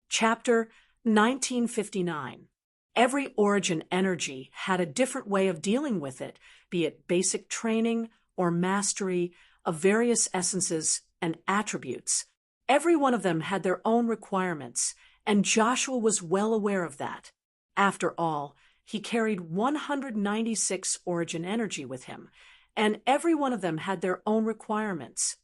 Chapter 1959. Every origin energy had a different way of dealing with it, be it basic training or mastery of various essences and attributes. Every one of them had their own requirements, and Joshua was well aware of that. After all, he carried 196 origin energy with him, and every one of them had their own requirements.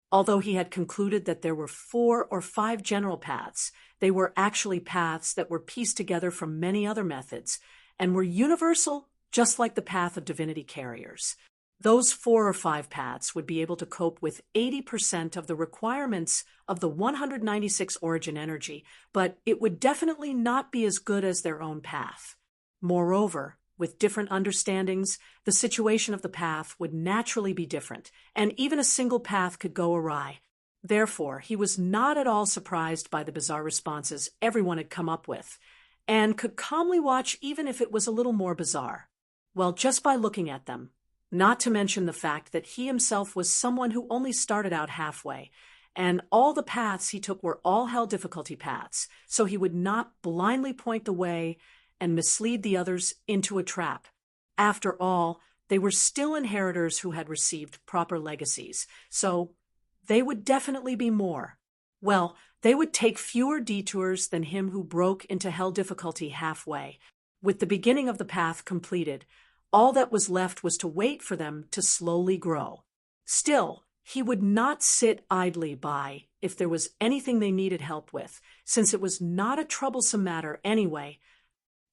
Although he had concluded that there were 4 or 5 general paths, they were actually paths that were pieced together from many other methods and were universal, just like the path of divinity carriers. Those 4 or 5 paths would be able to cope with 80% of the requirements of the 196 origin energy, but it would definitely not be as good as their own path. Moreover, with different understandings, the situation of the path would naturally be different, and even a single path could go awry. Therefore, he was not at all surprised by the bizarre responses everyone had come up with, and could calmly watch even if it was a little more bizarre. Well, just by looking at them, not to mention the fact that he himself was someone who only started out halfway, and all the paths he took were all hell difficulty paths, so he would not blindly point the way and mislead the others into a trap. After all, they were still inheritors who had received proper legacies, so they would definitely be more. Well, they would take fewer detours than him who broke into hell difficulty halfway. With the beginning of the path completed, all that was left was to wait for them to slowly grow. Still, he would not sit idly by if there was anything they needed help with, since it was not a troublesome matter anyway.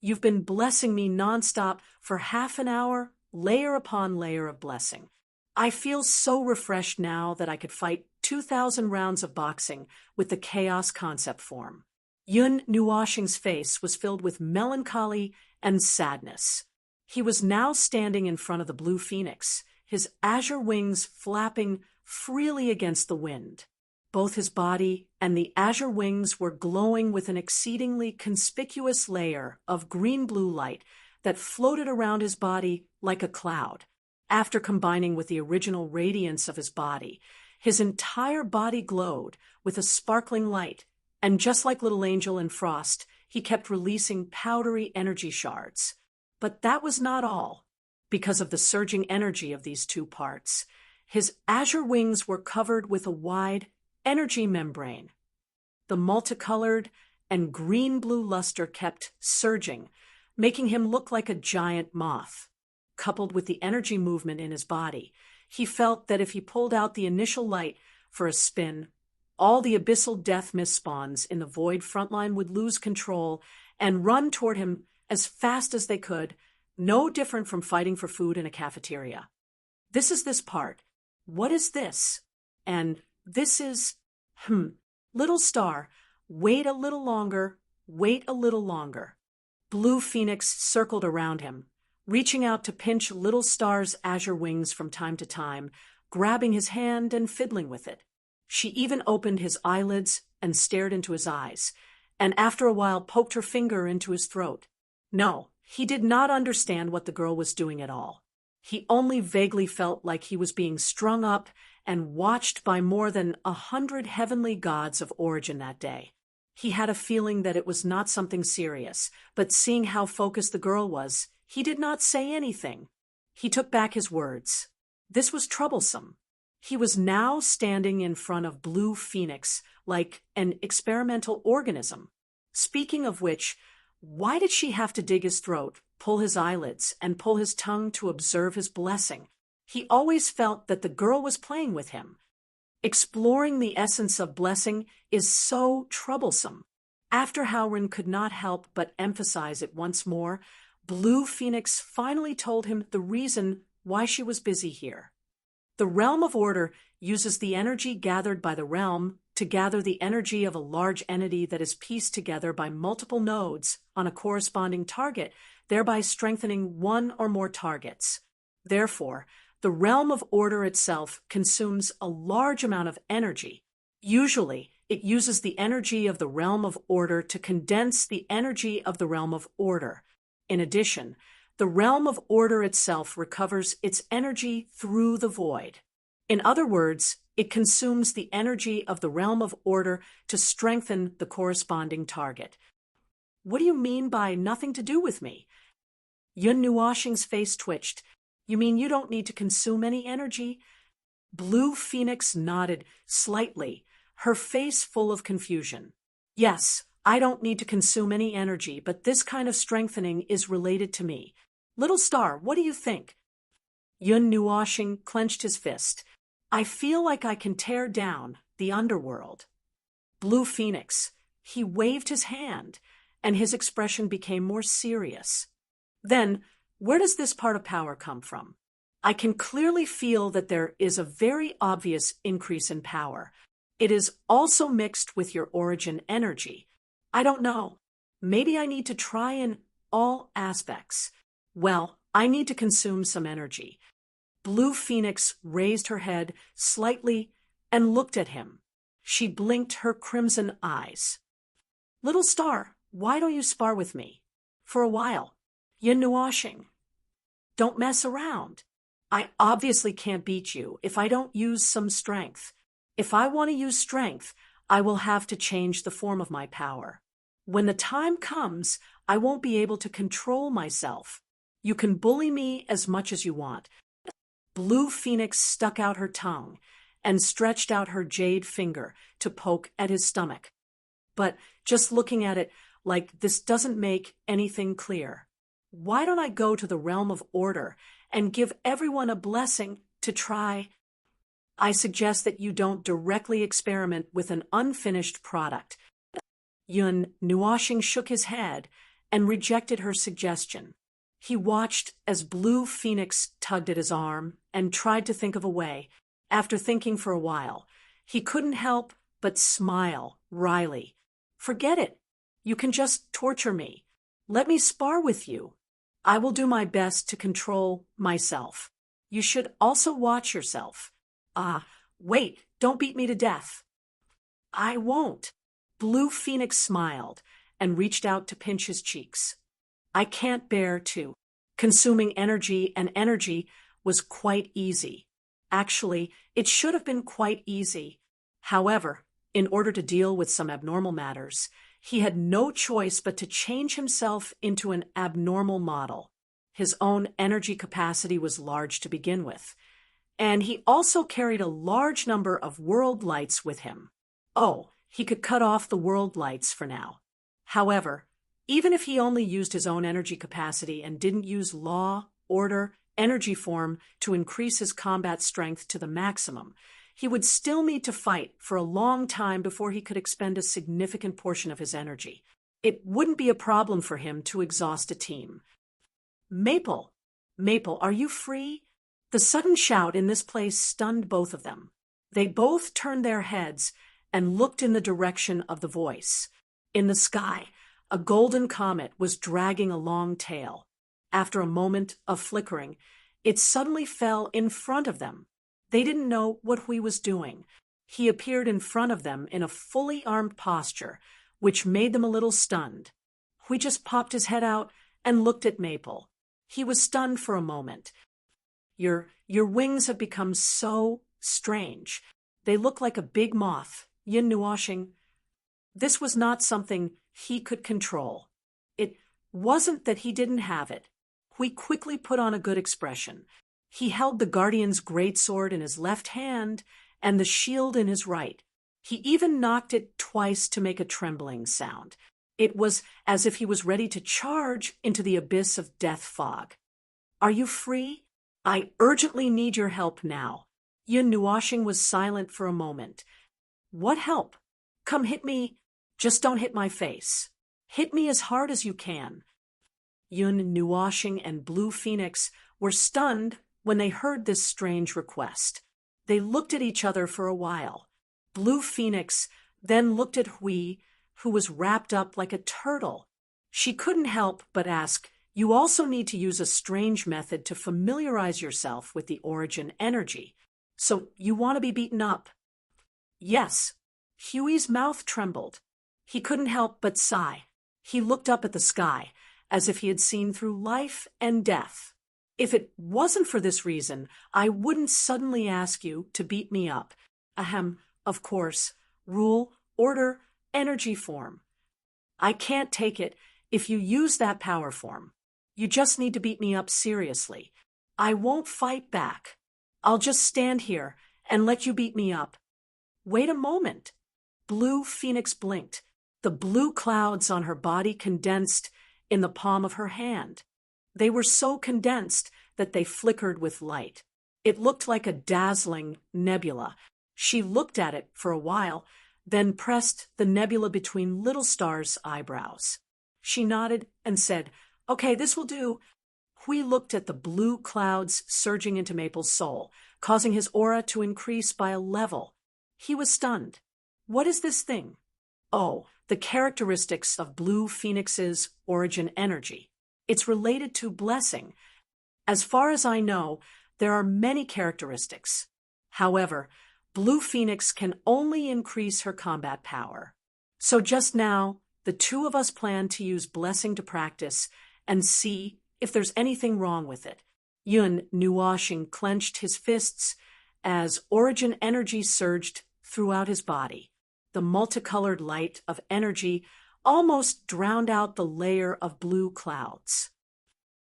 You've been blessing me nonstop for half an hour, layer upon layer of blessing. I feel so refreshed now that I could fight 2,000 rounds of boxing with the chaos concept form. Yun Nuoshing's face was filled with melancholy and sadness. He was now standing in front of the blue phoenix, his azure wings flapping freely against the wind. Both his body and the azure wings were glowing with an exceedingly conspicuous layer of green-blue light that floated around his body like a cloud. After combining with the original radiance of his body, his entire body glowed with a sparkling light, and just like Little Angel in Frost, he kept releasing powdery energy shards. But that was not all. Because of the surging energy of these two parts, his azure wings were covered with a wide energy membrane. The multicolored and green-blue luster kept surging, making him look like a giant moth. Coupled with the energy movement in his body, he felt that if he pulled out the initial light for a spin, all the abyssal death mist spawns in the void frontline would lose control and run toward him as fast as they could, no different from fighting for food in a cafeteria. This is this part. What is this? And this is, Little star, wait a little longer, wait a little longer. Blue Phoenix circled around him, reaching out to pinch Little Star's azure wings from time to time, grabbing his hand and fiddling with it. She even opened his eyelids and stared into his eyes, and after a while poked her finger into his throat. No, he did not understand what the girl was doing at all. He only vaguely felt like he was being strung up and watched by more than 100 heavenly gods of origin that day. He had a feeling that it was not something serious, but seeing how focused the girl was, he did not say anything. He took back his words. This was troublesome. He was now standing in front of Blue Phoenix like an experimental organism. Speaking of which, why did she have to dig his throat, pull his eyelids, and pull his tongue to observe his blessing? He always felt that the girl was playing with him. Exploring the essence of blessing is so troublesome. After Howren could not help but emphasize it once more, Blue Phoenix finally told him the reason why she was busy here. The realm of order uses the energy gathered by the realm to gather the energy of a large entity that is pieced together by multiple nodes on a corresponding target, thereby strengthening one or more targets. Therefore, the realm of order itself consumes a large amount of energy. Usually, it uses the energy of the realm of order to condense the energy of the realm of order. In addition, the realm of order itself recovers its energy through the void. In other words, It consumes the energy of the realm of order to strengthen the corresponding target. What do you mean by nothing to do with me? Yun Nuoxing's face twitched. You mean you don't need to consume any energy? Blue Phoenix nodded slightly, her face full of confusion. Yes, I don't need to consume any energy, but this kind of strengthening is related to me. Little Star, what do you think? Yun Nuoxing clenched his fist. I feel like I can tear down the underworld. Blue Phoenix. He waved his hand, and his expression became more serious. Then, where does this part of power come from? I can clearly feel that there is a very obvious increase in power. It is also mixed with your origin energy. I don't know. Maybe I need to try in all aspects. Well, I need to consume some energy. Blue Phoenix raised her head slightly and looked at him. She blinked her crimson eyes. Little Star, why don't you spar with me? For a while. Yun Nuoxing. Don't mess around. I obviously can't beat you if I don't use some strength. If I want to use strength, I will have to change the form of my power. When the time comes, I won't be able to control myself. You can bully me as much as you want. Blue Phoenix stuck out her tongue and stretched out her jade finger to poke at his stomach. But just looking at it like this doesn't make anything clear. Why don't I go to the realm of order and give everyone a blessing to try? I suggest that you don't directly experiment with an unfinished product. Yun Nuoxing shook his head and rejected her suggestion. He watched as Blue Phoenix tugged at his arm and tried to think of a way. After thinking for a while, he couldn't help but smile wryly. Forget it. You can just torture me. Let me spar with you. I will do my best to control myself. You should also watch yourself. Wait, don't beat me to death. I won't. Blue Phoenix smiled and reached out to pinch his cheeks. I can't bear to. Consuming energy, and energy was quite easy. Actually, it should have been quite easy. However, in order to deal with some abnormal matters, he had no choice but to change himself into an abnormal model. His own energy capacity was large to begin with, and he also carried a large number of world lights with him. Oh, he could cut off the world lights for now. However, even if he only used his own energy capacity and didn't use law, order, energy form to increase his combat strength to the maximum, he would still need to fight for a long time before he could expend a significant portion of his energy. It wouldn't be a problem for him to exhaust a team. Maple, are you free? The sudden shout in this place stunned both of them. They both turned their heads and looked in the direction of the voice. In the sky, a golden comet was dragging a long tail. After a moment of flickering, it suddenly fell in front of them. They didn't know what Hui was doing. He appeared in front of them in a fully armed posture, which made them a little stunned. Hui just popped his head out and looked at Maple. He was stunned for a moment. Your wings have become so strange. They look like a big moth. Yun Nuoxing. This was not something he could control. It wasn't that he didn't have it. Hui quickly put on a good expression. He held the Guardian's greatsword in his left hand and the shield in his right. He even knocked it twice to make a trembling sound. It was as if he was ready to charge into the abyss of death fog. Are you free? I urgently need your help now. Yun Nuoxing was silent for a moment. What help? Come hit me. Just don't hit my face. Hit me as hard as you can. Yun Nuoxing and Blue Phoenix were stunned when they heard this strange request. They looked at each other for a while. Blue Phoenix then looked at Hui, who was wrapped up like a turtle. She couldn't help but ask, you also need to use a strange method to familiarize yourself with the origin energy. So you want to be beaten up? Yes. Huey's mouth trembled. He couldn't help but sigh. He looked up at the sky, as if he had seen through life and death. If it wasn't for this reason, I wouldn't suddenly ask you to beat me up. Ahem, of course. Rule, order, energy form. I can't take it if you use that power form. You just need to beat me up seriously. I won't fight back. I'll just stand here and let you beat me up. Wait a moment. Blue Phoenix blinked. The blue clouds on her body condensed in the palm of her hand. They were so condensed that they flickered with light. It looked like a dazzling nebula. She looked at it for a while, then pressed the nebula between Little Star's eyebrows. She nodded and said, "Okay, this will do." Hui looked at the blue clouds surging into Maple's soul, causing his aura to increase by a level. He was stunned. What is this thing? Oh, the characteristics of Blue Phoenix's origin energy. It's related to blessing. As far as I know, there are many characteristics. However, Blue Phoenix can only increase her combat power. So just now, the two of us plan to use blessing to practice and see if there's anything wrong with it. Yun Nuoxing clenched his fists as origin energy surged throughout his body. The multicolored light of energy almost drowned out the layer of blue clouds.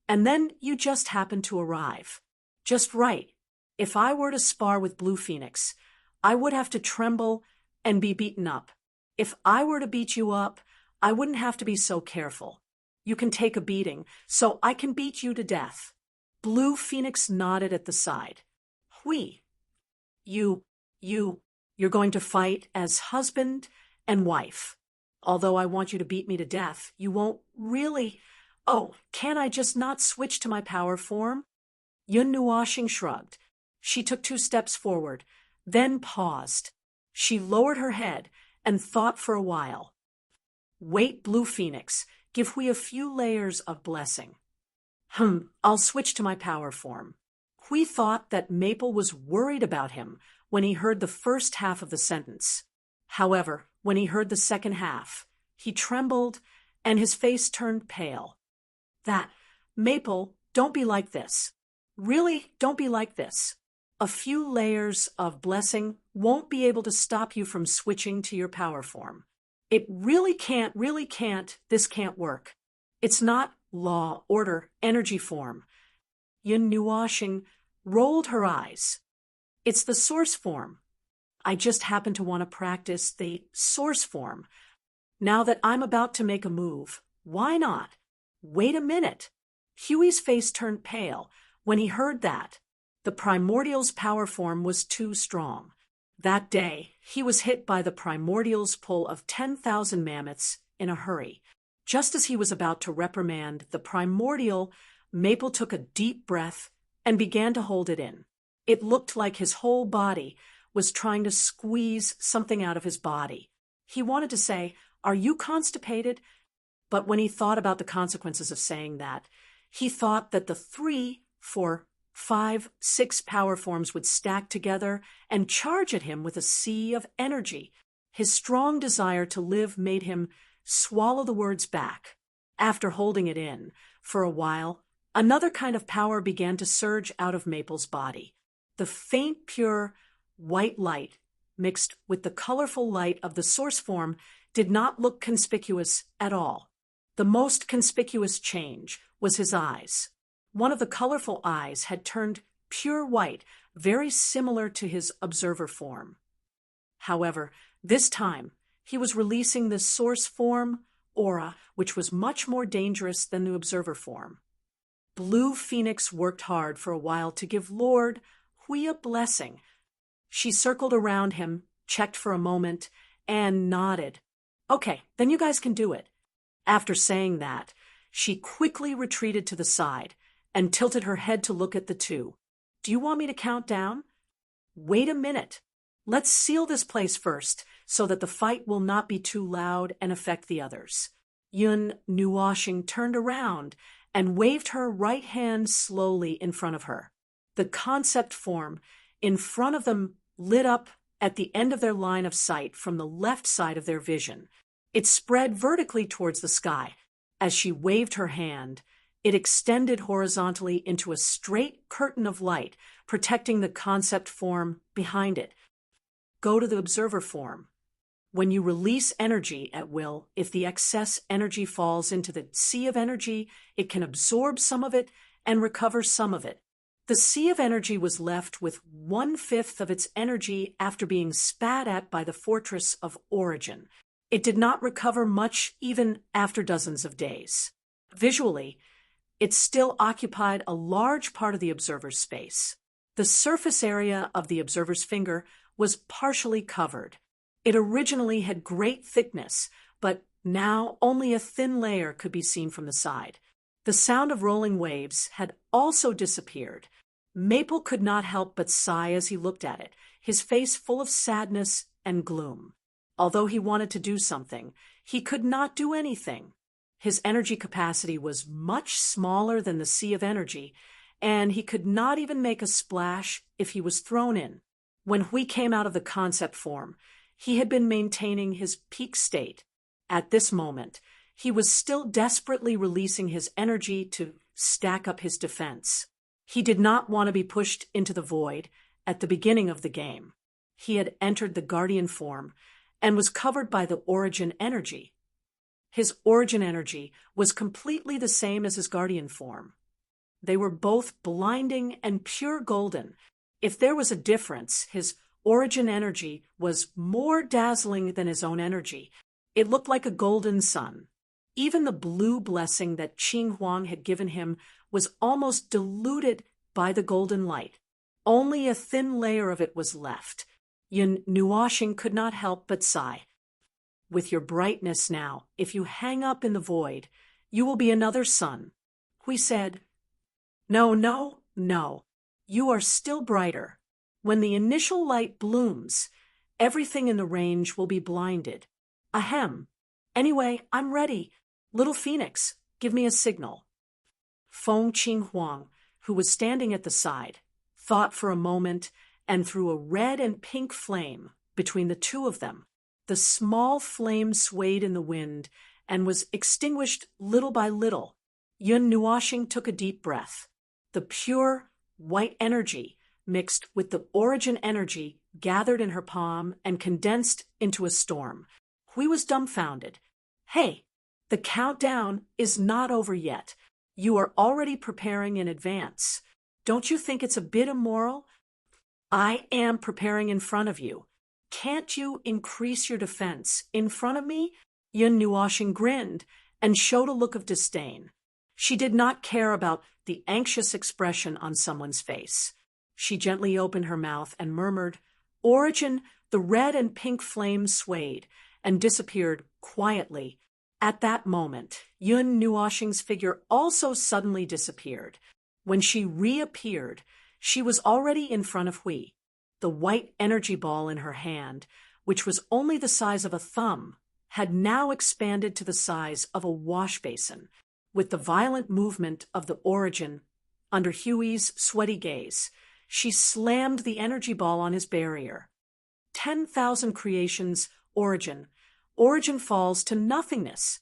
And then you just happened to arrive. Just right. If I were to spar with Blue Phoenix, I would have to tremble and be beaten up. If I were to beat you up, I wouldn't have to be so careful. You can take a beating, so I can beat you to death. Blue Phoenix nodded at the side. Hui. You're going to fight as husband and wife. Although I want you to beat me to death, you won't really. Oh, can I just not switch to my power form? Yun Nuoxing shrugged. She took 2 steps forward, then paused. She lowered her head and thought for a while. Wait, Blue Phoenix, give Hui a few layers of blessing. I'll switch to my power form. Hui thought that Maple was worried about him when he heard the first half of the sentence. However, when he heard the second half, he trembled and his face turned pale. Maple, don't be like this. Really, don't be like this. A few layers of blessing won't be able to stop you from switching to your power form. It really can't, this can't work. It's not law, order, energy form. Yun Nuoxing rolled her eyes. It's the source form. I just happen to want to practice the source form. Now that I'm about to make a move, why not? Wait a minute. Huey's face turned pale when he heard that. The Primordial's power form was too strong. That day, he was hit by the Primordial's pull of 10,000 mammoths in a hurry. Just as he was about to reprimand the Primordial, Maple took a deep breath and began to hold it in. It looked like his whole body was trying to squeeze something out of his body. He wanted to say, "Are you constipated?" But when he thought about the consequences of saying that, he thought that the 3, 4, 5, 6 power forms would stack together and charge at him with a sea of energy. His strong desire to live made him swallow the words back. After holding it in for a while, another kind of power began to surge out of Maple's body. The faint, pure, white light, mixed with the colorful light of the source form, did not look conspicuous at all. The most conspicuous change was his eyes. One of the colorful eyes had turned pure white, very similar to his observer form. However, this time, he was releasing the source form aura, which was much more dangerous than the observer form. Blue Phoenix worked hard for a while to give Lord Hui a blessing. She circled around him, checked for a moment, and nodded. Okay, then you guys can do it. After saying that, she quickly retreated to the side and tilted her head to look at the two. Do you want me to count down? Wait a minute. Let's seal this place first so that the fight will not be too loud and affect the others. Yun Nuoxing turned around and waved her right hand slowly in front of her. The concept form in front of them lit up at the end of their line of sight from the left side of their vision. It spread vertically towards the sky. As she waved her hand, it extended horizontally into a straight curtain of light, protecting the concept form behind it. go to the observer form. When you release energy at will, if the excess energy falls into the sea of energy, it can absorb some of it and recover some of it. The sea of energy was left with 1/5 of its energy after being spat at by the fortress of origin. It did not recover much even after dozens of days. Visually, it still occupied a large part of the observer's space. The surface area of the observer's finger was partially covered. It originally had great thickness, but now only a thin layer could be seen from the side. The sound of rolling waves had also disappeared. Maple could not help but sigh as he looked at it, his face full of sadness and gloom. Although he wanted to do something, he could not do anything. His energy capacity was much smaller than the sea of energy, and he could not even make a splash if he was thrown in. When we came out of the concept form, he had been maintaining his peak state. At this moment, he was still desperately releasing his energy to stack up his defense. He did not want to be pushed into the void at the beginning of the game. He had entered the guardian form and was covered by the origin energy. His origin energy was completely the same as his guardian form. They were both blinding and pure golden. If there was a difference, his origin energy was more dazzling than his own energy. It looked like a golden sun. Even the blue blessing that Qing Huang had given him was almost diluted by the golden light. Only a thin layer of it was left. Yun Nuoxing could not help but sigh. With your brightness now, if you hang up in the void, you will be another sun. Hui said, No, no, no. You are still brighter. When the initial light blooms, everything in the range will be blinded. Ahem. Anyway, I'm ready. Little Phoenix, give me a signal. Feng Qing Huang, who was standing at the side, thought for a moment and threw a red and pink flame between the two of them. The small flame swayed in the wind and was extinguished little by little. Yun Nuoxing took a deep breath. The pure, white energy mixed with the origin energy gathered in her palm and condensed into a storm. Hui was dumbfounded. Hey, the countdown is not over yet. You are already preparing in advance. Don't you think it's a bit immoral? I am preparing in front of you. Can't you increase your defense in front of me? Yun Nuoxing grinned and showed a look of disdain. She did not care about the anxious expression on someone's face. She gently opened her mouth and murmured, Origin, the red and pink flame swayed and disappeared quietly. At that moment, Yun Nuoxing's figure also suddenly disappeared. When she reappeared, she was already in front of Hui. The white energy ball in her hand, which was only the size of a thumb, had now expanded to the size of a wash basin. With the violent movement of the origin, under Huey's sweaty gaze, she slammed the energy ball on his barrier. 10,000 creations, origin. Origin falls to nothingness.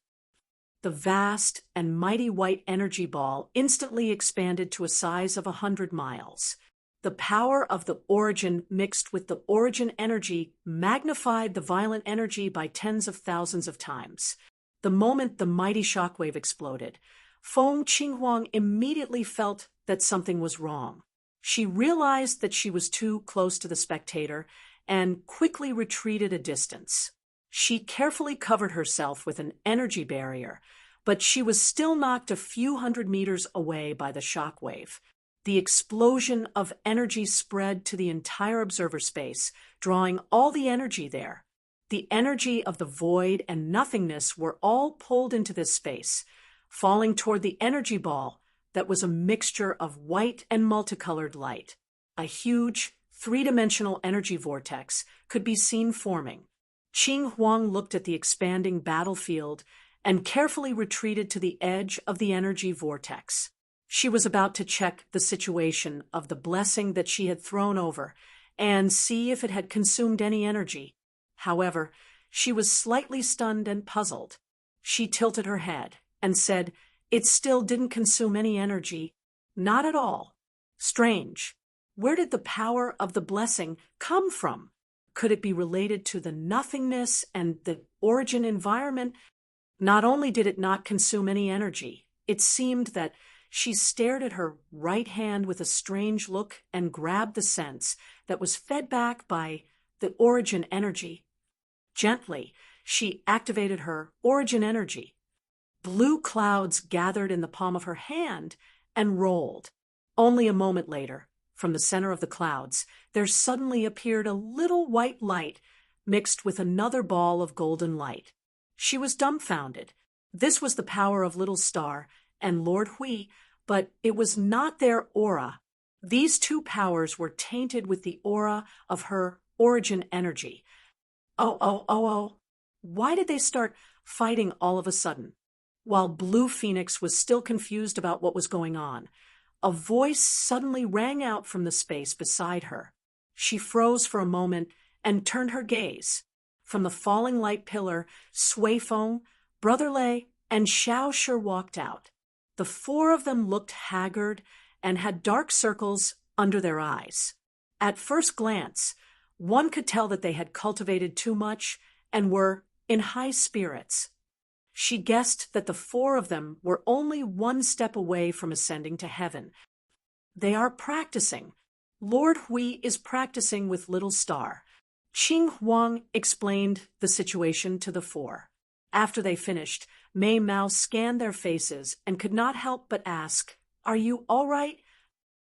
The vast and mighty white energy ball instantly expanded to a size of 100 miles. The power of the origin mixed with the origin energy magnified the violent energy by tens of thousands of times. The moment the mighty shockwave exploded, Feng Qing Huang immediately felt that something was wrong. She realized that she was too close to the spectator and quickly retreated a distance. She carefully covered herself with an energy barrier, but she was still knocked a few hundred meters away by the shockwave. The explosion of energy spread to the entire observer space, drawing all the energy there. The energy of the void and nothingness were all pulled into this space, falling toward the energy ball that was a mixture of white and multicolored light. A huge, three-dimensional energy vortex could be seen forming. Qing Huang looked at the expanding battlefield and carefully retreated to the edge of the energy vortex. She was about to check the situation of the blessing that she had thrown over and see if it had consumed any energy. However, she was slightly stunned and puzzled. She tilted her head and said, It still didn't consume any energy. Not at all. Strange. Where did the power of the blessing come from? Could it be related to the nothingness and the origin environment? Not only did it not consume any energy, it seemed that she stared at her right hand with a strange look and grabbed the sense that was fed back by the origin energy. Gently, she activated her origin energy. Blue clouds gathered in the palm of her hand and rolled. Only a moment later, from the center of the clouds, there suddenly appeared a little white light mixed with another ball of golden light. She was dumbfounded. This was the power of Little Star and Lord Hui, but it was not their aura. These two powers were tainted with the aura of her origin energy. Oh. Why did they start fighting all of a sudden? While Blue Phoenix was still confused about what was going on, a voice suddenly rang out from the space beside her. She froze for a moment and turned her gaze. From the falling light pillar, Sui Feng, Brother Lei, and Xiao Shi walked out. The four of them looked haggard and had dark circles under their eyes. At first glance, one could tell that they had cultivated too much and were in high spirits. She guessed that the four of them were only one step away from ascending to heaven. They are practicing. Lord Hui is practicing with Little Star. Qing Huang explained the situation to the four. After they finished, Mei Mao scanned their faces and could not help but ask, "Are you all right?"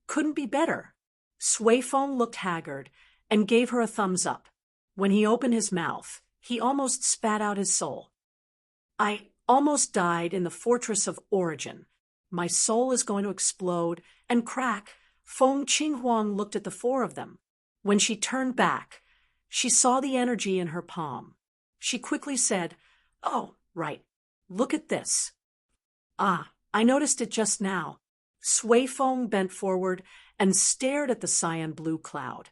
"Couldn't be better." Sui Feng looked haggard and gave her a thumbs up. When he opened his mouth, he almost spat out his soul. "I almost died in the Fortress of Origin. My soul is going to explode and crack." Feng Qinghuang looked at the four of them. When she turned back, she saw the energy in her palm. She quickly said, "Oh, right. Look at this." "Ah, I noticed it just now." Sui Feng bent forward and stared at the cyan blue cloud,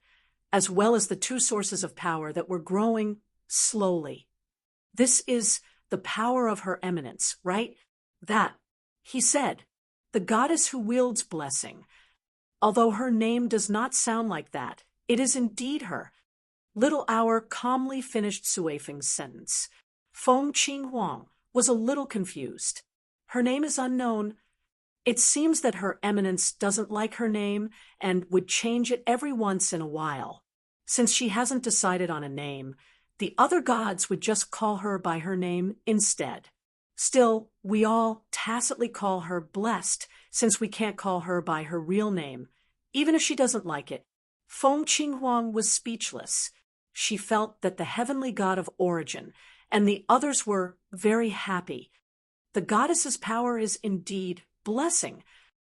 as well as the two sources of power that were growing slowly. "This is the power of her eminence, right?" "That," he said, "the goddess who wields blessing. Although her name does not sound like that, it is indeed her." Little Hour calmly finished Sui Feng's sentence. Feng Qinghuang was a little confused. "Her name is unknown. It seems that her eminence doesn't like her name and would change it every once in a while. Since she hasn't decided on a name, the other gods would just call her by her name instead. Still, we all tacitly call her blessed since we can't call her by her real name, even if she doesn't like it." Feng Qinghuang was speechless. She felt that the heavenly god of origin and the others were very happy. The goddess's power is indeed blessing.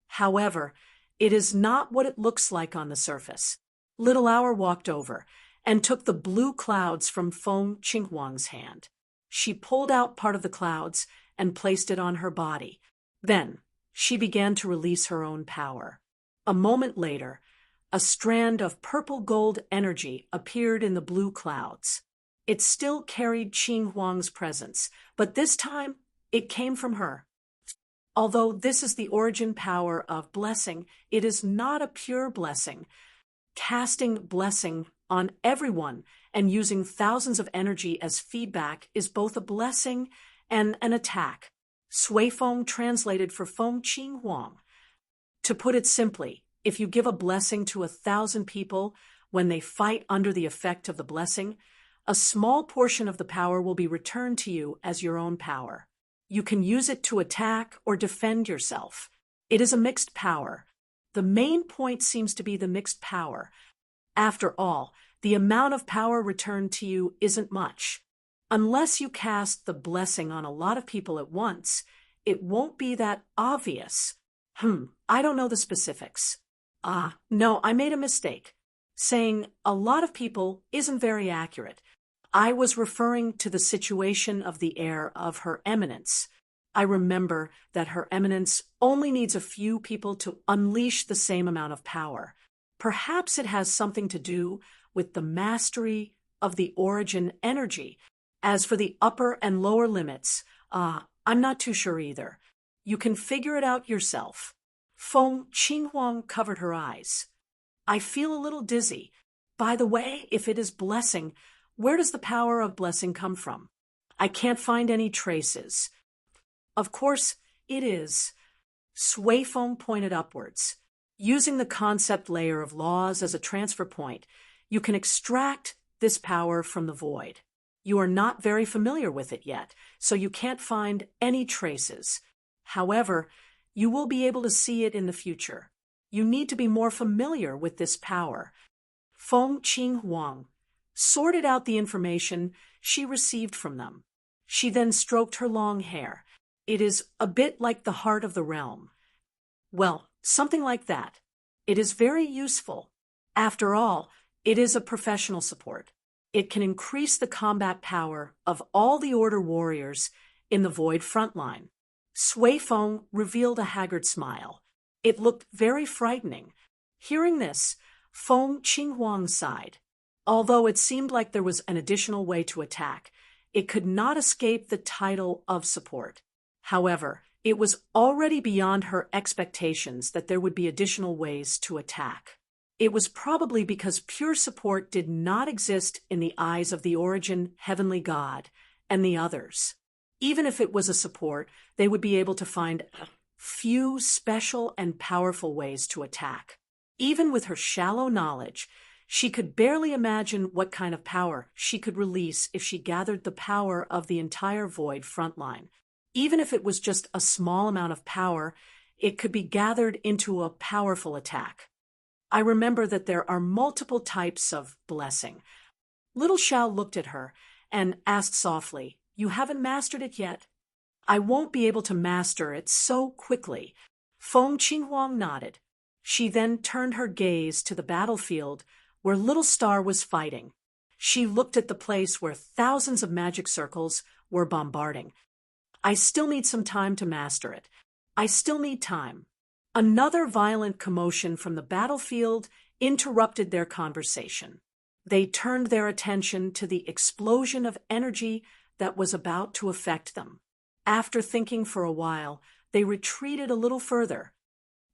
However, it is not what it looks like on the surface. Little Hour walked over and took the blue clouds from Feng Qinghuang's hand. She pulled out part of the clouds and placed it on her body. Then she began to release her own power. A moment later, a strand of purple gold energy appeared in the blue clouds. It still carried Qing Huang's presence, but this time it came from her. Although this is the origin power of blessing, it is not a pure blessing. Casting blessing on everyone and using thousands of energy as feedback is both a blessing and an attack. Sui Feng translated for Feng Qinghuang. To put it simply, if you give a blessing to 1,000 people when they fight under the effect of the blessing, a small portion of the power will be returned to you as your own power. You can use it to attack or defend yourself. It is a mixed power. The main point seems to be the mixed power. After all, the amount of power returned to you isn't much. Unless you cast the blessing on a lot of people at once, it won't be that obvious. I don't know the specifics. No, I made a mistake. Saying a lot of people isn't very accurate. I was referring to the situation of the heir of Her Eminence. I remember that Her Eminence only needs a few people to unleash the same amount of power. Perhaps it has something to do with the mastery of the origin energy. As for the upper and lower limits, I'm not too sure either. You can figure it out yourself. Feng Qinghuang covered her eyes. I feel a little dizzy. By the way, if it is blessing, where does the power of blessing come from? I can't find any traces. Of course, it is. Sui Feng pointed upwards. Using the concept layer of laws as a transfer point, you can extract this power from the void. You are not very familiar with it yet, so you can't find any traces. However, you will be able to see it in the future. You need to be more familiar with this power. Feng Qing Huang sorted out the information she received from them. She then stroked her long hair. It is a bit like the heart of the realm. Well, something like that. It is very useful. After all, it is a professional support. It can increase the combat power of all the Order warriors in the Void frontline. Sui Feng revealed a haggard smile. It looked very frightening. Hearing this, Feng Qinghuang sighed. Although it seemed like there was an additional way to attack, it could not escape the title of support. However, it was already beyond her expectations that there would be additional ways to attack. It was probably because pure support did not exist in the eyes of the Origin Heavenly God and the others. Even if it was a support, they would be able to find a few special and powerful ways to attack. Even with her shallow knowledge, she could barely imagine what kind of power she could release if she gathered the power of the entire Void frontline. Even if it was just a small amount of power, it could be gathered into a powerful attack. I remember that there are multiple types of blessing. Little Xiao looked at her and asked softly, "You haven't mastered it yet?" "I won't be able to master it so quickly." Feng Qinghuang nodded. She then turned her gaze to the battlefield where Little Star was fighting. She looked at the place where thousands of magic circles were bombarding. "I still need some time to master it. I still need time." Another violent commotion from the battlefield interrupted their conversation. They turned their attention to the explosion of energy that was about to affect them. After thinking for a while, they retreated a little further.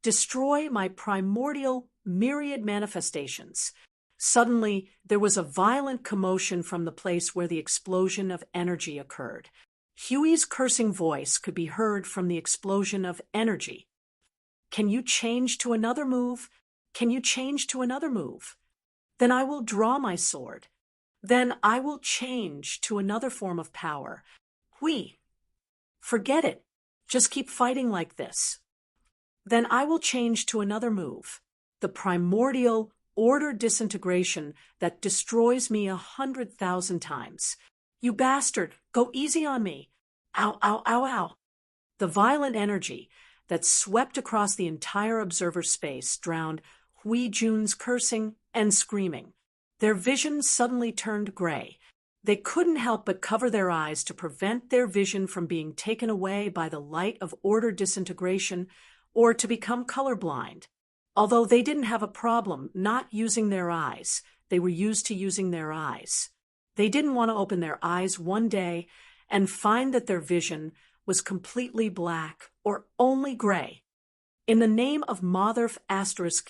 "Destroy my primordial myriad manifestations." Suddenly, there was a violent commotion from the place where the explosion of energy occurred. Huey's cursing voice could be heard from the explosion of energy. "Can you change to another move? Can you change to another move? Then I will draw my sword. Then I will change to another form of power. Hui. Forget it. Just keep fighting like this. Then I will change to another move. The primordial order disintegration that destroys me 100,000 times. You bastard, go easy on me. Ow, ow, ow, ow." The violent energy that swept across the entire observer space drowned Hui Jun's cursing and screaming. Their vision suddenly turned gray. They couldn't help but cover their eyes to prevent their vision from being taken away by the light of order disintegration or to become colorblind. Although they didn't have a problem not using their eyes, they were used to using their eyes. They didn't want to open their eyes one day and find that their vision was completely black or only gray. "In the name of Motherf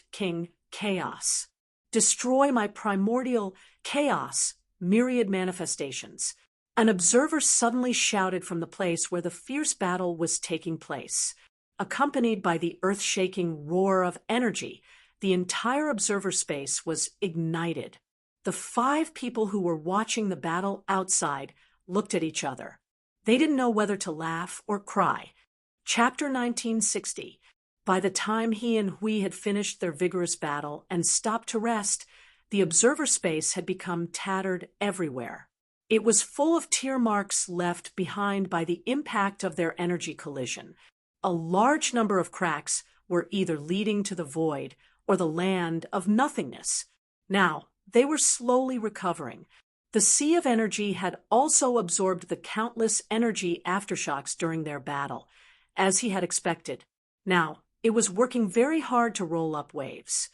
* King Chaos, destroy my primordial chaos myriad manifestations." An observer suddenly shouted from the place where the fierce battle was taking place. Accompanied by the earth-shaking roar of energy, the entire observer space was ignited. The 5 people who were watching the battle outside looked at each other. They didn't know whether to laugh or cry. Chapter 1960. By the time he and Hui had finished their vigorous battle and stopped to rest, the observer space had become tattered everywhere. It was full of tear marks left behind by the impact of their energy collision. A large number of cracks were either leading to the void or the land of nothingness. Now, they were slowly recovering. The sea of energy had also absorbed the countless energy aftershocks during their battle, as he had expected. Now, it was working very hard to roll up waves.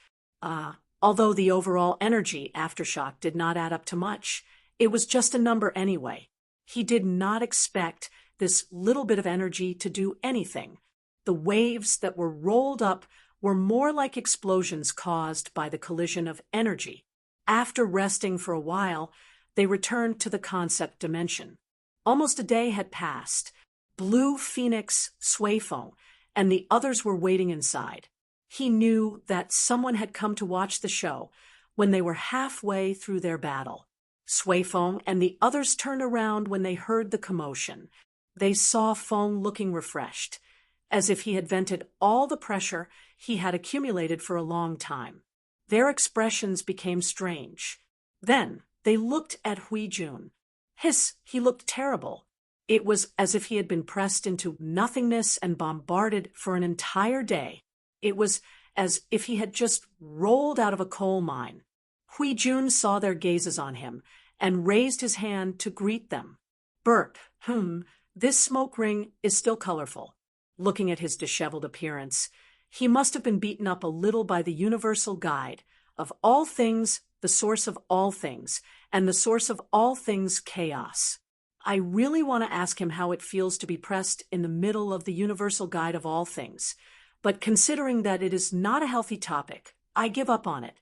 Although the overall energy aftershock did not add up to much, it was just a number anyway. He did not expect this little bit of energy to do anything. The waves that were rolled up were more like explosions caused by the collision of energy. After resting for a while, they returned to the concept dimension. Almost a day had passed. Blue Phoenix, Suifeng, and the others were waiting inside. He knew that someone had come to watch the show when they were halfway through their battle. Suifeng and the others turned around when they heard the commotion. They saw Feng looking refreshed, as if he had vented all the pressure he had accumulated for a long time. Their expressions became strange. Then they looked at Huijun. He looked terrible. It was as if he had been pressed into nothingness and bombarded for an entire day. It was as if he had just rolled out of a coal mine. Huijun saw their gazes on him and raised his hand to greet them. Bert, this smoke ring is still colorful. Looking at his disheveled appearance, he must have been beaten up a little by the universal guide of all things, the source of all things, and the source of all things, chaos. I really want to ask him how it feels to be pressed in the middle of the universal guide of all things, but considering that it is not a healthy topic, I give up on it.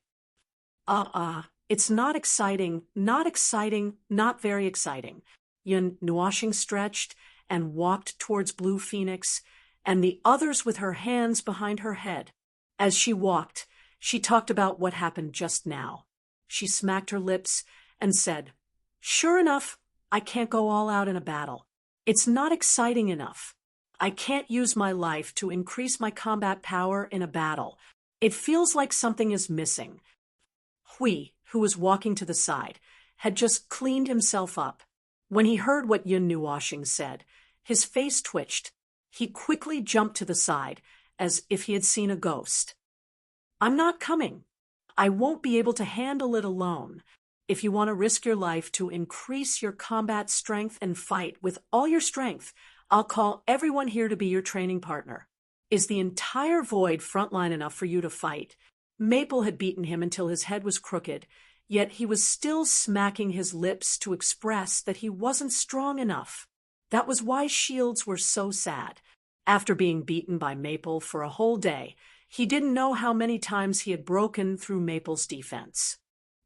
It's not exciting, not very exciting. Yun Nuoshing stretched and walked towards Blue Phoenix, and the others with her hands behind her head. As she walked, she talked about what happened just now. She smacked her lips and said, "Sure enough, I can't go all out in a battle. It's not exciting enough. I can't use my life to increase my combat power in a battle. It feels like something is missing." Hui, who was walking to the side, had just cleaned himself up. When he heard what Yun Nuoshing said, his face twitched. He quickly jumped to the side, as if he had seen a ghost. "I'm not coming. I won't be able to handle it alone. If you want to risk your life to increase your combat strength and fight with all your strength, I'll call everyone here to be your training partner. Is the entire void frontline enough for you to fight?" Maple had beaten him until his head was crooked, yet he was still smacking his lips to express that he wasn't strong enough. That was why shields were so sad. After being beaten by Maple for a whole day, he didn't know how many times he had broken through Maple's defense.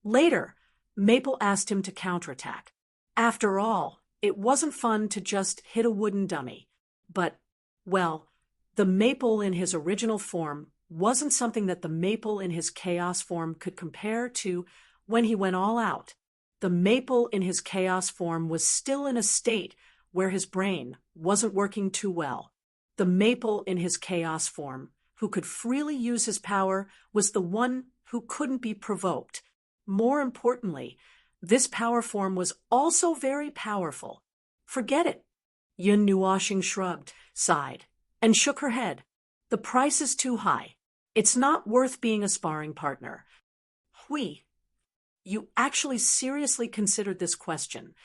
Later, Maple asked him to counterattack. After all, it wasn't fun to just hit a wooden dummy. But, well, the Maple in his original form wasn't something that the Maple in his chaos form could compare to when he went all out. The Maple in his chaos form was still in a state where his brain wasn't working too well. The Maple in his chaos form, who could freely use his power, was the one who couldn't be provoked. More importantly, this power form was also very powerful. Forget it. Yun Nuoshing shrugged, sighed, and shook her head. The price is too high. It's not worth being a sparring partner. Hui, you actually seriously considered this question.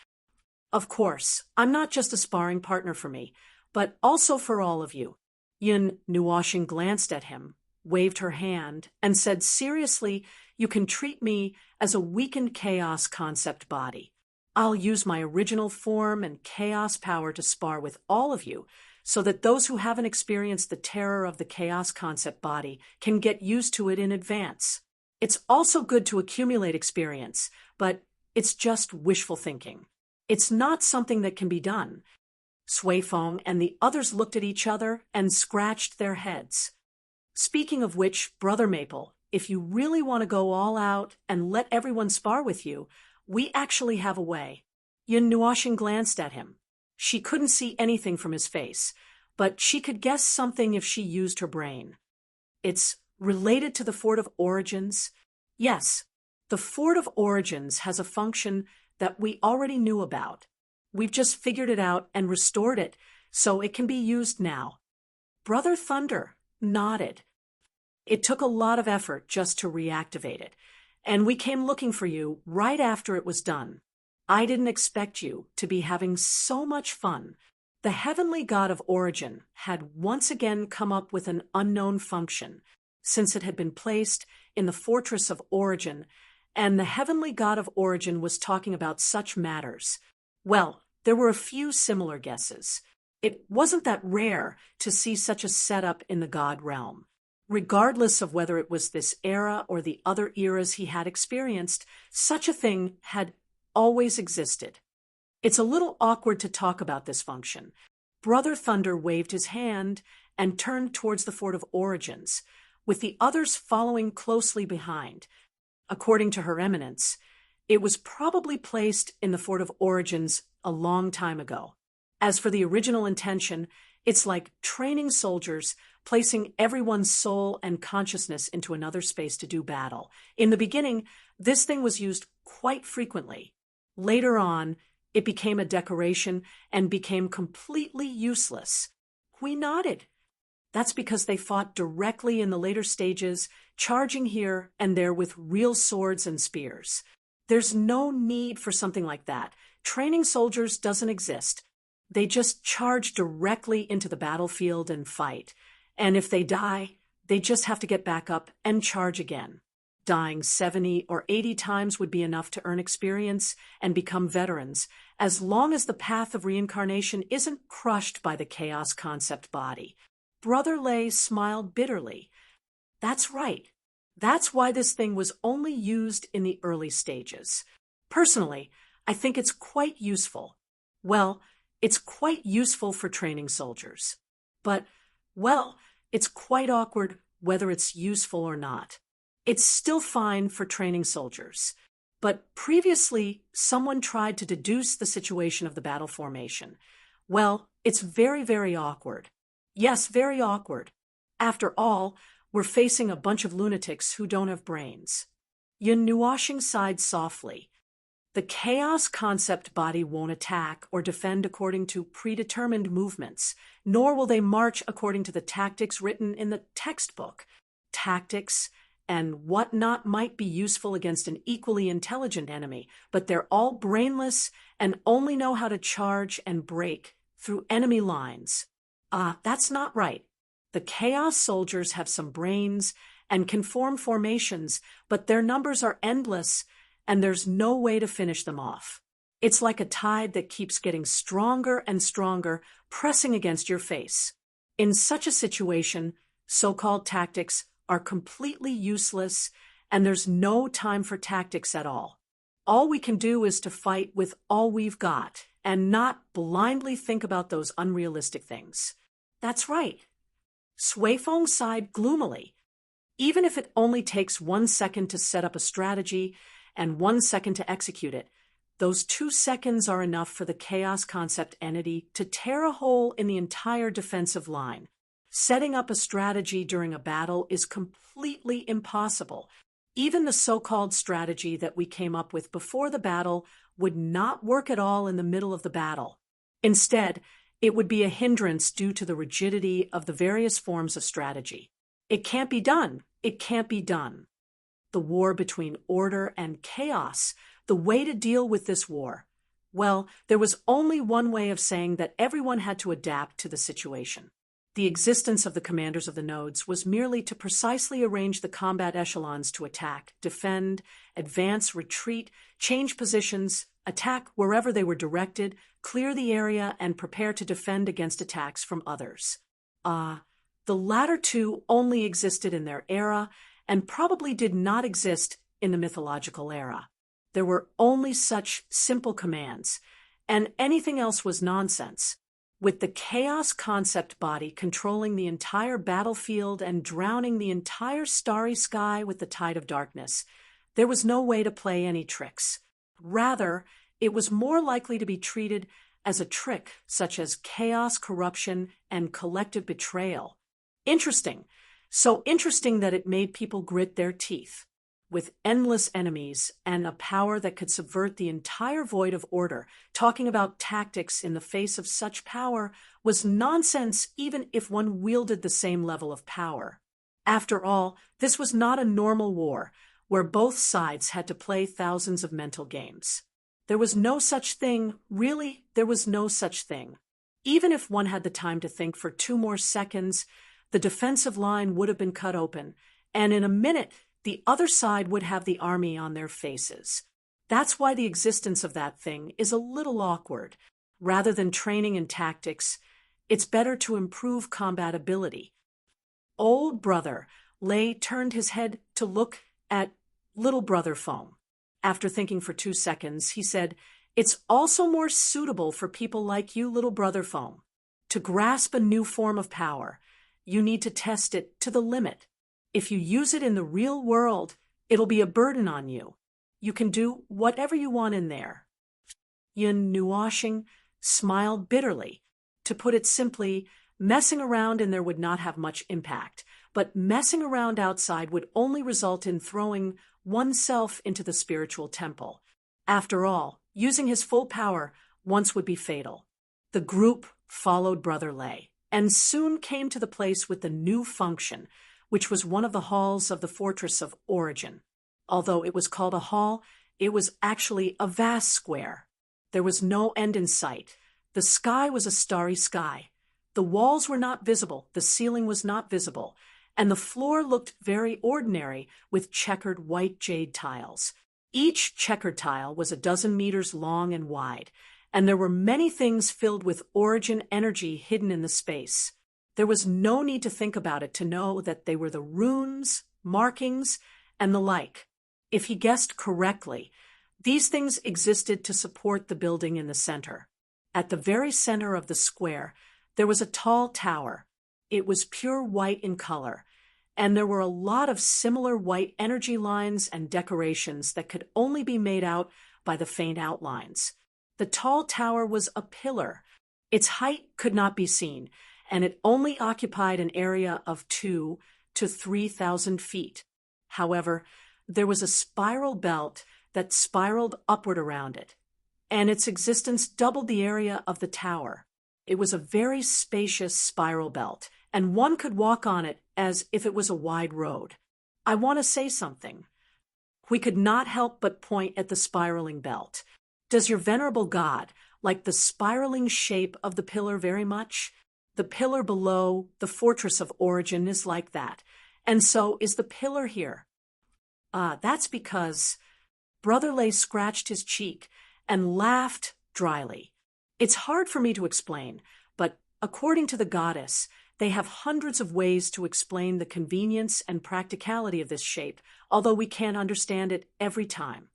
Of course, I'm not just a sparring partner for me, but also for all of you. Yun Nuoshing glanced at him, waved her hand, and said seriously, "You can treat me as a weakened chaos concept body. I'll use my original form and chaos power to spar with all of you, so that those who haven't experienced the terror of the chaos concept body can get used to it in advance. It's also good to accumulate experience, but it's just wishful thinking. It's not something that can be done." Suifeng and the others looked at each other and scratched their heads. "Speaking of which, Brother Maple, if you really want to go all out and let everyone spar with you, we actually have a way." Yun Nuoshing glanced at him. She couldn't see anything from his face, but she could guess something if she used her brain. "It's related to the Fort of Origins?" "Yes, the Fort of Origins has a function that we already knew about. We've just figured it out and restored it, so it can be used now." Brother Thunder nodded. "It took a lot of effort just to reactivate it, and we came looking for you right after it was done. I didn't expect you to be having so much fun. The heavenly god of origin had once again come up with an unknown function, since it had been placed in the fortress of origin, and the heavenly god of origin was talking about such matters. Well, there were a few similar guesses. It wasn't that rare to see such a setup in the god realm. Regardless of whether it was this era or the other eras he had experienced, such a thing had always existed. It's a little awkward to talk about this function. Brother Thunder waved his hand and turned towards the Fort of Origins, with the others following closely behind. According to Her Eminence, it was probably placed in the Fort of Origins a long time ago. As for the original intention, it's like training soldiers, placing everyone's soul and consciousness into another space to do battle. In the beginning, this thing was used quite frequently. Later on, it became a decoration and became completely useless. We nodded. That's because they fought directly in the later stages, charging here and there with real swords and spears. There's no need for something like that. Training soldiers doesn't exist. They just charge directly into the battlefield and fight. And if they die, they just have to get back up and charge again. Dying 70 or 80 times would be enough to earn experience and become veterans, as long as the path of reincarnation isn't crushed by the chaos concept body. Brother Lay smiled bitterly. That's right. That's why this thing was only used in the early stages. Personally, I think it's quite useful. Well, it's quite useful for training soldiers. But, well, it's quite awkward whether it's useful or not. It's still fine for training soldiers. But previously, someone tried to deduce the situation of the battle formation. Well, it's very, very awkward. Yes, very awkward. After all, we're facing a bunch of lunatics who don't have brains. Yun Nuashing sighed softly. The chaos concept body won't attack or defend according to predetermined movements, nor will they march according to the tactics written in the textbook. Tactics and whatnot might be useful against an equally intelligent enemy, but they're all brainless and only know how to charge and break through enemy lines. That's not right. The Chaos soldiers have some brains and can form formations, but their numbers are endless, and there's no way to finish them off. It's like a tide that keeps getting stronger and stronger, pressing against your face. In such a situation, so-called tactics are completely useless, and there's no time for tactics at all. All we can do is to fight with all we've got, and not blindly think about those unrealistic things. That's right. Suifeng sighed gloomily. Even if it only takes 1 second to set up a strategy and 1 second to execute it, those 2 seconds are enough for the chaos concept entity to tear a hole in the entire defensive line. Setting up a strategy during a battle is completely impossible. Even the so-called strategy that we came up with before the battle would not work at all in the middle of the battle. Instead, it would be a hindrance due to the rigidity of the various forms of strategy. It can't be done. It can't be done. The war between order and chaos, the way to deal with this war. Well, there was only one way of saying that everyone had to adapt to the situation. The existence of the commanders of the nodes was merely to precisely arrange the combat echelons to attack, defend, advance, retreat, change positions, attack wherever they were directed, clear the area, and prepare to defend against attacks from others. The latter two only existed in their era and probably did not exist in the mythological era. There were only such simple commands, and anything else was nonsense. With the chaos concept body controlling the entire battlefield and drowning the entire starry sky with the tide of darkness, there was no way to play any tricks. Rather, it was more likely to be treated as a trick such as chaos, corruption, and collective betrayal. Interesting. So interesting that it made people grit their teeth. With endless enemies and a power that could subvert the entire void of order, talking about tactics in the face of such power was nonsense even if one wielded the same level of power. After all, this was not a normal war, where both sides had to play thousands of mental games. There was no such thing, really, there was no such thing. Even if one had the time to think for 2 more seconds, the defensive line would have been cut open, and in a minute, the other side would have the army on their faces. That's why the existence of that thing is a little awkward. Rather than training in tactics, it's better to improve combat ability. Old brother Lay turned his head to look at little brother Foam. After thinking for 2 seconds, he said, "It's also more suitable for people like you, little brother Foam. To grasp a new form of power, you need to test it to the limit. If you use it in the real world, it'll be a burden on you. You can do whatever you want in there." Yun Nuoshing smiled bitterly. To put it simply, messing around in there would not have much impact, but messing around outside would only result in throwing oneself into the spiritual temple. After all, using his full power once would be fatal. The group followed Brother Lay, and soon came to the place with the new function, which was one of the halls of the Fortress of Origin. Although it was called a hall, it was actually a vast square. There was no end in sight. The sky was a starry sky. The walls were not visible, the ceiling was not visible, and the floor looked very ordinary with checkered white jade tiles. Each checkered tile was 12 meters long and wide, and there were many things filled with origin energy hidden in the space. There was no need to think about it to know that they were the runes, markings, and the like. If he guessed correctly, these things existed to support the building in the center. At the very center of the square, there was a tall tower. It was pure white in color, and there were a lot of similar white energy lines and decorations that could only be made out by the faint outlines. The tall tower was a pillar. Its height could not be seen, and it only occupied an area of 2,000 to 3,000 feet. However, there was a spiral belt that spiraled upward around it, and its existence doubled the area of the tower. It was a very spacious spiral belt, and one could walk on it as if it was a wide road. I want to say something. We could not help but point at the spiraling belt. Does your venerable god like the spiraling shape of the pillar very much? The pillar below the Fortress of Origin is like that, and so is the pillar here. That's because Brother Lay scratched his cheek and laughed dryly. It's hard for me to explain, but according to the goddess, they have hundreds of ways to explain the convenience and practicality of this shape, although we can't understand it every time.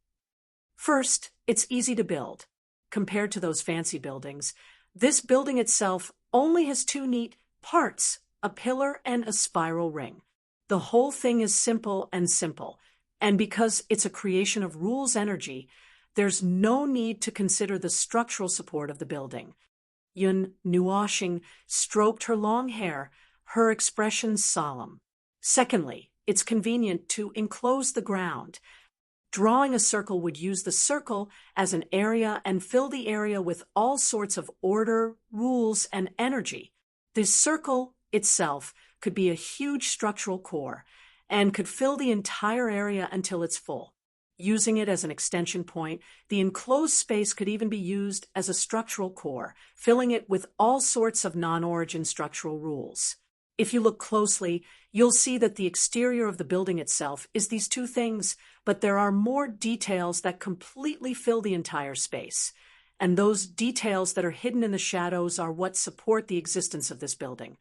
First, it's easy to build. Compared to those fancy buildings, this building itself only has 2 neat parts, a pillar and a spiral ring. The whole thing is simple, and because it's a creation of rules energy, there's no need to consider the structural support of the building. Yun Nuoshing stroked her long hair, her expression solemn. Secondly, it's convenient to enclose the ground. Drawing a circle would use the circle as an area and fill the area with all sorts of order, rules, and energy. This circle itself could be a huge structural core and could fill the entire area until it's full. Using it as an extension point, the enclosed space could even be used as a structural core, filling it with all sorts of non-origin structural rules. If you look closely, you'll see that the exterior of the building itself is these 2 things, but there are more details that completely fill the entire space. And those details that are hidden in the shadows are what support the existence of this building.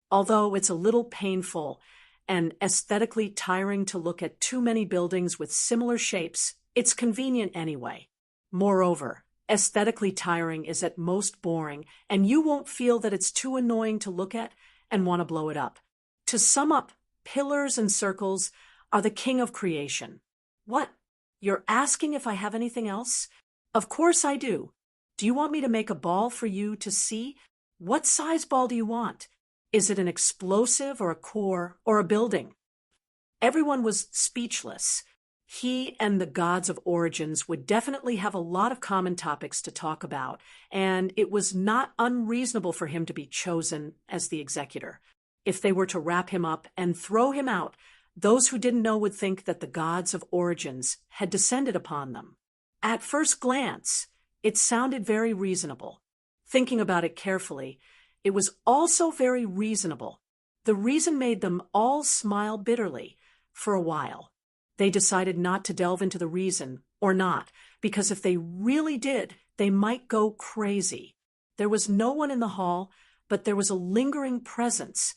Although it's a little painful and aesthetically tiring to look at too many buildings with similar shapes, it's convenient anyway. Moreover, aesthetically tiring is at most boring, and you won't feel that it's too annoying to look at and want to blow it up. To sum up, pillars and circles are the king of creation. What? You're asking if I have anything else? Of course I do. Do you want me to make a ball for you to see? What size ball do you want? Is it an explosive or a core or a building? Everyone was speechless. He and the gods of origins would definitely have a lot of common topics to talk about, and it was not unreasonable for him to be chosen as the executor. If they were to wrap him up and throw him out, those who didn't know would think that the gods of origins had descended upon them. At first glance, it sounded very reasonable. Thinking about it carefully, it was also very reasonable. The reason made them all smile bitterly for a while. They decided not to delve into the reason, or not, because if they really did, they might go crazy. There was no one in the hall, but there was a lingering presence.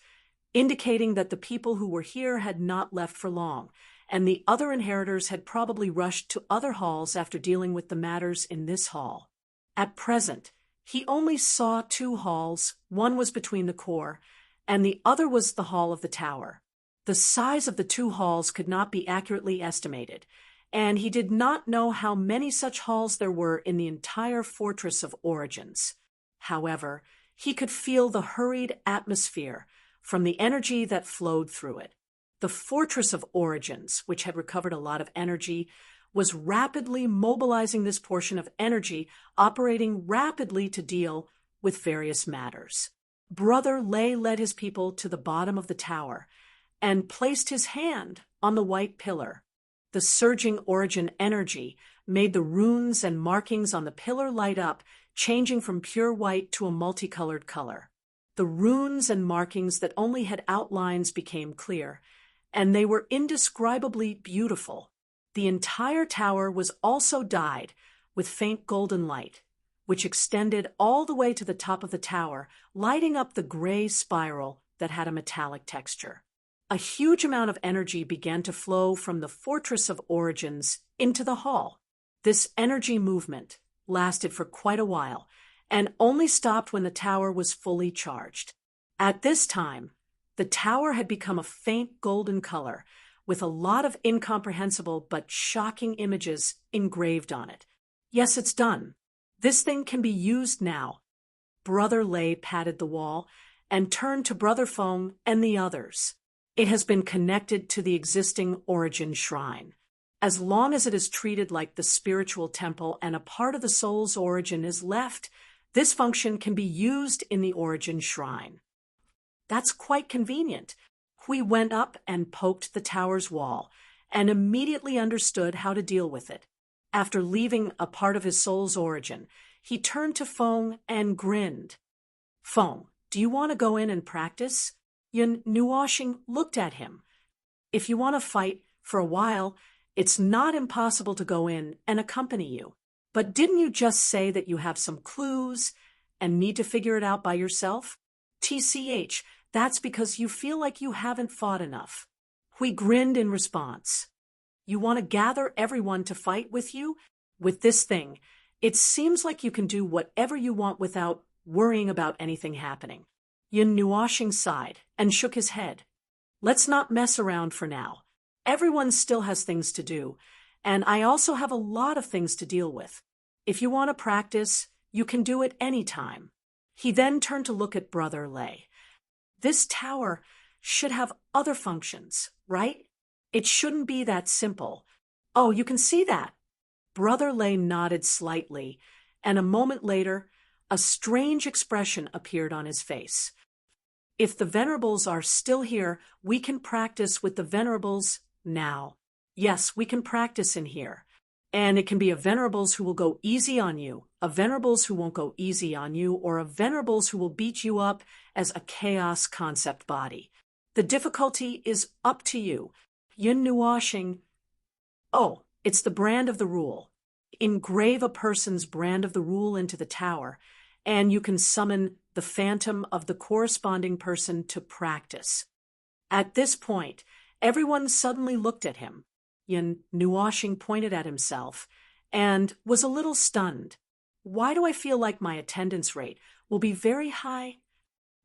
indicating that the people who were here had not left for long, and the other inheritors had probably rushed to other halls after dealing with the matters in this hall. At present, he only saw 2 halls. One was between the core, and the other was the hall of the tower. The size of the 2 halls could not be accurately estimated, and he did not know how many such halls there were in the entire fortress of Origins. However, he could feel the hurried atmosphere from the energy that flowed through it. The fortress of Origins, which had recovered a lot of energy, was rapidly mobilizing this portion of energy, operating rapidly to deal with various matters. Brother Lei led his people to the bottom of the tower and placed his hand on the white pillar. The surging Origin energy made the runes and markings on the pillar light up, changing from pure white to a multicolored color. The runes and markings that only had outlines became clear, and they were indescribably beautiful. The entire tower was also dyed with faint golden light, which extended all the way to the top of the tower, lighting up the gray spiral that had a metallic texture. A huge amount of energy began to flow from the Fortress of Origins into the hall. This energy movement lasted for quite a while, and only stopped when the tower was fully charged. At this time, the tower had become a faint golden color, with a lot of incomprehensible but shocking images engraved on it. Yes, it's done. This thing can be used now. Brother Lei patted the wall and turned to Brother Feng and the others. It has been connected to the existing Origin Shrine. As long as it is treated like the spiritual temple and a part of the soul's origin is left, this function can be used in the Origin Shrine. That's quite convenient. Hui went up and poked the tower's wall and immediately understood how to deal with it. After leaving a part of his soul's origin, he turned to Feng and grinned. Feng, do you want to go in and practice? Yun Nuoxing looked at him. If you want to fight for a while, it's not impossible to go in and accompany you. But didn't you just say that you have some clues and need to figure it out by yourself? TCH, that's because you feel like you haven't fought enough. Hui grinned in response. You want to gather everyone to fight with you? With this thing, it seems like you can do whatever you want without worrying about anything happening. Yin Nuoxing sighed and shook his head. Let's not mess around for now. Everyone still has things to do, and I also have a lot of things to deal with. If you want to practice, you can do it any time. He then turned to look at Brother Lei. This tower should have other functions, right? It shouldn't be that simple. Oh, you can see that. Brother Lei nodded slightly, and a moment later, a strange expression appeared on his face. If the Venerables are still here, we can practice with the Venerables now. Yes, we can practice in here. And it can be a Venerables who will go easy on you, a Venerables who won't go easy on you, or a Venerables who will beat you up as a chaos concept body. The difficulty is up to you. Yin Nuoxing. Oh, it's the brand of the rule. Engrave a person's brand of the rule into the tower, and you can summon the phantom of the corresponding person to practice. At this point, everyone suddenly looked at him. Yin Nuoxing pointed at himself and was a little stunned. Why do I feel like my attendance rate will be very high?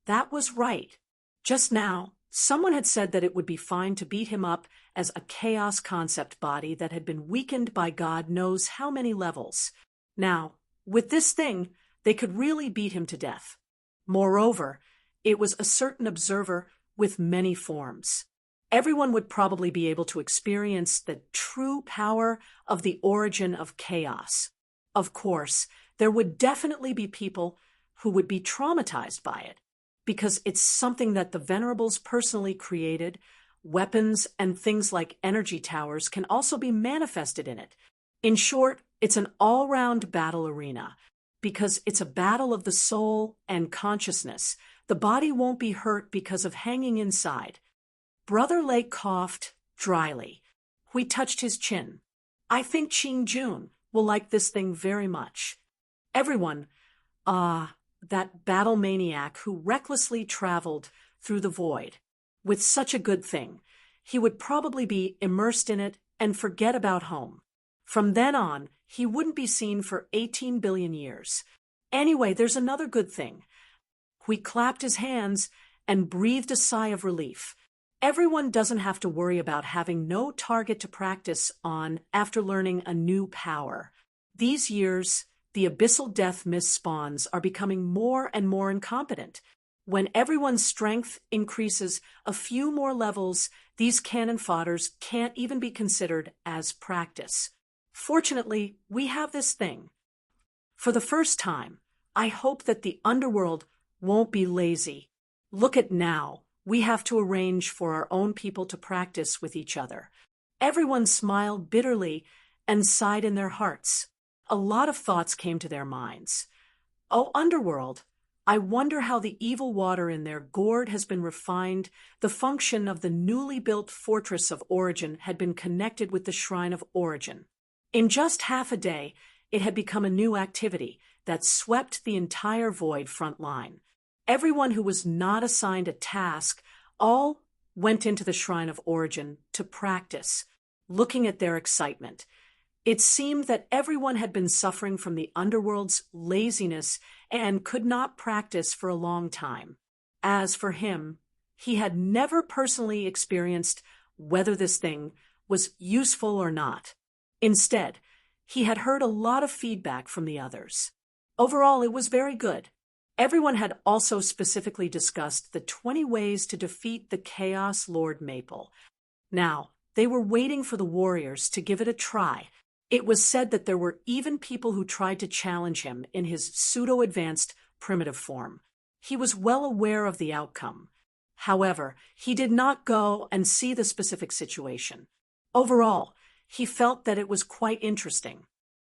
That was right. Just now, someone had said that it would be fine to beat him up as a chaos concept body that had been weakened by God knows how many levels. Now, with this thing, they could really beat him to death. Moreover, it was a certain observer with many forms. Everyone would probably be able to experience the true power of the origin of chaos. Of course, there would definitely be people who would be traumatized by it, because it's something that the Venerables personally created. Weapons and things like energy towers can also be manifested in it. In short, it's an all-round battle arena, because it's a battle of the soul and consciousness. The body won't be hurt because of hanging inside. Brother Lei coughed dryly. Hui touched his chin. I think Qing Jun will like this thing very much. Everyone, that battle maniac who recklessly traveled through the void. with such a good thing. He would probably be immersed in it and forget about home. From then on, he wouldn't be seen for 18 billion years. Anyway, there's another good thing. Hui clapped his hands and breathed a sigh of relief. Everyone doesn't have to worry about having no target to practice on after learning a new power. These years, the abyssal death mist spawns are becoming more and more incompetent. When everyone's strength increases a few more levels, these cannon fodders can't even be considered as practice. Fortunately, we have this thing. For the first time, I hope that the underworld won't be lazy. Look at now. We have to arrange for our own people to practice with each other. Everyone smiled bitterly and sighed in their hearts. A lot of thoughts came to their minds. Oh, underworld, I wonder how the evil water in their gourd has been refined. The function of the newly built fortress of origin had been connected with the shrine of origin. In just half a day, it had become a new activity that swept the entire void front line. Everyone who was not assigned a task all went into the shrine of origin to practice, looking at their excitement. It seemed that everyone had been suffering from the underworld's laziness and could not practice for a long time. As for him, he had never personally experienced whether this thing was useful or not. Instead, he had heard a lot of feedback from the others. Overall, it was very good. Everyone had also specifically discussed the 20 ways to defeat the Chaos Lord Maple. Now, they were waiting for the warriors to give it a try. It was said that there were even people who tried to challenge him in his pseudo-advanced primitive form. He was well aware of the outcome. However, he did not go and see the specific situation. Overall, he felt that it was quite interesting.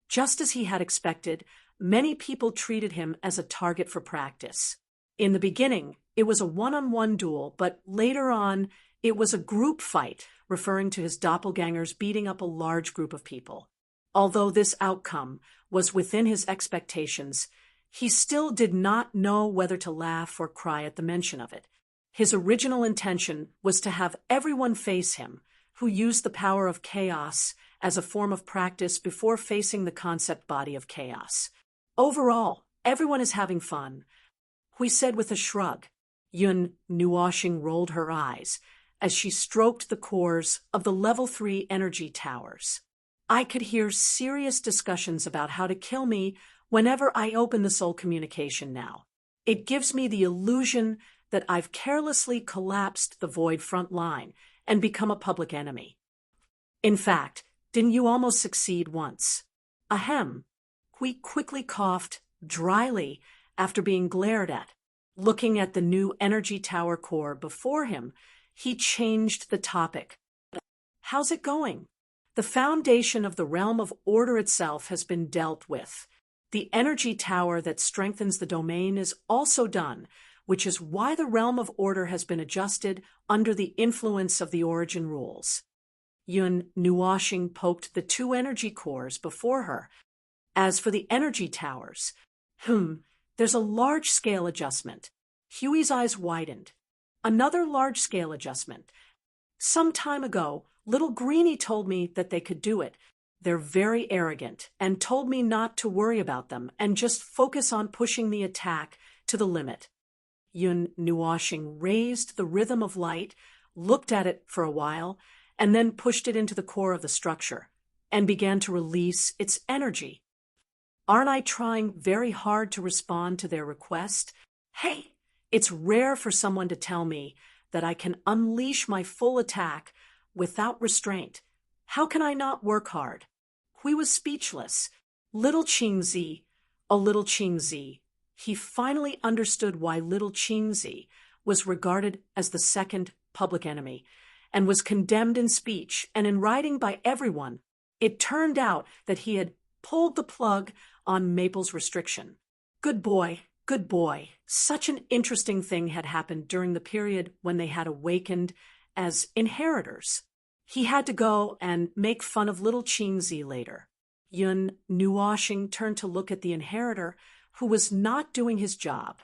Just as he had expected, many people treated him as a target for practice. In the beginning, it was a one-on-one duel, but later on, it was a group fight, referring to his doppelgangers beating up a large group of people. Although this outcome was within his expectations, he still did not know whether to laugh or cry at the mention of it. His original intention was to have everyone face him, who used the power of chaos as a form of practice before facing the concept body of chaos. Overall, everyone is having fun, Hui said with a shrug. Yun Nuoshing rolled her eyes as she stroked the cores of the level 3 energy towers. I could hear serious discussions about how to kill me whenever I open the soul communication now. It gives me the illusion that I've carelessly collapsed the void front line and become a public enemy. In fact, didn't you almost succeed once? Ahem. Hui quickly coughed dryly after being glared at. Looking at the new energy tower core before him, he changed the topic. How's it going? The foundation of the realm of order itself has been dealt with. The energy tower that strengthens the domain is also done, which is why the realm of order has been adjusted under the influence of the origin rules. Yun Nuoshing poked the 2 energy cores before her. As for the energy towers, there's a large-scale adjustment. Huey's eyes widened. Another large-scale adjustment. Some time ago, little Greenie told me that they could do it. They're very arrogant and told me not to worry about them and just focus on pushing the attack to the limit. Yun Nuoshing raised the rhythm of light, looked at it for a while, and then pushed it into the core of the structure and began to release its energy. Aren't I trying very hard to respond to their request? Hey, it's rare for someone to tell me that I can unleash my full attack without restraint. How can I not work hard? Hui was speechless. Little Qingzi, oh little Qingzi. He finally understood why little Qingzi was regarded as the second public enemy and was condemned in speech and in writing by everyone. It turned out that he had pulled the plug on Maple's restriction. Good boy, good boy. Such an interesting thing had happened during the period when they had awakened as inheritors. He had to go and make fun of little Qingzi later. Yun Nuoshing turned to look at the inheritor, who was not doing his job.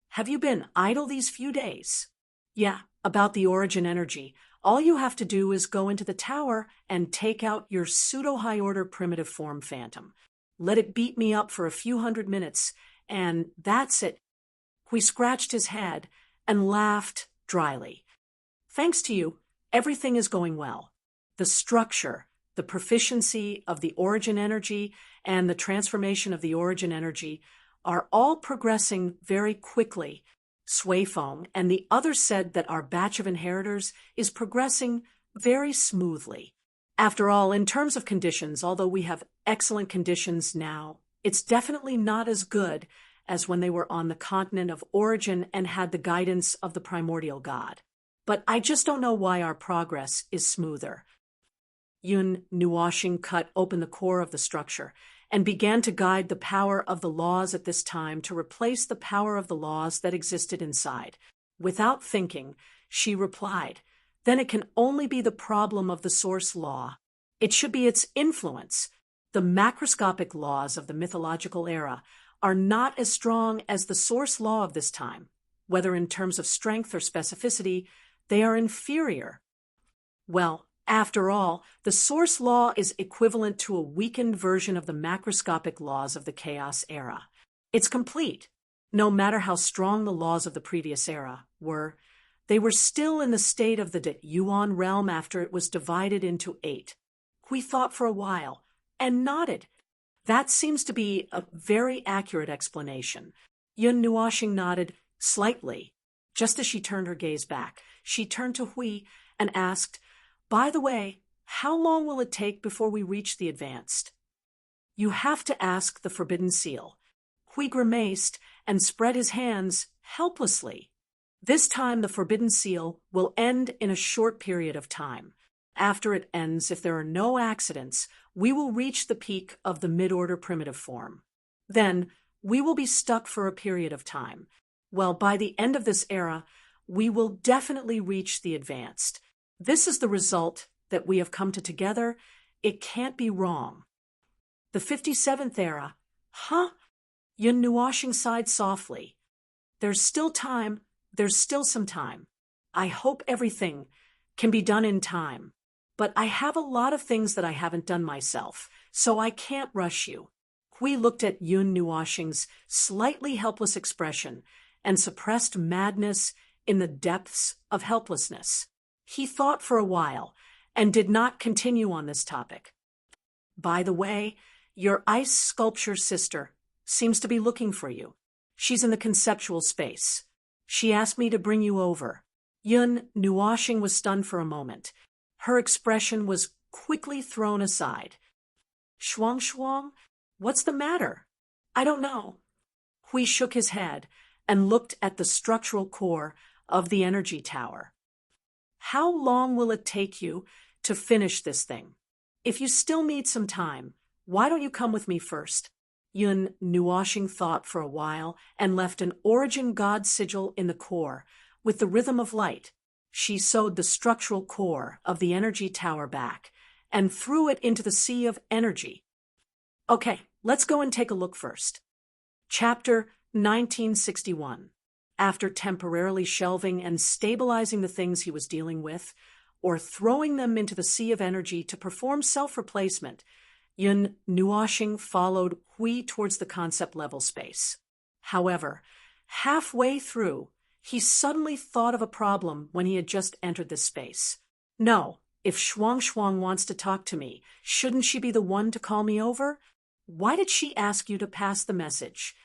Have you been idle these few days? Yeah, about the origin energy. All you have to do is go into the tower and take out your pseudo-high-order primitive form phantom. Let it beat me up for a few hundred minutes, and that's it. He scratched his head and laughed dryly. Thanks to you, everything is going well. The structure, the proficiency of the origin energy, and the transformation of the origin energy are all progressing very quickly. Suifeng and the others said that our batch of inheritors is progressing very smoothly. After all, in terms of conditions, although we have excellent conditions now, it's definitely not as good as when they were on the continent of origin and had the guidance of the primordial god. But I just don't know why our progress is smoother. Yun Nuoxing cut open the core of the structure and began to guide the power of the laws at this time to replace the power of the laws that existed inside. Without thinking, she replied, "Then it can only be the problem of the source law. It should be its influence. The macroscopic laws of the mythological era are not as strong as the source law of this time. Whether in terms of strength or specificity, they are inferior." Well, after all, the source law is equivalent to a weakened version of the macroscopic laws of the chaos era. It's complete. No matter how strong the laws of the previous era were, they were still in the state of the Yuan realm after it was divided into 8. Hui thought for a while and nodded. That seems to be a very accurate explanation. Yun Nuoxing nodded slightly. Just as she turned her gaze back, she turned to Hui and asked, "By the way, how long will it take before we reach the advanced?" "You have to ask the Forbidden Seal." Hui grimaced and spread his hands helplessly. "This time the Forbidden Seal will end in a short period of time. After it ends, if there are no accidents, we will reach the peak of the mid-order primitive form. Then we will be stuck for a period of time. Well, by the end of this era, we will definitely reach the advanced. This is the result that we have come to together. It can't be wrong." "The 57th era? Huh?" Yun Nuoxing sighed softly. There's still some time. I hope everything can be done in time. But I have a lot of things that I haven't done myself, so I can't rush you." Hui looked at Yun Nuoxing's slightly helpless expression and suppressed madness in the depths of helplessness. He thought for a while and did not continue on this topic. "By the way, your ice sculpture sister seems to be looking for you. She's in the conceptual space. She asked me to bring you over." Yun Nuoxing was stunned for a moment. Her expression was quickly thrown aside. "Shuang, what's the matter?" "I don't know." Hui shook his head and looked at the structural core of the energy tower. "How long will it take you to finish this thing? If you still need some time, why don't you come with me first?" Yun Nuoxing thought for a while and left an origin god sigil in the core with the rhythm of light. She sewed the structural core of the energy tower back and threw it into the sea of energy. "Okay, let's go and take a look first." Chapter 1961. After temporarily shelving and stabilizing the things he was dealing with, or throwing them into the sea of energy to perform self-replacement, Yun Nuoxing followed Hui towards the concept level space. However, halfway through, he suddenly thought of a problem when he had just entered this space. "No, if Shuang wants to talk to me, shouldn't she be the one to call me over? Why did she ask you to pass the message?"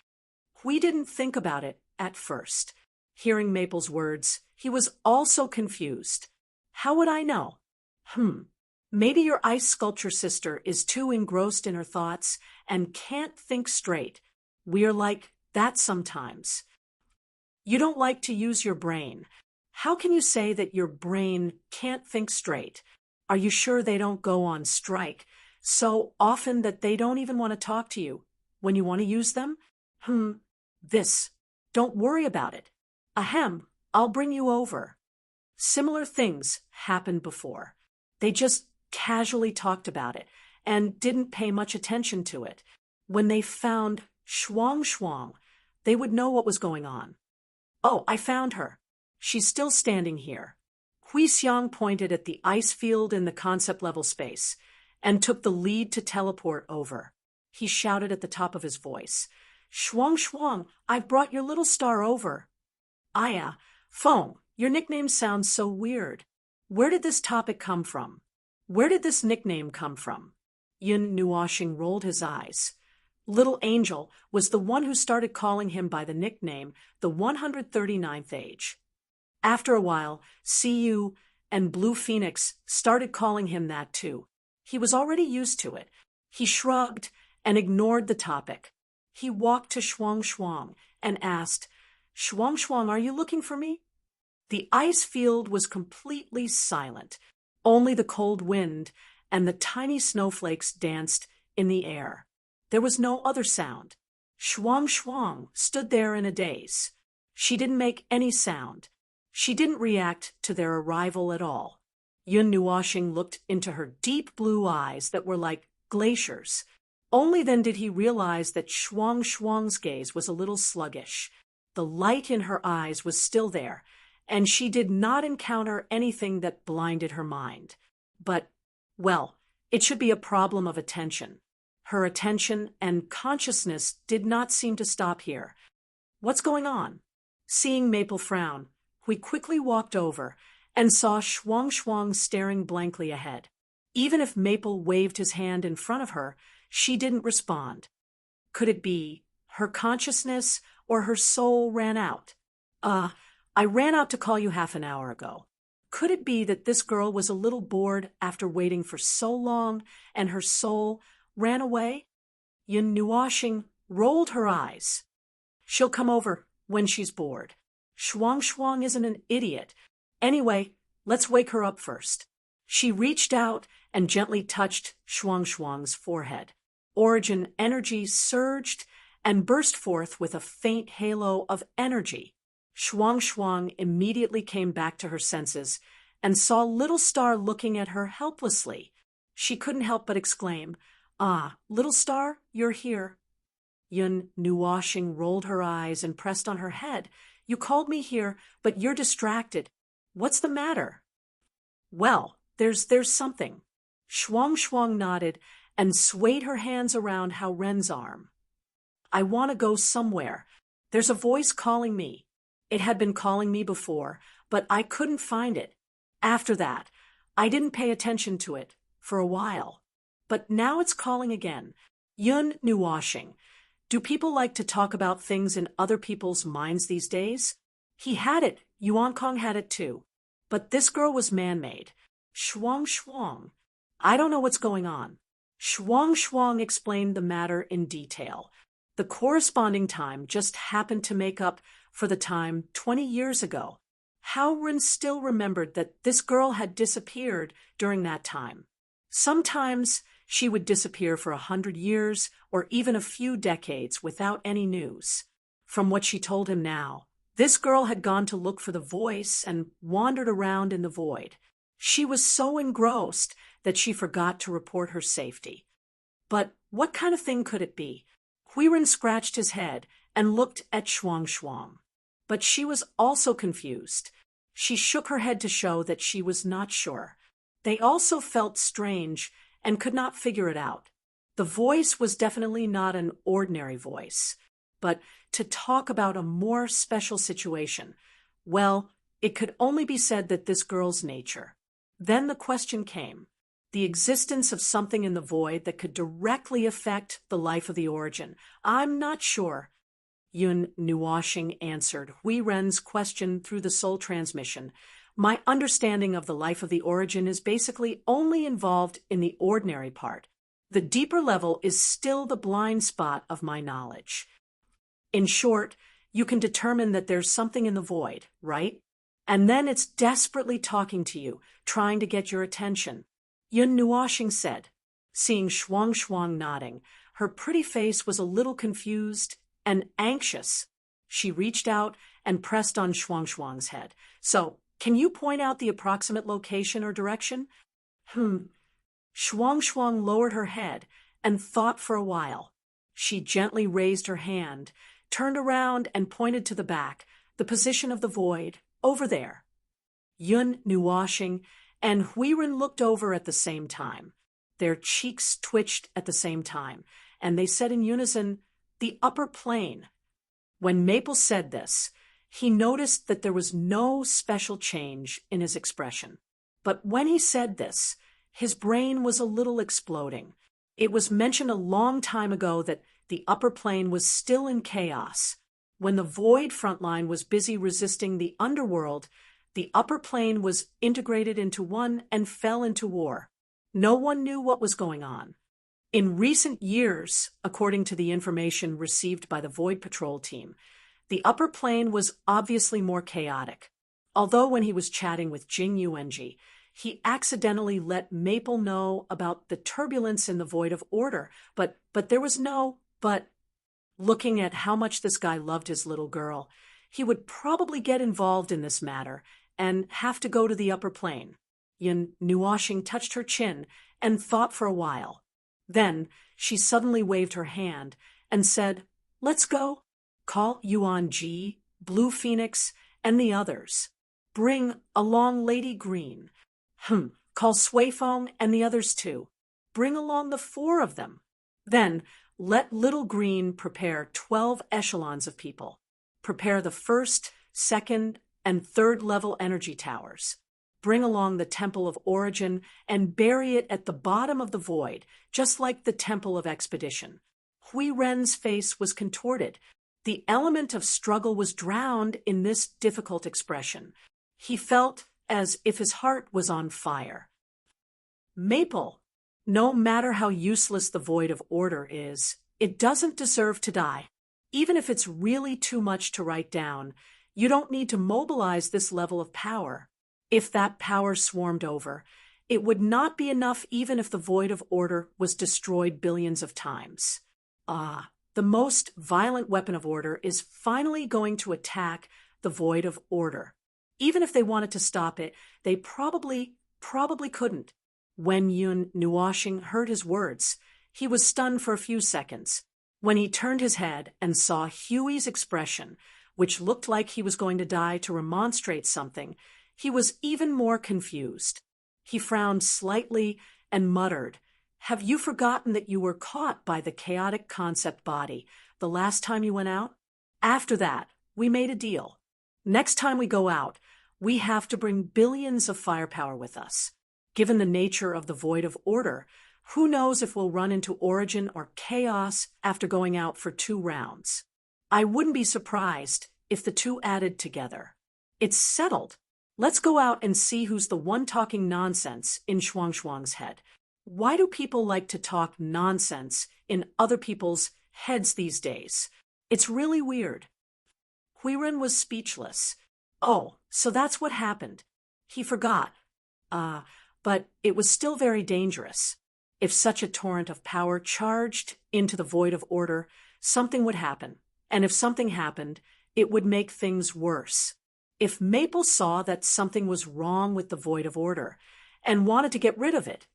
Hui didn't think about it at first. Hearing Maple's words, he was also confused. "How would I know?" Maybe your ice sculpture sister is too engrossed in her thoughts and can't think straight. We're like that sometimes. You don't like to use your brain. How can you say that your brain can't think straight? Are you sure they don't go on strike so often that they don't even want to talk to you when you want to use them? Don't worry about it. Ahem, I'll bring you over. Similar things happened before. They just casually talked about it and didn't pay much attention to it. When they found Shuang, they would know what was going on. "Oh, I found her. She's still standing here. Hui Xiang pointed at the ice field in the concept level space and took the lead to teleport over. He shouted at the top of his voice, "Shuang Shuang, I've brought your little star over." Aya, Feng, your nickname sounds so weird. Where did this topic come from? Where did this nickname come from? Yun Nuoxing rolled his eyes. Little Angel was the one who started calling him by the nickname the 139th Age. After a while, Siyu and Blue Phoenix started calling him that too. He was already used to it. He shrugged and ignored the topic. He walked to Shuang Shuang and asked, "Shuang Shuang, are you looking for me?" The ice field was completely silent. Only the cold wind and the tiny snowflakes danced in the air. There was no other sound. Shuang Shuang stood there in a daze. She didn't make any sound. She didn't react to their arrival at all. Yun Nuoxing looked into her deep blue eyes that were like glaciers. Only then did he realize that Shuang Shuang's gaze was a little sluggish. The light in her eyes was still there, and she did not encounter anything that blinded her mind. But, well, it should be a problem of attention. Her attention and consciousness did not seem to stop here. What's going on? Seeing Maple frown, we quickly walked over and saw Shuang Shuang staring blankly ahead. Even if Maple waved his hand in front of her, she didn't respond. Could it be her consciousness or her soul ran out? I ran out to call you half an hour ago. Could it be that this girl was a little bored after waiting for so long and her soul ran away? Yun Nuoxing rolled her eyes. She'll come over when she's bored. Shuang Shuang isn't an idiot. Anyway, let's wake her up first. She reached out and gently touched Shuang Shuang's forehead. Origin energy surged and burst forth with a faint halo of energy. Shuang Shuang immediately came back to her senses and saw Little Star looking at her helplessly. She couldn't help but exclaim, "Ah, Little Star, you're here." Yun Nuoxing rolled her eyes and pressed on her head. "You called me here, but you're distracted. What's the matter?" "Well, there's something." Shuang Shuang nodded and swayed her hands around Hao Ren's arm. "I want to go somewhere. There's a voice calling me. It had been calling me before, but I couldn't find it. After that, I didn't pay attention to it for a while. But now it's calling again." Yun Nuoxing, do people like to talk about things in other people's minds these days? He had it. Yuan Kong had it too. But this girl was man-made. Shuang Shuang. I don't know what's going on. Shuang Shuang explained the matter in detail. The corresponding time just happened to make up for the time 20 years ago. Hao Ren still remembered that this girl had disappeared during that time. Sometimes she would disappear for 100 years or even a few decades without any news. From what she told him now, this girl had gone to look for the voice and wandered around in the void. She was so engrossed that she forgot to report her safety. But what kind of thing could it be? Huiren scratched his head and looked at Shuang Shuang. But she was also confused. She shook her head to show that she was not sure. They also felt strange and could not figure it out. The voice was definitely not an ordinary voice. But to talk about a more special situation, well, it could only be said that this girl's nature. Then the question came. The existence of something in the void that could directly affect the life of the origin. I'm not sure. Yun Nuoxing answered Hui Ren's question through the soul transmission. My understanding of the life of the origin is basically only involved in the ordinary part. The deeper level is still the blind spot of my knowledge. In short, you can determine that there's something in the void, right? And then it's desperately talking to you, trying to get your attention. Yun Nuoxing said. Seeing Shuang Shuang nodding, her pretty face was a little confused and anxious. She reached out and pressed on Shuang Shuang's head. So, can you point out the approximate location or direction? Shuang Shuang lowered her head and thought for a while. She gently raised her hand, turned around and pointed to the back, the position of the void, over there. Yun Nuashing and Huiren looked over at the same time. Their cheeks twitched at the same time, and they said in unison, "The upper plane." When Maple said this, he noticed that there was no special change in his expression. But when he said this, his brain was a little exploding. It was mentioned a long time ago that the upper plane was still in chaos. When the Void frontline was busy resisting the underworld, the upper plane was integrated into one and fell into war. No one knew what was going on. In recent years, according to the information received by the Void Patrol team, the upper plane was obviously more chaotic. Although when he was chatting with Jing Yuanji, he accidentally let Maple know about the turbulence in the Void of Order, but there was no but. Looking at how much this guy loved his little girl, he would probably get involved in this matter and have to go to the upper plane. Yun Nuashing touched her chin and thought for a while. Then she suddenly waved her hand and said, "Let's go. Call Yuan Ji, Blue Phoenix, and the others. Bring along Lady Green. Call Suifeng and the others too. Bring along the 4 of them. Then let Little Green prepare 12 echelons of people. Prepare the 1st, 2nd, and 3rd level energy towers. Bring along the Temple of Origin and bury it at the bottom of the Void, just like the Temple of Expedition." Hui Ren's face was contorted. The element of struggle was drowned in this difficult expression. He felt as if his heart was on fire. "Maple, no matter how useless the Void of Order is, it doesn't deserve to die. Even if it's really too much to write down, you don't need to mobilize this level of power. If that power swarmed over, it would not be enough even if the Void of Order was destroyed billions of times. The most violent weapon of order is finally going to attack the Void of Order. Even if they wanted to stop it, they probably couldn't." When Yun Nuashing heard his words, he was stunned for a few seconds. When he turned his head and saw Huey's expression, which looked like he was going to die to remonstrate something, he was even more confused. He frowned slightly and muttered, "Have you forgotten that you were caught by the chaotic concept body the last time you went out? After that, we made a deal. Next time we go out, we have to bring billions of firepower with us. Given the nature of the Void of Order, who knows if we'll run into Origin or Chaos after going out for 2 rounds. I wouldn't be surprised if the 2 added together. It's settled. Let's go out and see who's the one talking nonsense in Shuang's head. Why do people like to talk nonsense in other people's heads these days? It's really weird." Huiren was speechless. Oh, so that's what happened. He forgot. But it was still very dangerous. If such a torrent of power charged into the Void of Order, something would happen. And if something happened, it would make things worse. If Maple saw that something was wrong with the Void of Order and wanted to get rid of it,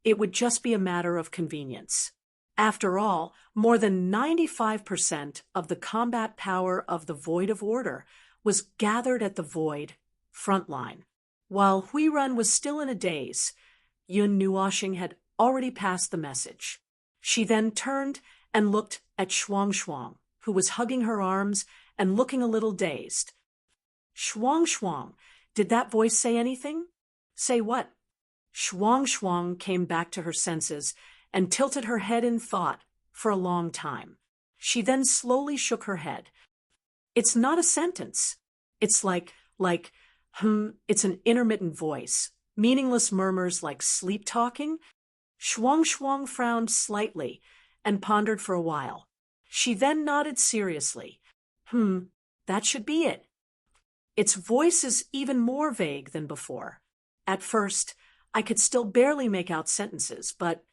it would just be a matter of convenience. After all, more than 95% of the combat power of the Void of Order was gathered at the Void frontline. While Huiren was still in a daze, Yun Nuashing had already passed the message. She then turned and looked at Shuang, who was hugging her arms and looking a little dazed. "Shuang, did that voice say anything?" "Say what?" Shuang came back to her senses and tilted her head in thought for a long time. She then slowly shook her head. "It's not a sentence. It's like, it's an intermittent voice, meaningless murmurs like sleep talking." Shuang frowned slightly and pondered for a while. She then nodded seriously. That should be it. Its voice is even more vague than before. At first, I could still barely make out sentences, but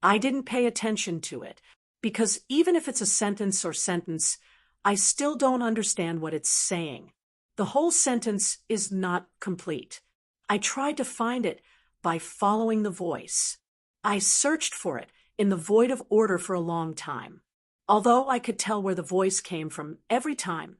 I didn't pay attention to it, because even if it's a sentence or sentence, I still don't understand what it's saying. The whole sentence is not complete. I tried to find it by following the voice. I searched for it in the Void of Order for a long time. Although I could tell where the voice came from every time,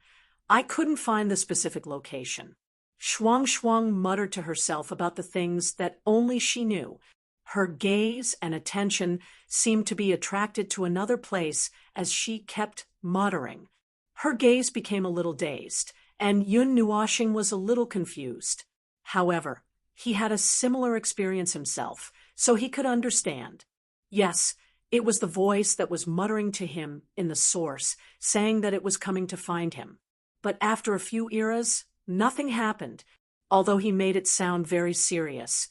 I couldn't find the specific location. Shuang Shuang muttered to herself about the things that only she knew. Her gaze and attention seemed to be attracted to another place as she kept muttering. Her gaze became a little dazed, and Yun Nuoxing was a little confused. However, he had a similar experience himself, so he could understand. Yes, it was the voice that was muttering to him in the source, saying that it was coming to find him. But after a few eras, nothing happened, although he made it sound very serious.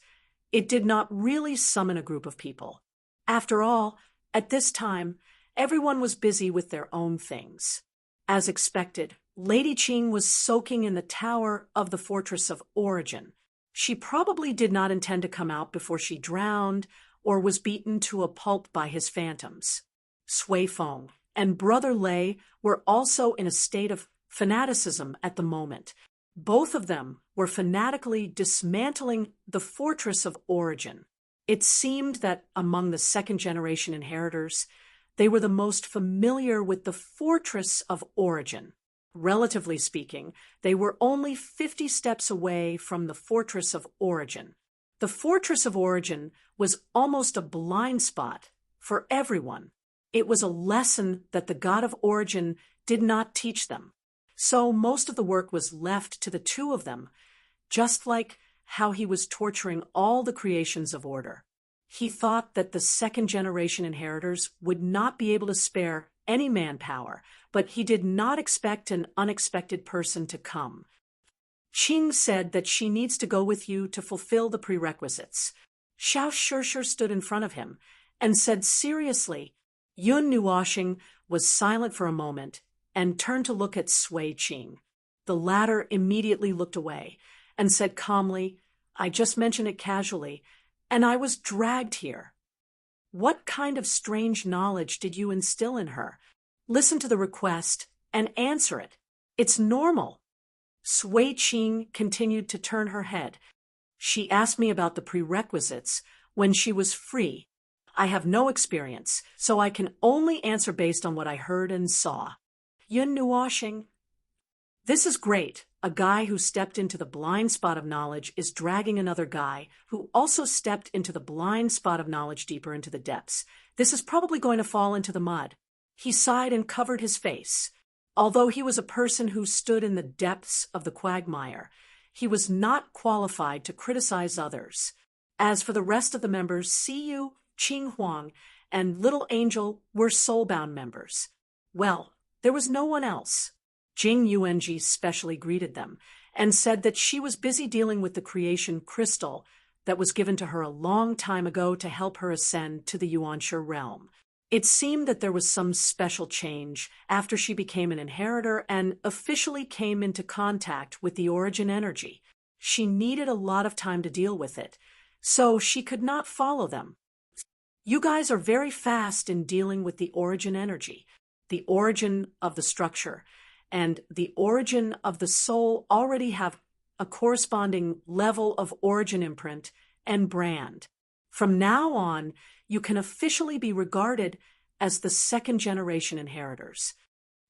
It did not really summon a group of people. After all, at this time, everyone was busy with their own things. As expected, Lady Qing was soaking in the tower of the Fortress of Origin. She probably did not intend to come out before she drowned or was beaten to a pulp by his phantoms. Sui Feng and Brother Lei were also in a state of fanaticism at the moment. Both of them were fanatically dismantling the Fortress of Origin. It seemed that among the second-generation inheritors, they were the most familiar with the Fortress of Origin. Relatively speaking, they were only 50 steps away from the Fortress of Origin. The Fortress of Origin was almost a blind spot for everyone. It was a lesson that the God of Origin did not teach them. So most of the work was left to the two of them, just like how he was torturing all the creations of order. He thought that the second-generation inheritors would not be able to spare any manpower, but he did not expect an unexpected person to come. Qing said that she needs to go with you to fulfill the prerequisites. Xiao Shishir stood in front of him and said seriously. Yun Nuoxing was silent for a moment and turned to look at Sui Qing. The latter immediately looked away and said calmly, "I just mentioned it casually, and I was dragged here." "What kind of strange knowledge did you instill in her? Listen to the request and answer it. It's normal." Sui Qing continued to turn her head. "She asked me about the prerequisites when she was free. I have no experience, so I can only answer based on what I heard and saw." Yun Nuoxing. This is great. A guy who stepped into the blind spot of knowledge is dragging another guy who also stepped into the blind spot of knowledge deeper into the depths. This is probably going to fall into the mud. He sighed and covered his face. Although he was a person who stood in the depths of the quagmire, he was not qualified to criticize others. As for the rest of the members, Siyu, Qing Huang, and Little Angel were soulbound members. Well, there was no one else. Jing Yuanji specially greeted them and said that she was busy dealing with the creation crystal that was given to her a long time ago to help her ascend to the Yuanshi realm. It seemed that there was some special change after she became an inheritor and officially came into contact with the origin energy. She needed a lot of time to deal with it, so she could not follow them. You guys are very fast in dealing with the origin energy. The origin of the structure and the origin of the soul already have a corresponding level of origin imprint and brand. From now on, you can officially be regarded as the second-generation inheritors.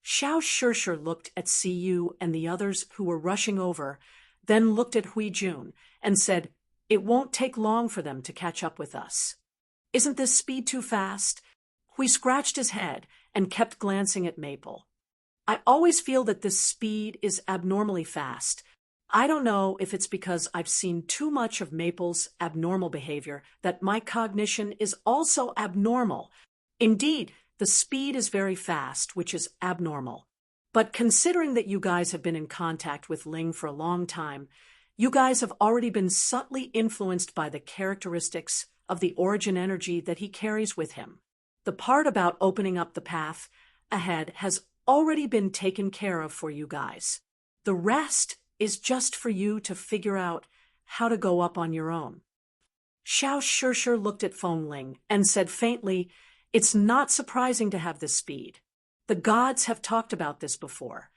Xiao Shishir looked at Siyu and the others who were rushing over, then looked at Hui Jun and said, "It won't take long for them to catch up with us." "Isn't this speed too fast?" Hui scratched his head and kept glancing at Maple. "I always feel that this speed is abnormally fast. I don't know if it's because I've seen too much of Maple's abnormal behavior that my cognition is also abnormal. Indeed, the speed is very fast, which is abnormal. But considering that you guys have been in contact with Ling for a long time, you guys have already been subtly influenced by the characteristics of the origin energy that he carries with him. The part about opening up the path ahead has already been taken care of for you guys. The rest is just for you to figure out how to go up on your own." Xiao Shishir looked at Feng Ling and said faintly, "It's not surprising to have this speed. The gods have talked about this before."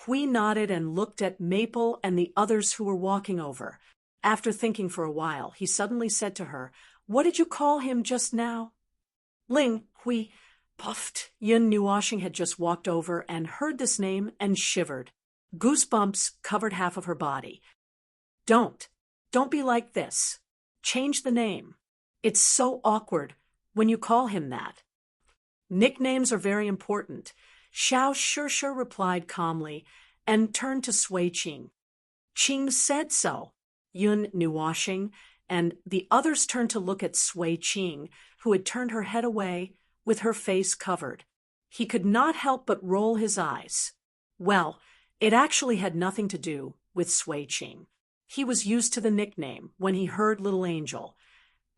Hui nodded and looked at Maple and the others who were walking over. After thinking for a while, he suddenly said to her, "What did you call him just now?" "Ling," Hui puffed. Yun Nuoxing had just walked over and heard this name and shivered. Goosebumps covered half of her body. Don't. Don't be like this. Change the name. It's so awkward when you call him that. Nicknames are very important, Xiao Sure replied calmly and turned to Sui Qing. Qing said so. Yun knew washing, and the others turned to look at Sui Qing, who had turned her head away with her face covered. He could not help but roll his eyes. Well, it actually had nothing to do with Sui Qing. He was used to the nickname when he heard Little Angel,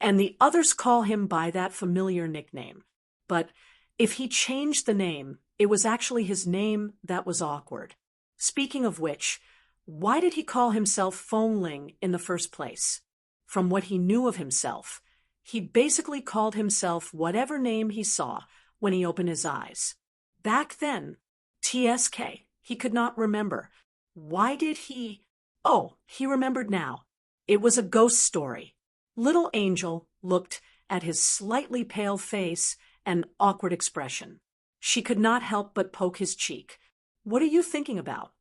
and the others call him by that familiar nickname. But if he changed the name, it was actually his name that was awkward. Speaking of which, why did he call himself Feng Ling in the first place? From what he knew of himself, he basically called himself whatever name he saw when he opened his eyes. Back then, TSK, he could not remember. Why did he? Oh, he remembered now. It was a ghost story. Little Angel looked at his slightly pale face and awkward expression. She could not help but poke his cheek. What are you thinking about?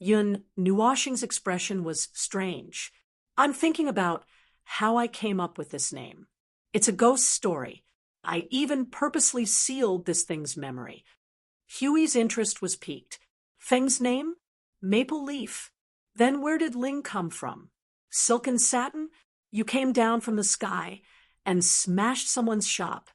Yun Nuoshing's expression was strange. I'm thinking about how I came up with this name. It's a ghost story. I even purposely sealed this thing's memory. Huey's interest was piqued. Feng's name? Maple Leaf. Then where did Ling come from? Silk and satin? You came down from the sky and smashed someone's shop.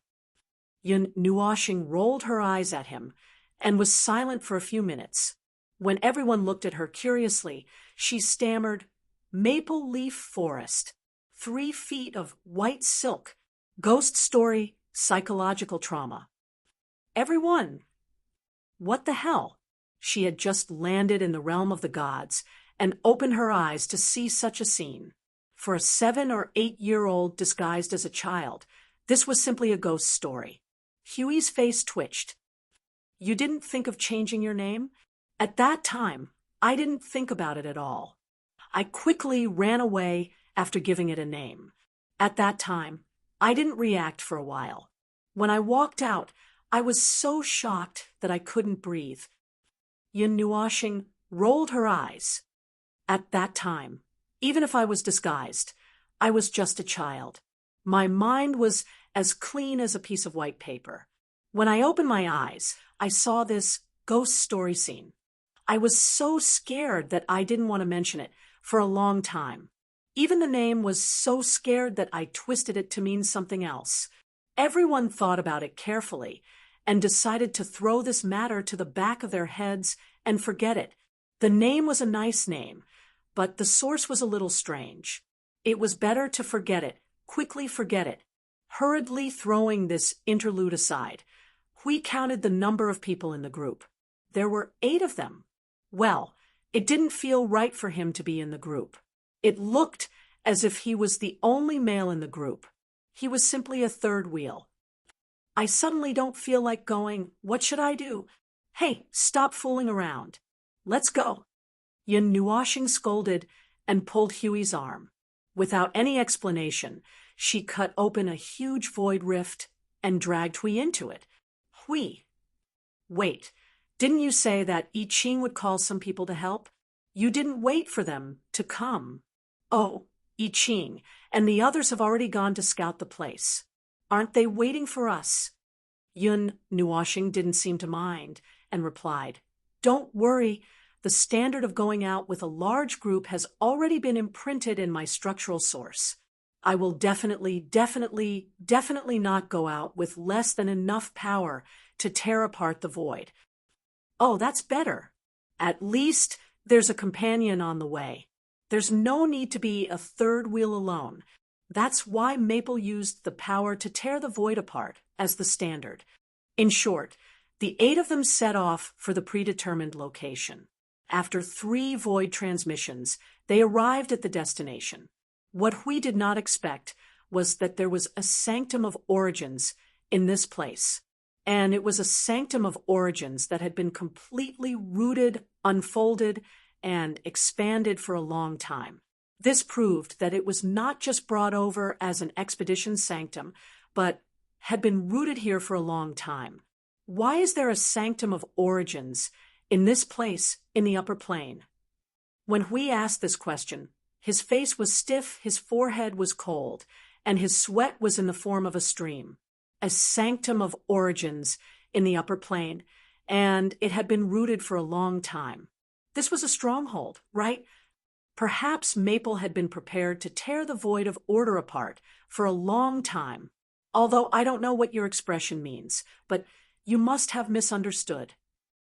Yun Nuoshing rolled her eyes at him and was silent for a few minutes. When everyone looked at her curiously, she stammered, Maple Leaf Forest, 3 feet of white silk, ghost story, psychological trauma. Everyone. What the hell? She had just landed in the realm of the gods and opened her eyes to see such a scene. For a 7 or 8-year-old disguised as a child, this was simply a ghost story. Huey's face twitched. You didn't think of changing your name? At that time, I didn't think about it at all. I quickly ran away after giving it a name. At that time, I didn't react for a while. When I walked out, I was so shocked that I couldn't breathe. Yun Nuoshing rolled her eyes. At that time, even if I was disguised, I was just a child. My mind was as clean as a piece of white paper. When I opened my eyes, I saw this ghost story scene. I was so scared that I didn't want to mention it for a long time. Even the name was so scared that I twisted it to mean something else. Everyone thought about it carefully and decided to throw this matter to the back of their heads and forget it. The name was a nice name, but the source was a little strange. It was better to forget it, quickly forget it. Hurriedly throwing this interlude aside, we counted the number of people in the group. There were 8 of them. Well, it didn't feel right for him to be in the group. It looked as if he was the only male in the group. He was simply a third wheel. I suddenly don't feel like going. What should I do? Hey, stop fooling around. Let's go. Yun Nuoshing scolded and pulled Huey's arm. Without any explanation, she cut open a huge void rift and dragged Hui into it. Hui. Wait, didn't you say that I Ching would call some people to help? You didn't wait for them to come. Oh, I Ching, and the others have already gone to scout the place. Aren't they waiting for us? Yun Nuoshing didn't seem to mind and replied, Don't worry. The standard of going out with a large group has already been imprinted in my structural source. I will definitely not go out with less than enough power to tear apart the void. Oh, that's better. At least there's a companion on the way. There's no need to be a third wheel alone. That's why Maple used the power to tear the void apart as the standard. In short, the 8 of them set off for the predetermined location. After 3 void transmissions, they arrived at the destination. What we did not expect was that there was a sanctum of origins in this place. And it was a sanctum of origins that had been completely rooted, unfolded, and expanded for a long time. This proved that it was not just brought over as an expedition sanctum, but had been rooted here for a long time. Why is there a sanctum of origins in this place in the upper plane? When we asked this question, His face was stiff, his forehead was cold, and his sweat was in the form of a stream. A sanctum of origins in the upper plane, and it had been rooted for a long time. This was a stronghold, right? Perhaps Maple had been prepared to tear the void of order apart for a long time. Although I don't know what your expression means, but you must have misunderstood.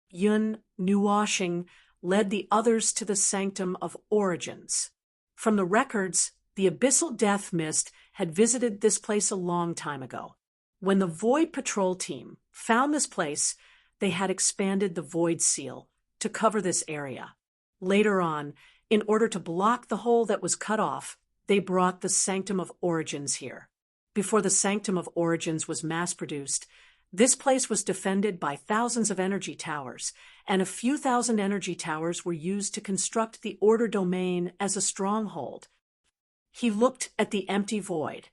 Yun Nuwashing led the others to the sanctum of origins. From the records, the abyssal death mist had visited this place a long time ago. When the Void Patrol team found this place, they had expanded the Void Seal to cover this area. Later on, in order to block the hole that was cut off, they brought the Sanctum of Origins here. Before the Sanctum of Origins was mass-produced, this place was defended by thousands of energy towers, and a few thousand energy towers were used to construct the Order Domain as a stronghold. He looked at the empty void.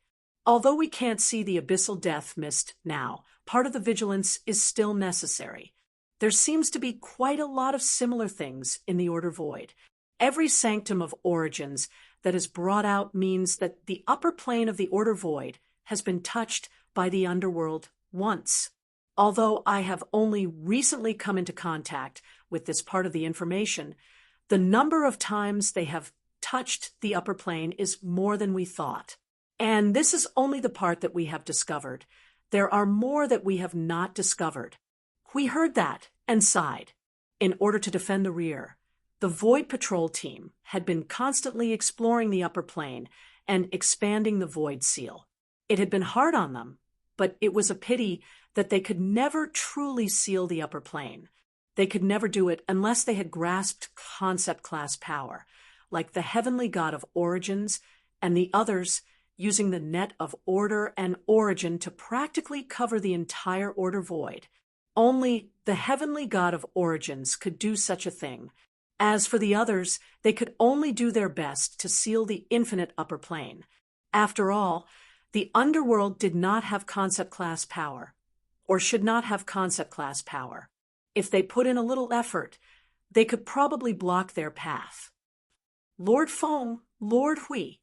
Although we can't see the abyssal death mist now, part of the vigilance is still necessary. There seems to be quite a lot of similar things in the Order Void. Every Sanctum of Origins that is brought out means that the upper plane of the Order Void has been touched by the underworld once. Although I have only recently come into contact with this part of the information, the number of times they have touched the upper plane is more than we thought. And this is only the part that we have discovered. There are more that we have not discovered. We heard that and sighed. In order to defend the rear, the Void Patrol team had been constantly exploring the upper plane and expanding the Void Seal. It had been hard on them, but it was a pity that they could never truly seal the upper plane. They could never do it unless they had grasped concept class power, like the Heavenly God of Origins and the others using the net of order and origin to practically cover the entire Order Void. Only the Heavenly God of Origins could do such a thing. As for the others, they could only do their best to seal the infinite upper plane. After all, the underworld did not have concept class power, or should not have concept class power. If they put in a little effort, they could probably block their path. Lord Feng, Lord Hui,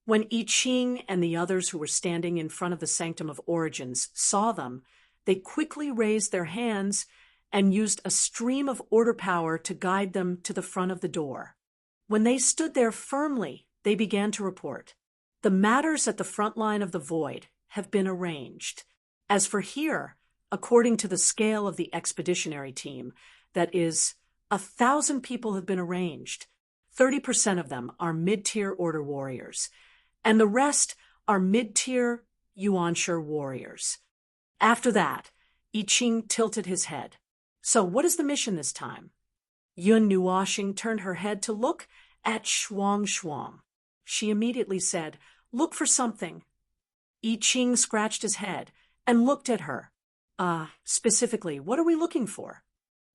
when I Ching and the others who were standing in front of the Sanctum of Origins saw them, they quickly raised their hands and used a stream of order power to guide them to the front of the door. When they stood there firmly, they began to report. The matters at the front line of the void have been arranged. As for here, according to the scale of the expeditionary team, that is, 1,000 people have been arranged. 30% of them are mid-tier Order warriors, and the rest are mid-tier Yuanshi warriors. After that, I Ching tilted his head. So what is the mission this time? Yun Nuwashing turned her head to look at Shuang. She immediately said, "Look for something." I Ching scratched his head and looked at her. Specifically, what are we looking for?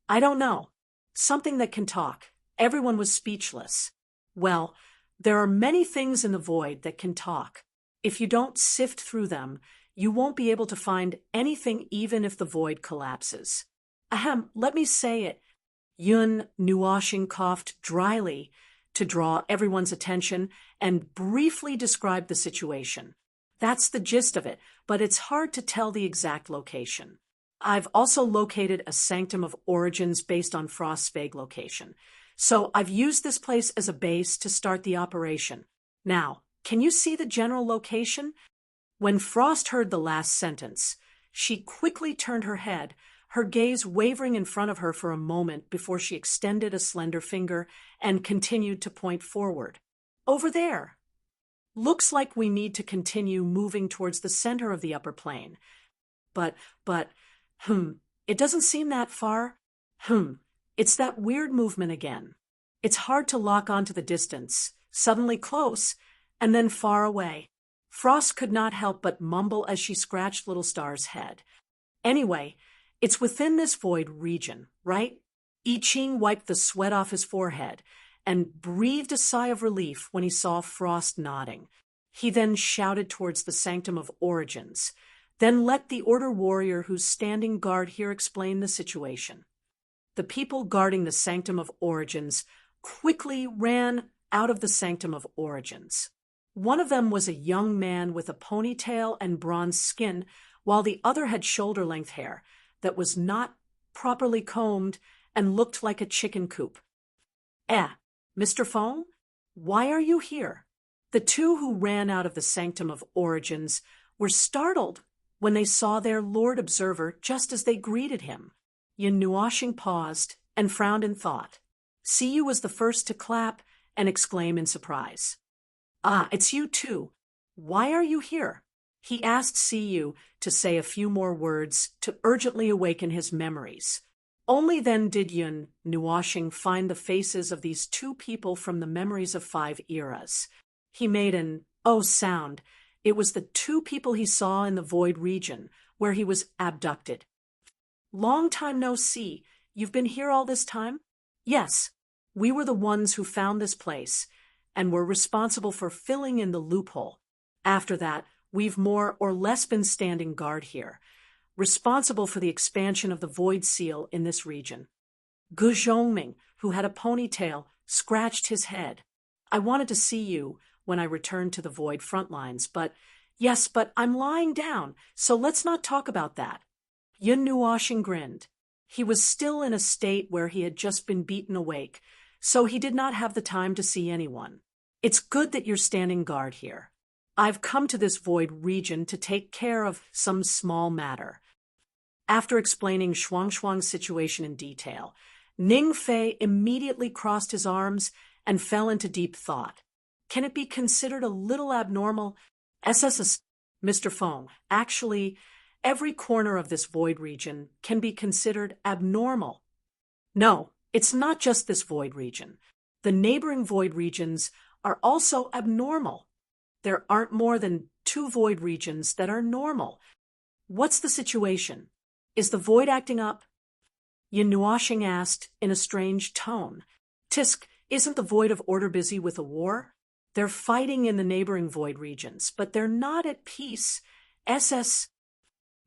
I don't know. Something that can talk. Everyone was speechless. Well, there are many things in the void that can talk. If you don't sift through them, you won't be able to find anything even if the void collapses. Let me say it. Yun Nuwashing coughed dryly to draw everyone's attention and briefly described the situation. That's the gist of it, but it's hard to tell the exact location. I've also located a Sanctum of Origins based on Frost's vague location. So I've used this place as a base to start the operation. Now, can you see the general location? When Frost heard the last sentence, she quickly turned her head, her gaze wavering in front of her for a moment before she extended a slender finger and continued to point forward. Over there. Looks like we need to continue moving towards the center of the upper plane. But, it doesn't seem that far. It's that weird movement again. It's hard to lock onto the distance, suddenly close, and then far away. Frost could not help but mumble as she scratched Little Star's head. Anyway, it's within this void region, right? I Ching wiped the sweat off his forehead and breathed a sigh of relief when he saw Frost nodding. He then shouted towards the Sanctum of Origins, then let the Order warrior who's standing guard here explain the situation. The people guarding the Sanctum of Origins quickly ran out of the sanctum of origins. One of them was a young man with a ponytail and bronze skin, while the other had shoulder-length hair that was not properly combed and looked like a chicken coop. Mr. Fong? Why are you here? The two who ran out of the sanctum of origins were startled when they saw their Lord Observer just as they greeted him. Yin Nuoxing paused and frowned in thought. Siyu was the first to clap and exclaim in surprise. Ah, it's you too. Why are you here? He asked Siyu to say a few more words to urgently awaken his memories. Only then did Yin Nuoxing find the faces of these two people from the memories of 5 eras. He made an "oh" sound. It was the two people he saw in the void region, where he was abducted. Long time no see. You've been here all this time? Yes. We were the ones who found this place, and were responsible for filling in the loophole. After that, we've more or less been standing guard here, responsible for the expansion of the void seal in this region. Gu Zhongming, who had a ponytail, scratched his head. I wanted to see you when I returned to the void front lines, but I'm lying down, so let's not talk about that. Yin Nuoxing grinned. He was still in a state where he had just been beaten awake, so he did not have the time to see anyone. It's good that you're standing guard here. I've come to this void region to take care of some small matter. After explaining Shuang's situation in detail, Ning Fei immediately crossed his arms and fell into deep thought. Can it be considered a little abnormal? Mr. Fong, actually, every corner of this void region can be considered abnormal. No, it's not just this void region. The neighboring void regions are also abnormal. There aren't more than 2 void regions that are normal. What's the situation? Is the void acting up? Yin Nuoxing asked in a strange tone. Tisk, isn't the void of order busy with a war? They're fighting in the neighboring void regions, but they're not at peace.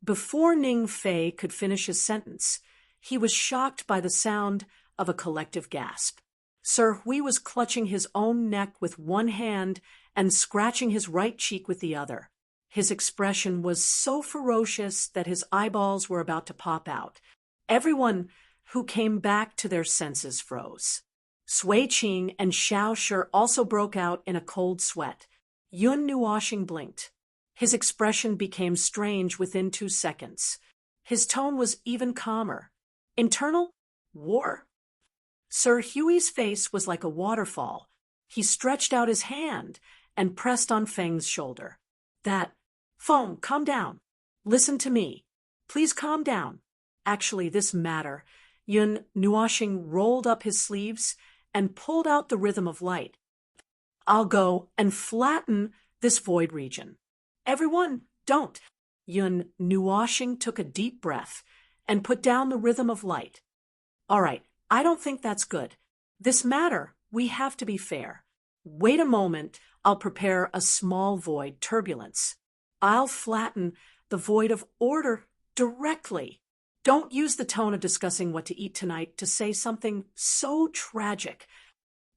Before Ning Fei could finish his sentence, he was shocked by the sound of a collective gasp. Sir Hui was clutching his own neck with one hand and scratching his right cheek with the other. His expression was so ferocious that his eyeballs were about to pop out. Everyone who came back to their senses froze. Sui Qing and Xiao Shi also broke out in a cold sweat. Yin Nuoxing blinked. His expression became strange within 2 seconds. His tone was even calmer. Internal? War? Sir Huey's face was like a waterfall. He stretched out his hand and pressed on Feng's shoulder. Feng, calm down. Listen to me. Please calm down. Actually, this matter. Yin Nuoxing rolled up his sleeves and pulled out the rhythm of light. I'll go and flatten this void region. Everyone, don't. Yin Nuoxing took a deep breath and put down the rhythm of light. All right, I don't think that's good. This matter, we have to be fair. Wait a moment, I'll prepare a small void turbulence. I'll flatten the void of order directly. Don't use the tone of discussing what to eat tonight to say something so tragic.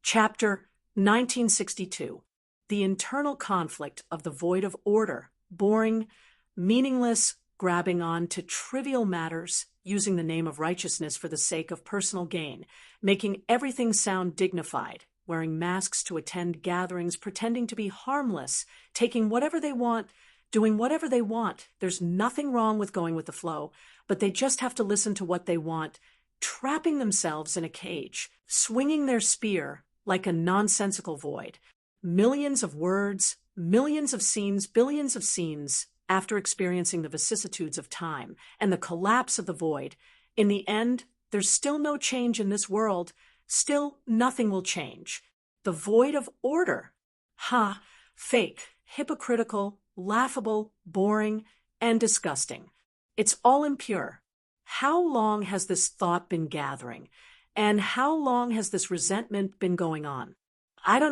Chapter 1962. The internal conflict of the void of order, boring, meaningless, grabbing on to trivial matters, using the name of righteousness for the sake of personal gain, making everything sound dignified, wearing masks to attend gatherings, pretending to be harmless, taking whatever they want, doing whatever they want. There's nothing wrong with going with the flow, but they just have to listen to what they want, trapping themselves in a cage, swinging their spear like a nonsensical void. Millions of words, millions of scenes, billions of scenes, after experiencing the vicissitudes of time and the collapse of the void. In the end, there's still no change in this world. Still, nothing will change. The void of order. Fake, hypocritical, laughable, boring, and disgusting. It's all impure. How long has this thought been gathering? And how long has this resentment been going on? I don't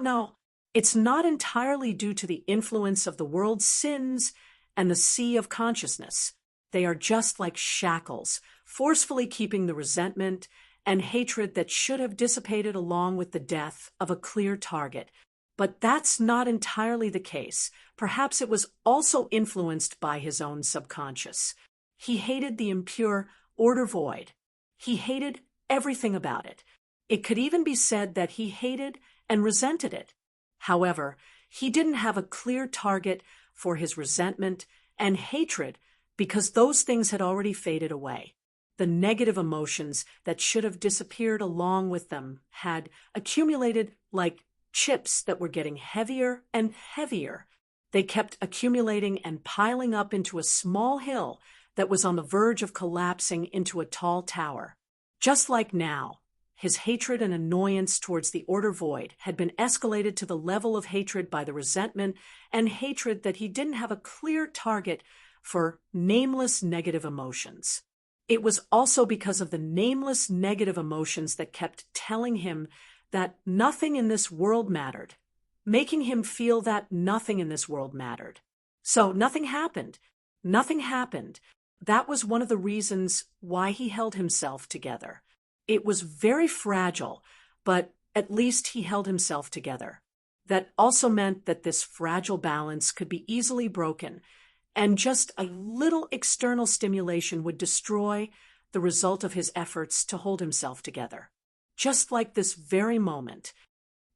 know. It's not entirely due to the influence of the world's sins and the sea of consciousness. They are just like shackles, forcefully keeping the resentment and hatred that should have dissipated along with the death of a clear target. But that's not entirely the case. Perhaps it was also influenced by his own subconscious. He hated the impure order void. He hated everything about it. It could even be said that he hated and resented it. However, he didn't have a clear target for his resentment and hatred because those things had already faded away. The negative emotions that should have disappeared along with them had accumulated like chips that were getting heavier and heavier. They kept accumulating and piling up into a small hill that was on the verge of collapsing into a tall tower. Just like now, his hatred and annoyance towards the order void had been escalated to the level of hatred by the resentment and hatred that he didn't have a clear target for nameless negative emotions. It was also because of the nameless negative emotions that kept telling him that nothing in this world mattered, making him feel that nothing in this world mattered. So nothing happened. Nothing happened. That was one of the reasons why he held himself together. It was very fragile, but at least he held himself together. That also meant that this fragile balance could be easily broken, and just a little external stimulation would destroy the result of his efforts to hold himself together. Just like this very moment.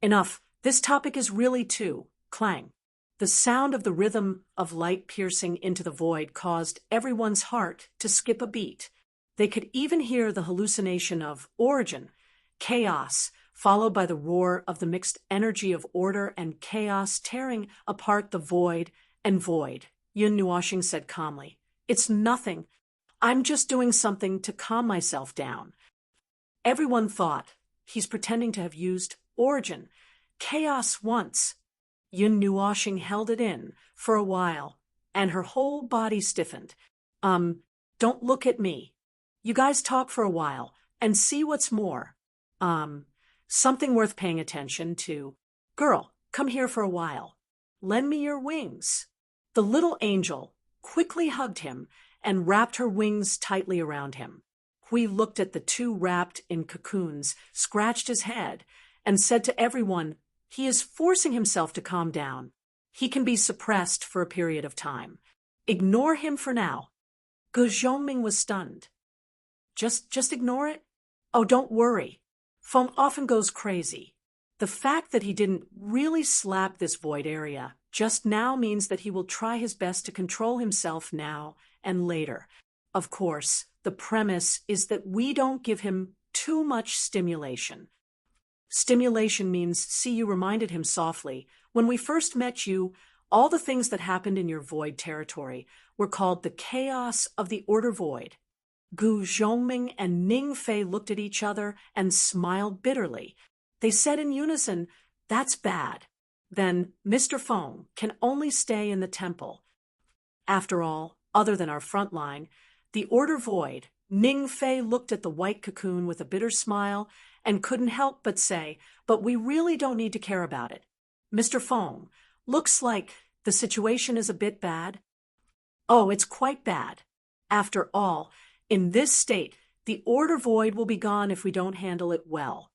Enough, this topic is really too clang. The sound of the rhythm of light piercing into the void caused everyone's heart to skip a beat. They could even hear the hallucination of origin, chaos, followed by the roar of the mixed energy of order and chaos tearing apart the void and void. Yun Nuoshing said calmly, "It's nothing. I'm just doing something to calm myself down." Everyone thought he's pretending to have used origin, chaos once. Yun Nuoshing held it in for a while, and her whole body stiffened. Don't look at me. You guys talk for a while and see what's more. Something worth paying attention to. Girl, come here for a while. Lend me your wings. The little angel quickly hugged him and wrapped her wings tightly around him. Hui looked at the two wrapped in cocoons, scratched his head, and said to everyone, "He is forcing himself to calm down. He can be suppressed for a period of time. Ignore him for now." Gu Zhongming was stunned. Just ignore it? Oh, don't worry. Feng often goes crazy. The fact that he didn't really slap this void area just now means that he will try his best to control himself now and later. Of course, the premise is that we don't give him too much stimulation. Stimulation means, see, you reminded him softly, when we first met you, all the things that happened in your void territory were called the chaos of the order void. Gu Zhongming and Ning Fei looked at each other and smiled bitterly. They said in unison, "That's bad. Then Mr. Feng can only stay in the temple." After all, other than our front line, the order void, Ning Fei looked at the white cocoon with a bitter smile and couldn't help but say, "But we really don't need to care about it. Mr. Feng, looks like the situation is a bit bad." "Oh, it's quite bad. After all, in this state, the order void will be gone if we don't handle it well."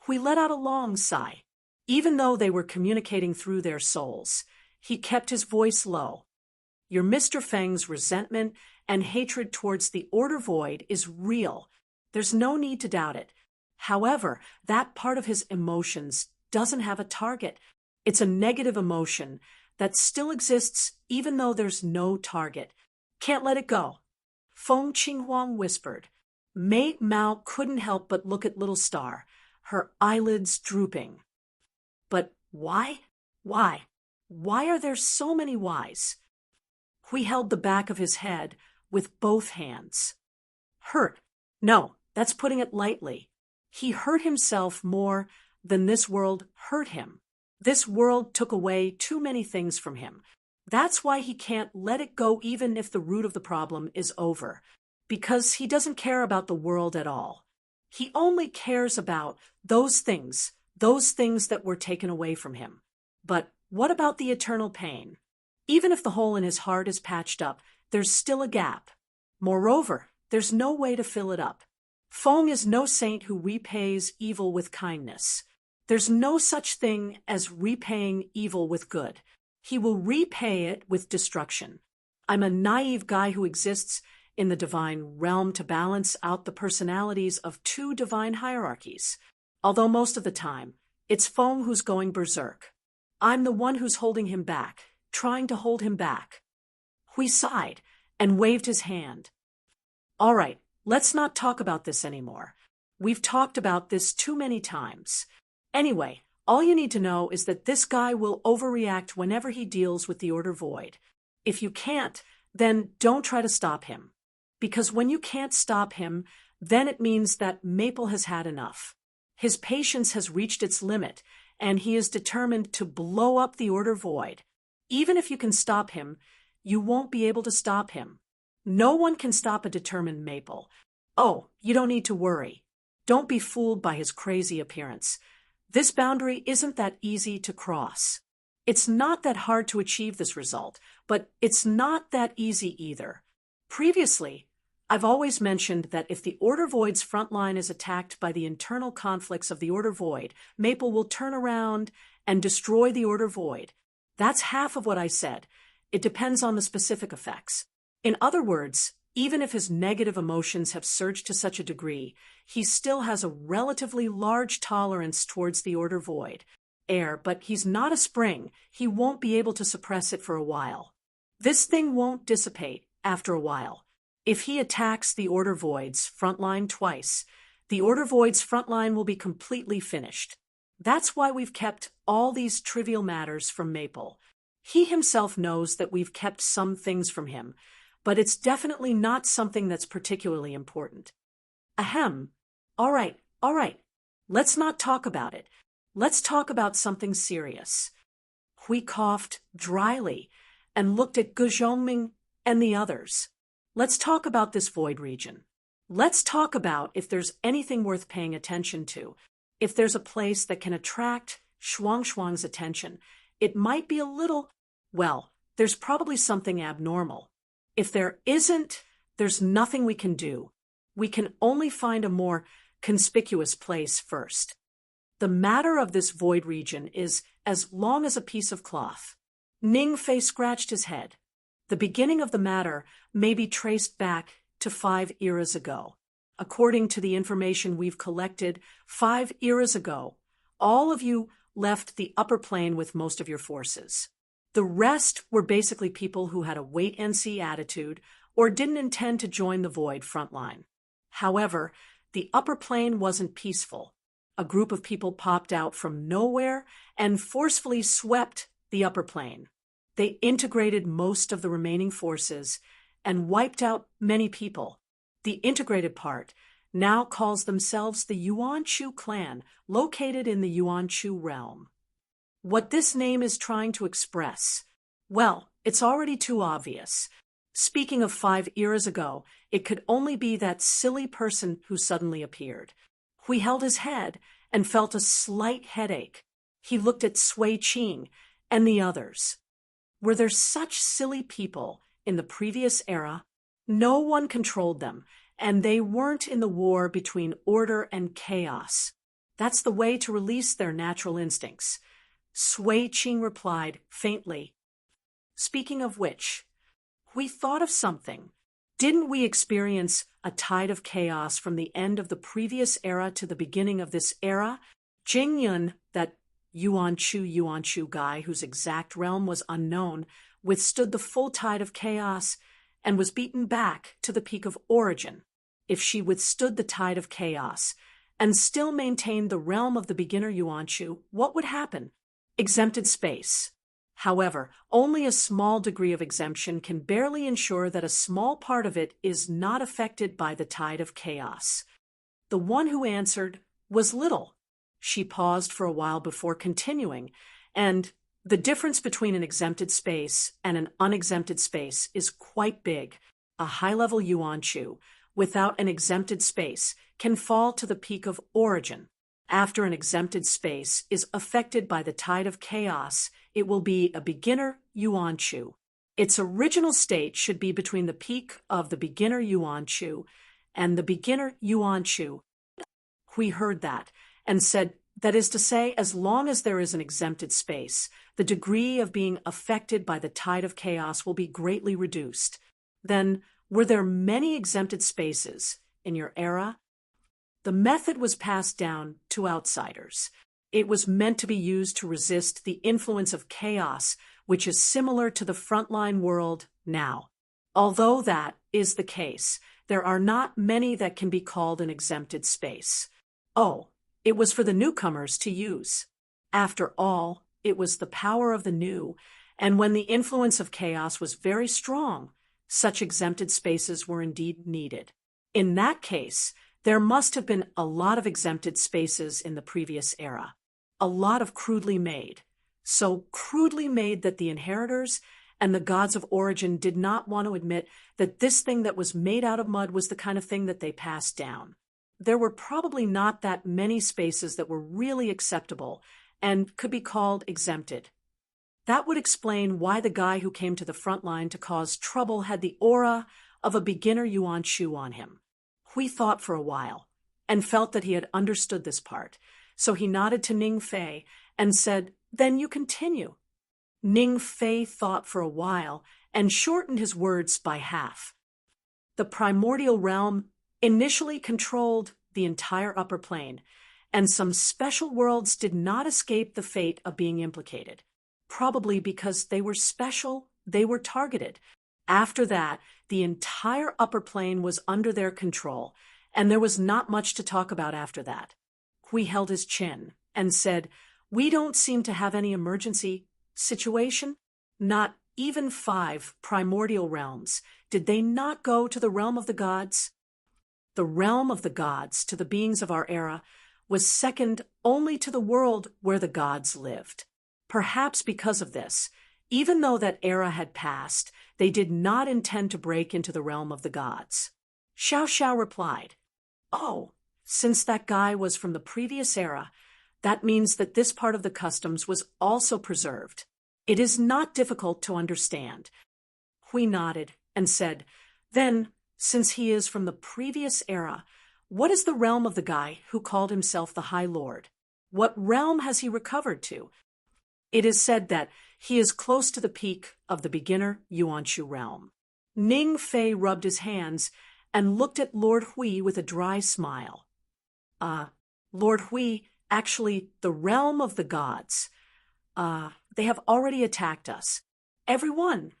Hui let out a long sigh. Even though they were communicating through their souls, he kept his voice low. Your Mr. Feng's resentment and hatred towards the order void is real. There's no need to doubt it. However, that part of his emotions doesn't have a target. It's a negative emotion that still exists even though there's no target. Can't let it go. Feng Qinghuang whispered. Mei Mao couldn't help but look at Little Star, her eyelids drooping. But why? Why? Why are there so many whys? Hui held the back of his head with both hands. Hurt? No, that's putting it lightly. He hurt himself more than this world hurt him. This world took away too many things from him. That's why he can't let it go even if the root of the problem is over, because he doesn't care about the world at all. He only cares about those things that were taken away from him. But what about the eternal pain? Even if the hole in his heart is patched up, there's still a gap. Moreover, there's no way to fill it up. Feng is no saint who repays evil with kindness. There's no such thing as repaying evil with good. He will repay it with destruction. I'm a naive guy who exists in the divine realm to balance out the personalities of two divine hierarchies. Although most of the time, it's Feng who's going berserk. I'm the one who's holding him back, trying to hold him back. Hui sighed and waved his hand. All right, let's not talk about this anymore. We've talked about this too many times. Anyway, all you need to know is that this guy will overreact whenever he deals with the Order Void. If you can't, then don't try to stop him. Because when you can't stop him, then it means that Maple has had enough. His patience has reached its limit, and he is determined to blow up the Order Void. Even if you can stop him, you won't be able to stop him. No one can stop a determined Maple. Oh, you don't need to worry. Don't be fooled by his crazy appearance. This boundary isn't that easy to cross. It's not that hard to achieve this result, but it's not that easy either. Previously, I've always mentioned that if the Order Void's front line is attacked by the internal conflicts of the Order Void, Maple will turn around and destroy the Order Void. That's half of what I said. It depends on the specific effects. In other words, even if his negative emotions have surged to such a degree, he still has a relatively large tolerance towards the Order Void. But he's not a spring. He won't be able to suppress it for a while. This thing won't dissipate after a while. If he attacks the Order Void's frontline twice, the Order Void's frontline will be completely finished. That's why we've kept all these trivial matters from Maple. He himself knows that we've kept some things from him, but it's definitely not something that's particularly important. Ahem. All right. Let's not talk about it. Let's talk about something serious. Hui coughed dryly and looked at Gu Zhongming and the others. Let's talk about this void region. Let's talk about if there's anything worth paying attention to. If there's a place that can attract Shuang's attention, it might be a little, well, there's probably something abnormal. If there isn't, there's nothing we can do. We can only find a more conspicuous place first. The matter of this void region is as long as a piece of cloth. Ning Fei scratched his head. The beginning of the matter may be traced back to 5 eras ago. According to the information we've collected, 5 eras ago, all of you left the upper plane with most of your forces. The rest were basically people who had a wait-and-see attitude or didn't intend to join the Void frontline. However, the upper plane wasn't peaceful. A group of people popped out from nowhere and forcefully swept the upper plane. They integrated most of the remaining forces and wiped out many people. The integrated part now calls themselves the Yuan-Chu clan, located in the Yuan-Chu realm. What this name is trying to express? Well, it's already too obvious. Speaking of 5 eras ago, it could only be that silly person who suddenly appeared. Hui held his head and felt a slight headache. He looked at Sui Qing and the others. Were there such silly people in the previous era? No one controlled them, and they weren't in the war between order and chaos. That's the way to release their natural instincts. Sui Qing replied faintly. Speaking of which, we thought of something. Didn't we experience a tide of chaos from the end of the previous era to the beginning of this era? Jing Yun, that Yuan-Chu guy whose exact realm was unknown, withstood the full tide of chaos and was beaten back to the peak of origin. If she withstood the tide of chaos and still maintained the realm of the beginner Yuan-Chu, what would happen? Exempted space. However, only a small degree of exemption can barely ensure that a small part of it is not affected by the tide of chaos. The one who answered was Little. She paused for a while before continuing, and the difference between an exempted space and an unexempted space is quite big. A high-level Yuan-Chu, without an exempted space, can fall to the peak of origin. After an exempted space is affected by the tide of chaos, it will be a beginner Yuan-Chu. Its original state should be between the peak of the beginner Yuan-Chu and the beginner Yuan Chu. Hui heard that and said, that is to say, as long as there is an exempted space, the degree of being affected by the tide of chaos will be greatly reduced. Then, were there many exempted spaces in your era? The method was passed down to outsiders. It was meant to be used to resist the influence of chaos, which is similar to the frontline world now. Although that is the case, there are not many that can be called an exempted space. Oh, it was for the newcomers to use. After all, it was the power of the new, and when the influence of chaos was very strong, such exempted spaces were indeed needed. In that case, there must have been a lot of exempted spaces in the previous era. A lot of crudely made. So crudely made that the inheritors and the gods of origin did not want to admit that this thing that was made out of mud was the kind of thing that they passed down. There were probably not that many spaces that were really acceptable and could be called exempted. That would explain why the guy who came to the front line to cause trouble had the aura of a beginner Yuan Chu on him. Hui thought for a while and felt that he had understood this part, so he nodded to Ning Fei and said, "Then you continue." Ning Fei thought for a while and shortened his words by half. The primordial realm initially controlled the entire upper plane, and some special worlds did not escape the fate of being implicated. Probably because they were special, they were targeted. After that, the entire upper plane was under their control, and there was not much to talk about after that. Hui held his chin and said, "We don't seem to have any emergency situation. Not even 5 primordial realms. Did they not go to the realm of the gods?" The realm of the gods, to the beings of our era, was second only to the world where the gods lived. Perhaps because of this, even though that era had passed, they did not intend to break into the realm of the gods. Xiao Xiao replied, "Oh, since that guy was from the previous era, that means that this part of the customs was also preserved. It is not difficult to understand." Hui nodded and said, "Then, since he is from the previous era, what is the realm of the guy who called himself the High Lord? What realm has he recovered to?" It is said that he is close to the peak of the beginner Yuan Chu realm. Ning Fei rubbed his hands and looked at Lord Hui with a dry smile. Lord Hui, actually, the realm of the gods. They have already attacked us. Everyone.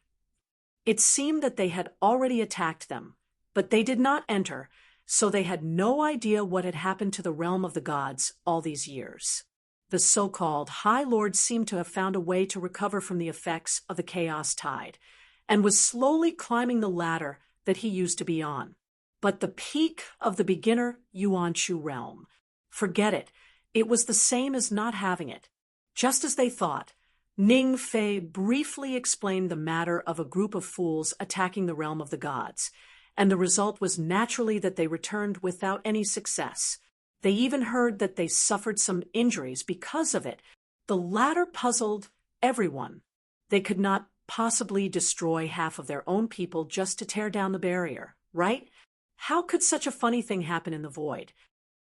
It seemed that they had already attacked them, but they did not enter, so they had no idea what had happened to the realm of the gods all these years. The so-called High Lord seemed to have found a way to recover from the effects of the chaos tide, and was slowly climbing the ladder that he used to be on. But the peak of the beginner Yuan Chu realm, forget it. It was the same as not having it. Just as they thought, Ning Fei briefly explained the matter of a group of fools attacking the realm of the gods, and the result was naturally that they returned without any success. They even heard that they suffered some injuries because of it. The latter puzzled everyone. They could not possibly destroy half of their own people just to tear down the barrier, right? How could such a funny thing happen in the void?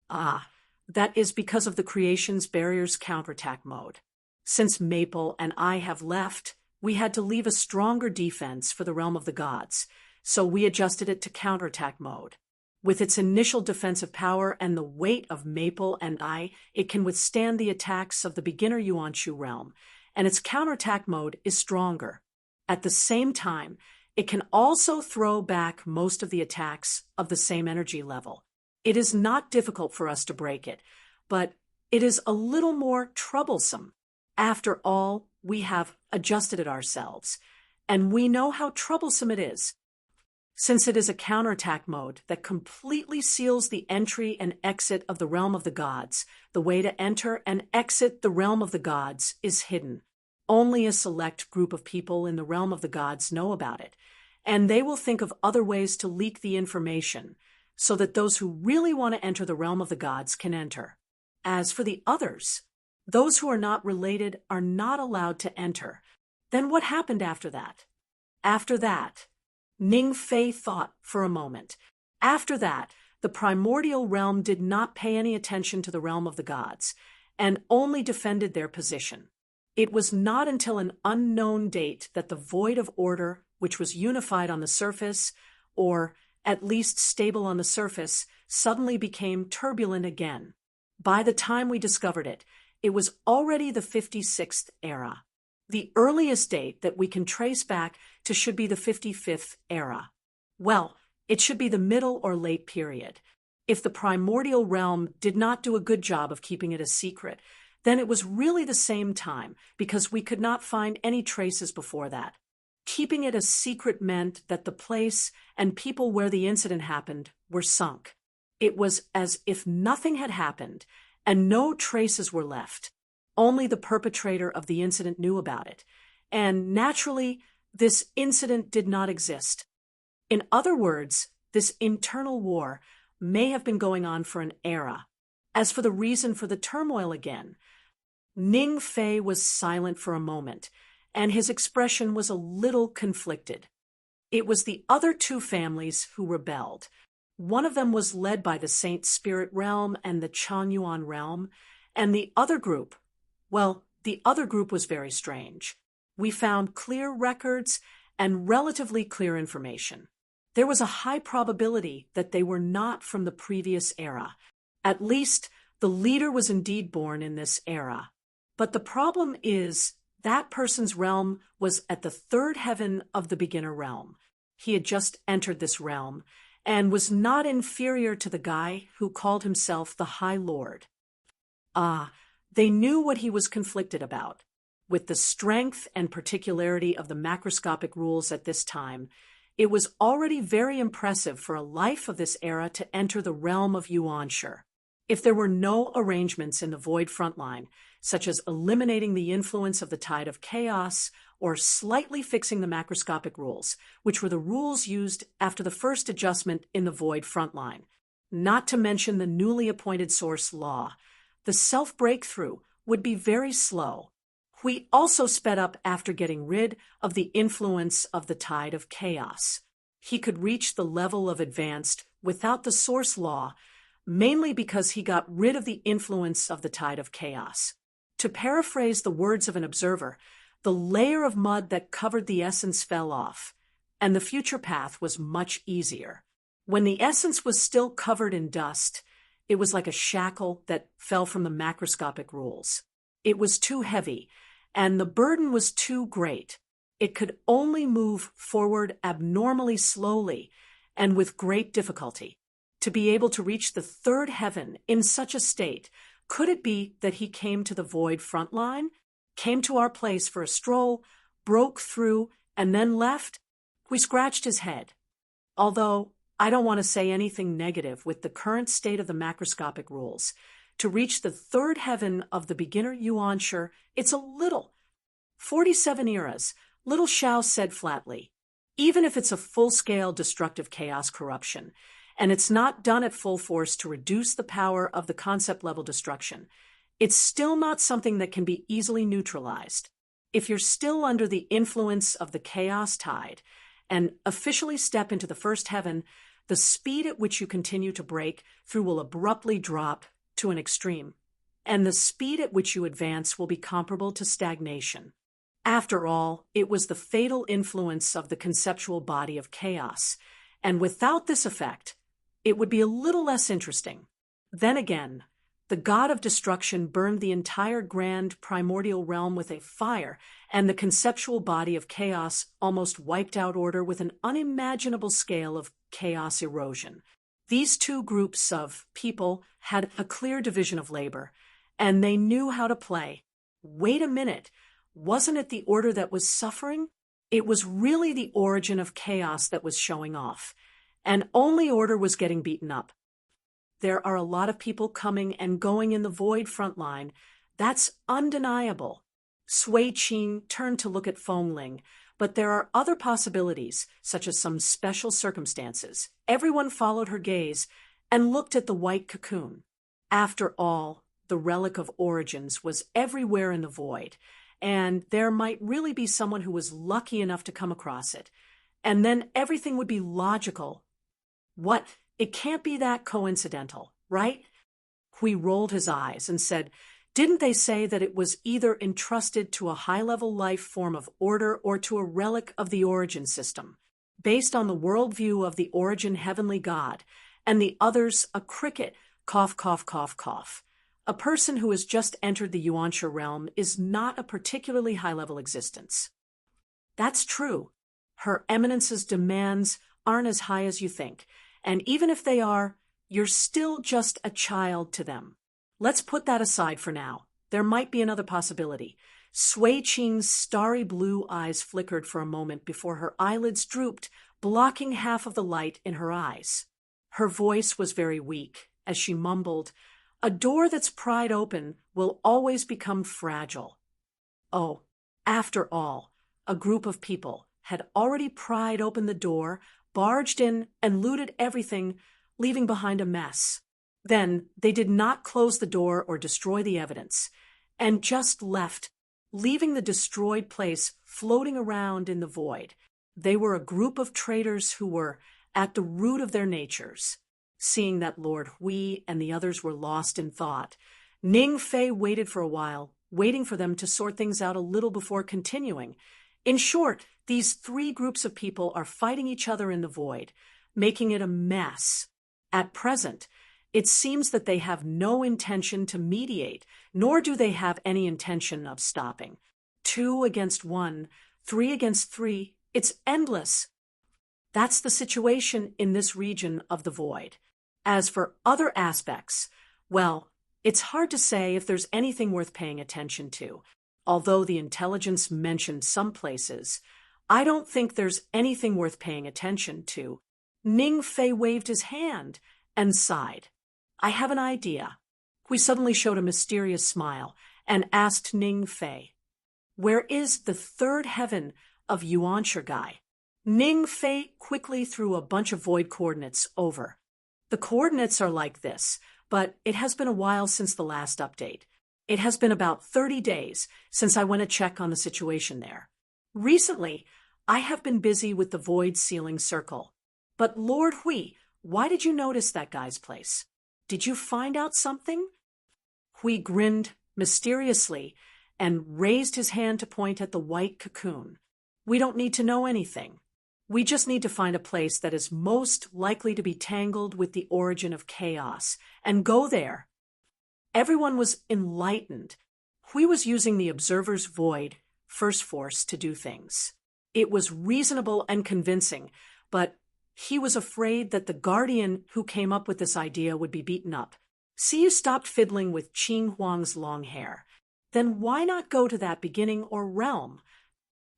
That is because of the creation's barrier's counterattack mode. Since Maple and I have left, we had to leave a stronger defense for the realm of the gods, so we adjusted it to counterattack mode. With its initial defensive power and the weight of Maple and I, it can withstand the attacks of the beginner Yuan Chu realm, and its counterattack mode is stronger. At the same time, it can also throw back most of the attacks of the same energy level. It is not difficult for us to break it, but it is a little more troublesome. After all, we have adjusted it ourselves, and we know how troublesome it is. Since it is a counterattack mode that completely seals the entry and exit of the realm of the gods, the way to enter and exit the realm of the gods is hidden. Only a select group of people in the realm of the gods know about it, and they will think of other ways to leak the information, so that those who really want to enter the realm of the gods can enter. As for the others, those who are not related are not allowed to enter. Then what happened after that? After that, Ning Fei thought for a moment. After that, the primordial realm did not pay any attention to the realm of the gods, and only defended their position. It was not until an unknown date that the void of order, which was unified on the surface, or at least stable on the surface, suddenly became turbulent again. By the time we discovered it, it was already the 56th era. The earliest date that we can trace back to should be the 55th era. Well, it should be the middle or late period. If the primordial realm did not do a good job of keeping it a secret, then it was really the same time, because we could not find any traces before that. Keeping it a secret meant that the place and people where the incident happened were sunk. It was as if nothing had happened and no traces were left. Only the perpetrator of the incident knew about it, and naturally, this incident did not exist. In other words, this internal war may have been going on for an era. As for the reason for the turmoil again, Ning Fei was silent for a moment, and his expression was a little conflicted. It was the other two families who rebelled. One of them was led by the Saint Spirit realm and the Changyuan realm, and the other group was very strange. We found clear records and relatively clear information. There was a high probability that they were not from the previous era. At least, the leader was indeed born in this era. But the problem is, that person's realm was at the third heaven of the beginner realm. He had just entered this realm, and was not inferior to the guy who called himself the High Lord. They knew what he was conflicted about. With the strength and particularity of the macroscopic rules at this time, it was already very impressive for a life of this era to enter the realm of Yuanshi. If there were no arrangements in the void frontline, such as eliminating the influence of the tide of chaos or slightly fixing the macroscopic rules, which were the rules used after the first adjustment in the void frontline, not to mention the newly appointed source law, the self-breakthrough would be very slow. We also sped up after getting rid of the influence of the tide of chaos. He could reach the level of advanced without the source law, mainly because he got rid of the influence of the tide of chaos. To paraphrase the words of an observer, the layer of mud that covered the essence fell off, and the future path was much easier. When the essence was still covered in dust, it was like a shackle that fell from the macroscopic rules. It was too heavy, and the burden was too great. It could only move forward abnormally slowly and with great difficulty. To be able to reach the third heaven in such a state, could it be that he came to the void front line, came to our place for a stroll, broke through, and then left? We scratched his head. Although I don't want to say anything negative with the current state of the macroscopic rules. To reach the third heaven of the beginner Yuanshi, it's a little. 47 eras, Little Xiao said flatly. Even if it's a full-scale destructive chaos corruption, and it's not done at full force to reduce the power of the concept-level destruction, it's still not something that can be easily neutralized. If you're still under the influence of the chaos tide and officially step into the first heaven, the speed at which you continue to break through will abruptly drop to an extreme, and the speed at which you advance will be comparable to stagnation. After all, it was the fatal influence of the conceptual body of chaos, and without this effect, it would be a little less interesting. Then again, the god of destruction burned the entire grand primordial realm with a fire, and the conceptual body of chaos almost wiped out order with an unimaginable scale of chaos erosion. These two groups of people had a clear division of labor, and they knew how to play. Wait a minute, wasn't it the order that was suffering? It was really the origin of chaos that was showing off, and only order was getting beaten up. There are a lot of people coming and going in the void front line. That's undeniable. Sui Qing turned to look at Feng Ling, but there are other possibilities, such as some special circumstances. Everyone followed her gaze and looked at the white cocoon. After all, the relic of origins was everywhere in the void, and there might really be someone who was lucky enough to come across it. And then everything would be logical. What It can't be that coincidental, right? Hui rolled his eyes and said, "Didn't they say that it was either entrusted to a high-level life form of order or to a relic of the origin system, based on the worldview of the origin heavenly god, and the others a cricket, cough, cough, cough, cough. A person who has just entered the Yuansha realm is not a particularly high-level existence." That's true. Her Eminence's demands aren't as high as you think, and even if they are, you're still just a child to them. Let's put that aside for now. There might be another possibility. Sui Qing's starry blue eyes flickered for a moment before her eyelids drooped, blocking half of the light in her eyes. Her voice was very weak as she mumbled, "A door that's pried open will always become fragile." Oh, after all, a group of people had already pried open the door, barged in, and looted everything, leaving behind a mess. Then they did not close the door or destroy the evidence, and just left, leaving the destroyed place floating around in the void. They were a group of traitors who were at the root of their natures. Seeing that Lord Hui and the others were lost in thought, Ning Fei waited for a while, waiting for them to sort things out a little before continuing. In short, these three groups of people are fighting each other in the void, making it a mess. At present, it seems that they have no intention to mediate, nor do they have any intention of stopping. 2 against 1, 3 against 3, it's endless. That's the situation in this region of the void. As for other aspects, well, it's hard to say if there's anything worth paying attention to. Although the intelligence mentioned some places, I don't think there's anything worth paying attention to. Ning Fei waved his hand and sighed. "I have an idea." Hui suddenly showed a mysterious smile and asked Ning Fei, "Where is the third heaven of Yuansha Guy?" Ning Fei quickly threw a bunch of void coordinates over. "The coordinates are like this, but it has been a while since the last update. It has been about 30 days since I went to check on the situation there. Recently, I have been busy with the void sealing circle. But Lord Hui, why did you notice that guy's place? Did you find out something?" Hui grinned mysteriously and raised his hand to point at the white cocoon. "We don't need to know anything. We just need to find a place that is most likely to be tangled with the origin of chaos, and go there." Everyone was enlightened. Hui was using the observer's void, first force, to do things. It was reasonable and convincing, but he was afraid that the guardian who came up with this idea would be beaten up. See, you stopped fiddling with Qing Huang's long hair. Then why not go to that beginning or realm?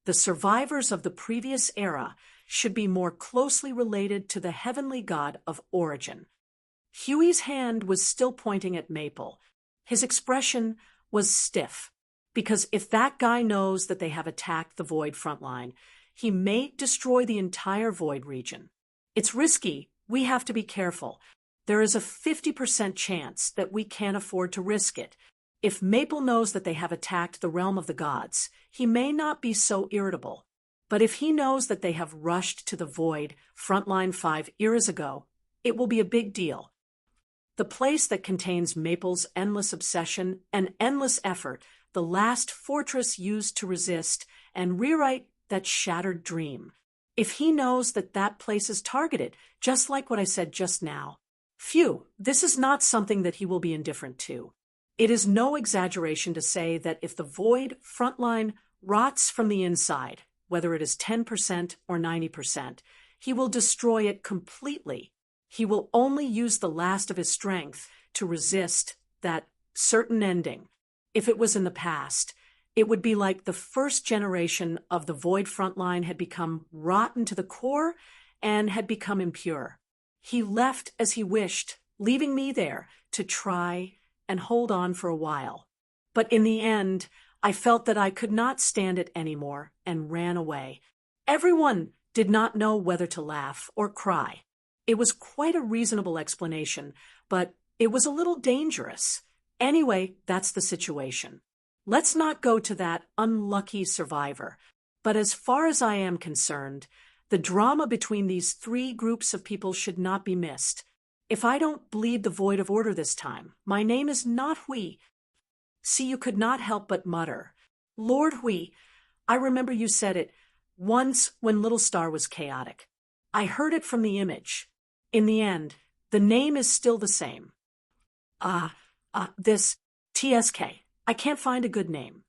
The survivors of the previous era should be more closely related to the heavenly god of origin. Huey's hand was still pointing at Maple. His expression was stiff, because if that guy knows that they have attacked the void frontline, he may destroy the entire void region. It's risky. We have to be careful. There is a 50% chance that we can't afford to risk it. If Maple knows that they have attacked the realm of the gods, he may not be so irritable. But if he knows that they have rushed to the void frontline 5 eras ago, it will be a big deal. The place that contains Maple's endless obsession and endless effort, the last fortress used to resist and rewrite that shattered dream. If he knows that that place is targeted, just like what I said just now, phew, this is not something that he will be indifferent to. It is no exaggeration to say that if the void frontline rots from the inside, whether it is 10% or 90%, he will destroy it completely. He will only use the last of his strength to resist that certain ending. If it was in the past, it would be like the first generation of the void frontline had become rotten to the core and had become impure. He left as he wished, leaving me there to try and hold on for a while. But in the end, I felt that I could not stand it anymore and ran away. Everyone did not know whether to laugh or cry. It was quite a reasonable explanation, but it was a little dangerous. Anyway, that's the situation. Let's not go to that unlucky survivor. But as far as I am concerned, The drama between these three groups of people should not be missed. If I don't bleed the void of order this time, my name is not Hui. See, you could not help but mutter. Lord Hui, I remember you said it once when Little Star was chaotic. I heard it from the image. In the end, the name is still the same. This TSK. I can't find a good name.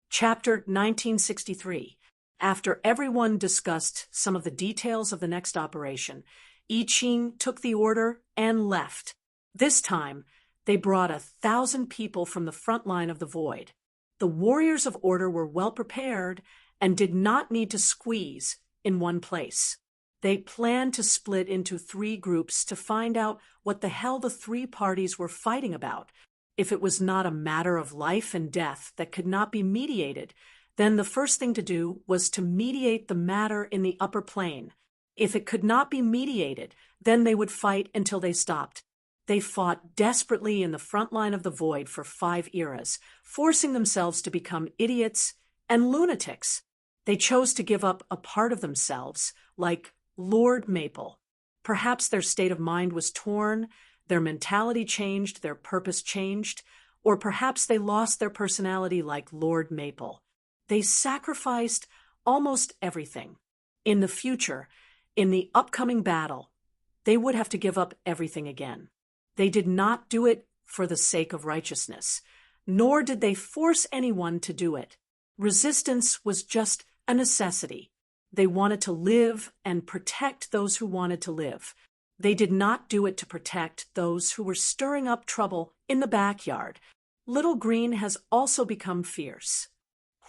Chapter 1963. After everyone discussed some of the details of the next operation, I Ching took the order and left. This time, they brought 1,000 people from the front line of the void. The warriors of order were well prepared and did not need to squeeze in one place. They planned to split into 3 groups to find out what the hell the 3 parties were fighting about. If it was not a matter of life and death that could not be mediated, then the first thing to do was to mediate the matter in the upper plane. If it could not be mediated, then they would fight until they stopped. They fought desperately in the front line of the void for 5 eras, forcing themselves to become idiots and lunatics. They chose to give up a part of themselves, like Lord Maple. Perhaps their state of mind was torn, their mentality changed, their purpose changed, or perhaps they lost their personality like Lord Maple. They sacrificed almost everything. In the future, in the upcoming battle, they would have to give up everything again. They did not do it for the sake of righteousness, nor did they force anyone to do it. Resistance was just a necessity. They wanted to live and protect those who wanted to live. They did not do it to protect those who were stirring up trouble in the backyard. Little Green has also become fierce.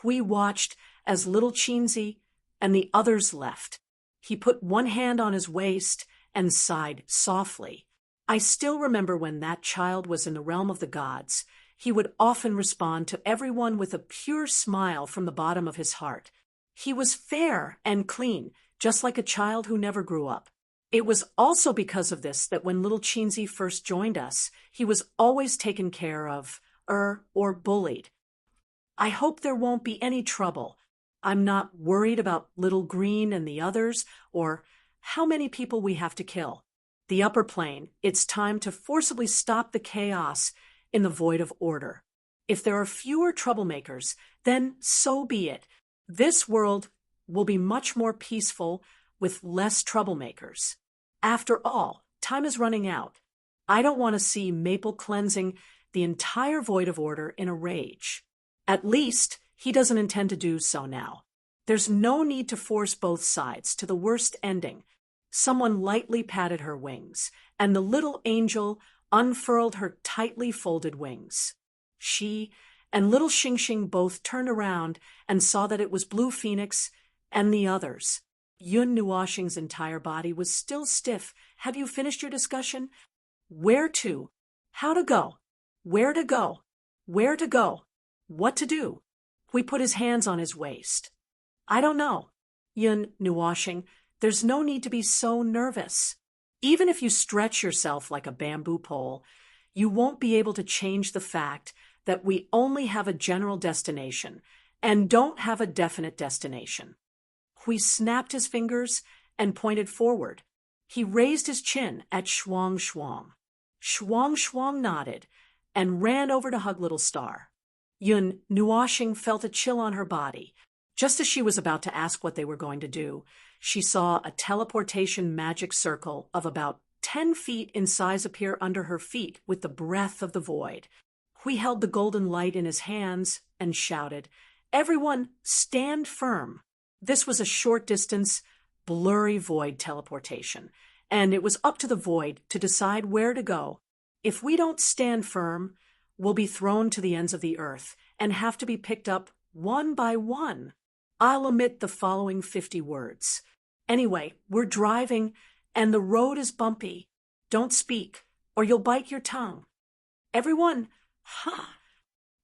Hui watched as Little Cheensy and the others left. He put one hand on his waist and sighed softly. I still remember when that child was in the realm of the gods. He would often respond to everyone with a pure smile from the bottom of his heart. He was fair and clean, just like a child who never grew up. It was also because of this that when Little Cheensy first joined us, he was always taken care of, or bullied. I hope there won't be any trouble. I'm not worried about Little Green and the others, or how many people we have to kill. The upper plane, it's time to forcibly stop the chaos in the void of order. If there are fewer troublemakers, then so be it. This world will be much more peaceful with less troublemakers. After all, time is running out. I don't want to see Maple cleansing the entire void of order in a rage. At least, he doesn't intend to do so now. There's no need to force both sides to the worst ending. Someone lightly patted her wings, and the little angel unfurled her tightly folded wings. She and Little Xing Xing both turned around and saw that it was Blue Phoenix and the others. Yun Nuoxing's entire body was still stiff. Have you finished your discussion? Where to? How to go? Where to go? Where to go? What to do? Hui put his hands on his waist. I don't know. Yun Nuoxing, there's no need to be so nervous. Even if you stretch yourself like a bamboo pole, you won't be able to change the fact that we only have a general destination and don't have a definite destination. Hui snapped his fingers and pointed forward. He raised his chin at Shuang Shuang. Shuang Shuang nodded and ran over to hug Little Star. Yun Nuoxing felt a chill on her body. Just as she was about to ask what they were going to do, she saw a teleportation magic circle of about 10 feet in size appear under her feet with the breath of the void. Hui held the golden light in his hands and shouted, "Everyone, stand firm." This was a short-distance, blurry void teleportation, and it was up to the void to decide where to go. If we don't stand firm, we'll be thrown to the ends of the earth and have to be picked up one by one. I'll omit the following 50 words. Anyway, we're driving, and the road is bumpy. Don't speak, or you'll bite your tongue. Everyone,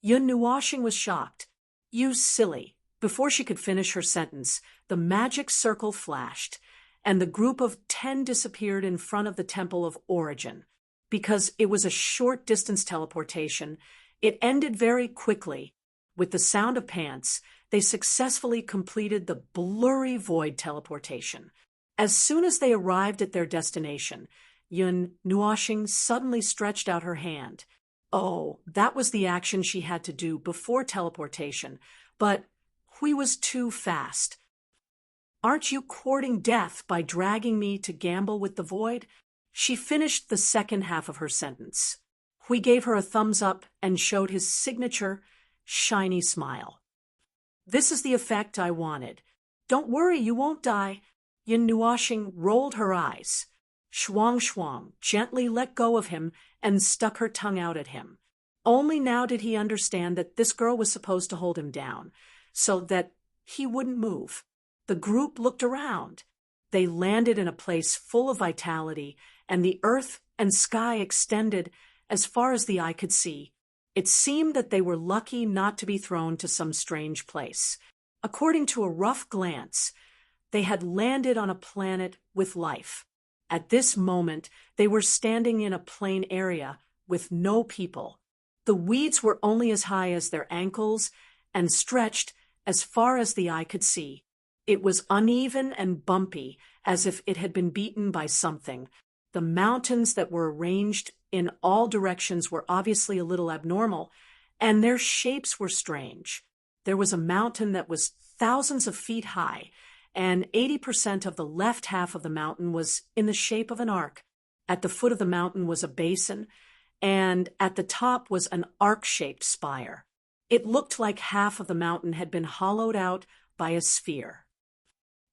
Yun Nuoxing was shocked. You silly. Before she could finish her sentence, the magic circle flashed, and the group of 10 disappeared in front of the Temple of Origin. Because it was a short-distance teleportation, it ended very quickly. With the sound of pants, they successfully completed the blurry void teleportation. As soon as they arrived at their destination, Yun Nuoxing suddenly stretched out her hand. Oh, that was the action she had to do before teleportation, but Hui was too fast. Aren't you courting death by dragging me to gamble with the void? She finished the second half of her sentence. Hui gave her a thumbs up and showed his signature, shiny smile. This is the effect I wanted. Don't worry, you won't die. Yin Nuoxing rolled her eyes. Shuang Shuang gently let go of him and stuck her tongue out at him. Only now did he understand that this girl was supposed to hold him down, so that he wouldn't move. The group looked around. They landed in a place full of vitality, and the earth and sky extended as far as the eye could see. It seemed that they were lucky not to be thrown to some strange place. According to a rough glance, they had landed on a planet with life. At this moment, they were standing in a plain area with no people. The weeds were only as high as their ankles and stretched as far as the eye could see. It was uneven and bumpy, as if it had been beaten by something. The mountains that were arranged in all directions were obviously a little abnormal, and their shapes were strange. There was a mountain that was thousands of feet high, and 80% of the left half of the mountain was in the shape of an arc. At the foot of the mountain was a basin, and at the top was an arc-shaped spire. It looked like half of the mountain had been hollowed out by a sphere.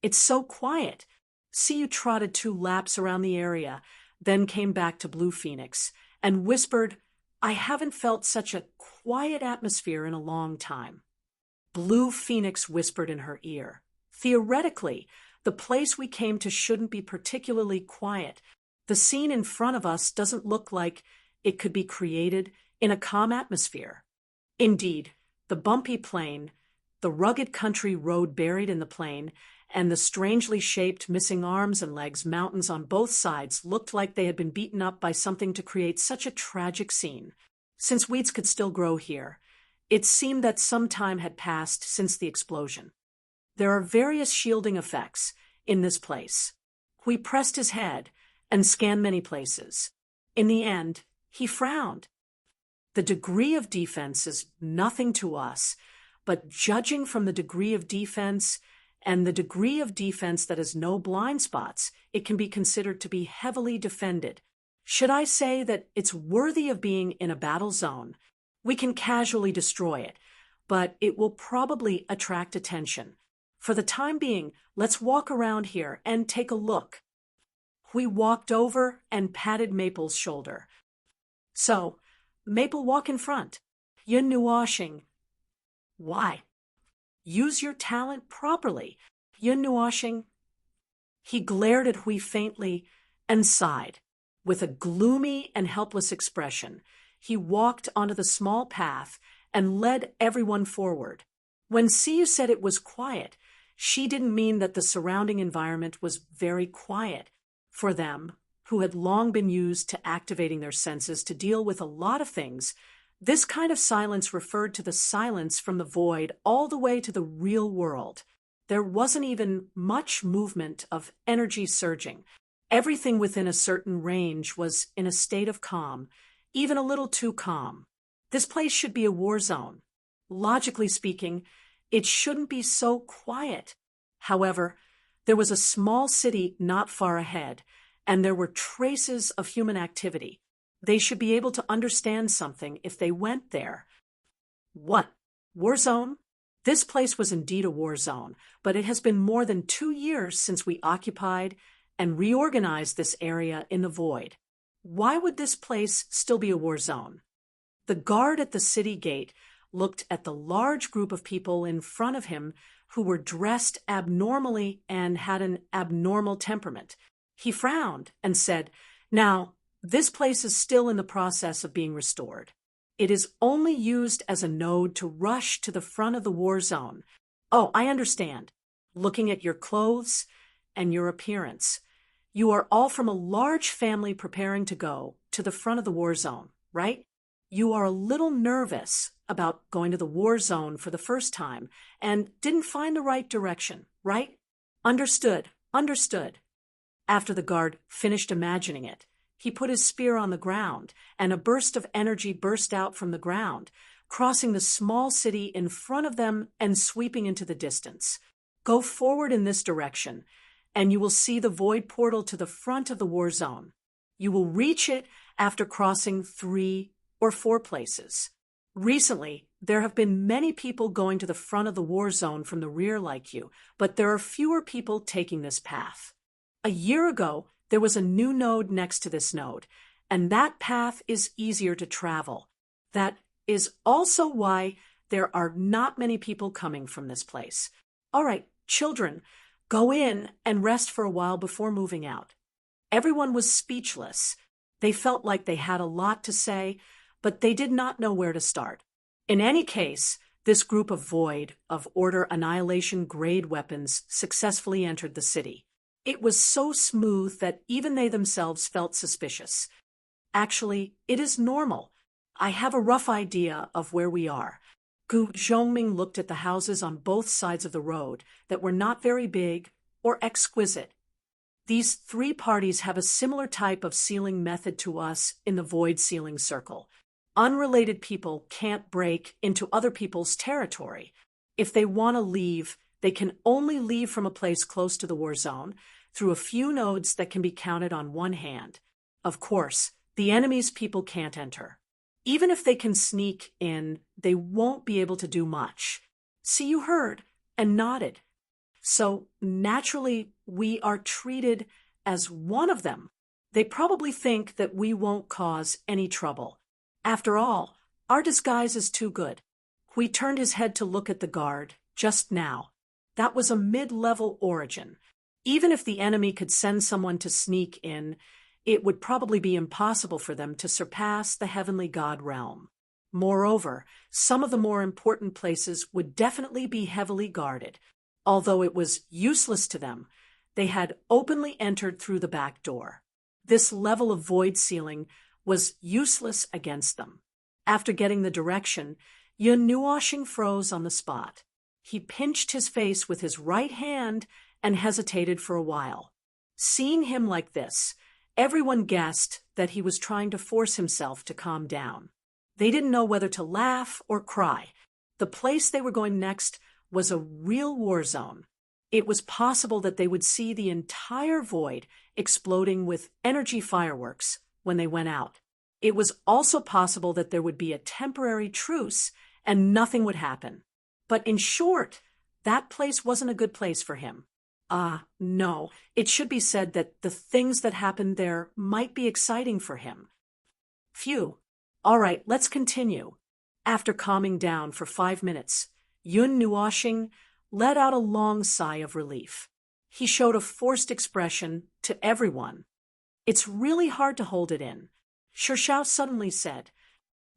It's so quiet. Siyu trotted 2 laps around the area, then came back to Blue Phoenix and whispered, I haven't felt such a quiet atmosphere in a long time. Blue Phoenix whispered in her ear, theoretically, the place we came to shouldn't be particularly quiet. The scene in front of us doesn't look like it could be created in a calm atmosphere. Indeed, the bumpy plain, the rugged country road buried in the plain, and the strangely shaped missing arms and legs mountains on both sides looked like they had been beaten up by something to create such a tragic scene. Since weeds could still grow here, it seemed that some time had passed since the explosion. There are various shielding effects in this place. Hui pressed his head and scanned many places. In the end, he frowned. The degree of defense is nothing to us, but judging from the degree of defense and the degree of defense that has no blind spots, it can be considered to be heavily defended. Should I say that it's worthy of being in a battle zone? We can casually destroy it, but it will probably attract attention. For the time being, let's walk around here and take a look. We walked over and patted Maple's shoulder. So, Maple, walk in front. Yun Nuoxing. Why? Use your talent properly. Yun Nuoxing. He glared at Hui faintly and sighed. With a gloomy and helpless expression, he walked onto the small path and led everyone forward. When Siyu said it was quiet, she didn't mean that the surrounding environment was very quiet. For them, who had long been used to activating their senses to deal with a lot of things, this kind of silence referred to the silence from the void all the way to the real world. There wasn't even much movement of energy surging. Everything within a certain range was in a state of calm, even a little too calm. This place should be a war zone. Logically speaking, it shouldn't be so quiet. However, there was a small city not far ahead, and there were traces of human activity. They should be able to understand something if they went there. What? War zone? This place was indeed a war zone, but it has been more than 2 years since we occupied and reorganized this area in the void. Why would this place still be a war zone? The guard at the city gate looked at the large group of people in front of him who were dressed abnormally and had an abnormal temperament. He frowned and said, Now, this place is still in the process of being restored. It is only used as a node to rush to the front of the war zone. Oh, I understand. Looking at your clothes and your appearance, you are all from a large family preparing to go to the front of the war zone, right? You are a little nervous about going to the war zone for the first time and didn't find the right direction, right? Understood, understood. After the guard finished imagining it, he put his spear on the ground, and a burst of energy burst out from the ground, crossing the small city in front of them and sweeping into the distance. Go forward in this direction, and you will see the void portal to the front of the war zone. You will reach it after crossing 3 or 4 places. Recently, there have been many people going to the front of the war zone from the rear like you, but there are fewer people taking this path. A year ago, there was a new node next to this node, and that path is easier to travel. That is also why there are not many people coming from this place. All right, children, go in and rest for a while before moving out. Everyone was speechless. They felt like they had a lot to say, but they did not know where to start. In any case, this group of Void, of Order Annihilation grade weapons successfully entered the city. It was so smooth that even they themselves felt suspicious. Actually, it is normal. I have a rough idea of where we are. Gu Zhongming looked at the houses on both sides of the road that were not very big or exquisite. These 3 parties have a similar type of sealing method to us in the Void sealing circle. Unrelated people can't break into other people's territory. If they want to leave, they can only leave from a place close to the war zone through a few nodes that can be counted on one hand. Of course, the enemy's people can't enter. Even if they can sneak in, they won't be able to do much. See, you heard and nodded. So naturally, we are treated as one of them. They probably think that we won't cause any trouble. After all, our disguise is too good. Hui turned his head to look at the guard just now. That was a mid-level origin. Even if the enemy could send someone to sneak in, it would probably be impossible for them to surpass the heavenly god realm. Moreover, some of the more important places would definitely be heavily guarded. Although it was useless to them, they had openly entered through the back door. This level of void sealing was useless against them. After getting the direction, Yun Nuoshing froze on the spot. He pinched his face with his right hand and hesitated for a while. Seeing him like this, everyone guessed that he was trying to force himself to calm down. They didn't know whether to laugh or cry. The place they were going next was a real war zone. It was possible that they would see the entire void exploding with energy fireworks when they went out. It was also possible that there would be a temporary truce and nothing would happen. But in short, that place wasn't a good place for him. No, it should be said that the things that happened there might be exciting for him. Phew. All right, let's continue. After calming down for 5 minutes, Yun Nuoshing let out a long sigh of relief. He showed a forced expression to everyone. It's really hard to hold it in. Shishao suddenly said,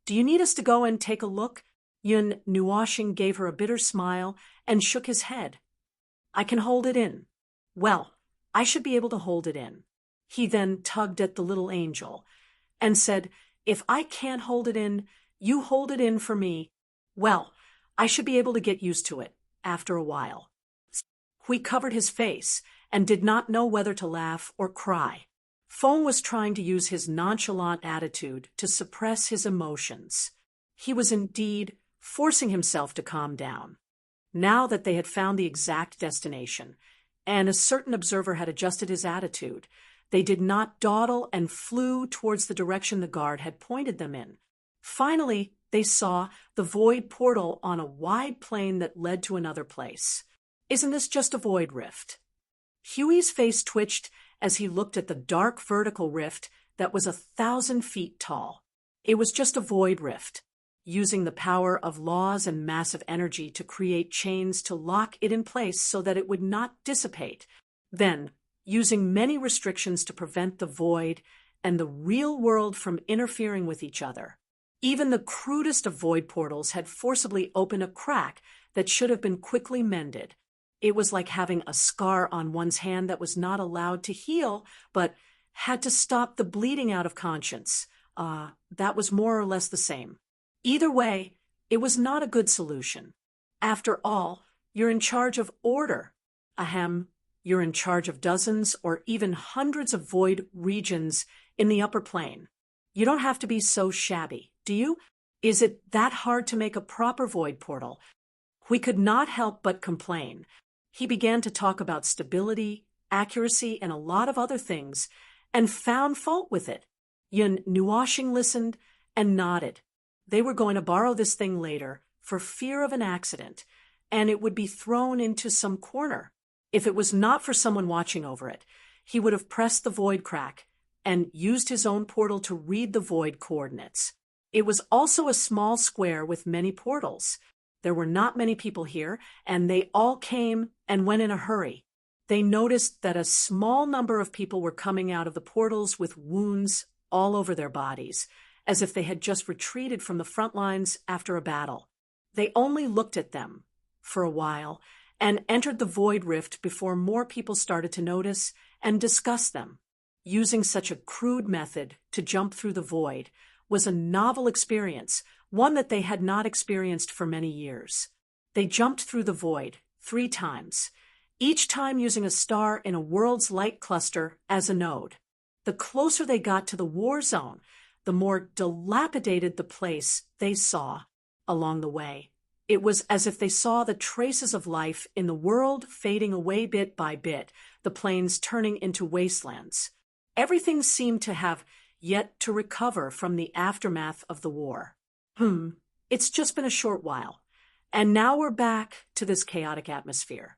"Do you need us to go and take a look?" Yun Nuoshing gave her a bitter smile and shook his head. "I can hold it in." "Well, I should be able to hold it in." He then tugged at the little angel and said, "If I can't hold it in, you hold it in for me. Well, I should be able to get used to it after a while." Hui covered his face and did not know whether to laugh or cry. Feng was trying to use his nonchalant attitude to suppress his emotions. He was indeed forcing himself to calm down. Now that they had found the exact destination, and a certain observer had adjusted his attitude, they did not dawdle and flew towards the direction the guard had pointed them in. Finally, they saw the void portal on a wide plain that led to another place. "Isn't this just a void rift?" Huey's face twitched as he looked at the dark vertical rift that was 1,000 feet tall. It was just a void rift, using the power of laws and massive energy to create chains to lock it in place so that it would not dissipate. Then, using many restrictions to prevent the void and the real world from interfering with each other. Even the crudest of void portals had forcibly opened a crack that should have been quickly mended. It was like having a scar on one's hand that was not allowed to heal, but had to stop the bleeding out of conscience. that was more or less the same. Either way, it was not a good solution. After all, you're in charge of order. Ahem, you're in charge of dozens or even hundreds of void regions in the upper plane. You don't have to be so shabby, do you? Is it that hard to make a proper void portal? We could not help but complain. He began to talk about stability, accuracy, and a lot of other things, and found fault with it. Yun Nuashing listened and nodded. They were going to borrow this thing later for fear of an accident, and it would be thrown into some corner. If it was not for someone watching over it, he would have pressed the void crack and used his own portal to read the void coordinates. It was also a small square with many portals. There were not many people here, and they all came and went in a hurry. They noticed that a small number of people were coming out of the portals with wounds all over their bodies, as if they had just retreated from the front lines after a battle. They only looked at them for a while and entered the void rift before more people started to notice and discuss them. Using such a crude method to jump through the void was a novel experience, one that they had not experienced for many years. They jumped through the void 3 times, each time using a star in a world's light cluster as a node. The closer they got to the war zone, the more dilapidated the place they saw along the way. It was as if they saw the traces of life in the world fading away bit by bit, the plains turning into wastelands. Everything seemed to have yet to recover from the aftermath of the war. It's just been a short while, and now we're back to this chaotic atmosphere.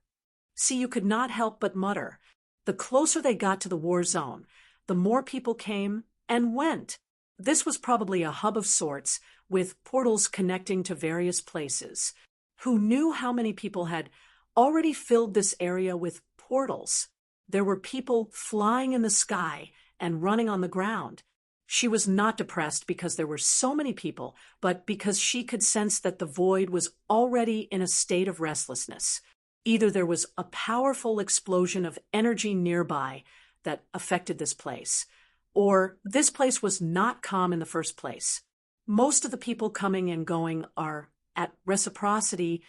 See, you could not help but mutter. The closer they got to the war zone, the more people came and went. This was probably a hub of sorts, with portals connecting to various places. Who knew how many people had already filled this area with portals? There were people flying in the sky and running on the ground. She was not depressed because there were so many people, but because she could sense that the void was already in a state of restlessness. Either there was a powerful explosion of energy nearby that affected this place, or this place was not calm in the first place. Most of the people coming and going are at reciprocity,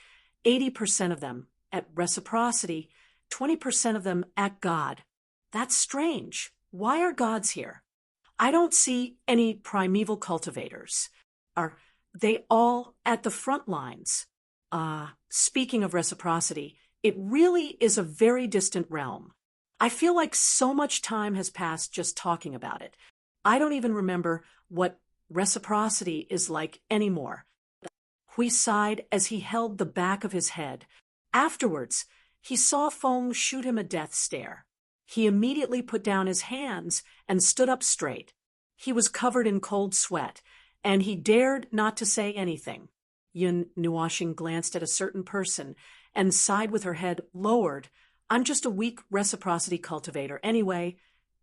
80% of them at reciprocity, 20% of them at God. That's strange. Why are gods here? I don't see any primeval cultivators. Are they all at the front lines? Speaking of reciprocity, it really is a very distant realm. I feel like so much time has passed just talking about it. I don't even remember what reciprocity is like anymore. Hui sighed as he held the back of his head. Afterwards, he saw Feng shoot him a death stare. He immediately put down his hands and stood up straight. He was covered in cold sweat, and he dared not to say anything. Yun Nuashing glanced at a certain person and sighed with her head lowered. I'm just a weak reciprocity cultivator anyway.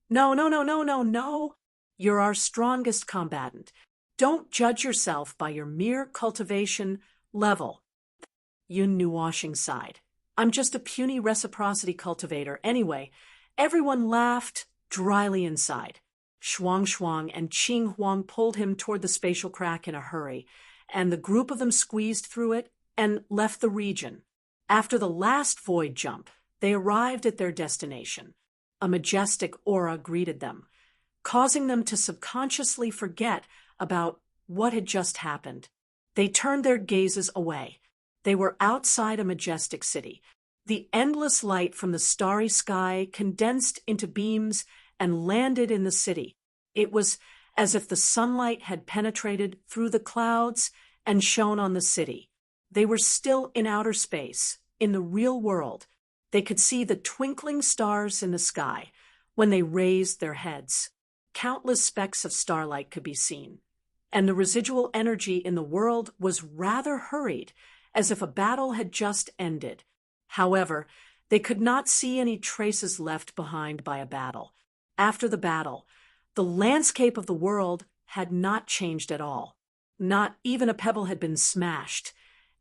No. You're our strongest combatant. Don't judge yourself by your mere cultivation level. Yun Nuashing sighed. I'm just a puny reciprocity cultivator anyway. Everyone laughed dryly inside. Shuang and Qing Huang pulled him toward the spatial crack in a hurry, and the group of them squeezed through it and left the region. After the last void jump, they arrived at their destination. A majestic aura greeted them, causing them to subconsciously forget about what had just happened. They turned their gazes away. They were outside a majestic city. The endless light from the starry sky condensed into beams and landed in the city. It was as if the sunlight had penetrated through the clouds and shone on the city. They were still in outer space, in the real world. They could see the twinkling stars in the sky when they raised their heads. Countless specks of starlight could be seen, and the residual energy in the world was rather hurried, as if a battle had just ended. However, they could not see any traces left behind by a battle. After the battle, the landscape of the world had not changed at all. Not even a pebble had been smashed,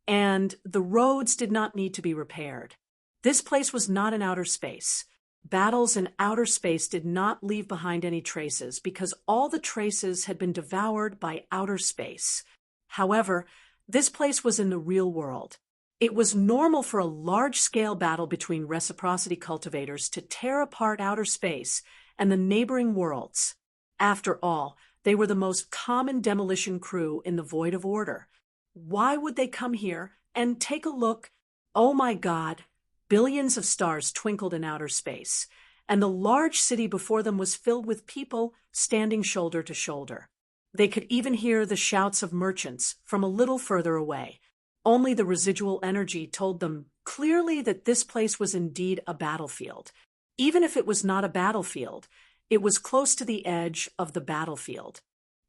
and the roads did not need to be repaired. This place was not in outer space. Battles in outer space did not leave behind any traces because all the traces had been devoured by outer space. However, this place was in the real world. It was normal for a large-scale battle between reciprocity cultivators to tear apart outer space and the neighboring worlds. After all, they were the most common demolition crew in the void of order. Why would they come here and take a look? Oh my God! Billions of stars twinkled in outer space, and the large city before them was filled with people standing shoulder to shoulder. They could even hear the shouts of merchants from a little further away. Only the residual energy told them clearly that this place was indeed a battlefield. Even if it was not a battlefield, it was close to the edge of the battlefield.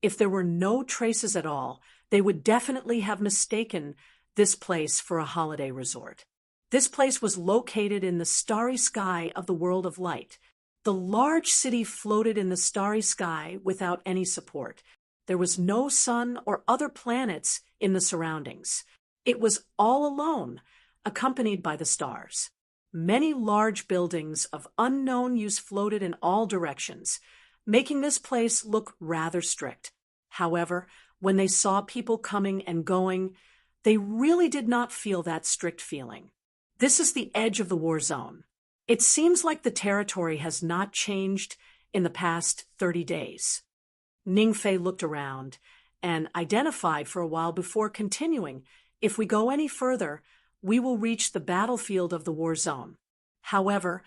If there were no traces at all, they would definitely have mistaken this place for a holiday resort. This place was located in the starry sky of the world of light. The large city floated in the starry sky without any support. There was no sun or other planets in the surroundings. It was all alone, accompanied by the stars. Many large buildings of unknown use floated in all directions, making this place look rather strict. However, when they saw people coming and going, they really did not feel that strict feeling. This is the edge of the war zone. It seems like the territory has not changed in the past 30 days. Ningfei looked around and identified for a while before continuing. If we go any further, we will reach the battlefield of the war zone. However,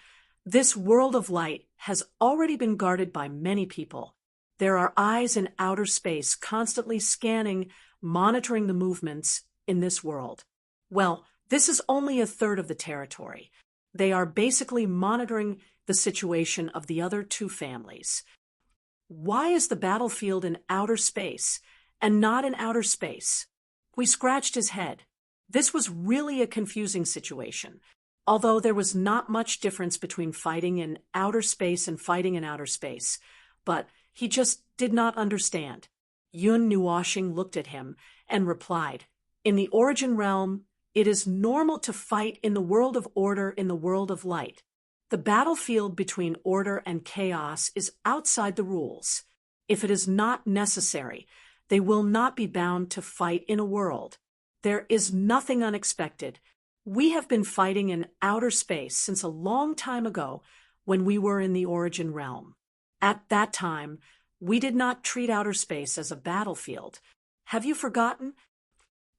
this world of light has already been guarded by many people. There are eyes in outer space constantly scanning, monitoring the movements in this world. Well, this is only a third of the territory. They are basically monitoring the situation of the other two families. Why is the battlefield in outer space and not in outer space? We scratched his head. This was really a confusing situation. Although there was not much difference between fighting in outer space and fighting in outer space, but he just did not understand. Yun Nuoshing looked at him and replied, "In the origin realm, it is normal to fight in the world of order in the world of light. The battlefield between order and chaos is outside the rules. If it is not necessary, they will not be bound to fight in a world. There is nothing unexpected. We have been fighting in outer space since a long time ago when we were in the origin realm. At that time, we did not treat outer space as a battlefield. Have you forgotten?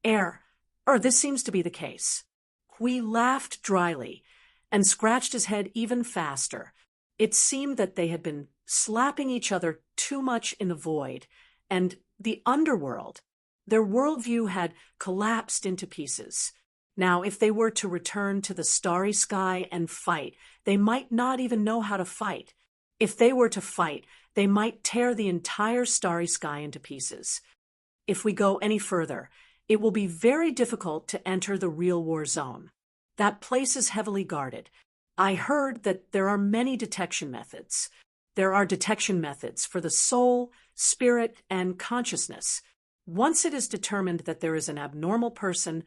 This seems to be the case." Hui laughed dryly and scratched his head even faster. It seemed that they had been slapping each other too much in the void, and the underworld. Their worldview had collapsed into pieces. Now, if they were to return to the starry sky and fight, they might not even know how to fight. If they were to fight, they might tear the entire starry sky into pieces. If we go any further, it will be very difficult to enter the real war zone. That place is heavily guarded. I heard that there are many detection methods. There are detection methods for the soul, spirit, and consciousness. Once it is determined that there is an abnormal person,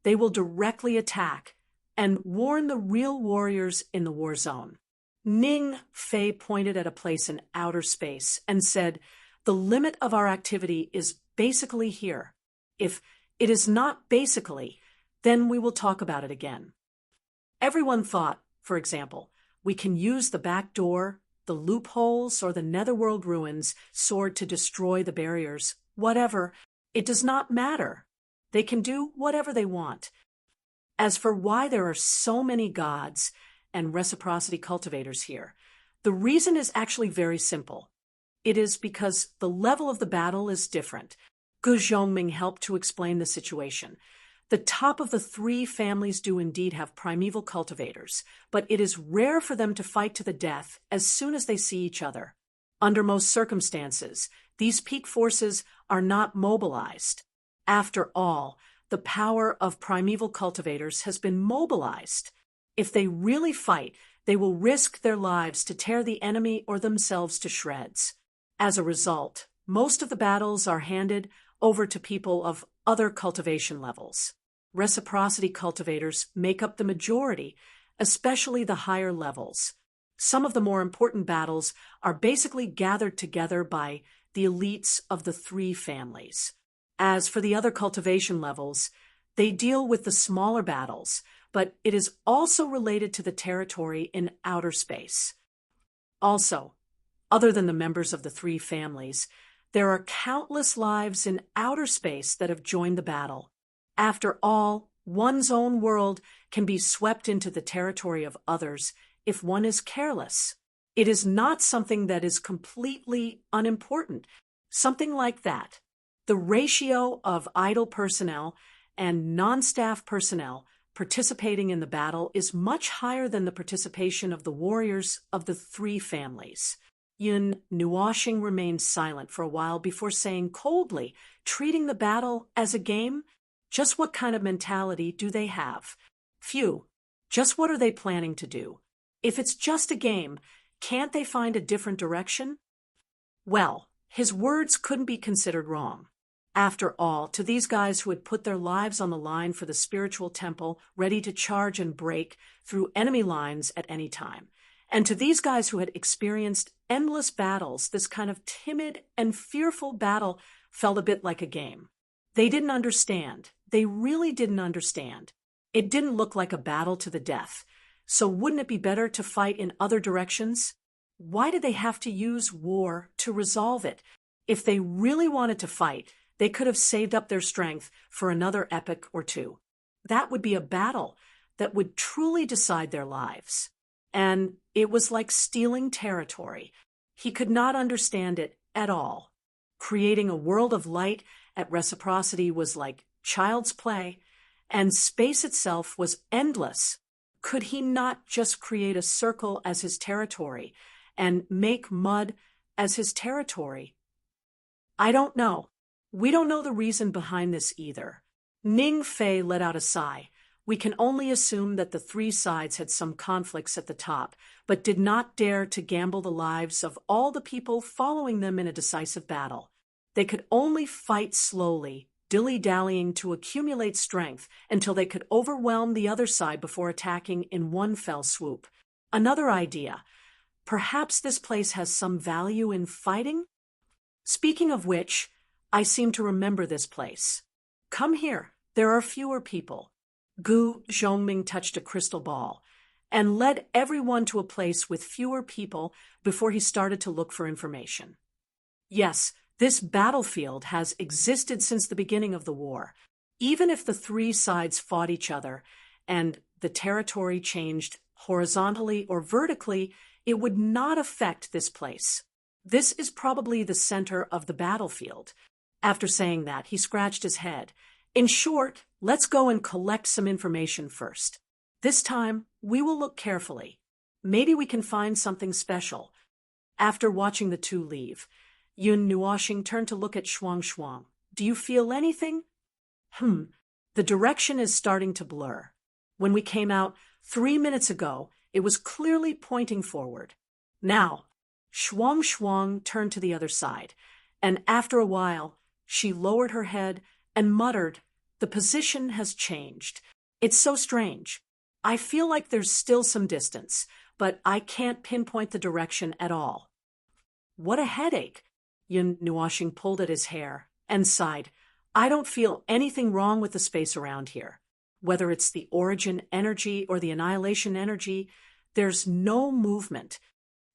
they will directly attack and warn the real warriors in the war zone. Ning Fei pointed at a place in outer space and said, "The limit of our activity is basically here. If it is not basically, then we will talk about it again." Everyone thought, for example, we can use the back door, the loopholes, or the netherworld ruins sword to destroy the barriers. Whatever, it does not matter. They can do whatever they want. As for why there are so many gods and reciprocity cultivators here, the reason is actually very simple. It is because the level of the battle is different. Gu Zhongming helped to explain the situation. The top of the three families do indeed have primeval cultivators, but it is rare for them to fight to the death as soon as they see each other. Under most circumstances, these peak forces are not mobilized. After all, the power of primeval cultivators has been mobilized. If they really fight, they will risk their lives to tear the enemy or themselves to shreds. As a result, most of the battles are handed over to people of other cultivation levels. Reciprocity cultivators make up the majority, especially the higher levels. Some of the more important battles are basically gathered together by the elites of the three families. As for the other cultivation levels, they deal with the smaller battles, but it is also related to the territory in outer space. Also, other than the members of the three families, there are countless lives in outer space that have joined the battle. After all, one's own world can be swept into the territory of others if one is careless. It is not something that is completely unimportant. Something like that. The ratio of idle personnel and non-staff personnel participating in the battle is much higher than the participation of the warriors of the three families. Yun Nuoshing remained silent for a while before saying coldly, treating the battle as a game? Just what kind of mentality do they have? Phew, just what are they planning to do? If it's just a game, can't they find a different direction? Well, his words couldn't be considered wrong. After all, to these guys who had put their lives on the line for the spiritual temple, ready to charge and break through enemy lines at any time, and to these guys who had experienced endless battles, this kind of timid and fearful battle felt a bit like a game. They didn't understand. They really didn't understand. It didn't look like a battle to the death. So wouldn't it be better to fight in other directions? Why did they have to use war to resolve it? If they really wanted to fight, they could have saved up their strength for another epoch or two. That would be a battle that would truly decide their lives. And it was like stealing territory. He could not understand it at all. Creating a world of light at reciprocity was like child's play, and space itself was endless. Could he not just create a circle as his territory and make mud as his territory? I don't know. We don't know the reason behind this either. Ning Fei let out a sigh. We can only assume that the three sides had some conflicts at the top, but did not dare to gamble the lives of all the people following them in a decisive battle. They could only fight slowly, dilly-dallying to accumulate strength until they could overwhelm the other side before attacking in one fell swoop. Another idea. Perhaps this place has some value in fighting? Speaking of which, I seem to remember this place. Come here. There are fewer people. Gu Zhongming touched a crystal ball and led everyone to a place with fewer people before he started to look for information. Yes, this battlefield has existed since the beginning of the war. Even if the three sides fought each other and the territory changed horizontally or vertically, it would not affect this place. This is probably the center of the battlefield. After saying that, he scratched his head. In short, let's go and collect some information first. This time, we will look carefully. Maybe we can find something special. After watching the two leave, Yun Nuoshing turned to look at Shuang Shuang. Do you feel anything? The direction is starting to blur. When we came out 3 minutes ago, it was clearly pointing forward. Now, Shuang Shuang turned to the other side, and after a while, she lowered her head and muttered, "The position has changed. It's so strange. I feel like there's still some distance, but I can't pinpoint the direction at all." What a headache! Yun Nuoshing pulled at his hair and sighed. I don't feel anything wrong with the space around here. Whether it's the origin energy or the annihilation energy, there's no movement.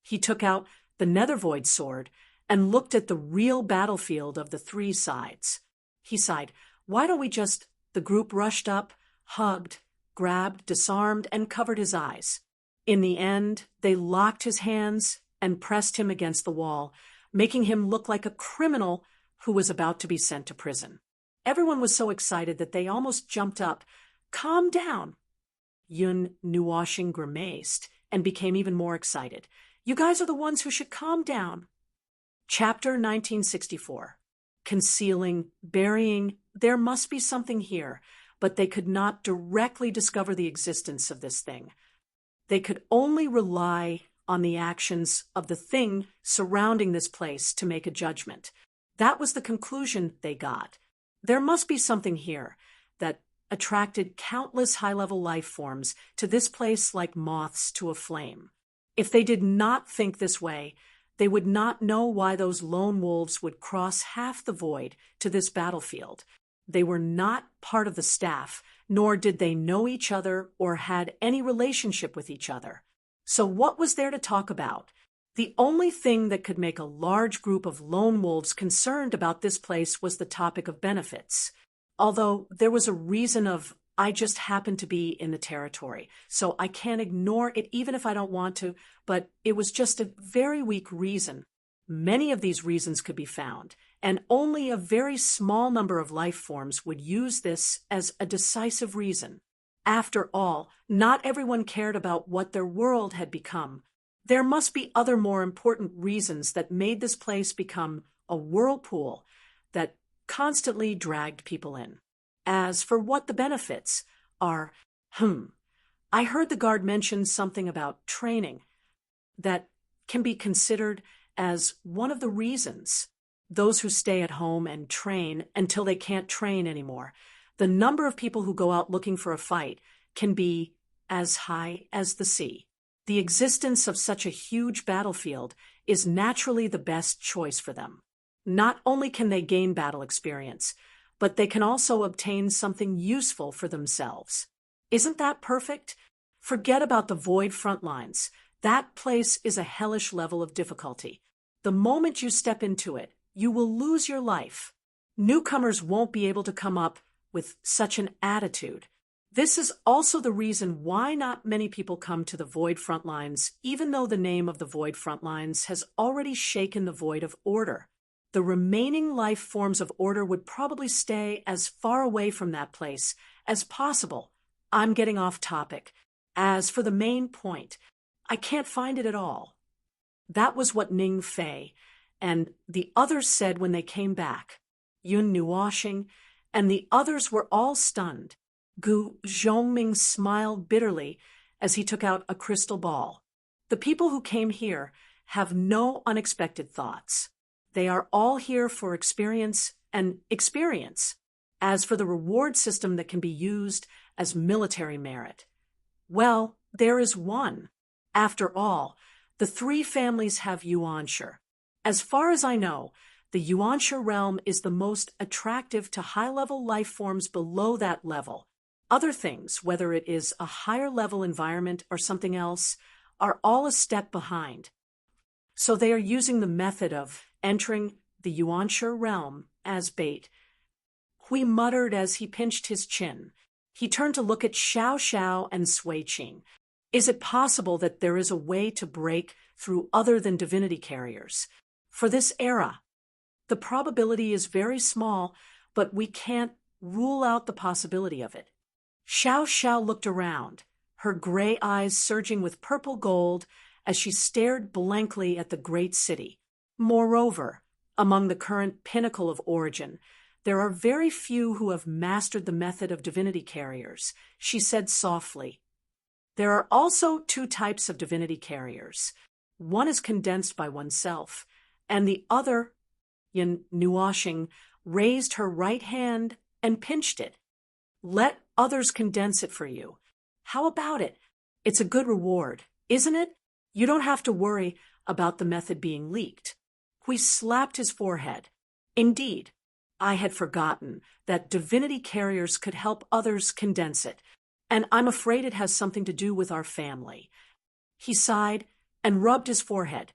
He took out the Nethervoid sword and looked at the real battlefield of the three sides. He sighed. Why don't we just... The group rushed up, hugged, grabbed, disarmed, and covered his eyes. In the end, they locked his hands and pressed him against the wall, making him look like a criminal who was about to be sent to prison. Everyone was so excited that they almost jumped up. Calm down. Yun Nuoshing grimaced and became even more excited. You guys are the ones who should calm down. Chapter 1964. Concealing, burying, there must be something here, but they could not directly discover the existence of this thing. They could only rely on the actions of the thing surrounding this place to make a judgment. That was the conclusion they got. There must be something here that attracted countless high-level life forms to this place like moths to a flame. If they did not think this way, they would not know why those lone wolves would cross half the void to this battlefield. They were not part of the staff, nor did they know each other or had any relationship with each other. So what was there to talk about? The only thing that could make a large group of lone wolves concerned about this place was the topic of benefits. Although there was a reason of, I just happen to be in the territory, so I can't ignore it even if I don't want to, but it was just a very weak reason. Many of these reasons could be found, and only a very small number of life forms would use this as a decisive reason. After all, not everyone cared about what their world had become. There must be other more important reasons that made this place become a whirlpool that constantly dragged people in. As for what the benefits are, I heard the guard mention something about training that can be considered as one of the reasons. Those who stay at home and train until they can't train anymore. The number of people who go out looking for a fight can be as high as the sea. The existence of such a huge battlefield is naturally the best choice for them. Not only can they gain battle experience, but they can also obtain something useful for themselves. Isn't that perfect? Forget about the void front lines. That place is a hellish level of difficulty. The moment you step into it, you will lose your life. Newcomers won't be able to come up with such an attitude. This is also the reason why not many people come to the Void Frontlines, even though the name of the Void Frontlines has already shaken the void of order. The remaining life forms of order would probably stay as far away from that place as possible. I'm getting off topic. As for the main point, I can't find it at all. That was what Ning Fei and the others said when they came back. Yun Nuoshing and the others were all stunned. Gu Zhongming smiled bitterly as he took out a crystal ball. The people who came here have no unexpected thoughts. They are all here for experience and experience. As for the reward system that can be used as military merit, well, there is one. After all, the three families have Yuanshi. As far as I know, the Yuanshi realm is the most attractive to high-level life forms below that level. Other things, whether it is a higher-level environment or something else, are all a step behind. So they are using the method of entering the Yuanshi realm as bait. Hui muttered as he pinched his chin. He turned to look at Xiao Xiao and Sui Qing. Is it possible that there is a way to break through other than divinity carriers? For this era, the probability is very small, but we can't rule out the possibility of it. Xiao Xiao looked around, her gray eyes surging with purple gold as she stared blankly at the great city. Moreover, among the current pinnacle of origin, there are very few who have mastered the method of divinity carriers, she said softly. There are also two types of divinity carriers. One is condensed by oneself, and the other, Yin Nuoshing, raised her right hand and pinched it. Let others condense it for you. How about it? It's a good reward, isn't it? You don't have to worry about the method being leaked. Hui slapped his forehead. Indeed, I had forgotten that divinity carriers could help others condense it, and I'm afraid it has something to do with our family. He sighed and rubbed his forehead.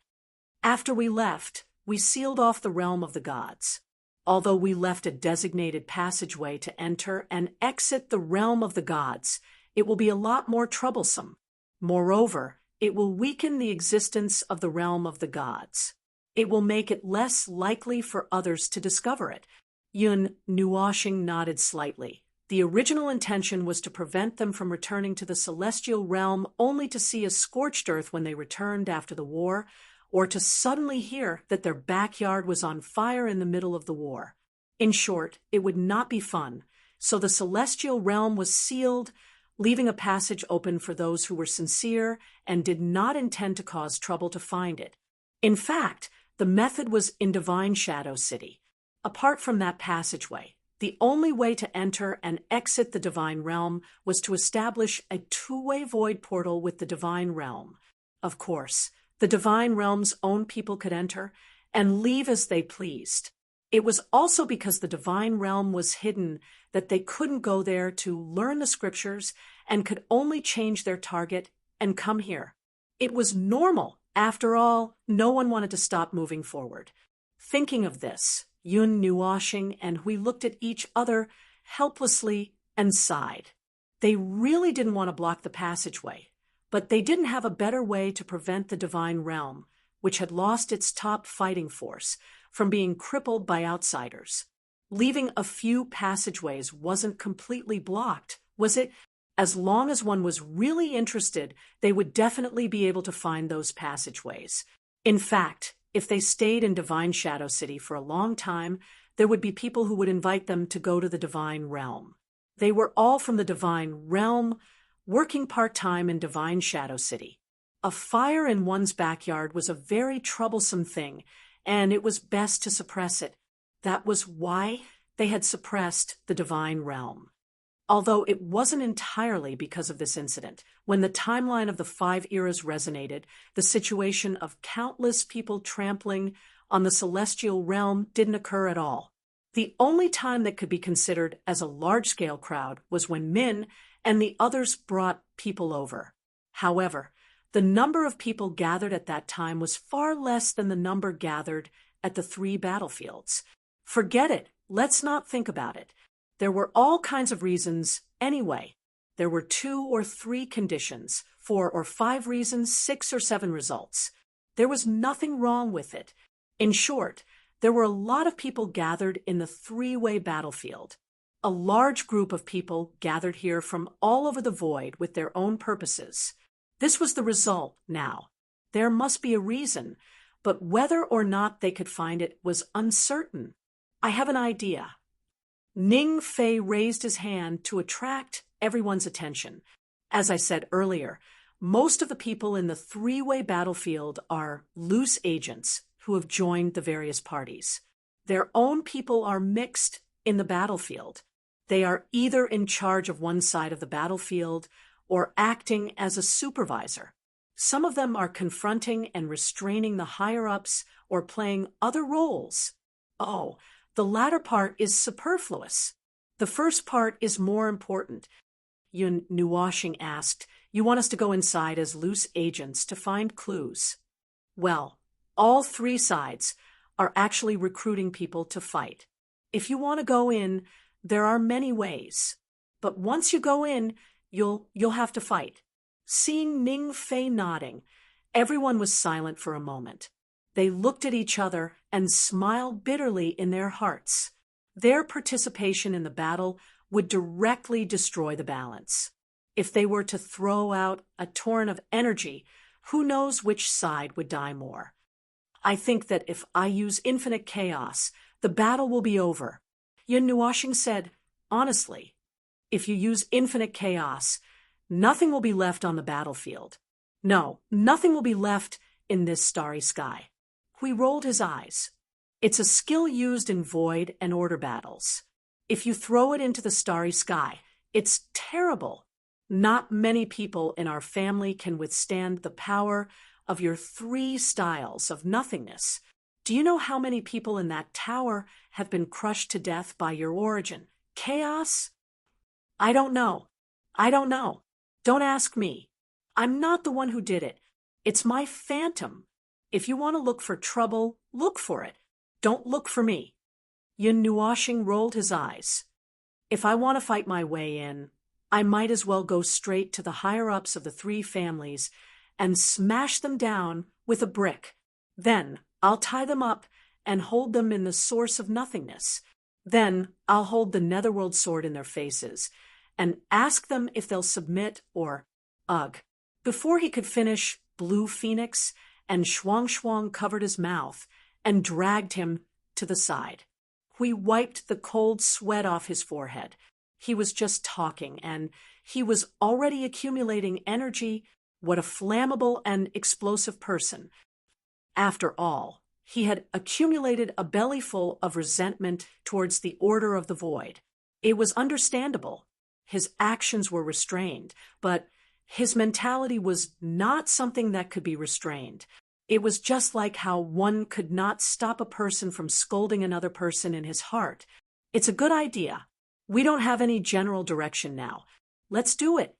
After we left, we sealed off the realm of the gods. Although we left a designated passageway to enter and exit the realm of the gods, it will be a lot more troublesome. Moreover, it will weaken the existence of the realm of the gods. It will make it less likely for others to discover it. Yun Nuoshing nodded slightly. The original intention was to prevent them from returning to the celestial realm only to see a scorched earth when they returned after the war, or to suddenly hear that their backyard was on fire in the middle of the war. In short, it would not be fun, so the celestial realm was sealed, leaving a passage open for those who were sincere and did not intend to cause trouble to find it. In fact, the method was in Divine Shadow City. Apart from that passageway, the only way to enter and exit the divine realm was to establish a two-way void portal with the divine realm. of course, the divine realm's own people could enter and leave as they pleased. It was also because the divine realm was hidden that they couldn't go there to learn the scriptures and could only change their target and come here. It was normal. After all, no one wanted to stop moving forward. Thinking of this, Yun Nuashing and we looked at each other helplessly and sighed. They really didn't want to block the passageway, but they didn't have a better way to prevent the divine realm, which had lost its top fighting force, from being crippled by outsiders. Leaving a few passageways wasn't completely blocked, was it? As long as one was really interested, they would definitely be able to find those passageways. In fact, if they stayed in Divine Shadow City for a long time, there would be people who would invite them to go to the Divine Realm. They were all from the Divine Realm, working part-time in Divine Shadow City. A fire in one's backyard was a very troublesome thing, and it was best to suppress it. That was why they had suppressed the Divine Realm. Although it wasn't entirely because of this incident. When the timeline of the 5 eras resonated, the situation of countless people trampling on the celestial realm didn't occur at all. The only time that could be considered as a large-scale crowd was when Min and the others brought people over. However, the number of people gathered at that time was far less than the number gathered at the 3 battlefields. Forget it. Let's not think about it. There were all kinds of reasons anyway. There were 2 or 3 conditions, 4 or 5 reasons, 6 or 7 results. There was nothing wrong with it. In short, there were a lot of people gathered in the 3-way battlefield. A large group of people gathered here from all over the void with their own purposes. This was the result now. There must be a reason, but whether or not they could find it was uncertain. I have an idea. Ning Fei raised his hand to attract everyone's attention. As I said earlier, most of the people in the 3-way battlefield are loose agents who have joined the various parties. Their own people are mixed in the battlefield. They are either in charge of one side of the battlefield or acting as a supervisor. Some of them are confronting and restraining the higher-ups or playing other roles. Oh, the latter part is superfluous. The first part is more important. Yun Nuashing asked, "You want us to go inside as loose agents to find clues?" Well, all 3 sides are actually recruiting people to fight. If you want to go in, there are many ways. But once you go in, you'll have to fight. Seeing Ning Fei nodding, everyone was silent for a moment. They looked at each other and smiled bitterly in their hearts. Their participation in the battle would directly destroy the balance. If they were to throw out a torrent of energy, who knows which side would die more? I think that if I use infinite chaos, the battle will be over. Yun Nuashing said, honestly, if you use infinite chaos, nothing will be left on the battlefield. No, nothing will be left in this starry sky. Hui rolled his eyes. It's a skill used in void and order battles. If you throw it into the starry sky, it's terrible. Not many people in our family can withstand the power of your 3 styles of nothingness. Do you know how many people in that tower have been crushed to death by your origin? Chaos? I don't know. Don't ask me. I'm not the one who did it. It's my phantom. If you want to look for trouble, look for it. Don't look for me. Yun Nuashing rolled his eyes. If I want to fight my way in, I might as well go straight to the higher-ups of the 3 families and smash them down with a brick. Then I'll tie them up and hold them in the source of nothingness. Then I'll hold the netherworld sword in their faces and ask them if they'll submit or, ugh. Before he could finish, Blue Phoenix and Shuang covered his mouth and dragged him to the side. Hui wiped the cold sweat off his forehead. He was just talking, and he was already accumulating energy. What a flammable and explosive person. After all, he had accumulated a bellyful of resentment towards the Order of the Void. It was understandable. His actions were restrained, but His mentality was not something that could be restrained. It was just like how one could not stop a person from scolding another person in his heart. It's a good idea. We don't have any general direction now. Let's do it.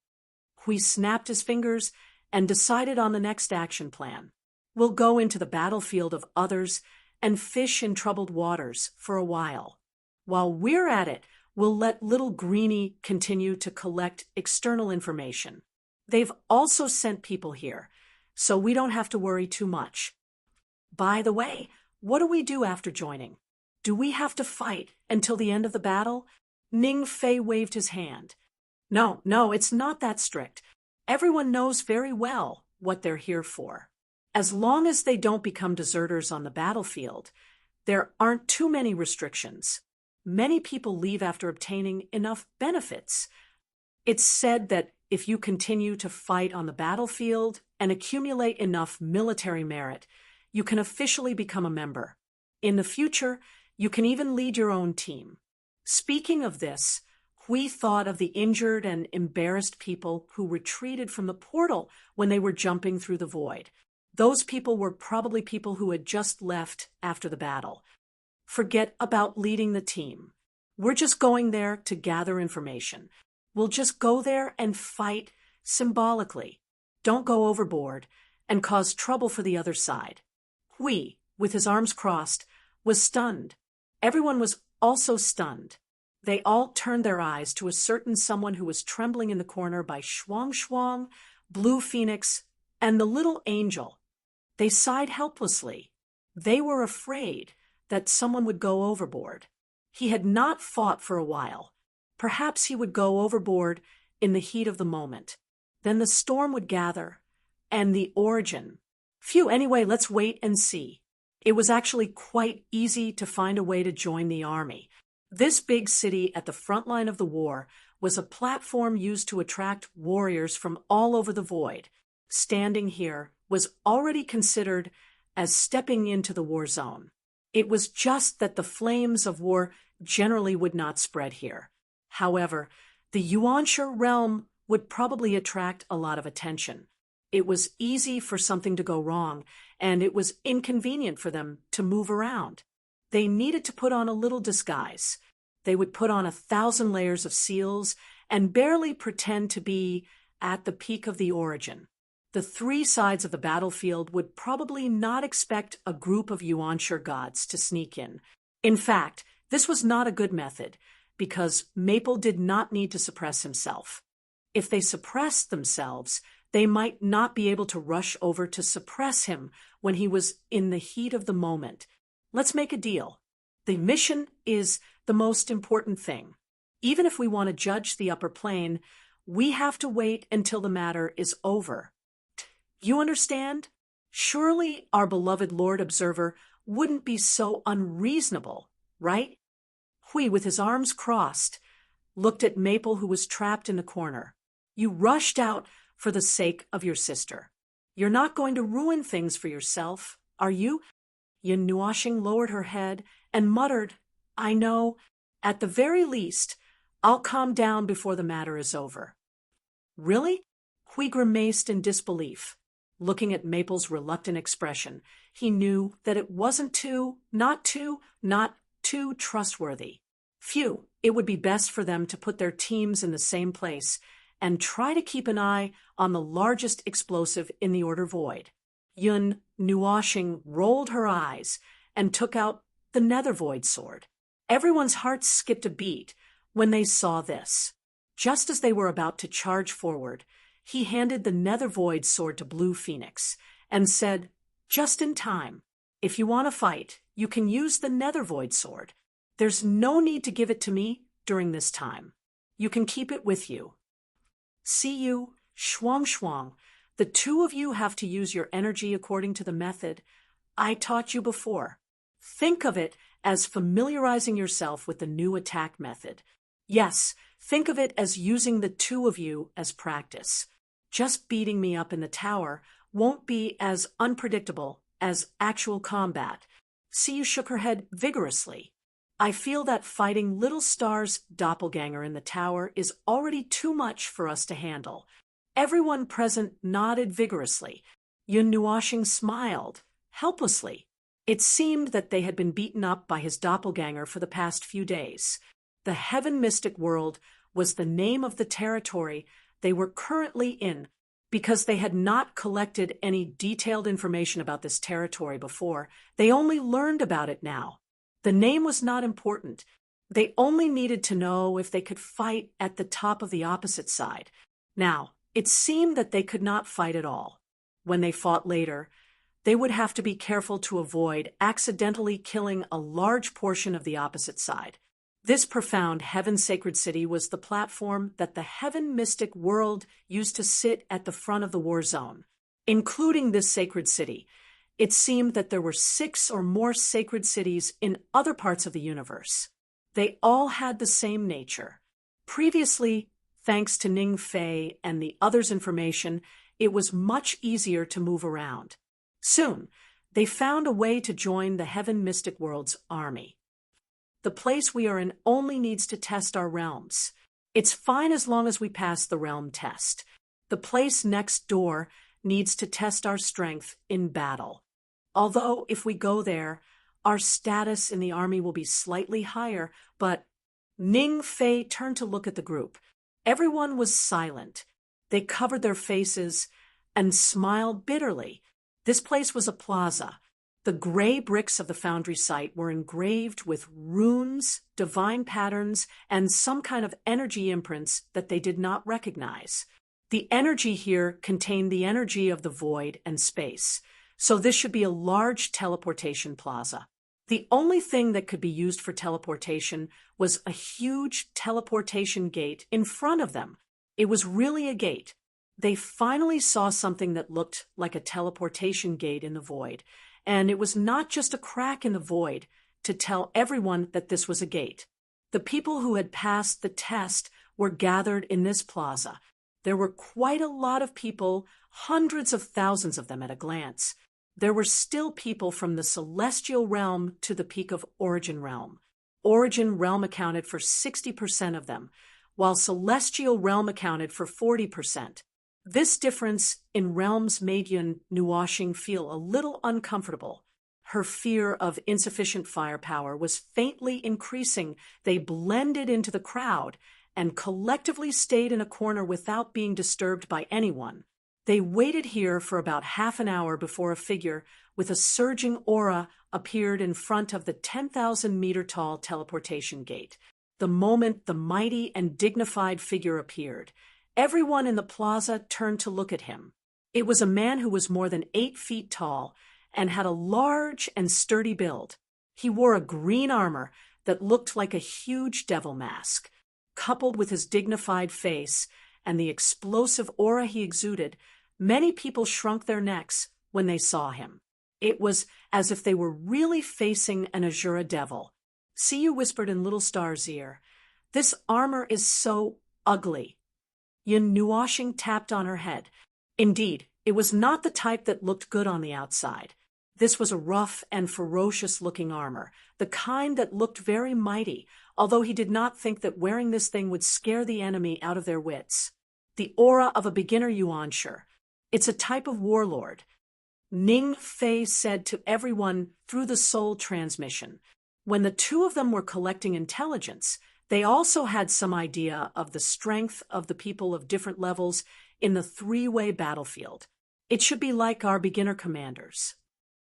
Hui snapped his fingers and decided on the next action plan. We'll go into the battlefield of others and fish in troubled waters for a while. While we're at it, we'll let little Greenie continue to collect external information. They've also sent people here, so we don't have to worry too much. By the way, what do we do after joining? Do we have to fight until the end of the battle? Ning Fei waved his hand. No, it's not that strict. Everyone knows very well what they're here for. As long as they don't become deserters on the battlefield, there aren't too many restrictions. Many people leave after obtaining enough benefits. It's said that if you continue to fight on the battlefield and accumulate enough military merit, you can officially become a member. In the future, you can even lead your own team. Speaking of this, Hui thought of the injured and embarrassed people who retreated from the portal when they were jumping through the void. Those people were probably people who had just left after the battle. Forget about leading the team. We're just going there to gather information. We'll just go there and fight symbolically. Don't go overboard and cause trouble for the other side. Hui, with his arms crossed, was stunned. Everyone was also stunned. They all turned their eyes to a certain someone who was trembling in the corner by Shuang Shuang, Blue Phoenix, and the little angel. They sighed helplessly. They were afraid that someone would go overboard. He had not fought for a while. Perhaps he would go overboard in the heat of the moment. Then the storm would gather, and the origin. Phew, anyway, let's wait and see. It was actually quite easy to find a way to join the army. This big city at the front line of the war was a platform used to attract warriors from all over the void. Standing here was already considered as stepping into the war zone. It was just that the flames of war generally would not spread here. However, the Yuanshe realm would probably attract a lot of attention. It was easy for something to go wrong, and it was inconvenient for them to move around. They needed to put on a little disguise. They would put on 1,000 layers of seals and barely pretend to be at the peak of the origin. The three sides of the battlefield would probably not expect a group of Yuanshe gods to sneak in. In fact, this was not a good method, because Maple did not need to suppress himself. If they suppressed themselves, they might not be able to rush over to suppress him when he was in the heat of the moment. Let's make a deal. The mission is the most important thing. Even if we want to judge the upper plane, we have to wait until the matter is over. You understand? Surely our beloved Lord Observer wouldn't be so unreasonable, right? Hui, with his arms crossed, looked at Maple, who was trapped in the corner. You rushed out for the sake of your sister. You're not going to ruin things for yourself, are you? Yin Nuashing lowered her head and muttered, I know. At the very least, I'll calm down before the matter is over. Really? Hui grimaced in disbelief. Looking at Maple's reluctant expression, he knew that it wasn't not too trustworthy. Phew, it would be best for them to put their teams in the same place and try to keep an eye on the largest explosive in the Order Void. Yun Nuashing rolled her eyes and took out the Nether Void sword. Everyone's hearts skipped a beat when they saw this. Just as they were about to charge forward, he handed the Nether Void sword to Blue Phoenix and said, just in time, if you want to fight, you can use the Nether Void sword. There's no need to give it to me during this time. You can keep it with you. See you, Shuang Shuang. The two of you have to use your energy according to the method I taught you before. Think of it as familiarizing yourself with the new attack method. Yes, think of it as using the two of you as practice. Just beating me up in the tower won't be as unpredictable as actual combat. See, you shook her head vigorously. I feel that fighting Little Star's doppelganger in the tower is already too much for us to handle. Everyone present nodded vigorously. Yun Nuoshing smiled, helplessly. It seemed that they had been beaten up by his doppelganger for the past few days. The Heaven Mystic World was the name of the territory they were currently in, because they had not collected any detailed information about this territory before. They only learned about it now. The name was not important. They only needed to know if they could fight at the top of the opposite side. Now, it seemed that they could not fight at all. When they fought later, they would have to be careful to avoid accidentally killing a large portion of the opposite side. This profound Heaven Sacred City was the platform that the Heaven Mystic World used to sit at the front of the war zone. Including this sacred city, it seemed that there were 6 or more sacred cities in other parts of the universe. They all had the same nature. Previously, thanks to Ning Fei and the others' information, it was much easier to move around. Soon, they found a way to join the Heaven Mystic World's army. The place we are in only needs to test our realms. It's fine as long as we pass the realm test. The place next door needs to test our strength in battle. Although, if we go there, our status in the army will be slightly higher, but Ning Fei turned to look at the group. Everyone was silent. They covered their faces and smiled bitterly. This place was a plaza. The gray bricks of the foundry site were engraved with runes, divine patterns, and some kind of energy imprints that they did not recognize. The energy here contained the energy of the void and space, so this should be a large teleportation plaza. The only thing that could be used for teleportation was a huge teleportation gate in front of them. It was really a gate. They finally saw something that looked like a teleportation gate in the void. And it was not just a crack in the void to tell everyone that this was a gate. The people who had passed the test were gathered in this plaza. There were quite a lot of people, hundreds of thousands of them at a glance. There were still people from the celestial realm to the peak of Origin Realm. Origin Realm accounted for 60% of them, while Celestial Realm accounted for 40%. This difference in realms made Yun Nuoshing feel a little uncomfortable. Her fear of insufficient firepower was faintly increasing. They blended into the crowd and collectively stayed in a corner without being disturbed by anyone. They waited here for about half an hour before a figure with a surging aura appeared in front of the 10,000-meter-tall teleportation gate. The moment the mighty and dignified figure appeared, everyone in the plaza turned to look at him. It was a man who was more than 8 feet tall and had a large and sturdy build. He wore a green armor that looked like a huge devil mask. Coupled with his dignified face and the explosive aura he exuded, many people shrunk their necks when they saw him. It was as if they were really facing an Azura devil. Siyu whispered in Little Star's ear, "This armor is so ugly." Yun Nuoshing tapped on her head. Indeed, it was not the type that looked good on the outside. This was a rough and ferocious-looking armor, the kind that looked very mighty, although he did not think that wearing this thing would scare the enemy out of their wits. The aura of a beginner yuansher. It's a type of warlord. Ning Fei said to everyone through the soul transmission. When the two of them were collecting intelligence, they also had some idea of the strength of the people of different levels in the 3-way battlefield. It should be like our beginner commanders.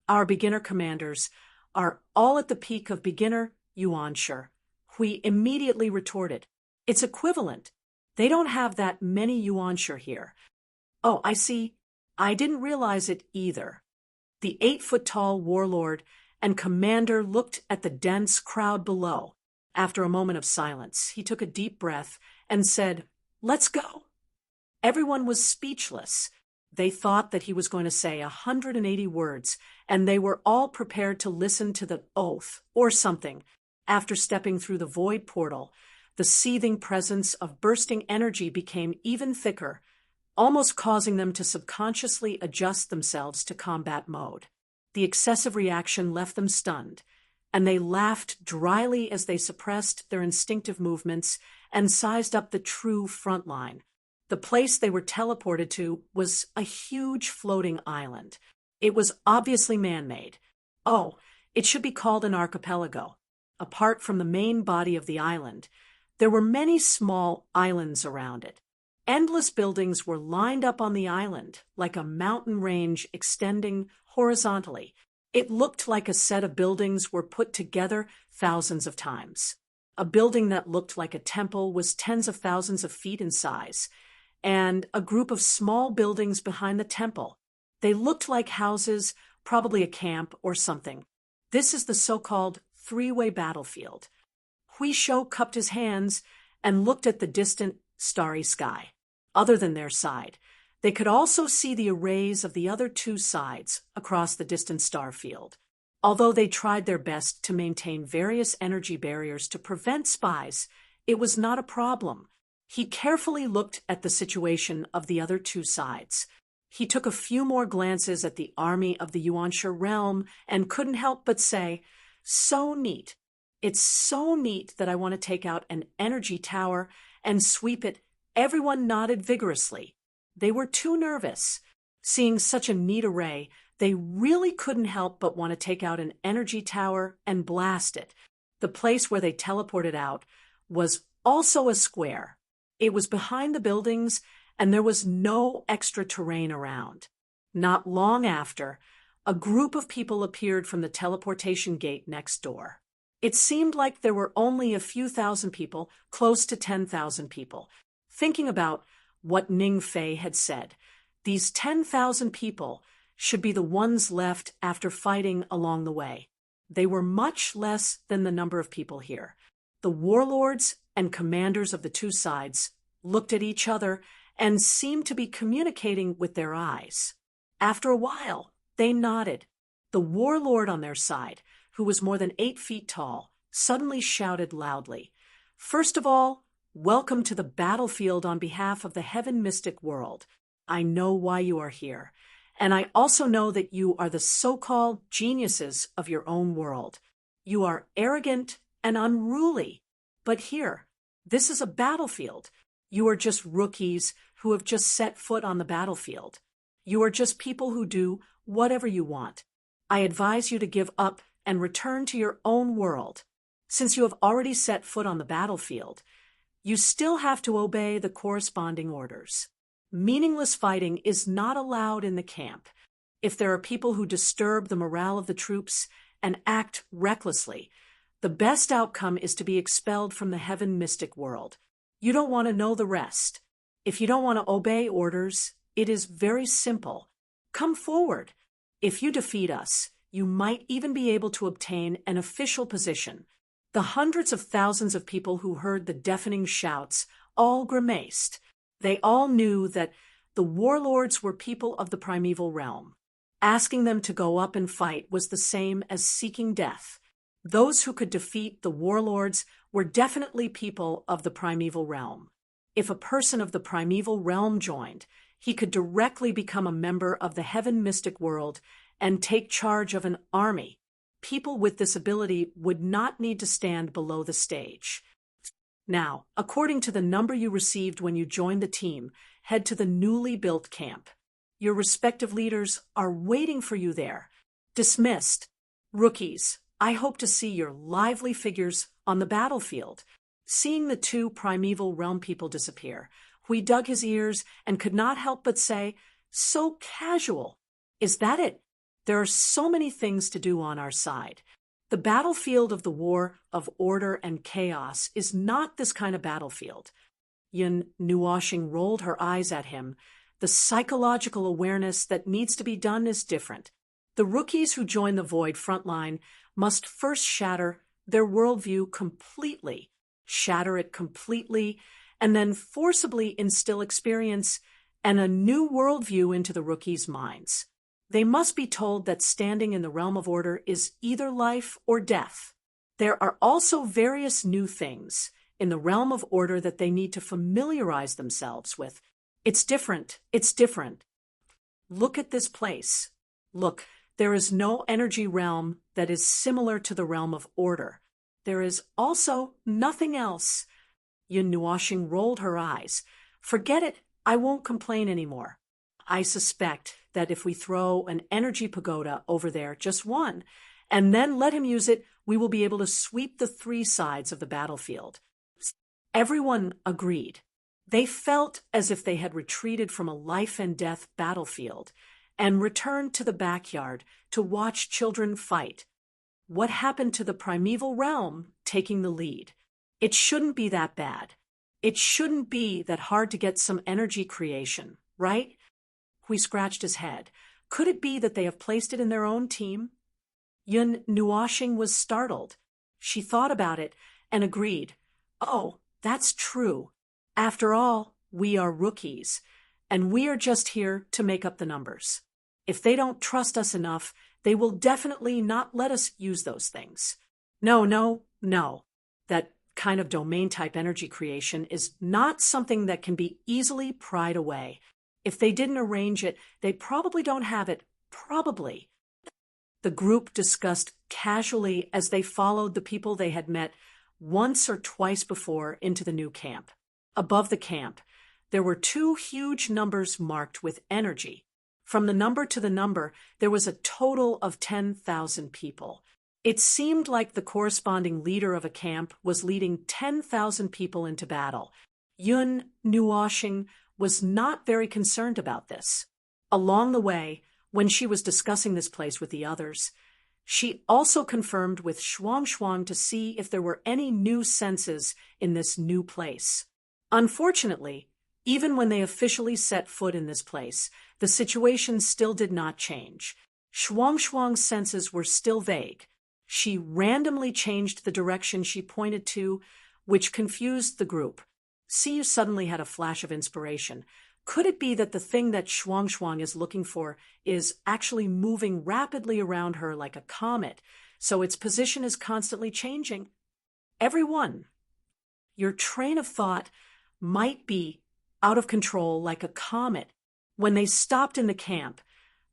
Our beginner commanders are all at the peak of beginner yuansher. Hui immediately retorted, "It's equivalent. They don't have that many yuansher here." "Oh, I see. I didn't realize it either." The 8-foot-tall warlord and commander looked at the dense crowd below. After a moment of silence, he took a deep breath and said, "Let's go." Everyone was speechless. They thought that he was going to say 180 words, and they were all prepared to listen to the oath or something. After stepping through the void portal, the seething presence of bursting energy became even thicker, almost causing them to subconsciously adjust themselves to combat mode. The excessive reaction left them stunned, and they laughed dryly as they suppressed their instinctive movements and sized up the true front line. The place they were teleported to was a huge floating island. It was obviously man-made. Oh, it should be called an archipelago. Apart from the main body of the island, there were many small islands around it. Endless buildings were lined up on the island, like a mountain range extending horizontally. It looked like a set of buildings were put together thousands of times. A building that looked like a temple was tens of thousands of feet in size, and a group of small buildings behind the temple. They looked like houses, probably a camp or something. This is the so-called three-way battlefield. Hui Shou cupped his hands and looked at the distant, starry sky. Other than their side, they could also see the arrays of the other two sides across the distant star field. Although they tried their best to maintain various energy barriers to prevent spies, it was not a problem. He carefully looked at the situation of the other two sides. He took a few more glances at the army of the Yuanshe realm and couldn't help but say, "So neat. It's so neat that I want to take out an energy tower and sweep it." Everyone nodded vigorously. They were too nervous. Seeing such a neat array, they really couldn't help but want to take out an energy tower and blast it. The place where they teleported out was also a square. It was behind the buildings, and there was no extra terrain around. Not long after, a group of people appeared from the teleportation gate next door. It seemed like there were only a few thousand people, close to 10,000 people. Thinking about what Ning Fei had said, these 10,000 people should be the ones left after fighting along the way. They were much less than the number of people here. The warlords and commanders of the two sides looked at each other and seemed to be communicating with their eyes. After a while, they nodded. The warlord on their side, who was more than 8 feet tall, suddenly shouted loudly, "First of all, welcome to the battlefield on behalf of the Heaven Mystic world. I know why you are here, and I also know that you are the so-called geniuses of your own world. You are arrogant and unruly. But here, this is a battlefield. You are just rookies who have just set foot on the battlefield. You are just people who do whatever you want. I advise you to give up and return to your own world. Since you have already set foot on the battlefield, you still have to obey the corresponding orders. Meaningless fighting is not allowed in the camp. If there are people who disturb the morale of the troops and act recklessly, the best outcome is to be expelled from the Heaven Mystic world. You don't want to know the rest. If you don't want to obey orders, it is very simple. Come forward. If you defeat us, you might even be able to obtain an official position." The hundreds of thousands of people who heard the deafening shouts all grimaced. They all knew that the warlords were people of the primeval realm. Asking them to go up and fight was the same as seeking death. Those who could defeat the warlords were definitely people of the primeval realm. If a person of the primeval realm joined, he could directly become a member of the Heaven Mystic world and take charge of an army. People with this ability would not need to stand below the stage. Now, according to the number you received when you joined the team, head to the newly built camp. Your respective leaders are waiting for you there. Dismissed. Rookies, I hope to see your lively figures on the battlefield. Seeing the two primeval realm people disappear, Hui dug his ears and could not help but say, "So casual. Is that it? There are so many things to do on our side. The battlefield of the war of order and chaos is not this kind of battlefield." Yun Nuoshing rolled her eyes at him. The psychological awareness that needs to be done is different. The rookies who join the Void frontline must first shatter their worldview completely, and then forcibly instill experience and a new worldview into the rookies' minds. They must be told that standing in the realm of order is either life or death. There are also various new things in the realm of order that they need to familiarize themselves with. It's different. Look at this place. Look, there is no energy realm that is similar to the realm of order. There is also nothing else. Yun Nuoshing rolled her eyes. Forget it. I won't complain anymore. I suspect that if we throw an energy pagoda over there, just one, and then let him use it, we will be able to sweep the three sides of the battlefield. Everyone agreed. They felt as if they had retreated from a life and death battlefield and returned to the backyard to watch children fight. What happened to the primeval realm taking the lead? It shouldn't be that bad. It shouldn't be that hard to get some energy creation, right? Hui scratched his head. Could it be that they have placed it in their own team? Yun Nuoshing was startled. She thought about it and agreed. Oh, that's true. After all, we are rookies, and we are just here to make up the numbers. If they don't trust us enough, they will definitely not let us use those things. No. That kind of domain-type energy creation is not something that can be easily pried away. If they didn't arrange it, they probably don't have it. Probably. The group discussed casually as they followed the people they had met once or twice before into the new camp. Above the camp, there were two huge numbers marked with energy. From the number to the number, there was a total of 10,000 people. It seemed like the corresponding leader of a camp was leading 10,000 people into battle. Yun Nuoshing was not very concerned about this. Along the way, when she was discussing this place with the others, she also confirmed with Shuang to see if there were any new senses in this new place. Unfortunately, even when they officially set foot in this place, the situation still did not change. Shuang's senses were still vague. She randomly changed the direction she pointed to, which confused the group. Siyu suddenly had a flash of inspiration. Could it be that the thing that Shuang is looking for is actually moving rapidly around her like a comet, so its position is constantly changing? Everyone, your train of thought might be out of control like a comet. When they stopped in the camp,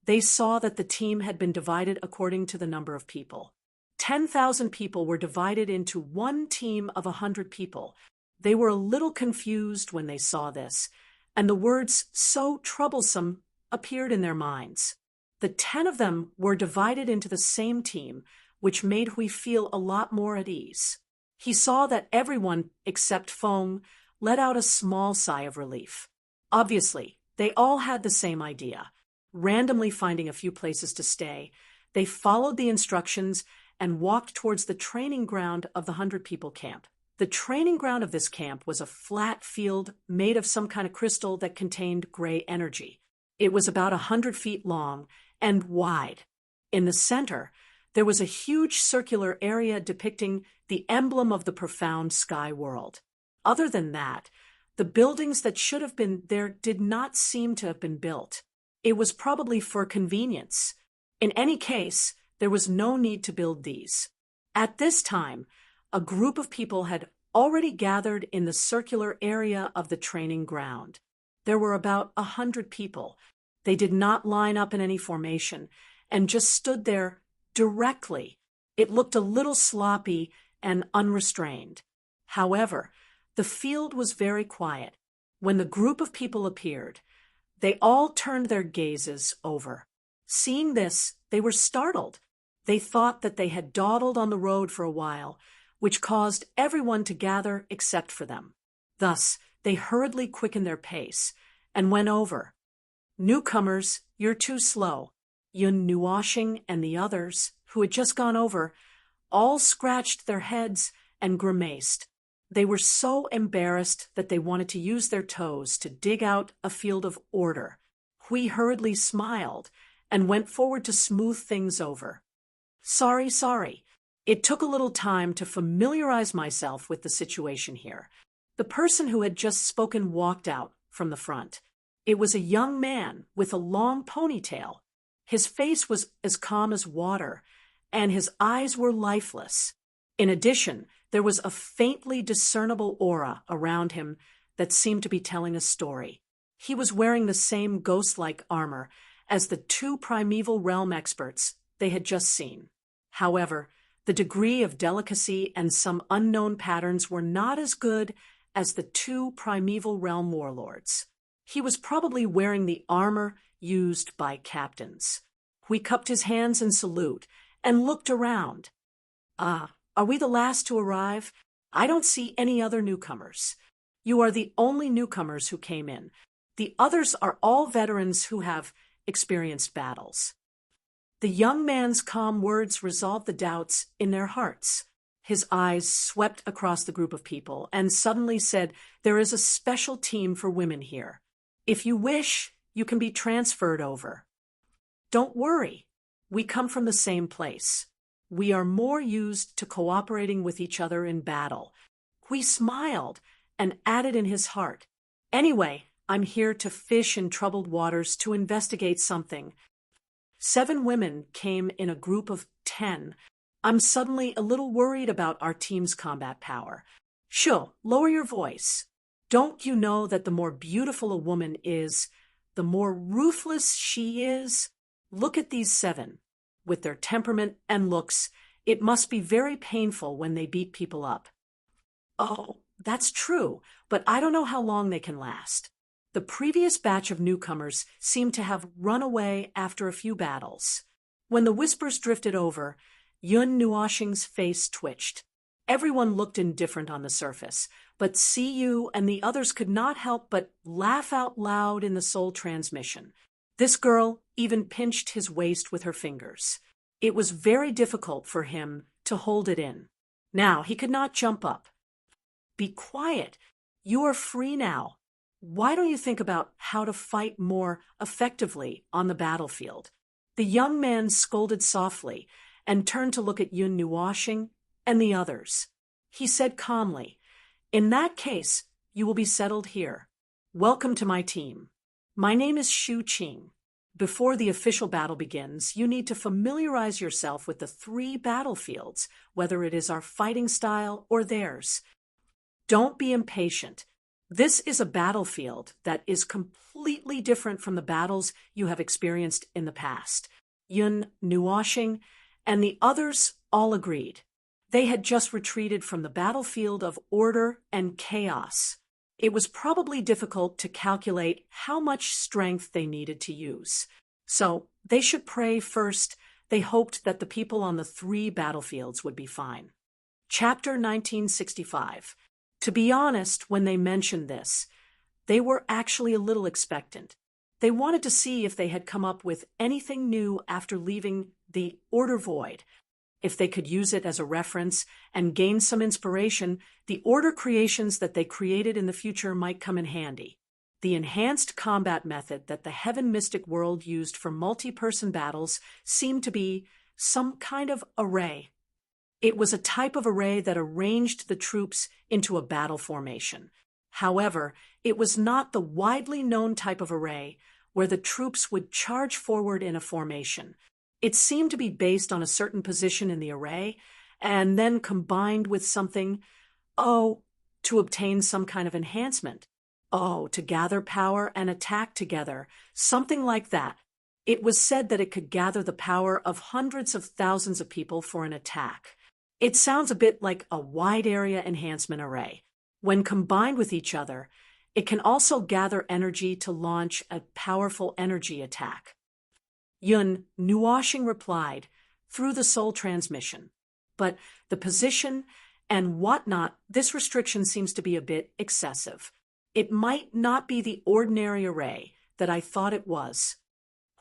they saw that the team had been divided according to the number of people. 10,000 people were divided into one team of 100 people. They were a little confused when they saw this, and the words "so troublesome" appeared in their minds. The 10 of them were divided into the same team, which made Hui feel a lot more at ease. He saw that everyone except Feng let out a small sigh of relief. Obviously, they all had the same idea. Randomly finding a few places to stay, they followed the instructions and walked towards the training ground of the 100-people camp. The training ground of this camp was a flat field made of some kind of crystal that contained gray energy. It was about 100 feet long and wide. In the center, there was a huge circular area depicting the emblem of the profound sky world. Other than that, the buildings that should have been there did not seem to have been built. It was probably for convenience. In any case, there was no need to build these. At this time, a group of people had already gathered in the circular area of the training ground. There were about 100 people. They did not line up in any formation and just stood there directly. It looked a little sloppy and unrestrained. However, the field was very quiet. When the group of people appeared, they all turned their gazes over. Seeing this, they were startled. They thought that they had dawdled on the road for a while, which caused everyone to gather except for them. Thus, they hurriedly quickened their pace and went over. "Newcomers, you're too slow." Yun Nuoshing and the others, who had just gone over, all scratched their heads and grimaced. They were so embarrassed that they wanted to use their toes to dig out a field of order. Hui hurriedly smiled and went forward to smooth things over. Sorry. It took a little time to familiarize myself with the situation here." The person who had just spoken walked out from the front. It was a young man with a long ponytail. His face was as calm as water, and his eyes were lifeless. In addition, there was a faintly discernible aura around him that seemed to be telling a story. He was wearing the same ghost-like armor as the two primeval realm experts they had just seen. However, the degree of delicacy and some unknown patterns were not as good as the two primeval realm warlords. He was probably wearing the armor used by captains. We cupped his hands in salute and looked around. Ah, are we the last to arrive? I don't see any other newcomers. You are the only newcomers who came in. The others are all veterans who have experienced battles. The young man's calm words resolved the doubts in their hearts. His eyes swept across the group of people and suddenly said, "There is a special team for women here. If you wish, you can be transferred over. Don't worry. We come from the same place. We are more used to cooperating with each other in battle." We smiled and added in his heart, "Anyway, I'm here to fish in troubled waters to investigate something." 7 women came in a group of 10. I'm suddenly a little worried about our team's combat power. Shoo, lower your voice. Don't you know that the more beautiful a woman is, the more ruthless she is? Look at these 7. With their temperament and looks, it must be very painful when they beat people up. Oh, that's true, but I don't know how long they can last. The previous batch of newcomers seemed to have run away after a few battles. When the whispers drifted over, Yun Nuoshing's face twitched. Everyone looked indifferent on the surface, but Siyu and the others could not help but laugh out loud in the soul transmission. This girl even pinched his waist with her fingers. It was very difficult for him to hold it in. Now he could not jump up. "Be quiet. You are free now. Why don't you think about how to fight more effectively on the battlefield?" The young man scolded softly and turned to look at Yun Nuoshing and the others. He said calmly, "In that case, you will be settled here. Welcome to my team. My name is Shu Qing. Before the official battle begins, you need to familiarize yourself with the 3 battlefields, whether it is our fighting style or theirs. Don't be impatient. This is a battlefield that is completely different from the battles you have experienced in the past." Yun Nuoshing and the others all agreed. They had just retreated from the battlefield of order and chaos. It was probably difficult to calculate how much strength they needed to use. So they should pray first. They hoped that the people on the 3 battlefields would be fine. Chapter 1965. To be honest, when they mentioned this, they were actually a little expectant. They wanted to see if they had come up with anything new after leaving the Order Void. If they could use it as a reference and gain some inspiration, the Order creations that they created in the future might come in handy. The enhanced combat method that the Heaven Mystic world used for multi-person battles seemed to be some kind of array. It was a type of array that arranged the troops into a battle formation. However, it was not the widely known type of array where the troops would charge forward in a formation. It seemed to be based on a certain position in the array and then combined with something, to obtain some kind of enhancement. To gather power and attack together, something like that. It was said that it could gather the power of hundreds of thousands of people for an attack. It sounds a bit like a wide area enhancement array. When combined with each other, it can also gather energy to launch a powerful energy attack. Yun Nuoshing replied, through the soul transmission. But the position and whatnot, this restriction seems to be a bit excessive. It might not be the ordinary array that I thought it was.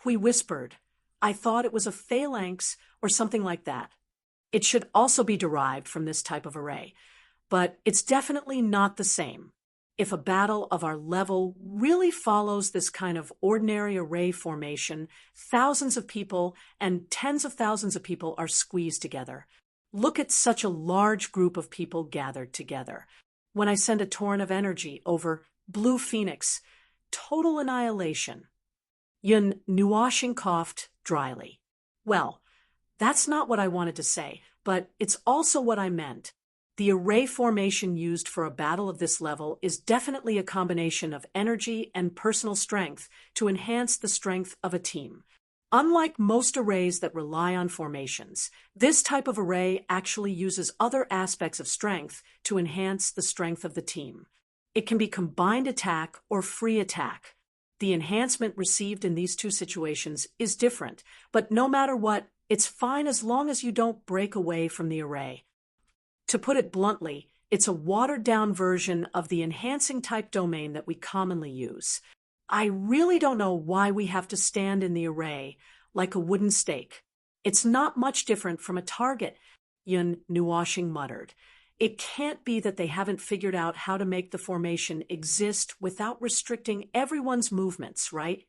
We whispered. I thought it was a phalanx or something like that. It should also be derived from this type of array, but it's definitely not the same. If a battle of our level really follows this kind of ordinary array formation, thousands of people and tens of thousands of people are squeezed together. Look at such a large group of people gathered together. When I send a torrent of energy over Blue Phoenix, total annihilation. Yun Nuoshing coughed dryly. Well, that's not what I wanted to say, but it's also what I meant. The array formation used for a battle of this level is definitely a combination of energy and personal strength to enhance the strength of a team. Unlike most arrays that rely on formations, this type of array actually uses other aspects of strength to enhance the strength of the team. It can be combined attack or free attack. The enhancement received in these two situations is different, but no matter what, it's fine as long as you don't break away from the array. To put it bluntly, it's a watered-down version of the enhancing type domain that we commonly use. I really don't know why we have to stand in the array like a wooden stake. It's not much different from a target, Yun Nuashing muttered. It can't be that they haven't figured out how to make the formation exist without restricting everyone's movements, right?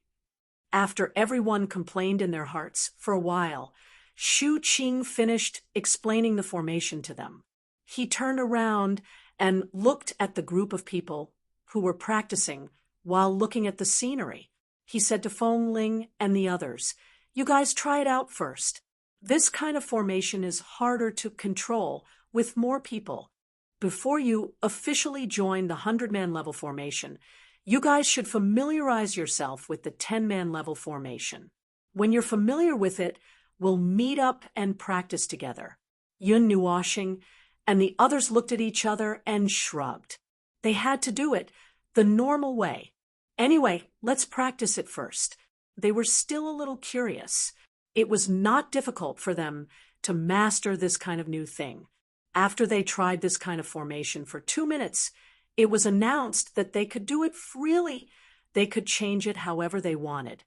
After everyone complained in their hearts for a while, Shu Qing finished explaining the formation to them. He turned around and looked at the group of people who were practicing while looking at the scenery. He said to Feng Ling and the others, "You guys try it out first. This kind of formation is harder to control with more people. Before you officially join the 100-man level formation, you guys should familiarize yourself with the 10-man level formation. When you're familiar with it, we'll meet up and practice together." Yun Nuashing and the others looked at each other and shrugged. They had to do it the normal way. Anyway, let's practice it first. They were still a little curious. It was not difficult for them to master this kind of new thing. After they tried this kind of formation for 2 minutes, it was announced that they could do it freely. They could change it however they wanted.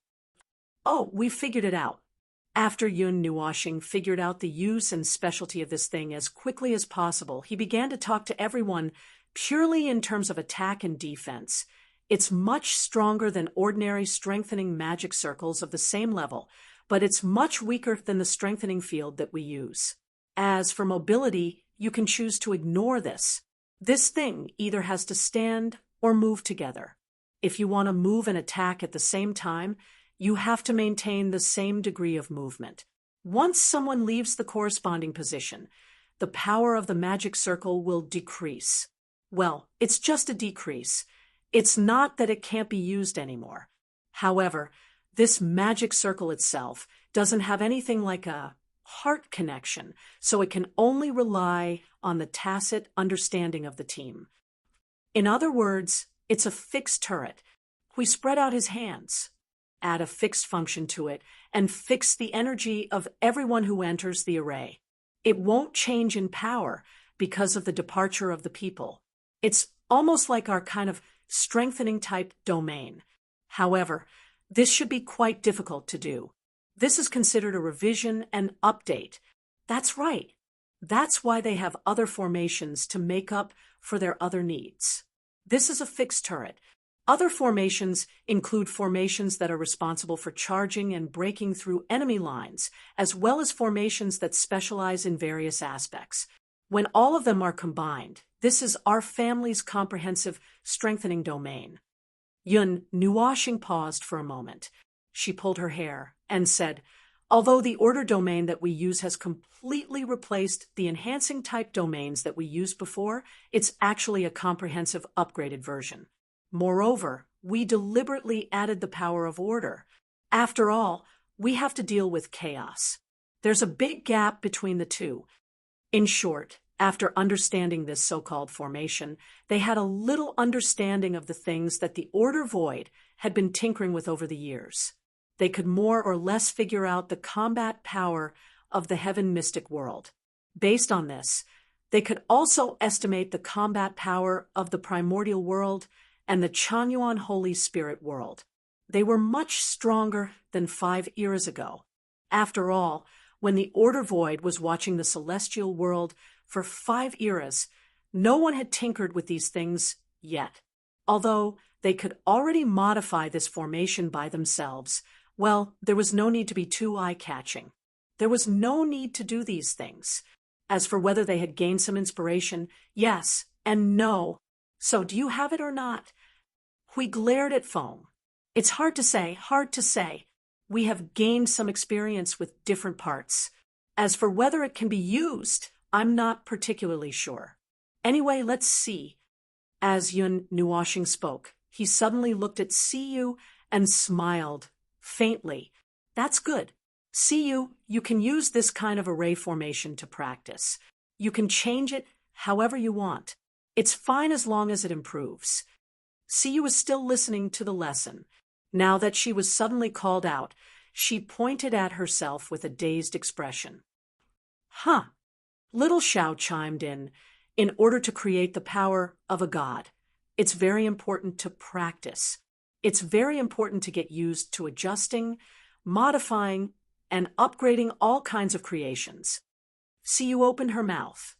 "Oh, we figured it out." After Yun Nuashing figured out the use and specialty of this thing as quickly as possible, he began to talk to everyone purely in terms of attack and defense. It's much stronger than ordinary strengthening magic circles of the same level, but it's much weaker than the strengthening field that we use. As for mobility, you can choose to ignore this. This thing either has to stand or move together. If you want to move and attack at the same time, you have to maintain the same degree of movement. Once someone leaves the corresponding position, the power of the magic circle will decrease. Well, it's just a decrease. It's not that it can't be used anymore. However, this magic circle itself doesn't have anything like a heart connection, so it can only rely on the tacit understanding of the team. In other words, it's a fixed turret. We spread out his hands, add a fixed function to it, and fix the energy of everyone who enters the array. It won't change in power because of the departure of the people. It's almost like our kind of strengthening type domain. However, this should be quite difficult to do. This is considered a revision and update. That's right. That's why they have other formations to make up for their other needs. This is a fixed turret. Other formations include formations that are responsible for charging and breaking through enemy lines, as well as formations that specialize in various aspects. When all of them are combined, this is our family's comprehensive strengthening domain. Yun Nuashing paused for a moment. She pulled her hair and said, "Although the order domain that we use has completely replaced the enhancing type domains that we used before, it's actually a comprehensive upgraded version. Moreover, we deliberately added the power of order. After all, we have to deal with chaos. There's a big gap between the two." In short, after understanding this so-called formation, they had a little understanding of the things that the Order Void had been tinkering with over the years. They could more or less figure out the combat power of the Heaven Mystic world. Based on this, they could also estimate the combat power of the Primordial world and the Chanyuan Holy Spirit world. They were much stronger than 5 eras ago. After all, when the Order Void was watching the Celestial world for 5 eras, no one had tinkered with these things yet. Although they could already modify this formation by themselves, well, there was no need to be too eye-catching. There was no need to do these things. As for whether they had gained some inspiration, yes and no. So do you have it or not? We glared at Foam. It's hard to say, hard to say. We have gained some experience with different parts. As for whether it can be used, I'm not particularly sure. Anyway, let's see. As Yun Nuashing spoke, he suddenly looked at Siyu and smiled, faintly. That's good. Siyu, you can use this kind of array formation to practice. You can change it however you want. It's fine as long as it improves. Siyu was still listening to the lesson. Now that she was suddenly called out, she pointed at herself with a dazed expression. Huh. Little Xiao chimed in order to create the power of a god, it's very important to practice. It's very important to get used to adjusting, modifying, and upgrading all kinds of creations. Siyu opened her mouth.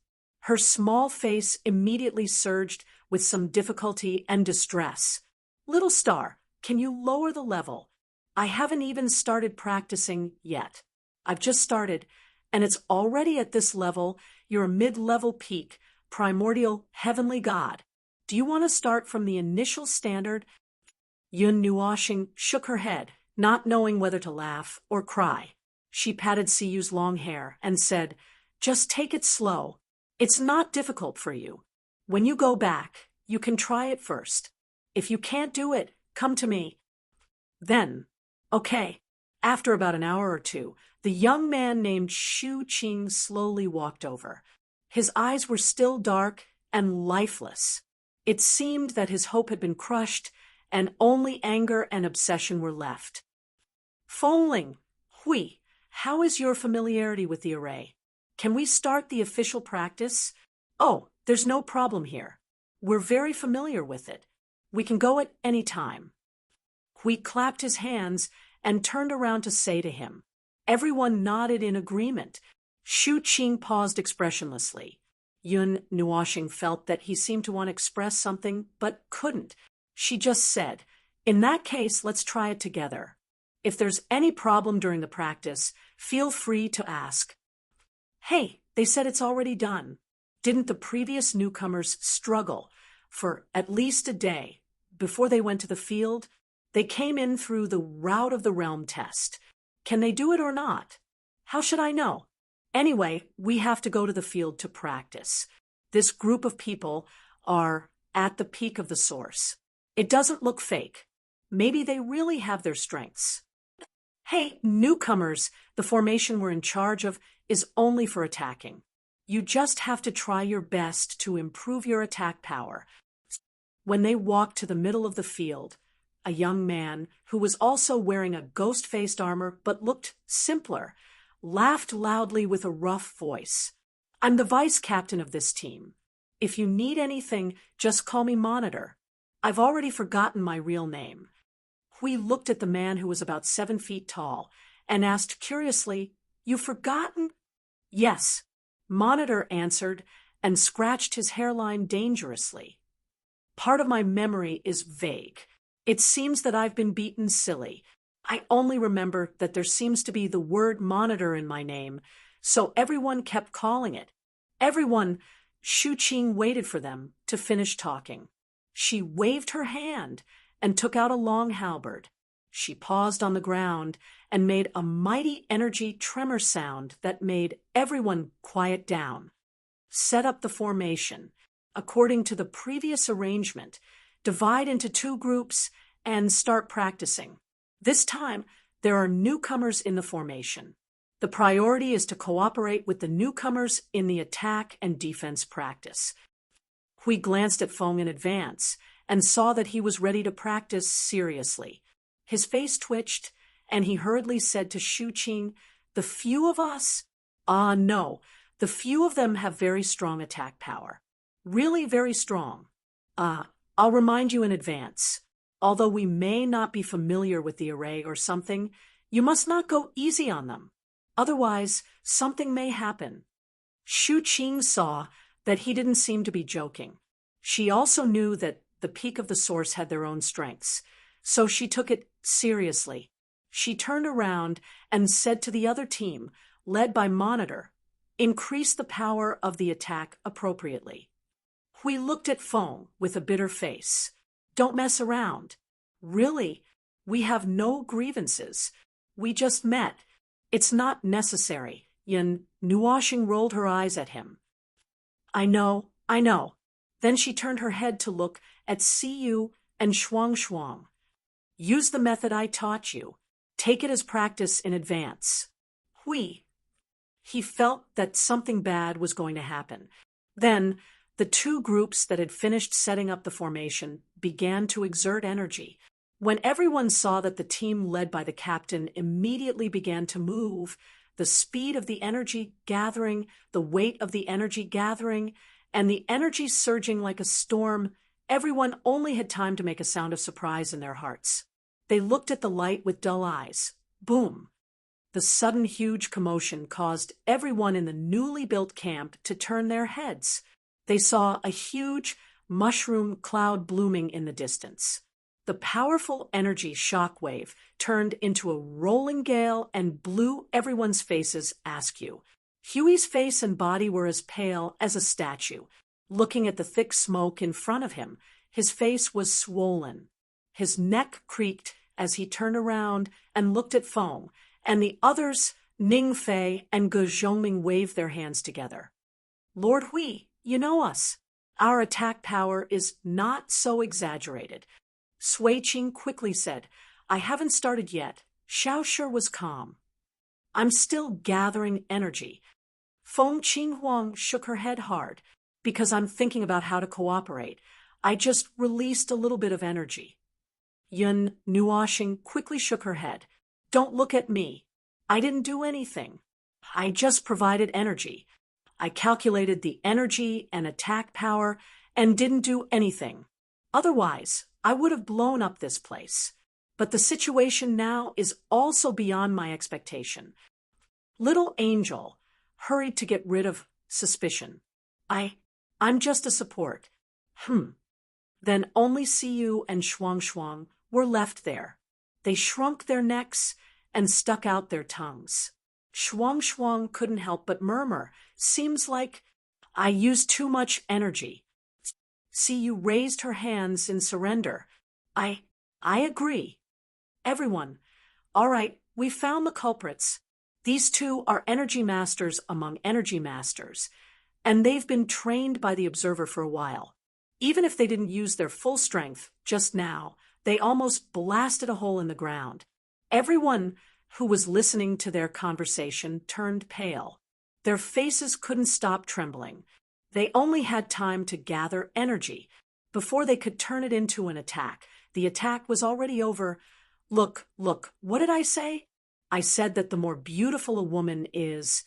Her small face immediately surged with some difficulty and distress. Little star, can you lower the level? I haven't even started practicing yet. I've just started, and it's already at this level. You're a mid-level peak, primordial heavenly god. Do you want to start from the initial standard? Yun Nuoxing shook her head, not knowing whether to laugh or cry. She patted Siyu's long hair and said, just take it slow. It's not difficult for you. When you go back, you can try it first. If you can't do it, come to me. Then, okay. After about an hour or two, the young man named Shu Qing slowly walked over. His eyes were still dark and lifeless. It seemed that his hope had been crushed, and only anger and obsession were left. Fengling, Hui, how is your familiarity with the array? Can we start the official practice? Oh, there's no problem here. We're very familiar with it. We can go at any time. Hui clapped his hands and turned around to say to him. Everyone nodded in agreement. Shu Qing paused expressionlessly. Yun Nuoxing felt that he seemed to want to express something, but couldn't. She just said, in that case, let's try it together. If there's any problem during the practice, feel free to ask. Hey, they said it's already done. Didn't the previous newcomers struggle for at least a day before they went to the field? They came in through the Route of the Realm test. Can they do it or not? How should I know? Anyway, we have to go to the field to practice. This group of people are at the peak of the source. It doesn't look fake. Maybe they really have their strengths. Hey, newcomers, the formation we're in charge of is only for attacking. You just have to try your best to improve your attack power. When they walked to the middle of the field, a young man, who was also wearing a ghost-faced armor but looked simpler, laughed loudly with a rough voice. I'm the vice captain of this team. If you need anything, just call me Monitor. I've already forgotten my real name. Hui looked at the man who was about 7 feet tall and asked curiously, You've forgotten? Yes, Monitor answered and scratched his hairline dangerously. Part of my memory is vague. It seems that I've been beaten silly. I only remember that there seems to be the word monitor in my name, so everyone kept calling it. Everyone. Shu Qing waited for them to finish talking. She waved her hand and took out a long halberd. She paused on the ground and made a mighty energy tremor sound that made everyone quiet down. Set up the formation. According to the previous arrangement, divide into 2 groups and start practicing. This time, there are newcomers in the formation. The priority is to cooperate with the newcomers in the attack and defense practice. Hui glanced at Feng in advance and saw that he was ready to practice seriously. His face twitched, and he hurriedly said to Shu Qing, The few of us? No. The few of them have very strong attack power. Really very strong. I'll remind you in advance. Although we may not be familiar with the array or something, you must not go easy on them. Otherwise, something may happen. Shu Qing saw that he didn't seem to be joking. She also knew that the peak of the source had their own strengths, so she took it seriously. She turned around and said to the other team, led by Monitor, increase the power of the attack appropriately. Hui looked at Feng with a bitter face. Don't mess around. Really, we have no grievances. We just met. It's not necessary. Yun Nuoxing rolled her eyes at him. I know. Then she turned her head to look at Siyu and Shuang. Use the method I taught you. Take it as practice in advance. Hui. He felt that something bad was going to happen. Then, the 2 groups that had finished setting up the formation began to exert energy. When everyone saw that the team led by the captain immediately began to move, the speed of the energy gathering, the weight of the energy gathering, and the energy surging like a storm, everyone only had time to make a sound of surprise in their hearts. They looked at the light with dull eyes. Boom! The sudden huge commotion caused everyone in the newly built camp to turn their heads. They saw a huge mushroom cloud blooming in the distance. The powerful energy shockwave turned into a rolling gale and blew everyone's faces askew. Huey's face and body were as pale as a statue. Looking at the thick smoke in front of him, his face was swollen. His neck creaked as he turned around and looked at Feng, and the others, Ning Fei and Ge Zhongming, waved their hands together. Lord Hui, you know us. Our attack power is not so exaggerated. Sui Qing quickly said, I haven't started yet. Xiao Shi was calm. I'm still gathering energy. Feng Qinghuang shook her head hard. Because I'm thinking about how to cooperate. I just released a little bit of energy. Yun Nuoxing quickly shook her head. Don't look at me. I didn't do anything. I just provided energy. I calculated the energy and attack power and didn't do anything. Otherwise, I would have blown up this place. But the situation now is also beyond my expectation. Little Angel hurried to get rid of suspicion. I'm just a support. Then only Siyu and Shuang were left there. They shrunk their necks and stuck out their tongues. Shuang couldn't help but murmur, seems like I used too much energy. Siyu raised her hands in surrender. I agree. Everyone, all right, we found the culprits. These two are energy masters among energy masters, and they've been trained by the observer for a while. Even if they didn't use their full strength just now, they almost blasted a hole in the ground. Everyone who was listening to their conversation turned pale. Their faces couldn't stop trembling. They only had time to gather energy before they could turn it into an attack. The attack was already over. Look, what did I say? I said that the more beautiful a woman is,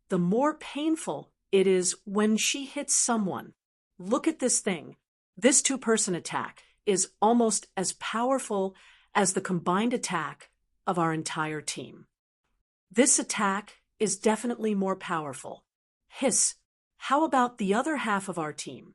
the more painful it is when she hits someone. Look at this thing. This two-person attack is almost as powerful as the combined attack of our entire team. This attack is definitely more powerful. Hiss, how about the other half of our team?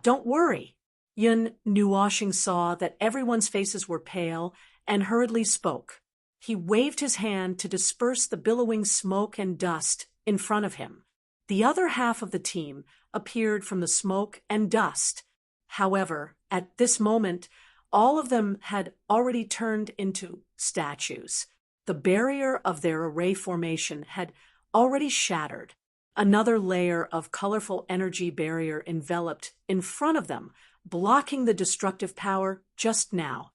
Don't worry. Yun Nuoxing saw that everyone's faces were pale and hurriedly spoke. He waved his hand to disperse the billowing smoke and dust in front of him. The other half of the team appeared from the smoke and dust. However, at this moment, all of them had already turned into statues. The barrier of their array formation had already shattered. Another layer of colorful energy barrier enveloped in front of them, blocking the destructive power just now.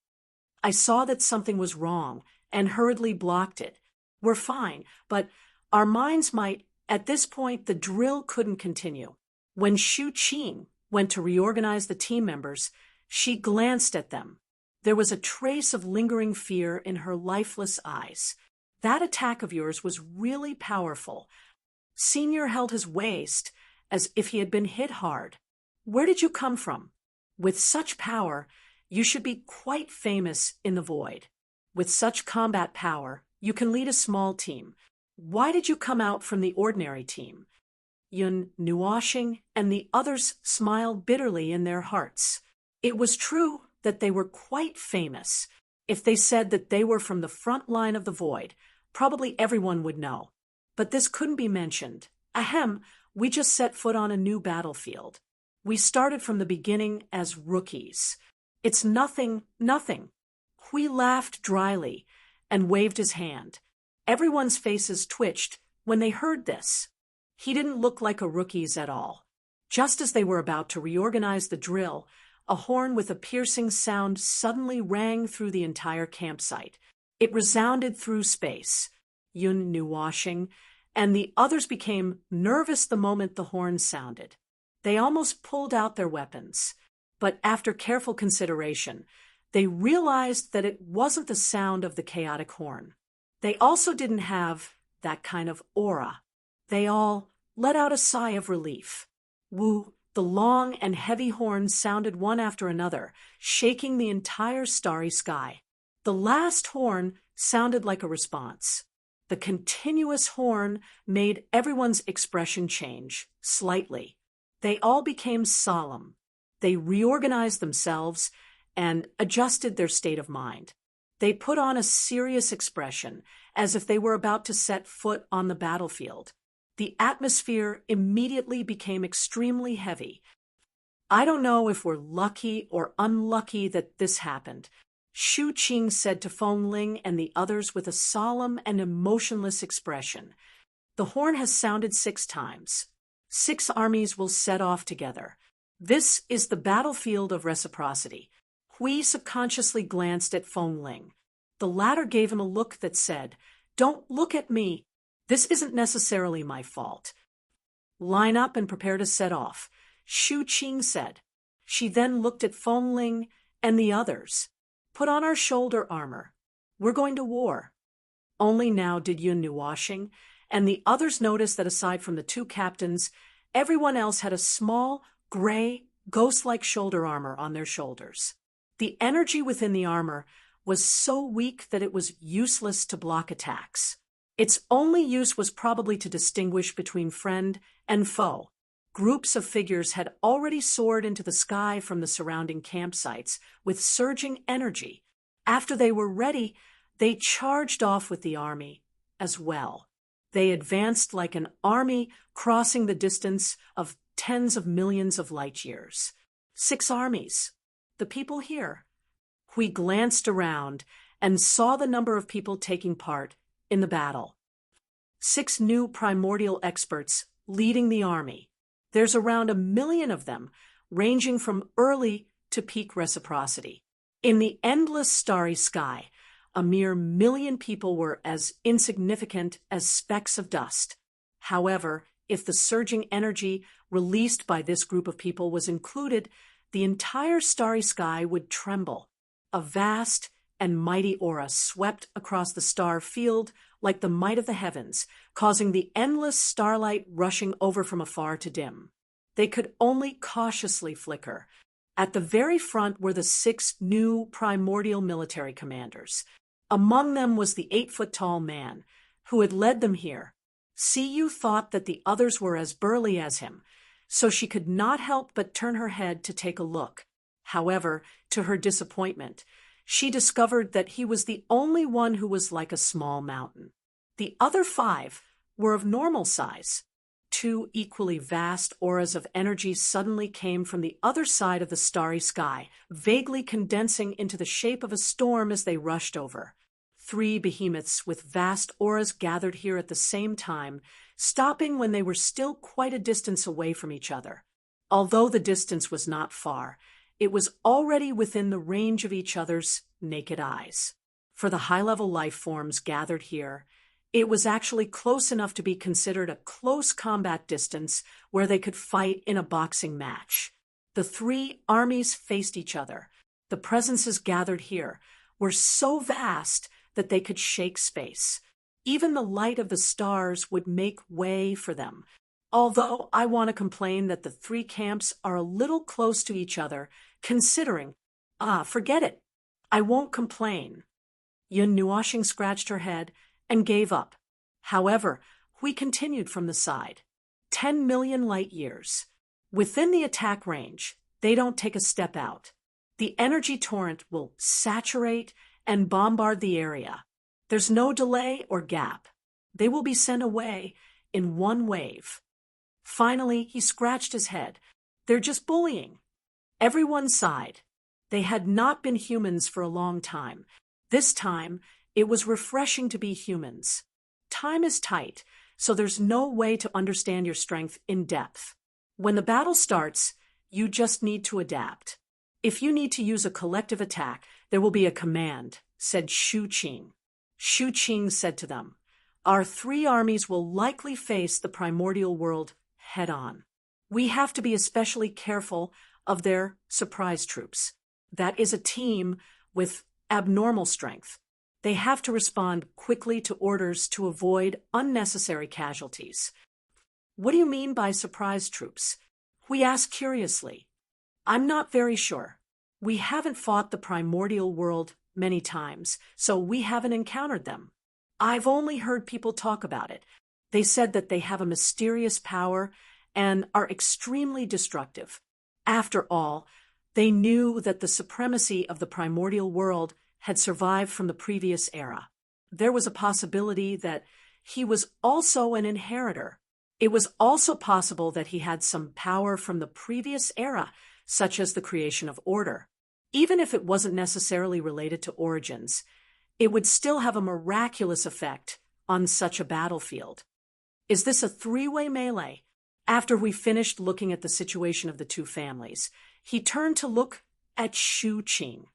I saw that something was wrong and hurriedly blocked it. We're fine, but our minds might. At this point, the drill couldn't continue. When Shu Qing went to reorganize the team members, she glanced at them. There was a trace of lingering fear in her lifeless eyes. That attack of yours was really powerful. Senior held his waist as if he had been hit hard. Where did you come from? With such power, you should be quite famous in the void. With such combat power, you can lead a small team. Why did you come out from the ordinary team? Yun Nuoxing and the others smiled bitterly in their hearts. It was true that they were quite famous. If they said that they were from the front line of the void, probably everyone would know. But this couldn't be mentioned. Ahem, we just set foot on a new battlefield. We started from the beginning as rookies. It's nothing. Hui laughed dryly and waved his hand. Everyone's faces twitched when they heard this. He didn't look like a rookie's at all. Just as they were about to reorganize the drill, a horn with a piercing sound suddenly rang through the entire campsite. It resounded through space. Yun Nuoxing and the others became nervous the moment the horn sounded. They almost pulled out their weapons. But after careful consideration, they realized that it wasn't the sound of the chaotic horn. They also didn't have that kind of aura. They all let out a sigh of relief. Woo, the long and heavy horns sounded one after another, shaking the entire starry sky. The last horn sounded like a response. The continuous horn made everyone's expression change, slightly. They all became solemn. They reorganized themselves and adjusted their state of mind. They put on a serious expression, as if they were about to set foot on the battlefield. The atmosphere immediately became extremely heavy. I don't know if we're lucky or unlucky that this happened, Shu Qing said to Feng Ling and the others with a solemn and emotionless expression. The horn has sounded 6 times. 6 armies will set off together. This is the battlefield of reciprocity. Hui subconsciously glanced at Feng Ling. The latter gave him a look that said, "Don't look at me. This isn't necessarily my fault." "Line up and prepare to set off," Shu Qing said. She then looked at Feng Ling and the others. "Put on our shoulder armor. We're going to war." Only now did Yun Nuoshing and the others notice that aside from the 2 captains, everyone else had a small, gray, ghost-like shoulder armor on their shoulders. The energy within the armor was so weak that it was useless to block attacks. Its only use was probably to distinguish between friend and foe. Groups of figures had already soared into the sky from the surrounding campsites with surging energy. After they were ready, they charged off with the army as well. They advanced like an army crossing the distance of tens of millions of light years. 6 armies. The people here. We glanced around and saw the number of people taking part in the battle. 6 new primordial experts leading the army. There's around 1 million of them, ranging from early to peak reciprocity. In the endless starry sky, a mere 1 million people were as insignificant as specks of dust. However, if the surging energy released by this group of people was included, the entire starry sky would tremble. A vast and mighty aura swept across the star field like the might of the heavens, causing the endless starlight rushing over from afar to dim. They could only cautiously flicker. At the very front were the 6 new primordial military commanders. Among them was the 8-foot-tall man who had led them here. Siyu thought that the others were as burly as him, so she could not help but turn her head to take a look. However, to her disappointment, she discovered that he was the only one who was like a small mountain. The other 5 were of normal size. 2 equally vast auras of energy suddenly came from the other side of the starry sky, vaguely condensing into the shape of a storm as they rushed over. 3 behemoths with vast auras gathered here at the same time, stopping when they were still quite a distance away from each other. Although the distance was not far, it was already within the range of each other's naked eyes. For the high-level life forms gathered here, it was actually close enough to be considered a close combat distance where they could fight in a boxing match. The 3 armies faced each other. The presences gathered here were so vast that they could shake space. Even the light of the stars would make way for them. Although I want to complain that the 3 camps are a little close to each other, considering, forget it. I won't complain. Yun Nuoshing scratched her head and gave up. However, we continued from the side. 10 million light years. Within the attack range, they don't take a step out. The energy torrent will saturate and bombard the area. There's no delay or gap. They will be sent away in one wave. Finally, he scratched his head. They're just bullying. Everyone sighed. They had not been humans for a long time. This time, it was refreshing to be humans. Time is tight, so there's no way to understand your strength in depth. When the battle starts, you just need to adapt. If you need to use a collective attack, there will be a command, said Shu Qing. Shu Qing said to them, "Our 3 armies will likely face the primordial world head-on. We have to be especially careful of their surprise troops. That is a team with abnormal strength. They have to respond quickly to orders to avoid unnecessary casualties. What do you mean by surprise troops? We ask curiously. I'm not very sure. We haven't fought the primordial world many times, so we haven't encountered them. I've only heard people talk about it. They said that they have a mysterious power and are extremely destructive. After all, they knew that the supremacy of the primordial world had survived from the previous era. There was a possibility that he was also an inheritor. It was also possible that he had some power from the previous era, such as the creation of order. Even if it wasn't necessarily related to origins, it would still have a miraculous effect on such a battlefield. Is this a three-way melee? After we finished looking at the situation of the two families, he turned to look at Shu Qing.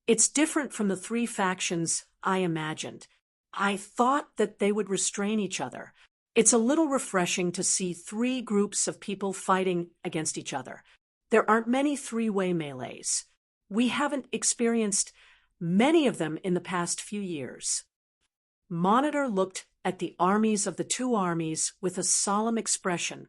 It's different from the three factions I imagined. I thought that they would restrain each other. It's a little refreshing to see three groups of people fighting against each other. There aren't many three-way melees. We haven't experienced many of them in the past few years. Monitor looked at the armies of the two armies with a solemn expression.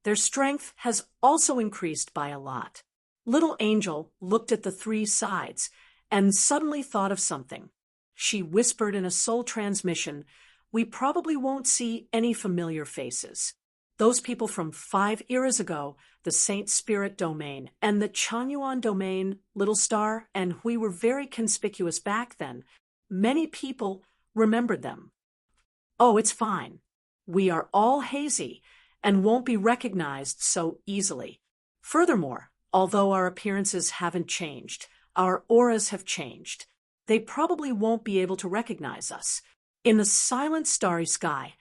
Their strength has also increased by a lot. Little Angel looked at the three sides and suddenly thought of something. She whispered in a soul transmission, "We probably won't see any familiar faces. Those people from 5 eras ago, the Saint Spirit domain and the Chanyuan domain, Little Star, and we were very conspicuous back then. Many people remembered them." "Oh, it's fine. We are all hazy and won't be recognized so easily. Furthermore, although our appearances haven't changed, our auras have changed. They probably won't be able to recognize us. In the silent starry sky,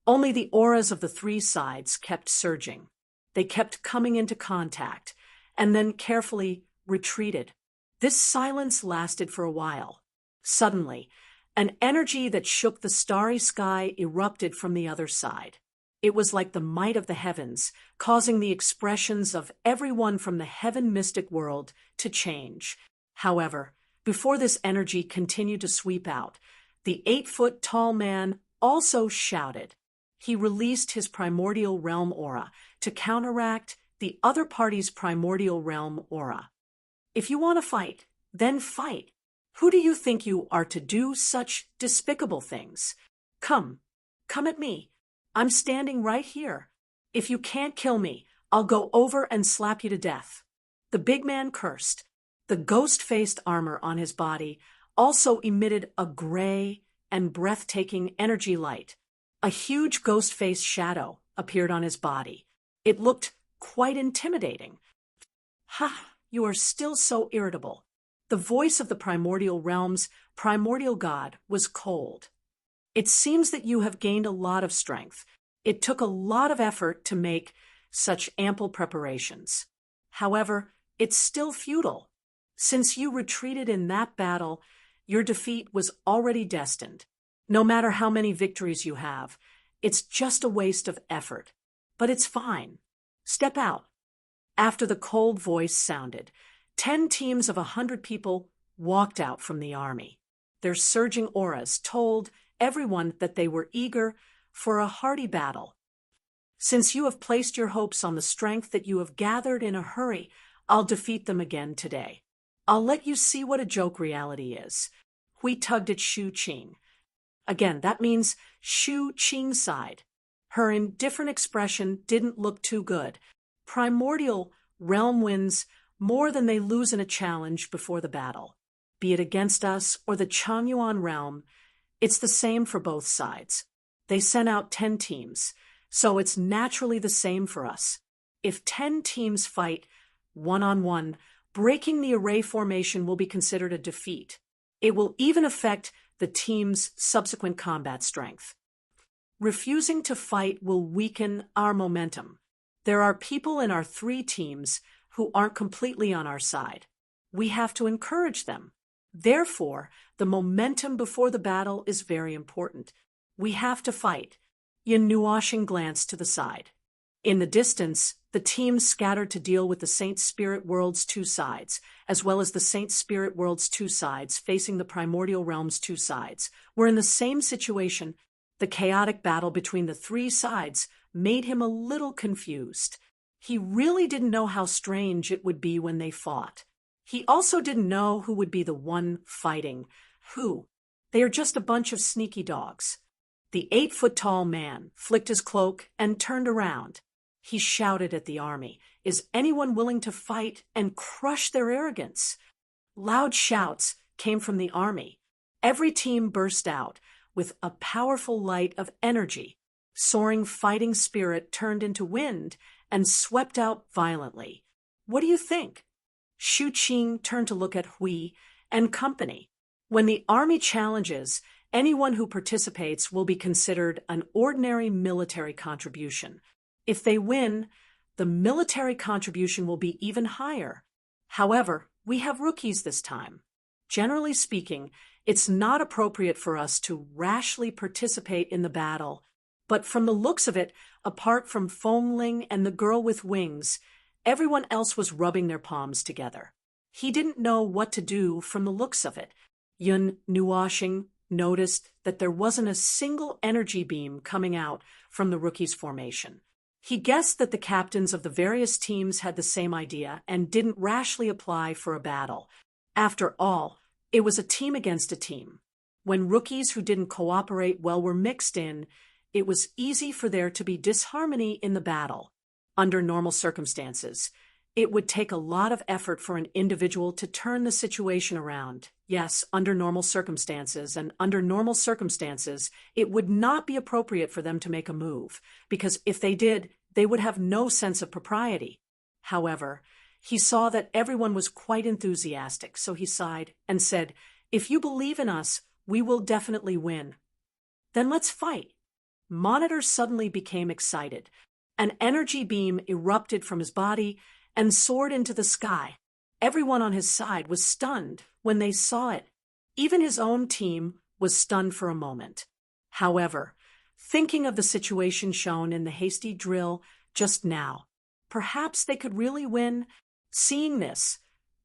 only the auras of the three sides kept surging. They kept coming into contact and then carefully retreated. This silence lasted for a while. Suddenly, an energy that shook the starry sky erupted from the other side. It was like the might of the heavens, causing the expressions of everyone from the heaven mystic world to change. However, before this energy continued to sweep out, the 8-foot-tall man also shouted. He released his primordial realm aura to counteract the other party's primordial realm aura. "If you want to fight, then fight. Who do you think you are to do such despicable things? Come at me. I'm standing right here. If you can't kill me, I'll go over and slap you to death." The big man cursed. The ghost-faced armor on his body also emitted a gray and breathtaking energy light. A huge ghost-faced shadow appeared on his body. It looked quite intimidating. "Ha! You are still so irritable." The voice of the primordial realm's primordial god was cold. "It seems that you have gained a lot of strength. It took a lot of effort to make such ample preparations. However, it's still futile. Since you retreated in that battle, your defeat was already destined. No matter how many victories you have, it's just a waste of effort. But it's fine. Step out." After the cold voice sounded, 10 teams of 100 people walked out from the army. Their surging auras told everyone that they were eager for a hearty battle. "Since you have placed your hopes on the strength that you have gathered in a hurry, I'll defeat them again today. I'll let you see what a joke reality is." Hui tugged at Shu Qing. Again, that means Shu Qing's side. Her indifferent expression didn't look too good. Primordial realm wins more than they lose in a challenge before the battle. Be it against us or the Chanyuan realm, it's the same for both sides. They sent out 10 teams, so it's naturally the same for us. If 10 teams fight one-on-one, breaking the array formation will be considered a defeat. It will even affect the team's subsequent combat strength. Refusing to fight will weaken our momentum. There are people in our 3 teams who aren't completely on our side. We have to encourage them. Therefore, the momentum before the battle is very important. We have to fight. Yin Nuashing glanced to the side. In the distance, the teams scattered to deal with the Saint Spirit World's two sides, as well as the Saint Spirit World's two sides facing the Primordial Realm's two sides, were in the same situation. The chaotic battle between the three sides made him a little confused. He really didn't know how strange it would be when they fought. He also didn't know who would be the one fighting. Who? They are just a bunch of sneaky dogs. The 8-foot-tall man flicked his cloak and turned around. He shouted at the army, "Is anyone willing to fight and crush their arrogance?" Loud shouts came from the army. Every team burst out with a powerful light of energy. Soaring fighting spirit turned into wind and swept out violently. What do you think? Shu Qing turned to look at Hui and company. When the army challenges, anyone who participates will be considered an ordinary military contribution. If they win, the military contribution will be even higher. However, we have rookies this time. Generally speaking, it's not appropriate for us to rashly participate in the battle, but from the looks of it, apart from Feng Ling and the girl with wings, everyone else was rubbing their palms together. He didn't know what to do from the looks of it. Yun Nuoshing noticed that there wasn't a single energy beam coming out from the rookies' formation. He guessed that the captains of the various teams had the same idea and didn't rashly apply for a battle. After all, it was a team against a team. When rookies who didn't cooperate well were mixed in, it was easy for there to be disharmony in the battle. Under normal circumstances, it would take a lot of effort for an individual to turn the situation around. Yes, under normal circumstances, and under normal circumstances, it would not be appropriate for them to make a move, because if they did, they would have no sense of propriety. However, he saw that everyone was quite enthusiastic, so he sighed and said, "If you believe in us, we will definitely win." "Then let's fight." Monitor suddenly became excited. An energy beam erupted from his body and soared into the sky. Everyone on his side was stunned when they saw it. Even his own team was stunned for a moment. However, thinking of the situation shown in the hasty drill just now, perhaps they could really win. Seeing this,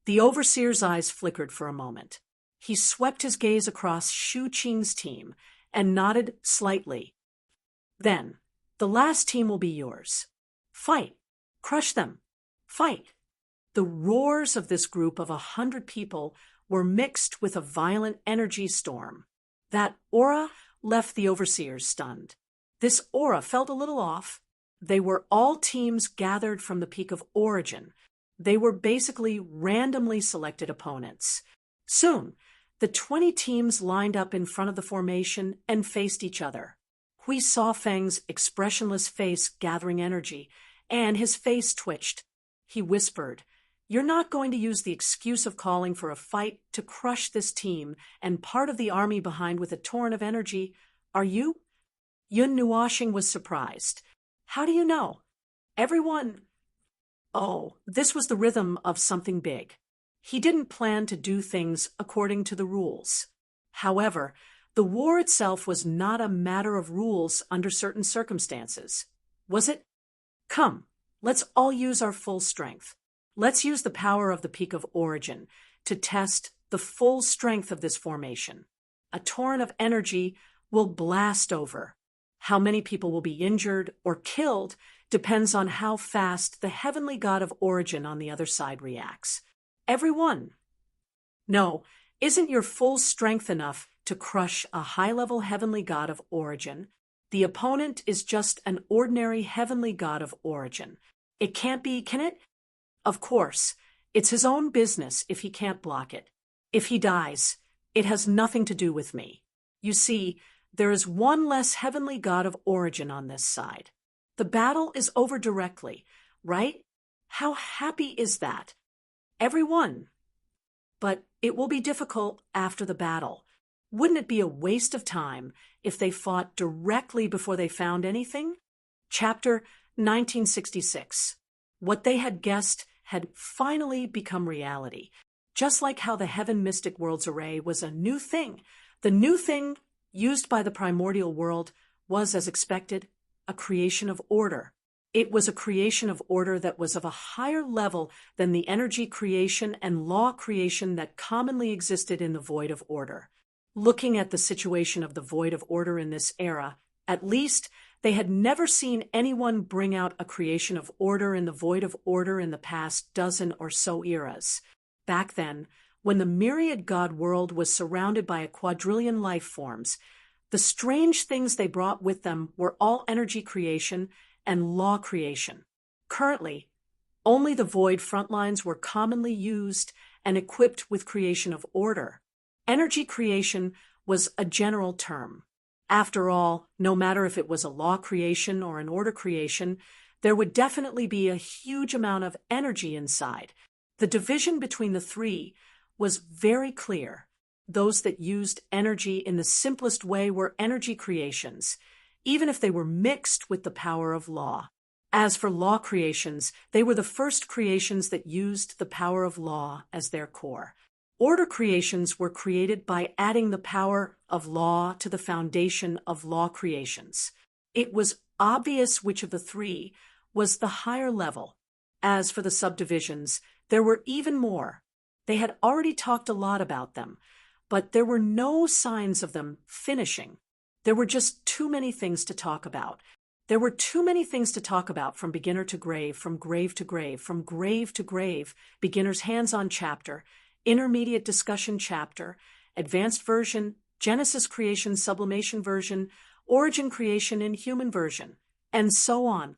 the overseer's eyes flickered for a moment. He swept his gaze across Shu Qing's team and nodded slightly. "Then, the last team will be yours. Fight. Crush them. Fight." The roars of this group of 100 people were mixed with a violent energy storm. That aura left the overseers stunned. This aura felt a little off. They were all teams gathered from the Peak of Origin. They were basically randomly selected opponents. Soon, the 20 teams lined up in front of the formation and faced each other. Hui saw Feng's expressionless face gathering energy, and his face twitched. He whispered, "You're not going to use the excuse of calling for a fight to crush this team and part of the army behind with a torrent of energy, are you?" Yun Nuoshing was surprised. "How do you know?" Everyone... Oh, this was the rhythm of something big. He didn't plan to do things according to the rules. However, the war itself was not a matter of rules under certain circumstances. Was it? Come, let's all use our full strength. Let's use the power of the Peak of Origin to test the full strength of this formation. A torrent of energy will blast over. How many people will be injured or killed depends on how fast the heavenly god of origin on the other side reacts. Everyone. No, isn't your full strength enough to crush a high-level heavenly god of origin? The opponent is just an ordinary heavenly god of origin. It can't be, can it? Of course, it's his own business if he can't block it. If he dies, it has nothing to do with me. You see, there is one less heavenly god of origin on this side. The battle is over directly, right? How happy is that? Everyone. But it will be difficult after the battle. Wouldn't it be a waste of time if they fought directly before they found anything? Chapter 1966. What they had guessed had finally become reality. Just like how the Heaven Mystic Worlds Array was a new thing, the new thing used by the primordial world was, as expected, a creation of order. It was a creation of order that was of a higher level than the energy creation and law creation that commonly existed in the void of order. Looking at the situation of the void of order in this era, at least they had never seen anyone bring out a creation of order in the void of order in the past dozen or so eras. Back then, when the myriad God world was surrounded by a quadrillion life forms, the strange things they brought with them were all energy creation and law creation. Currently, only the void frontlines were commonly used and equipped with creation of order. Energy creation was a general term. After all, no matter if it was a law creation or an order creation, there would definitely be a huge amount of energy inside. The division between the three was very clear. Those that used energy in the simplest way were energy creations, even if they were mixed with the power of law. As for law creations, they were the first creations that used the power of law as their core. Order creations were created by adding the power of law to the foundation of law creations. It was obvious which of the three was the higher level. As for the subdivisions, there were even more. They had already talked a lot about them, but there were no signs of them finishing. There were just too many things to talk about. There were too many things to talk about from beginner to grave, from grave to grave, from grave to grave, beginner's hands-on chapter, intermediate discussion chapter, advanced version, Genesis creation, sublimation version, origin creation in human version, and so on.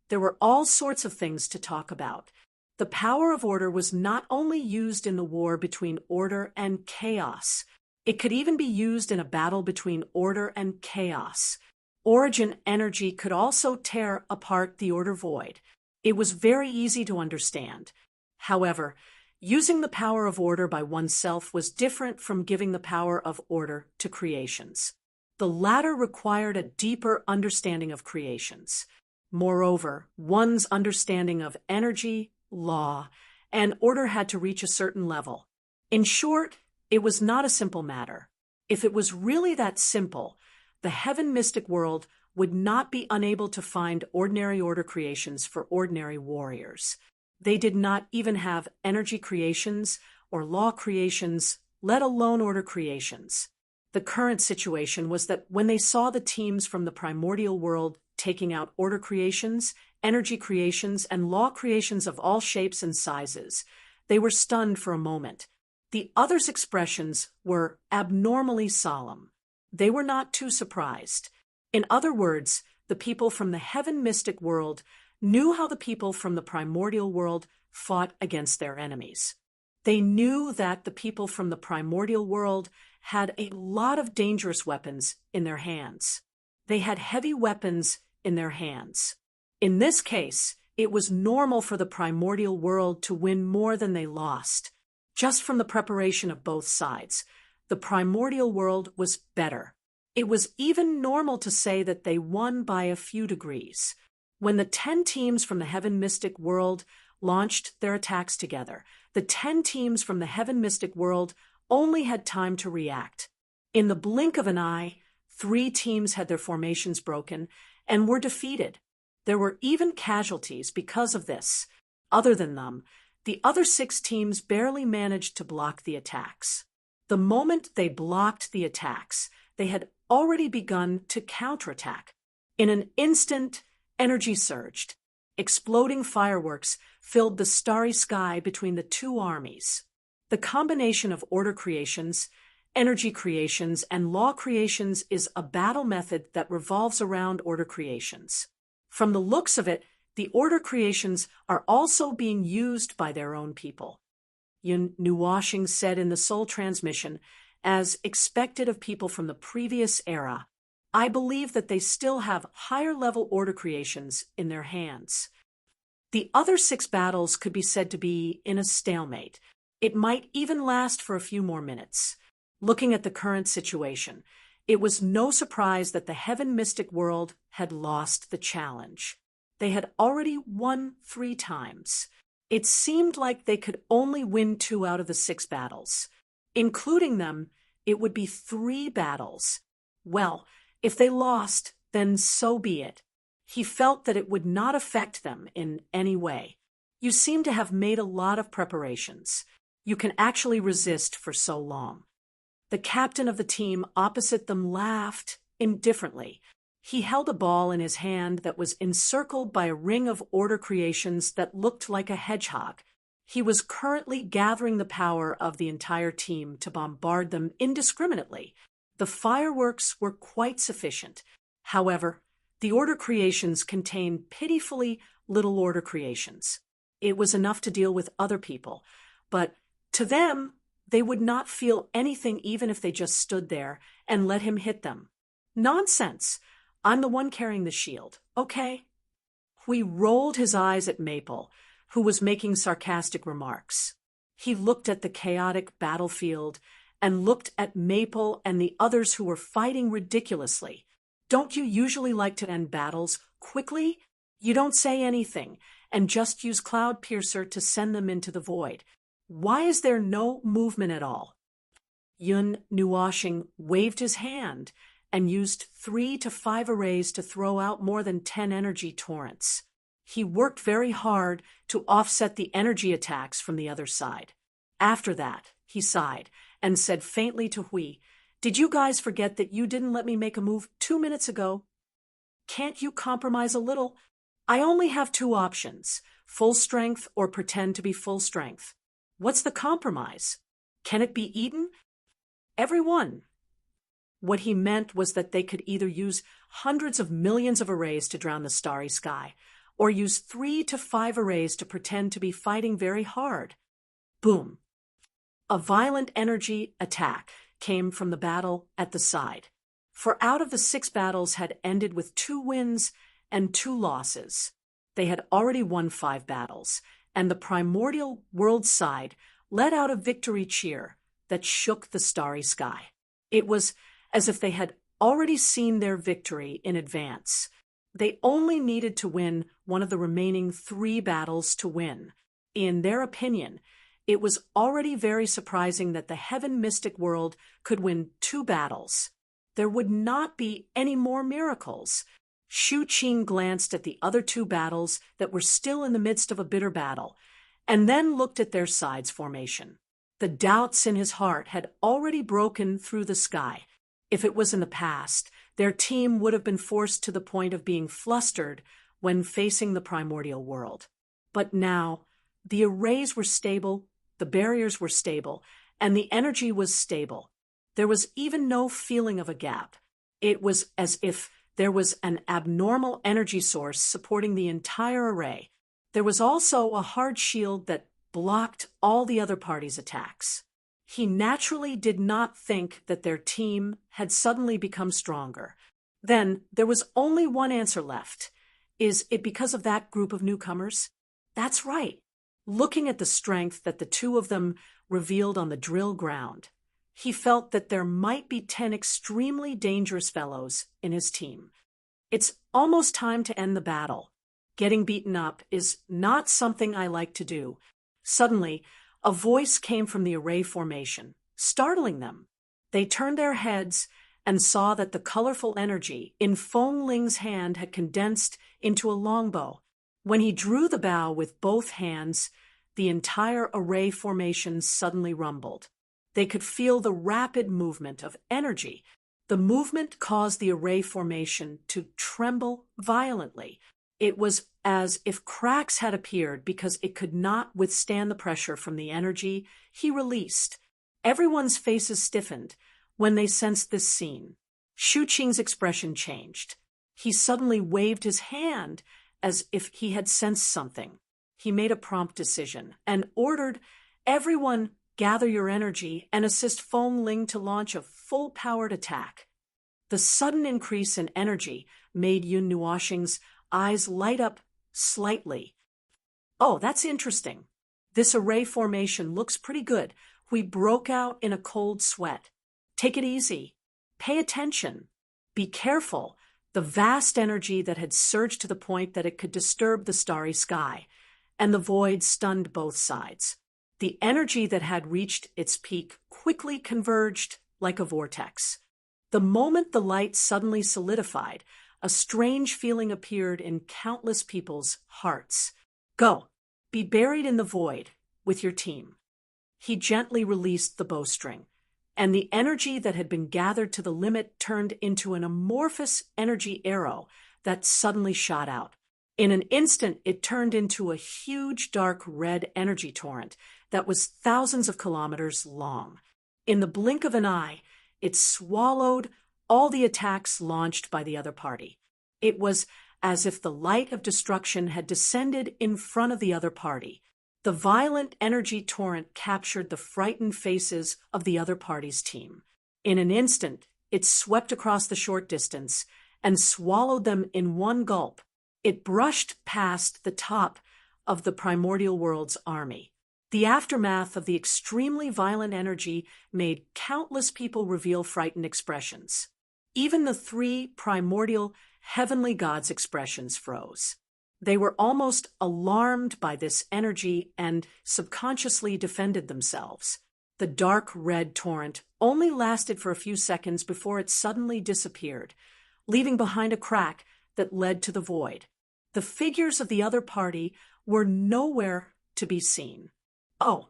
There were all sorts of things to talk about. The power of order was not only used in the war between order and chaos. It could even be used in a battle between order and chaos. Origin energy could also tear apart the order void. It was very easy to understand. However, using the power of order by oneself was different from giving the power of order to creations. The latter required a deeper understanding of creations. Moreover, one's understanding of energy, law, and order had to reach a certain level. In short, it was not a simple matter. If it was really that simple, the heaven mystic world would not be unable to find ordinary order creations for ordinary warriors. They did not even have energy creations or law creations, let alone order creations. The current situation was that when they saw the teams from the primordial world taking out order creations, energy creations, and law creations of all shapes and sizes, they were stunned for a moment. The others' expressions were abnormally solemn. They were not too surprised. In other words, the people from the heaven mystic world knew how the people from the primordial world fought against their enemies. They knew that the people from the primordial world had a lot of dangerous weapons in their hands. They had heavy weapons in their hands. In this case, it was normal for the primordial world to win more than they lost. Just from the preparation of both sides, the primordial world was better. It was even normal to say that they won by a few degrees. When the 10 teams from the heaven mystic world launched their attacks together, the 10 teams from the heaven mystic world only had time to react. In the blink of an eye, 3 teams had their formations broken and were defeated. There were even casualties because of this. Other than them, the other 6 teams barely managed to block the attacks. The moment they blocked the attacks, they had already begun to counterattack. In an instant, energy surged. Exploding fireworks filled the starry sky between the 2 armies. The combination of order creations, energy creations, and law creations is a battle method that revolves around order creations. From the looks of it, the order creations are also being used by their own people. Yun Nuwashing said in the Soul Transmission, as expected of people from the previous era, I believe that they still have higher-level order creations in their hands. The other 6 battles could be said to be in a stalemate. It might even last for a few more minutes. Looking at the current situation, it was no surprise that the heaven mystic world had lost the challenge. They had already won 3 times. It seemed like they could only win 2 out of the 6 battles. Including them, it would be 3 battles. Well, if they lost, then so be it. He felt that it would not affect them in any way. You seem to have made a lot of preparations. You can actually resist for so long. The captain of the team opposite them laughed indifferently. He held a ball in his hand that was encircled by a ring of order creations that looked like a hedgehog. He was currently gathering the power of the entire team to bombard them indiscriminately. The fireworks were quite sufficient. However, the order creations contained pitifully little order creations. It was enough to deal with other people, but to them, they would not feel anything even if they just stood there and let him hit them. Nonsense. I'm the one carrying the shield, okay? Hui rolled his eyes at Maple, who was making sarcastic remarks. He looked at the chaotic battlefield and looked at Maple and the others who were fighting ridiculously. Don't you usually like to end battles quickly? You don't say anything and just use Cloud Piercer to send them into the void. Why is there no movement at all? Yun Nuoshing waved his hand and used 3 to 5 arrays to throw out more than 10 energy torrents. He worked very hard to offset the energy attacks from the other side. After that, he sighed and said faintly to Hui, "Did you guys forget that you didn't let me make a move 2 minutes ago? Can't you compromise a little? I only have 2 options, full strength or pretend to be full strength. What's the compromise? Can it be eaten? Everyone." What he meant was that they could either use hundreds of millions of arrays to drown the starry sky, or use 3 to 5 arrays to pretend to be fighting very hard. Boom. A violent energy attack came from the battle at the side. For out of the 6 battles had ended with 2 wins and 2 losses. They had already won 5 battles, and the primordial world side let out a victory cheer that shook the starry sky. It was as if they had already seen their victory in advance. They only needed to win one of the remaining 3 battles to win. In their opinion, it was already very surprising that the Heaven Mystic world could win 2 battles. There would not be any more miracles. Shu Qing glanced at the other 2 battles that were still in the midst of a bitter battle, and then looked at their sides formation. The doubts in his heart had already broken through the sky. If it was in the past, their team would have been forced to the point of being flustered when facing the primordial world. But now, the arrays were stable, the barriers were stable, and the energy was stable. There was even no feeling of a gap. It was as if there was an abnormal energy source supporting the entire array. There was also a hard shield that blocked all the other parties' attacks. He naturally did not think that their team had suddenly become stronger. Then there was only one answer left. Is it because of that group of newcomers? That's right. Looking at the strength that the 2 of them revealed on the drill ground, he felt that there might be 10 extremely dangerous fellows in his team. It's almost time to end the battle. Getting beaten up is not something I like to do. Suddenly, a voice came from the array formation, startling them. They turned their heads and saw that the colorful energy in Feng Ling's hand had condensed into a longbow. When he drew the bow with both hands, the entire array formation suddenly rumbled. They could feel the rapid movement of energy. The movement caused the array formation to tremble violently. It was as if cracks had appeared because it could not withstand the pressure from the energy he released. Everyone's faces stiffened when they sensed this scene. Shu Qing's expression changed. He suddenly waved his hand as if he had sensed something. He made a prompt decision and ordered, "Everyone, gather your energy and assist Feng Ling to launch a full-powered attack." The sudden increase in energy made Yun Nuoshing's eyes light up slightly. "Oh, that's interesting. This array formation looks pretty good." We broke out in a cold sweat. "Take it easy. Pay attention. Be careful." The vast energy that had surged to the point that it could disturb the starry sky, and the void stunned both sides. The energy that had reached its peak quickly converged like a vortex. The moment the light suddenly solidified, a strange feeling appeared in countless people's hearts. Go, be buried in the void with your team. He gently released the bowstring, and the energy that had been gathered to the limit turned into an amorphous energy arrow that suddenly shot out. In an instant, it turned into a huge dark red energy torrent that was thousands of kilometers long. In the blink of an eye, it swallowed all the attacks launched by the other party. It was as if the light of destruction had descended in front of the other party. The violent energy torrent captured the frightened faces of the other party's team. In an instant, it swept across the short distance and swallowed them in one gulp. It brushed past the top of the primordial world's army. The aftermath of the extremely violent energy made countless people reveal frightened expressions. Even the three primordial heavenly gods' expressions froze. They were almost alarmed by this energy and subconsciously defended themselves. The dark red torrent only lasted for a few seconds before it suddenly disappeared, leaving behind a crack that led to the void. The figures of the other party were nowhere to be seen. Oh,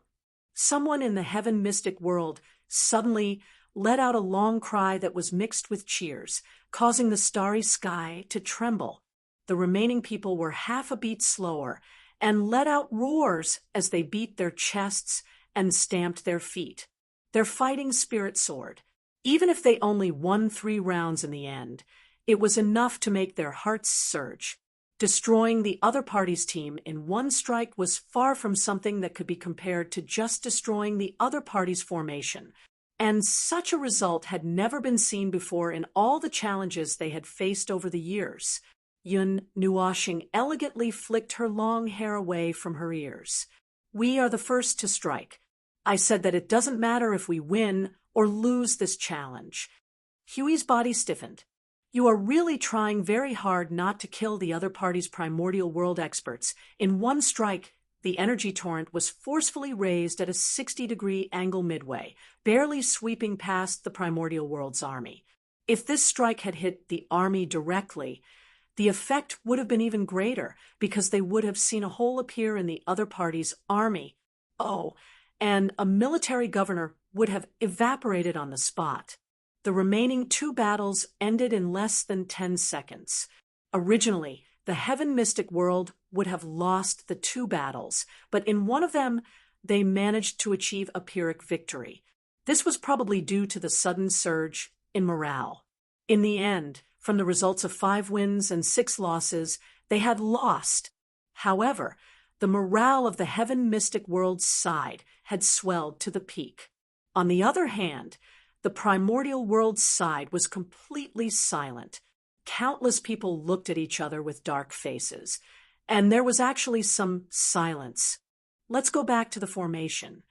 someone in the heaven mystic world suddenly let out a long cry that was mixed with cheers, causing the starry sky to tremble. The remaining people were half a beat slower and let out roars as they beat their chests and stamped their feet. Their fighting spirit soared. Even if they only won 3 rounds in the end, it was enough to make their hearts surge. Destroying the other party's team in one strike was far from something that could be compared to just destroying the other party's formation. And such a result had never been seen before in all the challenges they had faced over the years. Yun Nuashing elegantly flicked her long hair away from her ears. We are the first to strike. I said that it doesn't matter if we win or lose this challenge. Huey's body stiffened. You are really trying very hard not to kill the other party's primordial world experts. In one strike, the energy torrent was forcefully raised at a 60-degree angle midway, barely sweeping past the primordial world's army. If this strike had hit the army directly, the effect would have been even greater because they would have seen a hole appear in the other party's army. Oh, and a military governor would have evaporated on the spot. The remaining 2 battles ended in less than 10 seconds. Originally, the heaven mystic world would have lost the 2 battles, but in one of them, they managed to achieve a Pyrrhic victory. This was probably due to the sudden surge in morale. In the end, from the results of 5 wins and 6 losses, they had lost. However, the morale of the heaven mystic world's side had swelled to the peak. On the other hand, the primordial world's side was completely silent. Countless people looked at each other with dark faces, and there was actually some silence. Let's go back to the formation.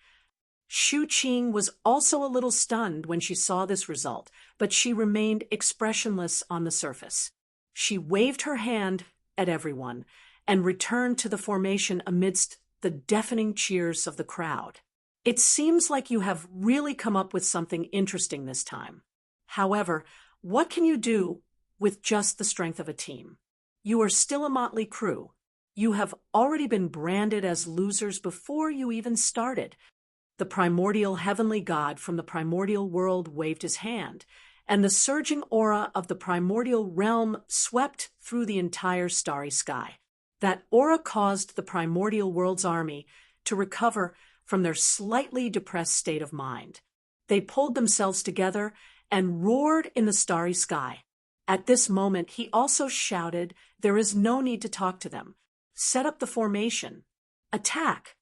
Shu Qing was also a little stunned when she saw this result, but she remained expressionless on the surface. She waved her hand at everyone and returned to the formation amidst the deafening cheers of the crowd. It seems like you have really come up with something interesting this time. However, what can you do with just the strength of a team? You are still a motley crew. You have already been branded as losers before you even started. The primordial heavenly god from the primordial world waved his hand, and the surging aura of the primordial realm swept through the entire starry sky. That aura caused the primordial world's army to recover from their slightly depressed state of mind. They pulled themselves together and roared in the starry sky. At this moment, he also shouted, "There is no need to talk to them. Set up the formation. Attack.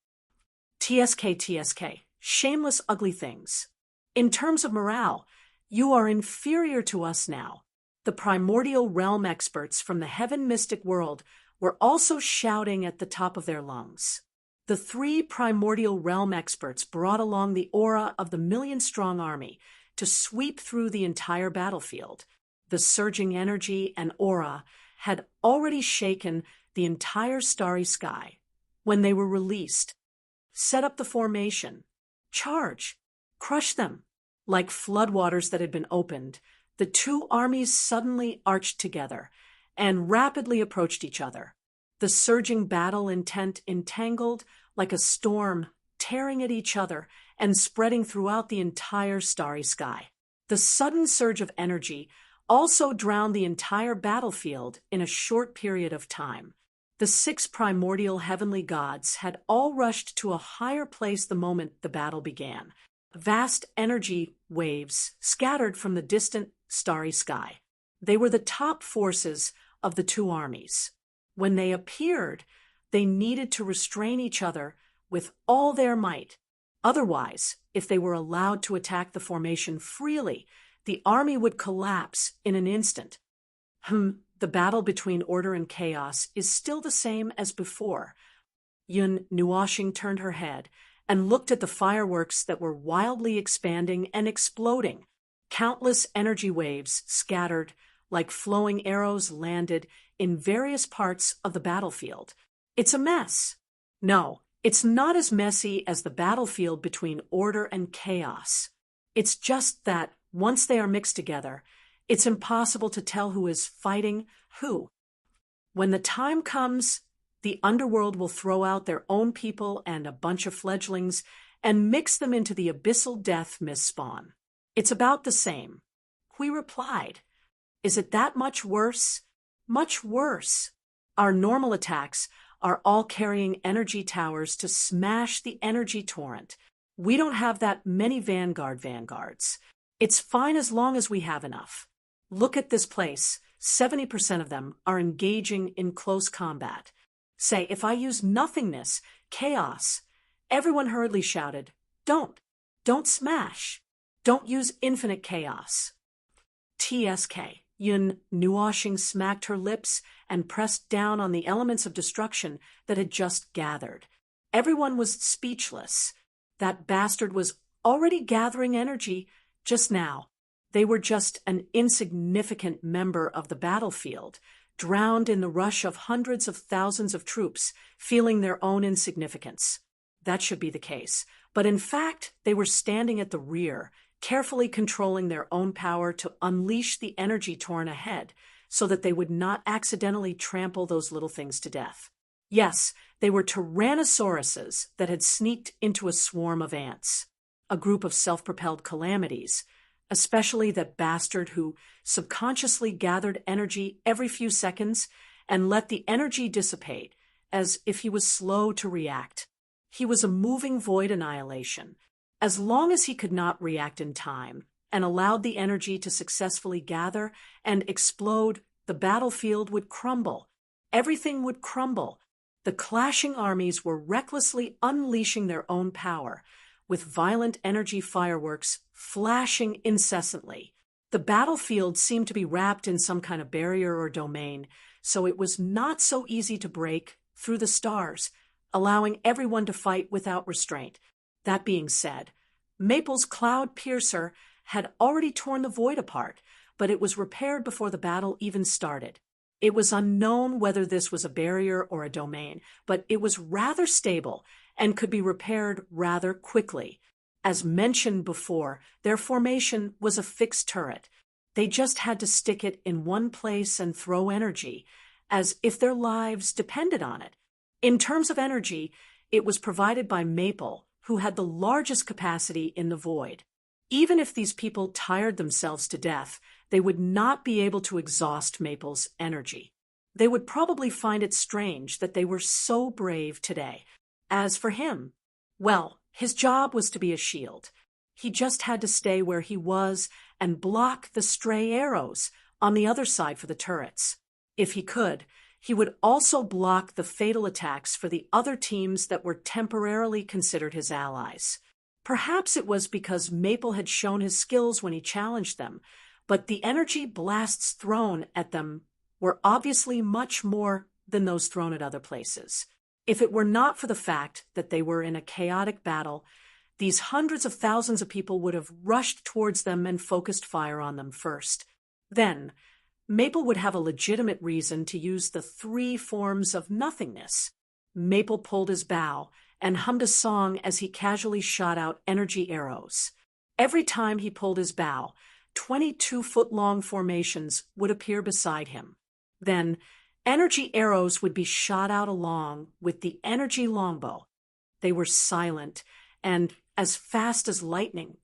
TSK, TSK. Shameless ugly things. In terms of morale, you are inferior to us now." The primordial realm experts from the heaven mystic world were also shouting at the top of their lungs. The 3 primordial realm experts brought along the aura of the million-strong army to sweep through the entire battlefield. The surging energy and aura had already shaken the entire starry sky. When they were released, set up the formation, charge, crush them. Like floodwaters that had been opened, the 2 armies suddenly arched together, and rapidly approached each other. The surging battle intent entangled like a storm, tearing at each other and spreading throughout the entire starry sky. The sudden surge of energy also drowned the entire battlefield in a short period of time. The 6 primordial heavenly gods had all rushed to a higher place the moment the battle began. Vast energy waves scattered from the distant starry sky. They were the top forces of the 2 armies. When they appeared, they needed to restrain each other with all their might. Otherwise, if they were allowed to attack the formation freely, the army would collapse in an instant. The battle between order and chaos is still the same as before. Yun Nuoxing turned her head and looked at the fireworks that were wildly expanding and exploding. Countless energy waves scattered like flowing arrows landed in various parts of the battlefield. It's a mess. No, it's not as messy as the battlefield between order and chaos. It's just that once they are mixed together, it's impossible to tell who is fighting who. When the time comes, the underworld will throw out their own people and a bunch of fledglings and mix them into the abyssal death mist spawn. It's about the same. We replied, is it that much worse? Much worse. Our normal attacks are all carrying energy towers to smash the energy torrent. We don't have that many vanguards. It's fine as long as we have enough. Look at this place. 70% of them are engaging in close combat. Say, if I use nothingness, chaos, everyone hurriedly shouted, don't smash. Don't use infinite chaos. TSK. Yun Nuoxing smacked her lips and pressed down on the elements of destruction that had just gathered. Everyone was speechless. That bastard was already gathering energy just now. They were just an insignificant member of the battlefield, drowned in the rush of hundreds of thousands of troops, feeling their own insignificance. That should be the case. But in fact, they were standing at the rear, carefully controlling their own power to unleash the energy torn ahead so that they would not accidentally trample those little things to death. Yes, they were tyrannosauruses that had sneaked into a swarm of ants, a group of self-propelled calamities, especially that bastard who subconsciously gathered energy every few seconds and let the energy dissipate as if he was slow to react. He was a moving void annihilation. As long as he could not react in time and allowed the energy to successfully gather and explode, the battlefield would crumble. Everything would crumble. The clashing armies were recklessly unleashing their own power, with violent energy fireworks flashing incessantly. The battlefield seemed to be wrapped in some kind of barrier or domain, so it was not so easy to break through the stars, allowing everyone to fight without restraint. That being said, Maple's Cloud Piercer had already torn the void apart, but it was repaired before the battle even started. It was unknown whether this was a barrier or a domain, but it was rather stable and could be repaired rather quickly. As mentioned before, their formation was a fixed turret. They just had to stick it in one place and throw energy, as if their lives depended on it. In terms of energy, it was provided by Maple, who had the largest capacity in the void. Even if these people tired themselves to death, they would not be able to exhaust Maple's energy. They would probably find it strange that they were so brave today. As for him, well, his job was to be a shield. He just had to stay where he was and block the stray arrows on the other side for the turrets. If he could, he would also block the fatal attacks for the other teams that were temporarily considered his allies. Perhaps it was because Maple had shown his skills when he challenged them, but the energy blasts thrown at them were obviously much more than those thrown at other places. If it were not for the fact that they were in a chaotic battle, these hundreds of thousands of people would have rushed towards them and focused fire on them first. Then, Maple would have a legitimate reason to use the 3 forms of nothingness. Maple pulled his bow and hummed a song as he casually shot out energy arrows. Every time he pulled his bow, 22-foot-long formations would appear beside him. Then, energy arrows would be shot out along with the energy longbow. They were silent and as fast as lightning.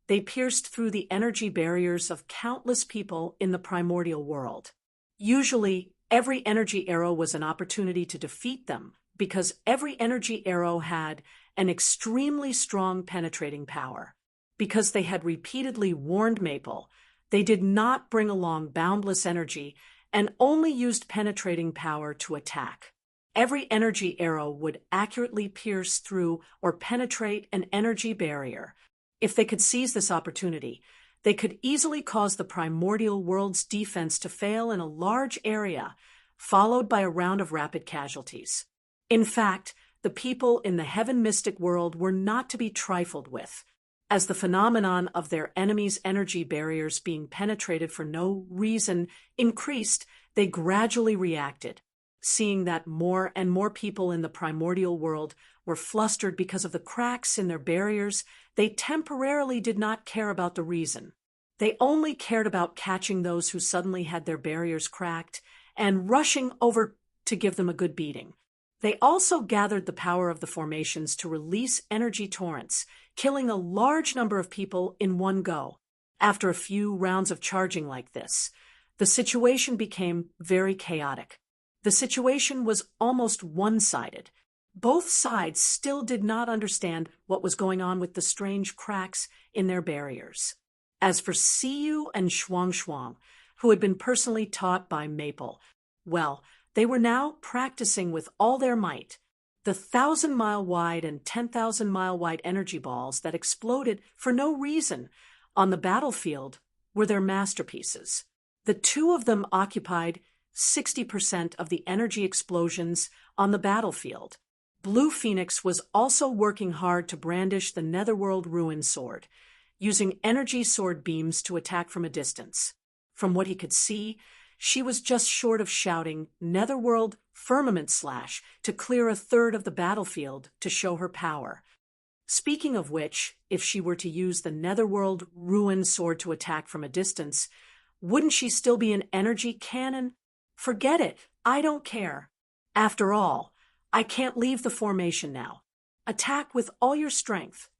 They pierced through the energy barriers of countless people in the primordial world. Usually, every energy arrow was an opportunity to defeat them because every energy arrow had an extremely strong penetrating power. Because they had repeatedly warned Maple, they did not bring along boundless energy and only used penetrating power to attack. Every energy arrow would accurately pierce through or penetrate an energy barrier. If they could seize this opportunity, they could easily cause the primordial world's defense to fail in a large area, followed by a round of rapid casualties. In fact, the people in the heaven mystic world were not to be trifled with. As the phenomenon of their enemies' energy barriers being penetrated for no reason increased, they gradually reacted. Seeing that more and more people in the primordial world were flustered because of the cracks in their barriers, they temporarily did not care about the reason. They only cared about catching those who suddenly had their barriers cracked and rushing over to give them a good beating. They also gathered the power of the formations to release energy torrents, killing a large number of people in one go. After a few rounds of charging like this, the situation became very chaotic. The situation was almost one-sided. Both sides still did not understand what was going on with the strange cracks in their barriers. As for Siyu and Shuang, who had been personally taught by Maple, well, they were now practicing with all their might. The 1,000-mile-wide and 10,000-mile-wide energy balls that exploded for no reason on the battlefield were their masterpieces. The two of them occupied 60% of the energy explosions on the battlefield. Blue Phoenix was also working hard to brandish the Netherworld Ruin Sword, using energy sword beams to attack from a distance. From what he could see, she was just short of shouting Netherworld Firmament Slash to clear a third of the battlefield to show her power. Speaking of which, if she were to use the Netherworld Ruin Sword to attack from a distance, wouldn't she still be an energy cannon? Forget it, I don't care. After all, I can't leave the formation now. Attack with all your strength.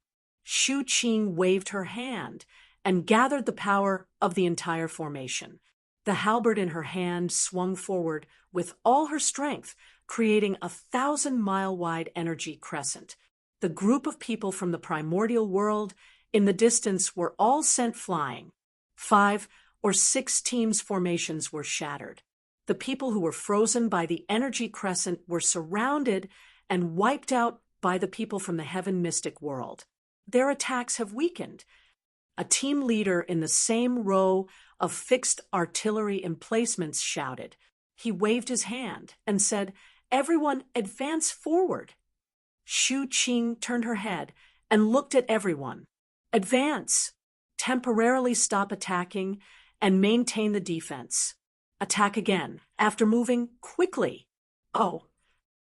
Shu Qing waved her hand and gathered the power of the entire formation. The halberd in her hand swung forward with all her strength, creating a 1,000-mile-wide energy crescent. The group of people from the primordial world in the distance were all sent flying. 5 or 6 teams' formations were shattered. The people who were frozen by the energy crescent were surrounded and wiped out by the people from the heaven mystic world. Their attacks have weakened. A team leader in the same row of fixed artillery emplacements shouted. He waved his hand and said, "Everyone advance forward." Shu Qing turned her head and looked at everyone. Advance. Temporarily stop attacking and maintain the defense. Attack again, after moving quickly. Oh.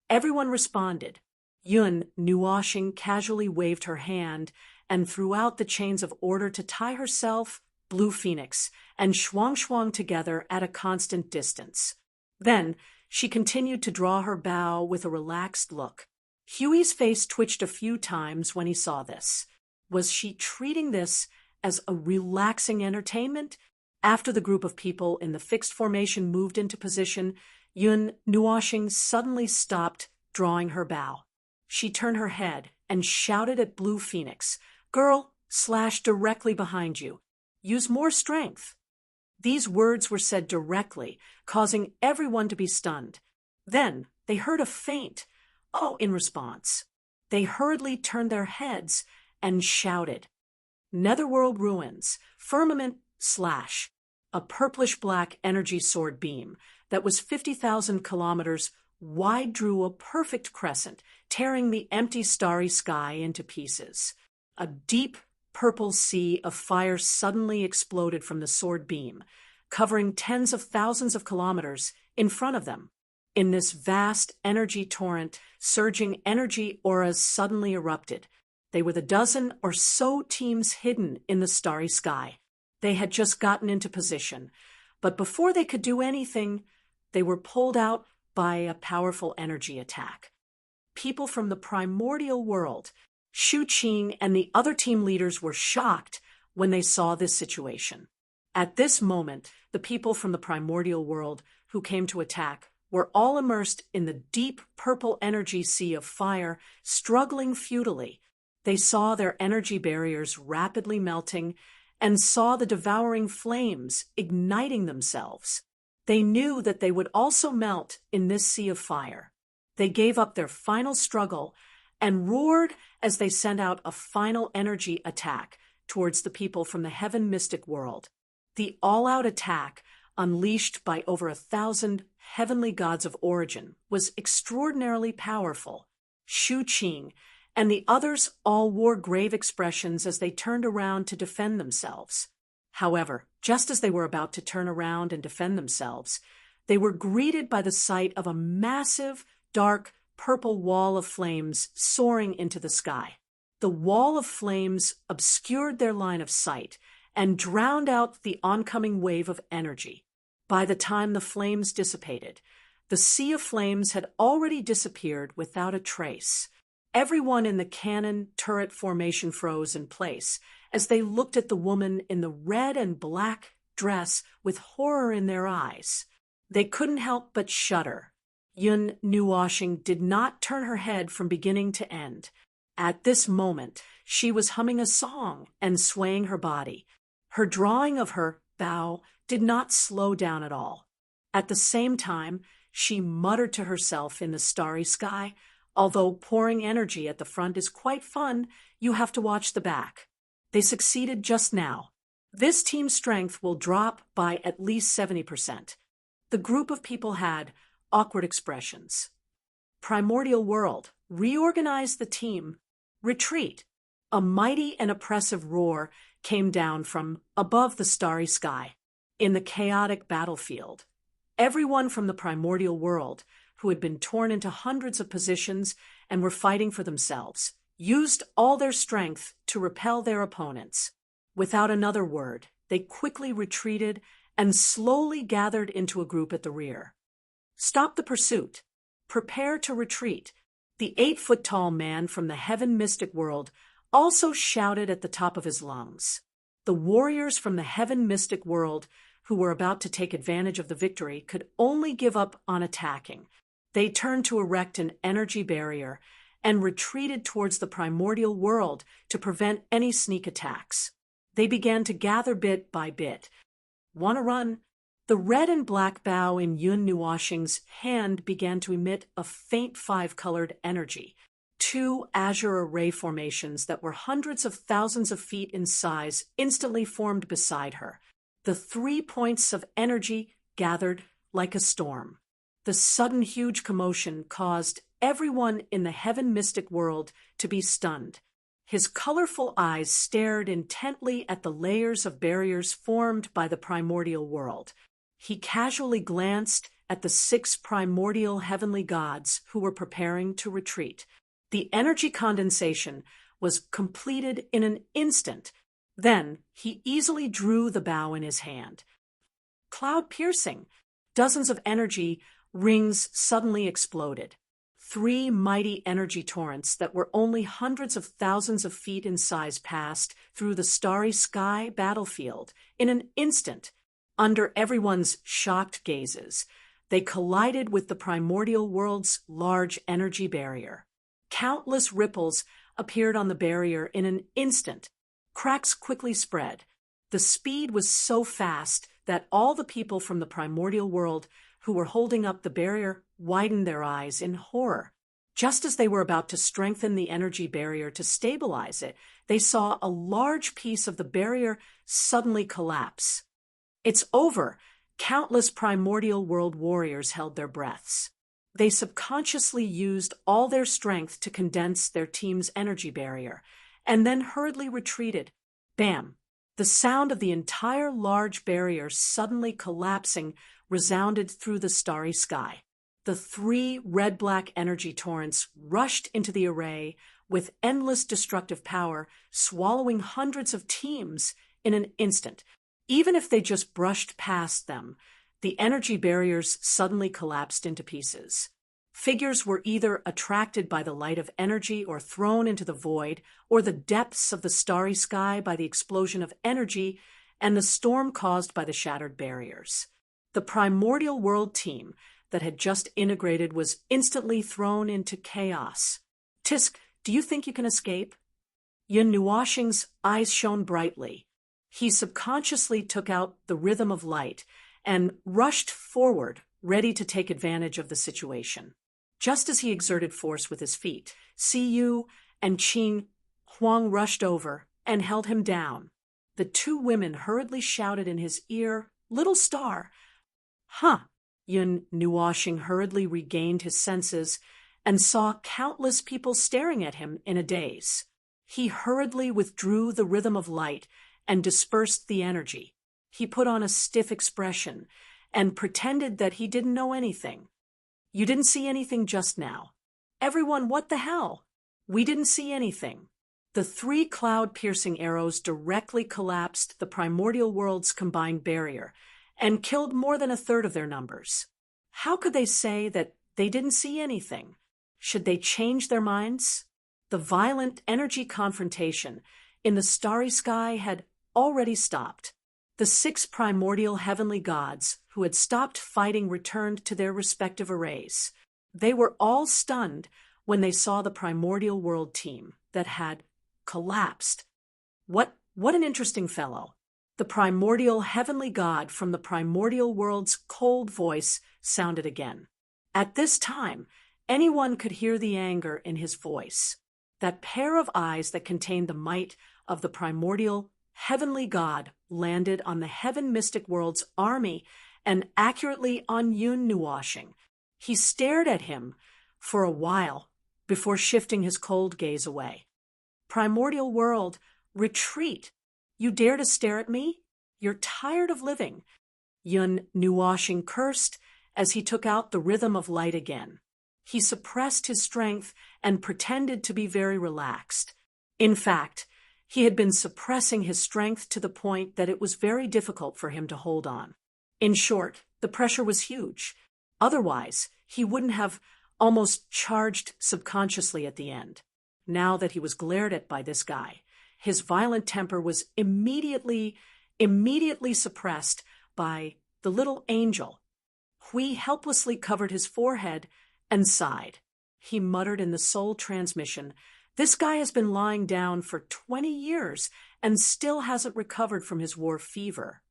Everyone responded. Yun Nuoshing casually waved her hand and threw out the chains of order to tie herself, Blue Phoenix, and Shuang together at a constant distance. Then she continued to draw her bow with a relaxed look. Huey's face twitched a few times when he saw this. Was she treating this as a relaxing entertainment? After the group of people in the fixed formation moved into position, Yun Nuoshing suddenly stopped drawing her bow. She turned her head and shouted at Blue Phoenix, "Girl, slash directly behind you. Use more strength." These words were said directly, causing everyone to be stunned. Then they heard a faint "oh" in response. They hurriedly turned their heads and shouted, "Netherworld Ruins, Firmament Slash." A purplish-black energy sword beam that was 50,000 kilometers wide drew a perfect crescent, tearing the empty starry sky into pieces. A deep purple sea of fire suddenly exploded from the sword beam, covering tens of thousands of kilometers in front of them. In this vast energy torrent, surging energy auras suddenly erupted. They were the dozen or so teams hidden in the starry sky. They had just gotten into position, but before they could do anything, they were pulled out by a powerful energy attack. People from the primordial world, Shu Qing and the other team leaders were shocked when they saw this situation. At this moment, the people from the primordial world who came to attack were all immersed in the deep purple energy sea of fire, struggling futilely. They saw their energy barriers rapidly melting and saw the devouring flames igniting themselves. They knew that they would also melt in this sea of fire. They gave up their final struggle and roared as they sent out a final energy attack towards the people from the heaven mystic world. The all-out attack, unleashed by over 1,000 heavenly gods of origin, was extraordinarily powerful. Shu Qing and the others all wore grave expressions as they turned around to defend themselves. However, just as they were about to turn around and defend themselves, they were greeted by the sight of a massive, dark, purple wall of flames soaring into the sky. The wall of flames obscured their line of sight and drowned out the oncoming wave of energy. By the time the flames dissipated, the sea of flames had already disappeared without a trace. Everyone in the cannon turret formation froze in place as they looked at the woman in the red and black dress with horror in their eyes. They couldn't help but shudder. Yun Nuoshing did not turn her head from beginning to end. At this moment, she was humming a song and swaying her body. Her drawing of her bow did not slow down at all. At the same time, she muttered to herself in the starry sky, "Although pouring energy at the front is quite fun, you have to watch the back." They succeeded just now. This team's strength will drop by at least 70%. The group of people had awkward expressions. Primordial world, reorganize the team. Retreat. A mighty and oppressive roar came down from above the starry sky. In the chaotic battlefield, everyone from the primordial world, who had been torn into hundreds of positions and were fighting for themselves, used all their strength to repel their opponents. Without another word, they quickly retreated and slowly gathered into a group at the rear. Stop the pursuit. Prepare to retreat. The 8-foot-tall man from the heaven mystic world also shouted at the top of his lungs. The warriors from the heaven mystic world who were about to take advantage of the victory could only give up on attacking. They turned to erect an energy barrier and retreated towards the primordial world to prevent any sneak attacks. They began to gather bit by bit. "Want to run?" The red and black bow in Yun Nuoshing's hand began to emit a faint 5-colored energy. 2 azure array formations that were hundreds of thousands of feet in size instantly formed beside her. The 3 points of energy gathered like a storm. The sudden huge commotion caused everyone in the heaven mystic world to be stunned. His colorful eyes stared intently at the layers of barriers formed by the primordial world. He casually glanced at the 6 primordial heavenly gods who were preparing to retreat. The energy condensation was completed in an instant. Then he easily drew the bow in his hand. Cloud-piercing, dozens of energy rings suddenly exploded. 3 mighty energy torrents that were only hundreds of thousands of feet in size passed through the starry sky battlefield in an instant. Under everyone's shocked gazes, they collided with the primordial world's large energy barrier. Countless ripples appeared on the barrier in an instant. Cracks quickly spread. The speed was so fast that all the people from the primordial world who were holding up the barrier widened their eyes in horror. Just as they were about to strengthen the energy barrier to stabilize it, they saw a large piece of the barrier suddenly collapse. "It's over." Countless primordial world warriors held their breaths. They subconsciously used all their strength to condense their team's energy barrier, and then hurriedly retreated. Bam! The sound of the entire large barrier suddenly collapsing resounded through the starry sky. The 3 red-black energy torrents rushed into the array with endless destructive power, swallowing hundreds of teams in an instant. Even if they just brushed past them, the energy barriers suddenly collapsed into pieces. Figures were either attracted by the light of energy or thrown into the void or the depths of the starry sky by the explosion of energy and the storm caused by the shattered barriers. The primordial world team that had just integrated was instantly thrown into chaos. Tisk, do you think you can escape? Yun Nuoshing's eyes shone brightly. He subconsciously took out the rhythm of light and rushed forward, ready to take advantage of the situation. Just as he exerted force with his feet, Siyu and Qin Huang rushed over and held him down. The two women hurriedly shouted in his ear, "Little star!" Huh! Yun Nuoshing hurriedly regained his senses and saw countless people staring at him in a daze. He hurriedly withdrew the rhythm of light and dispersed the energy. He put on a stiff expression and pretended that he didn't know anything. "You didn't see anything just now." "Everyone, what the hell?" "We didn't see anything." The three cloud-piercing arrows directly collapsed the primordial world's combined barrier and killed more than a third of their numbers. How could they say that they didn't see anything? Should they change their minds? The violent energy confrontation in the starry sky had already stopped. The 6 primordial heavenly gods who had stopped fighting returned to their respective arrays. They were all stunned when they saw the primordial world team that had collapsed. What an interesting fellow. The primordial heavenly god from the primordial world's cold voice sounded again. At this time, anyone could hear the anger in his voice. That pair of eyes that contained the might of the primordial heavenly god landed on the heaven mystic world's army and accurately on Yun Nuoshing. He stared at him for a while before shifting his cold gaze away. "Primordial world, retreat! You dare to stare at me? You're tired of living." Yun Nuoshing cursed as he took out the rhythm of light again. He suppressed his strength and pretended to be very relaxed. In fact, he had been suppressing his strength to the point that it was very difficult for him to hold on. In short, the pressure was huge. Otherwise, he wouldn't have almost charged subconsciously at the end. Now that he was glared at by this guy, his violent temper was immediately suppressed by the little angel. Hui helplessly covered his forehead and sighed. He muttered in the soul transmission, "This guy has been lying down for 20 years and still hasn't recovered from his war fever."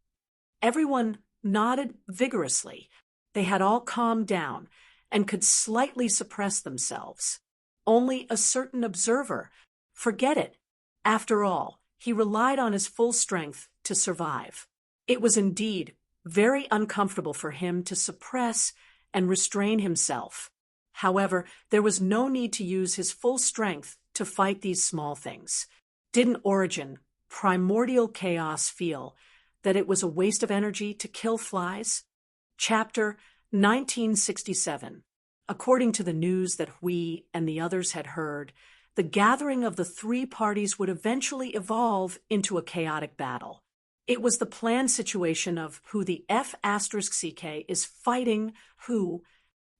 Everyone nodded vigorously. They had all calmed down and could slightly suppress themselves. Only a certain observer, forget it. After all, he relied on his full strength to survive. It was indeed very uncomfortable for him to suppress and restrain himself. However, there was no need to use his full strength to fight these small things. Didn't Origin, primordial chaos, feel that it was a waste of energy to kill flies? Chapter 1967. According to the news that Hui and the others had heard, the gathering of the 3 parties would eventually evolve into a chaotic battle. It was the planned situation of who the F*CK is fighting who.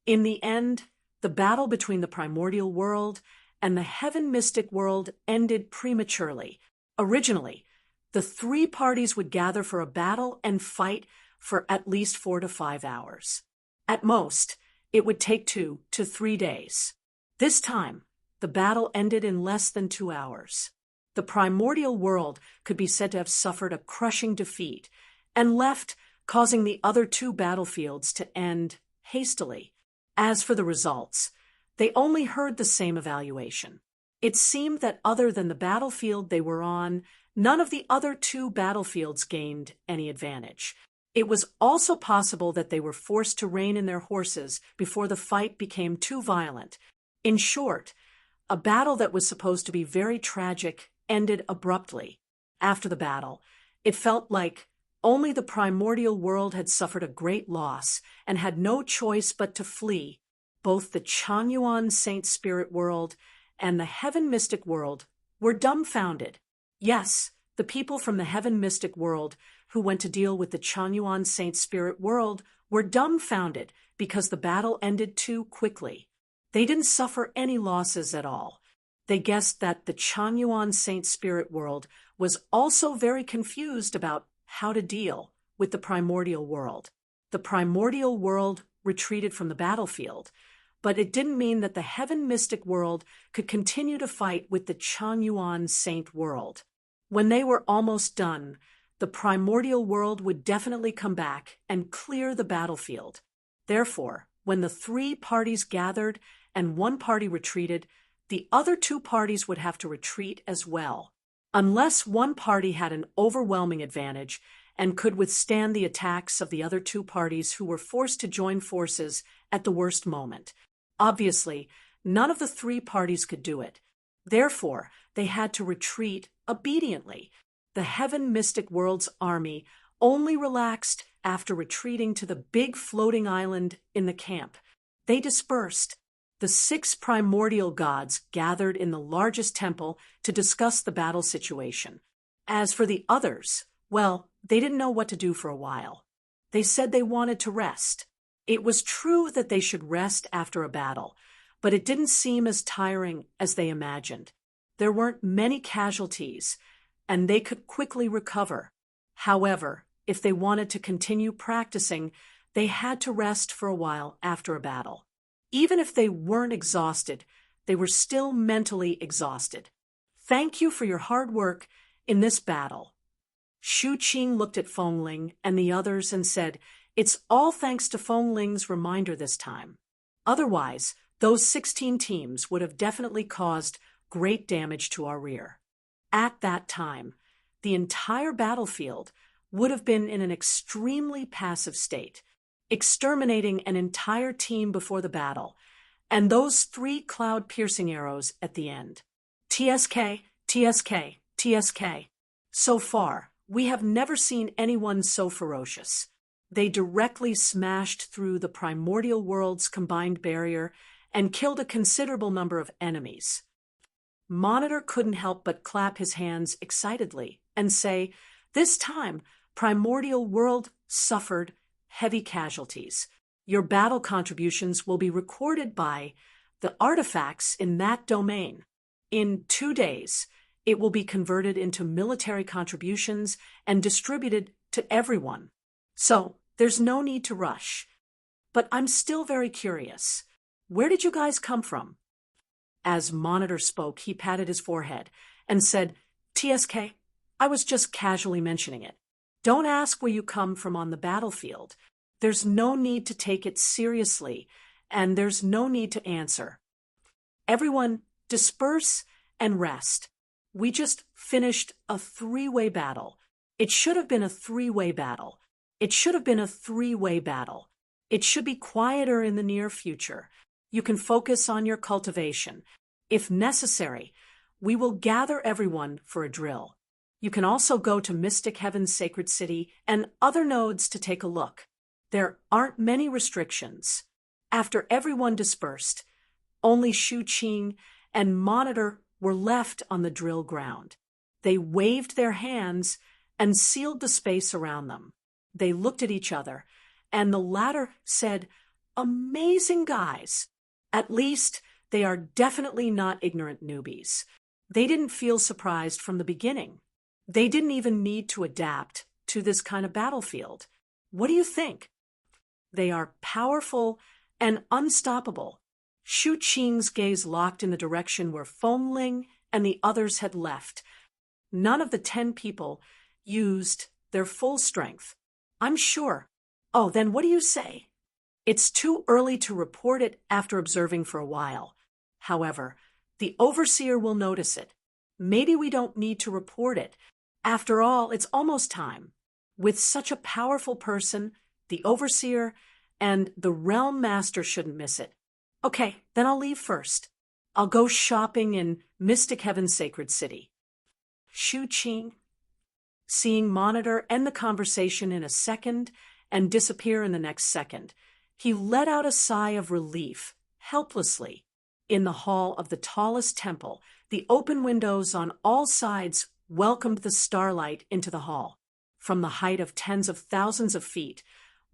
In the end, the battle between the primordial world and the heaven mystic world ended prematurely. Originally, the 3 parties would gather for a battle and fight for at least 4 to 5 hours. At most, it would take 2 to 3 days. This time, the battle ended in less than 2 hours. The primordial world could be said to have suffered a crushing defeat and left, causing the other 2 battlefields to end hastily. As for the results, they only heard the same evaluation. It seemed that other than the battlefield they were on, none of the other 2 battlefields gained any advantage. It was also possible that they were forced to rein in their horses before the fight became too violent. In short, a battle that was supposed to be very tragic ended abruptly. After the battle, it felt like only the primordial world had suffered a great loss and had no choice but to flee. Both the Changyuan Saint Spirit world and the Heaven Mystic world were dumbfounded. Yes, the people from the Heaven Mystic world who went to deal with the Changyuan Saint Spirit world were dumbfounded because the battle ended too quickly. They didn't suffer any losses at all. They guessed that the Changyuan Saint Spirit world was also very confused about how to deal with the primordial world. The primordial world retreated from the battlefield, but it didn't mean that the heaven mystic world could continue to fight with the Changyuan Saint world. When they were almost done, the primordial world would definitely come back and clear the battlefield. Therefore, when the three parties gathered and one party retreated, the other two parties would have to retreat as well, unless one party had an overwhelming advantage and could withstand the attacks of the other two parties who were forced to join forces at the worst moment. Obviously, none of the three parties could do it. Therefore, they had to retreat obediently. The Heaven Mystic World's army only relaxed after retreating to the big floating island in the camp. They dispersed. The 6 primordial gods gathered in the largest temple to discuss the battle situation. As for the others, well, they didn't know what to do for a while. They said they wanted to rest. It was true that they should rest after a battle, but it didn't seem as tiring as they imagined. There weren't many casualties, and they could quickly recover. However, if they wanted to continue practicing, they had to rest for a while after a battle. Even if they weren't exhausted, they were still mentally exhausted. Thank you for your hard work in this battle. Shu Qing looked at Feng Ling and the others and said, "It's all thanks to Feng Ling's reminder this time. Otherwise, those 16 teams would have definitely caused great damage to our rear." At that time, the entire battlefield would have been in an extremely passive state, exterminating an entire team before the battle, and those 3 cloud-piercing arrows at the end. TSK, TSK, TSK. So far, we have never seen anyone so ferocious. They directly smashed through the primordial world's combined barrier and killed a considerable number of enemies. Monitor couldn't help but clap his hands excitedly and say, "This time, primordial world suffered heavy casualties. Your battle contributions will be recorded by the artifacts in that domain. In 2 days, it will be converted into military contributions and distributed to everyone. So, there's no need to rush. But I'm still very curious. Where did you guys come from?" As Monitor spoke, he patted his forehead and said, "TSK, I was just casually mentioning it. Don't ask where you come from on the battlefield. There's no need to take it seriously, and there's no need to answer. Everyone, disperse and rest. We just finished a 3-way battle. It should have been a 3-way battle. It should have been a 3-way battle. It should be quieter in the near future. You can focus on your cultivation. If necessary, we will gather everyone for a drill. You can also go to Mystic Heaven's Sacred City and other nodes to take a look. There aren't many restrictions." After everyone dispersed, only Shu Qing and Monitor were left on the drill ground. They waved their hands and sealed the space around them. They looked at each other, and the latter said, "Amazing guys. At least they are definitely not ignorant newbies." They didn't feel surprised from the beginning. They didn't even need to adapt to this kind of battlefield. What do you think? They are powerful and unstoppable. Shu Qing's gaze locked in the direction where Feng Ling and the others had left. None of the 10 people used their full strength. "I'm sure." "Oh, then what do you say?" "It's too early to report it after observing for a while. However, the overseer will notice it. Maybe we don't need to report it. After all, it's almost time. With such a powerful person, the overseer and the realm master shouldn't miss it. Okay, then I'll leave first. I'll go shopping in Mystic Heaven's Sacred City." Shu Qing, seeing Monitor end the conversation in a second and disappear in the next second, he let out a sigh of relief, helplessly. In the hall of the tallest temple, the open windows on all sides welcomed the starlight into the hall. From the height of tens of thousands of feet,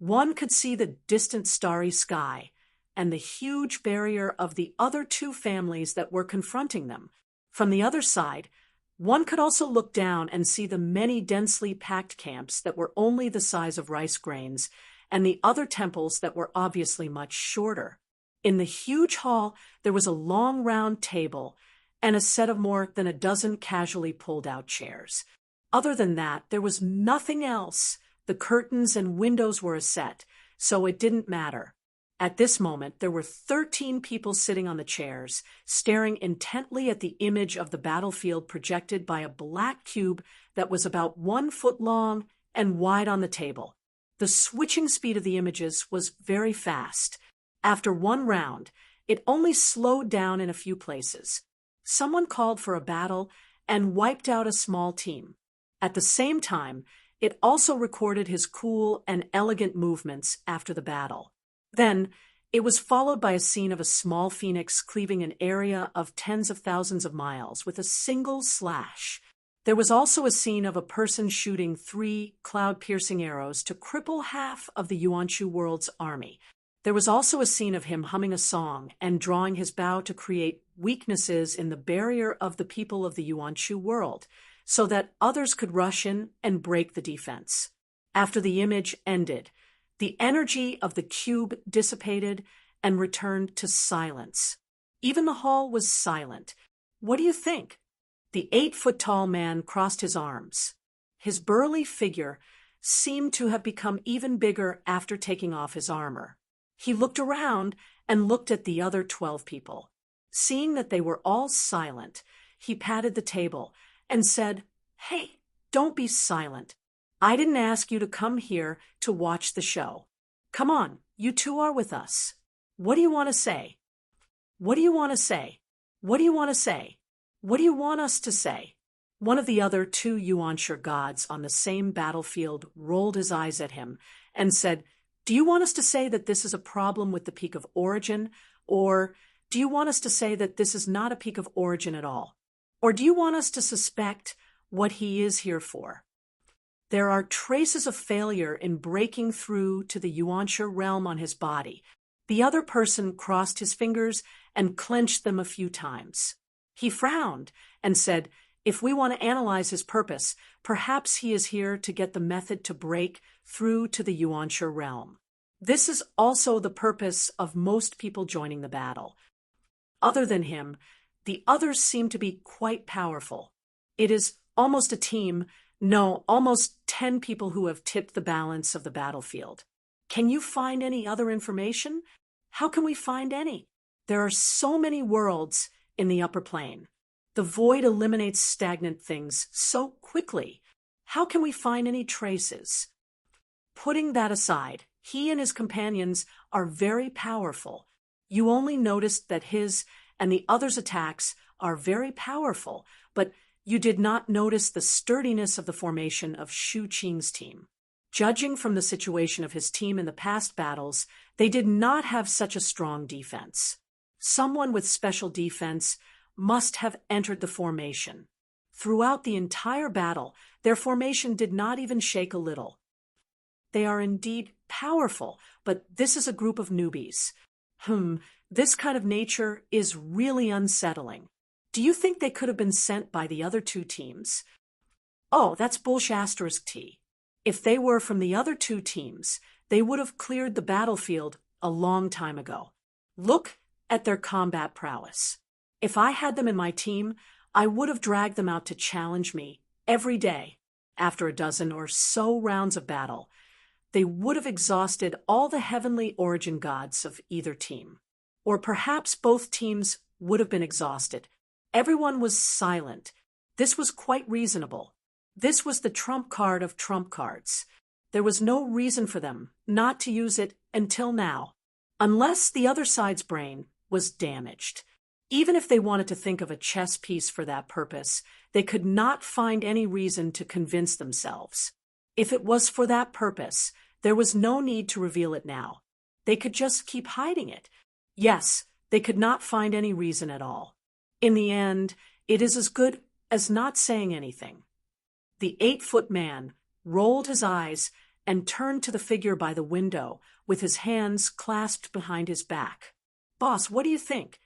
One could see the distant starry sky and the huge barrier of the other two families that were confronting them. From the other side, one could also look down and see the many densely packed camps that were only the size of rice grains, and the other temples that were obviously much shorter. In the huge hall, there was a long round table and a set of more than a dozen casually pulled-out chairs. Other than that, there was nothing else. The curtains and windows were aset, so it didn't matter. At this moment, there were 13 people sitting on the chairs, staring intently at the image of the battlefield projected by a black cube that was about 1 foot long and wide on the table. The switching speed of the images was very fast. After one round, it only slowed down in a few places. Someone called for a battle and wiped out a small team. At the same time, it also recorded his cool and elegant movements after the battle. Then, it was followed by a scene of a small phoenix cleaving an area of tens of thousands of miles with a single slash. There was also a scene of a person shooting 3 cloud-piercing arrows to cripple half of the Yuanshu world's army. There was also a scene of him humming a song and drawing his bow to create weaknesses in the barrier of the people of the Yuanshu world, so that others could rush in and break the defense. After the image ended, the energy of the cube dissipated and returned to silence. Even the hall was silent. What do you think? The 8-foot-tall man crossed his arms. His burly figure seemed to have become even bigger after taking off his armor. He looked around and looked at the other 12 people. Seeing that they were all silent, he patted the table and said, "Hey, don't be silent. I didn't ask you to come here to watch the show. Come on, you two are with us. What do you want to say? What do you want to say? What do you want to say? What do you want us to say?" One of the other 2 Yuanshu gods on the same battlefield rolled his eyes at him and said, "Do you want us to say that this is a problem with the peak of origin? Or do you want us to say that this is not a peak of origin at all? Or do you want us to suspect what he is here for?" There are traces of failure in breaking through to the Yuanshu realm on his body. The other person crossed his fingers and clenched them a few times. He frowned and said, "If we want to analyze his purpose, perhaps he is here to get the method to break through to the Yuanshu realm. This is also the purpose of most people joining the battle. Other than him, the others seem to be quite powerful. It is almost a team, no, almost 10 people who have tipped the balance of the battlefield. Can you find any other information? How can we find any? There are so many worlds in the upper plane. The void eliminates stagnant things so quickly. How can we find any traces?" Putting that aside, he and his companions are very powerful. You only noticed that his and the others' attacks are very powerful, but you did not notice the sturdiness of the formation of Shu Qing's team. Judging from the situation of his team in the past battles, they did not have such a strong defense. Someone with special defense must have entered the formation. Throughout the entire battle, their formation did not even shake a little. They are indeed powerful, but this is a group of newbies. This kind of nature is really unsettling. Do you think they could have been sent by the other 2 teams? Oh, that's bullshit T. If they were from the other 2 teams, they would have cleared the battlefield a long time ago. Look at their combat prowess. If I had them in my team, I would have dragged them out to challenge me every day. After a dozen or so rounds of battle, they would have exhausted all the heavenly origin gods of either team. Or perhaps both teams would have been exhausted. Everyone was silent. This was quite reasonable. This was the trump card of trump cards. There was no reason for them not to use it until now, unless the other side's brain was damaged. Even if they wanted to think of a chess piece for that purpose, they could not find any reason to convince themselves. If it was for that purpose, there was no need to reveal it now. They could just keep hiding it. Yes, they could not find any reason at all. In the end, it is as good as not saying anything. The 8-foot man rolled his eyes and turned to the figure by the window with his hands clasped behind his back. "Boss, what do you think?"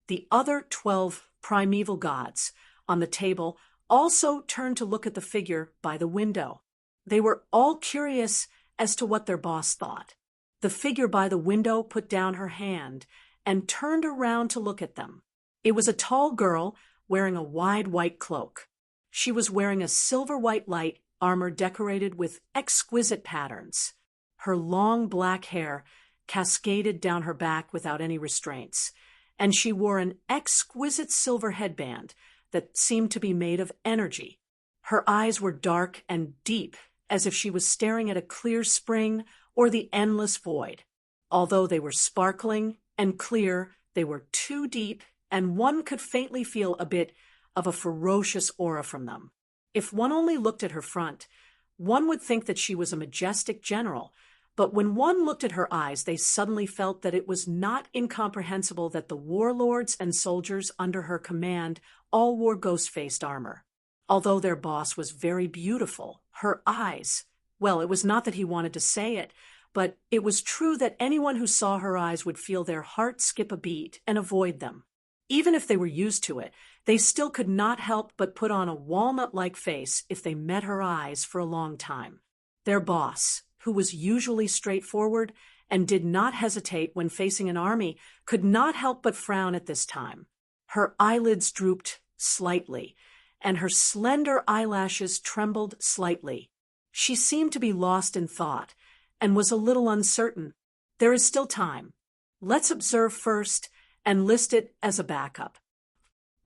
The other 12 primeval gods on the table also turned to look at the figure by the window. They were all curious as to what their boss thought. The figure by the window put down her hand and turned around to look at them. It was a tall girl wearing a wide white cloak. She was wearing a silver white light armor decorated with exquisite patterns. Her long black hair cascaded down her back without any restraints, and she wore an exquisite silver headband that seemed to be made of energy. Her eyes were dark and deep, as if she was staring at a clear spring or the endless void. Although they were sparkling and clear, they were too deep, and one could faintly feel a bit of a ferocious aura from them. If one only looked at her front, one would think that she was a majestic general, but when one looked at her eyes, they suddenly felt that it was not incomprehensible that the warlords and soldiers under her command all wore ghost-faced armor. Although their boss was very beautiful, her eyes, well, it was not that he wanted to say it, but it was true that anyone who saw her eyes would feel their heart skip a beat and avoid them. Even if they were used to it, they still could not help but put on a walnut-like face if they met her eyes for a long time. Their boss, who was usually straightforward and did not hesitate when facing an army, could not help but frown at this time. Her eyelids drooped slightly, and her slender eyelashes trembled slightly. She seemed to be lost in thought and was a little uncertain. There is still time. Let's observe first and list it as a backup.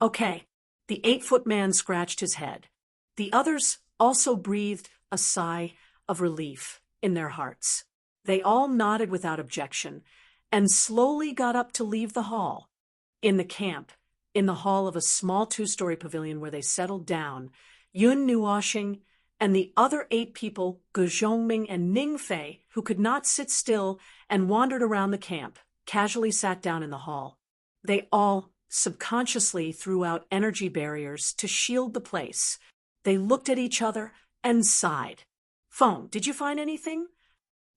Okay, the 8-foot man scratched his head. The others also breathed a sigh of relief in their hearts. They all nodded without objection and slowly got up to leave the hall. In the camp, in the hall of a small 2-story pavilion where they settled down, Yun Nuoxing and the other 8 people, Gu Zhongming and Ning Fei, who could not sit still and wandered around the camp, casually sat down in the hall. They all subconsciously threw out energy barriers to shield the place. They looked at each other and sighed. "Phone, did you find anything?"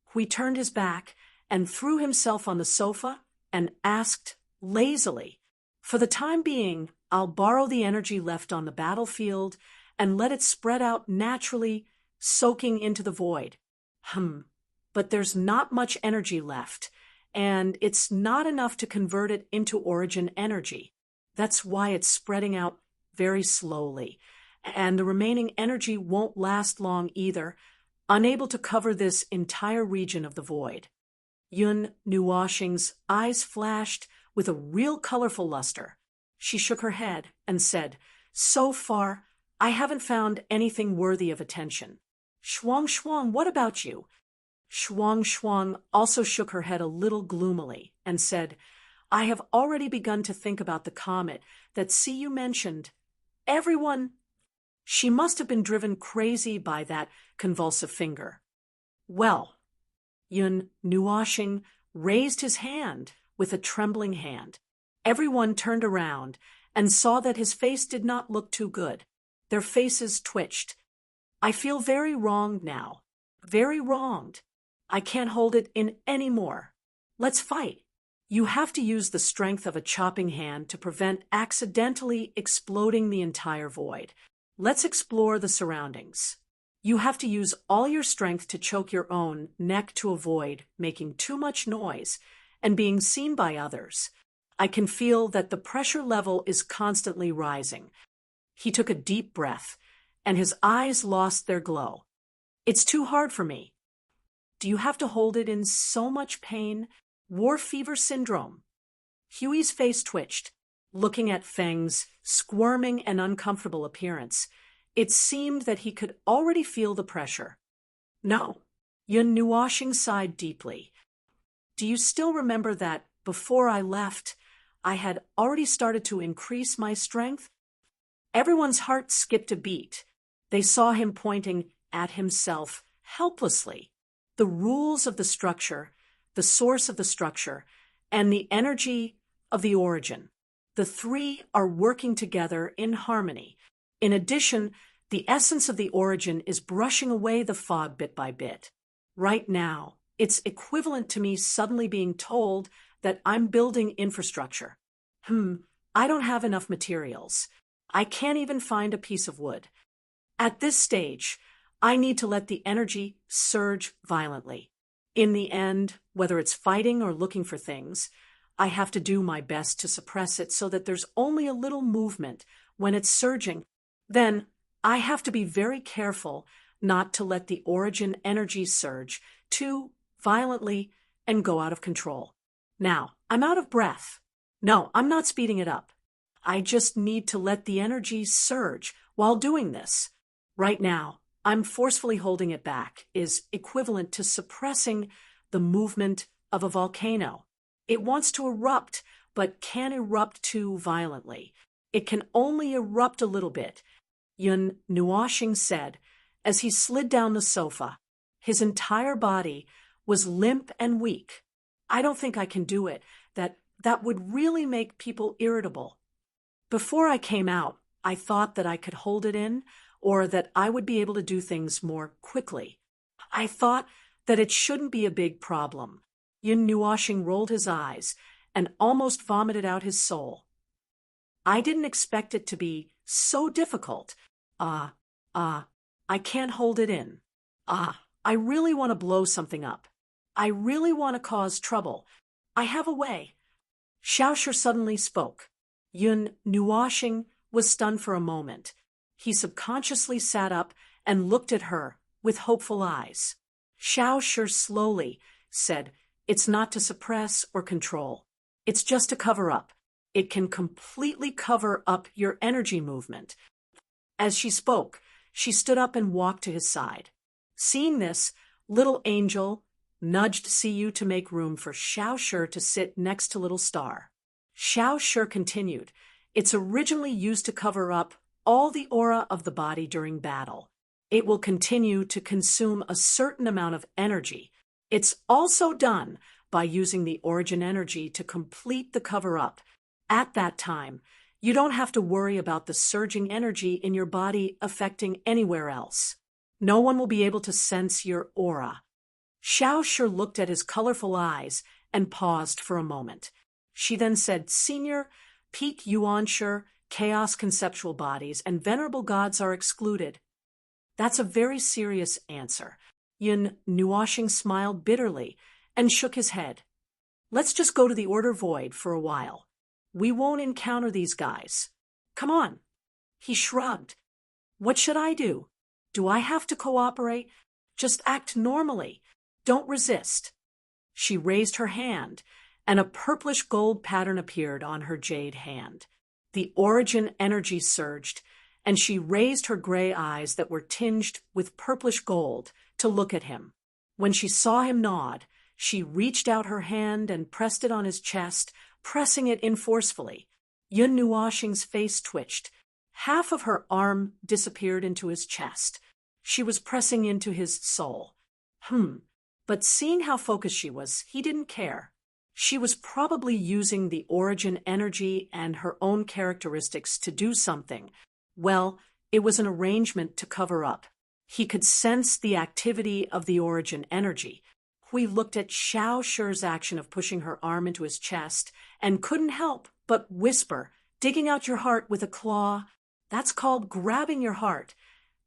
Hui turned his back and threw himself on the sofa and asked lazily, "For the time being, I'll borrow the energy left on the battlefield and let it spread out naturally, soaking into the void." But there's not much energy left, and it's not enough to convert it into origin energy. That's why it's spreading out very slowly, and the remaining energy won't last long either, unable to cover this entire region of the void. Yun Nuoxing's eyes flashed with a real colorful luster. She shook her head and said, "So far, I haven't found anything worthy of attention." Shuang, what about you?" Shuang also shook her head a little gloomily and said, "I have already begun to think about the comet that Siyu mentioned. Everyone—" She must have been driven crazy by that convulsive finger. "Well," Yun Nuoxing raised his hand with a trembling hand. Everyone turned around and saw that his face did not look too good. Their faces twitched. "I feel very wronged now. Very wronged. I can't hold it in any more. Let's fight." You have to use the strength of a chopping hand to prevent accidentally exploding the entire void. Let's explore the surroundings. You have to use all your strength to choke your own neck to avoid making too much noise and being seen by others. I can feel that the pressure level is constantly rising. He took a deep breath, and his eyes lost their glow. "It's too hard for me." "Do you have to hold it in so much pain? War fever syndrome." Huey's face twitched, looking at Feng's squirming and uncomfortable appearance. It seemed that he could already feel the pressure. "No." Yun Nuoxing sighed deeply. "Do you still remember that before I left, I had already started to increase my strength?" Everyone's heart skipped a beat. They saw him pointing at himself helplessly. The rules of the structure, the source of the structure, and the energy of the origin. The 3 are working together in harmony. In addition, the essence of the origin is brushing away the fog bit by bit. Right now, it's equivalent to me suddenly being told that I'm building infrastructure. I don't have enough materials. I can't even find a piece of wood. At this stage, I need to let the energy surge violently. In the end, whether it's fighting or looking for things, I have to do my best to suppress it so that there's only a little movement when it's surging. Then I have to be very careful not to let the origin energy surge too violently and go out of control. Now, I'm out of breath. No, I'm not speeding it up. I just need to let the energy surge while doing this. Right now, I'm forcefully holding it back is equivalent to suppressing the movement of a volcano. It wants to erupt, but can't erupt too violently. It can only erupt a little bit, Yun Nuoshing said as he slid down the sofa. His entire body was limp and weak. I don't think I can do it. That would really make people irritable. Before I came out, I thought that I could hold it in or that I would be able to do things more quickly. I thought that it shouldn't be a big problem. Yun Nuoshing rolled his eyes and almost vomited out his soul. I didn't expect it to be so difficult. I can't hold it in. I really want to blow something up. I really want to cause trouble. I have a way. Xiaoshu suddenly spoke. Yun Nuoshing was stunned for a moment. He subconsciously sat up and looked at her with hopeful eyes. Xiaoshu slowly said, "It's not to suppress or control. It's just to cover up. It can completely cover up your energy movement." As she spoke, she stood up and walked to his side. Seeing this, Little Angel nudged Siyu to make room for Xiaoshu to sit next to Little Star. Xiaoshu continued, "It's originally used to cover up all the aura of the body during battle. It will continue to consume a certain amount of energy. It's also done by using the origin energy to complete the cover-up. At that time, you don't have to worry about the surging energy in your body affecting anywhere else. No one will be able to sense your aura." Xiaoshu looked at his colorful eyes and paused for a moment. She then said, "Senior, peak Yuanshu, chaos conceptual bodies, and venerable gods are excluded." That's a very serious answer. Yun Nuoshing smiled bitterly and shook his head. "Let's just go to the Order Void for a while. We won't encounter these guys. Come on." He shrugged. "What should I do? Do I have to cooperate? Just act normally. Don't resist." She raised her hand, and a purplish gold pattern appeared on her jade hand. The origin energy surged, and she raised her gray eyes that were tinged with purplish gold to look at him. When she saw him nod, she reached out her hand and pressed it on his chest, pressing it in forcefully. Yun Nuoshing's face twitched. Half of her arm disappeared into his chest. She was pressing into his soul. But seeing how focused she was, he didn't care. She was probably using the origin energy and her own characteristics to do something. Well, it was an arrangement to cover up. He could sense the activity of the origin energy. Hui looked at Xiaoshu's action of pushing her arm into his chest and couldn't help but whisper, "Digging out your heart with a claw. That's called grabbing your heart."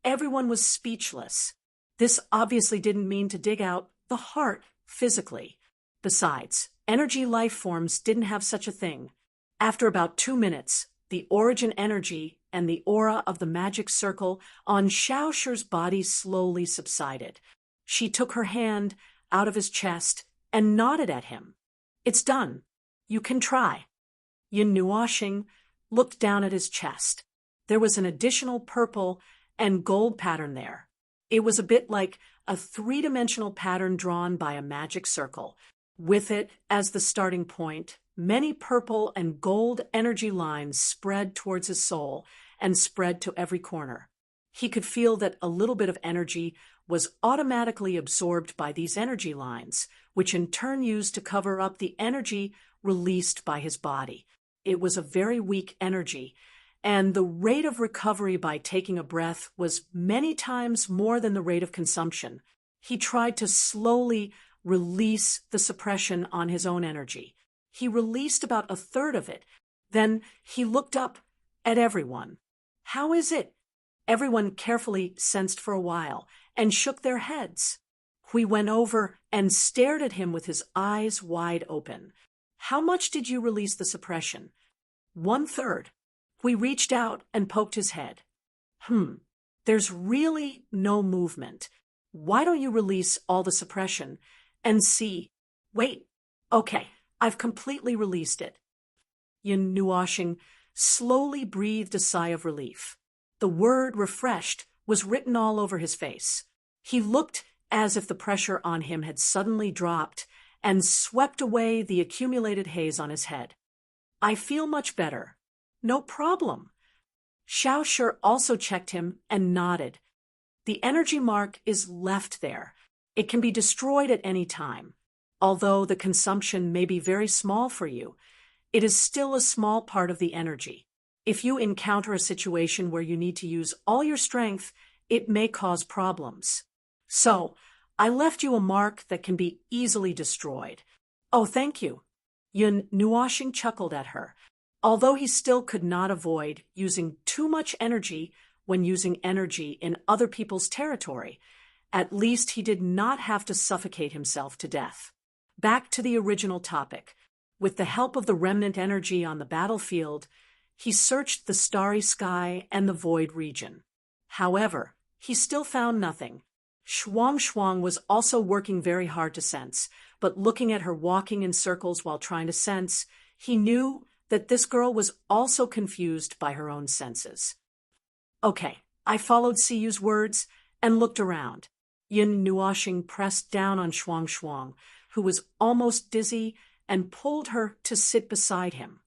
Everyone was speechless. This obviously didn't mean to dig out the heart physically. Besides, energy life forms didn't have such a thing. After about 2 minutes, the origin energy and the aura of the magic circle on Xiaoshu's body slowly subsided. She took her hand out of his chest and nodded at him. "It's done. You can try." Yun Nuoshing looked down at his chest. There was an additional purple and gold pattern there. It was a bit like a three-dimensional pattern drawn by a magic circle. With it as the starting point, many purple and gold energy lines spread towards his soul and spread to every corner. He could feel that a little bit of energy was automatically absorbed by these energy lines, which in turn used to cover up the energy released by his body. It was a very weak energy, and the rate of recovery by taking a breath was many times more than the rate of consumption. He tried to slowly release the suppression on his own energy. He released about a third of it. Then he looked up at everyone. "How is it?" Everyone carefully sensed for a while and shook their heads. Hui went over and stared at him with his eyes wide open. "How much did you release the suppression?" "1/3. Hui reached out and poked his head. There's really no movement. Why don't you release all the suppression and see? Wait, okay, I've completely released it." Yin Nuoshing slowly breathed a sigh of relief. The word refreshed was written all over his face. He looked as if the pressure on him had suddenly dropped and swept away the accumulated haze on his head. "I feel much better." "No problem." Xiao Shi also checked him and nodded. "The energy mark is left there. It can be destroyed at any time. Although the consumption may be very small for you, it is still a small part of the energy. If you encounter a situation where you need to use all your strength, it may cause problems. So, I left you a mark that can be easily destroyed." "Oh, thank you." Yun Nuoshing chuckled at her. Although he still could not avoid using too much energy when using energy in other people's territory, at least he did not have to suffocate himself to death. Back to the original topic. With the help of the remnant energy on the battlefield, he searched the starry sky and the void region. However, he still found nothing. Shuang was also working very hard to sense, but looking at her walking in circles while trying to sense, he knew that this girl was also confused by her own senses. "Okay," I followed Siyu's words and looked around. Yin Nuoshing pressed down on Shuang, who was almost dizzy, and pulled her to sit beside him.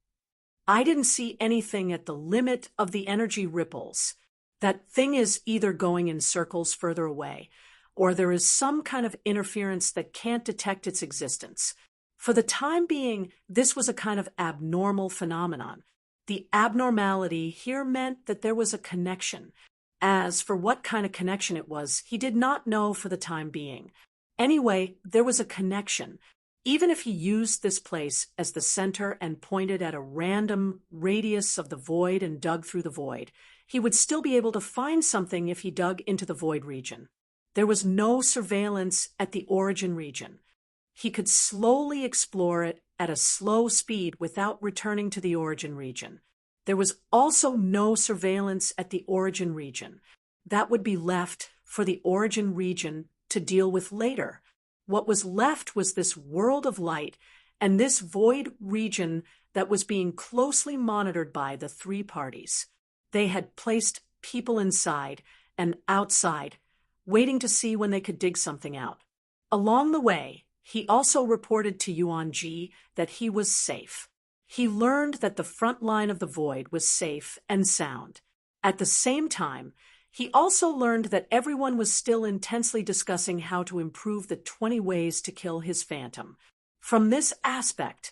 "I didn't see anything at the limit of the energy ripples. That thing is either going in circles further away, or there is some kind of interference that can't detect its existence. For the time being, this was a kind of abnormal phenomenon. The abnormality here meant that there was a connection. As for what kind of connection it was, he did not know for the time being. Anyway, there was a connection. Even if he used this place as the center and pointed at a random radius of the void and dug through the void, he would still be able to find something if he dug into the void region. There was no surveillance at the origin region. He could slowly explore it at a slow speed without returning to the origin region. There was also no surveillance at the origin region. That would be left for the origin region to deal with later. What was left was this world of light and this void region that was being closely monitored by the three parties. They had placed people inside and outside, waiting to see when they could dig something out. Along the way, he also reported to Yuan Ji that he was safe. He learned that the front line of the void was safe and sound. At the same time, he also learned that everyone was still intensely discussing how to improve the 20 ways to kill his phantom. From this aspect,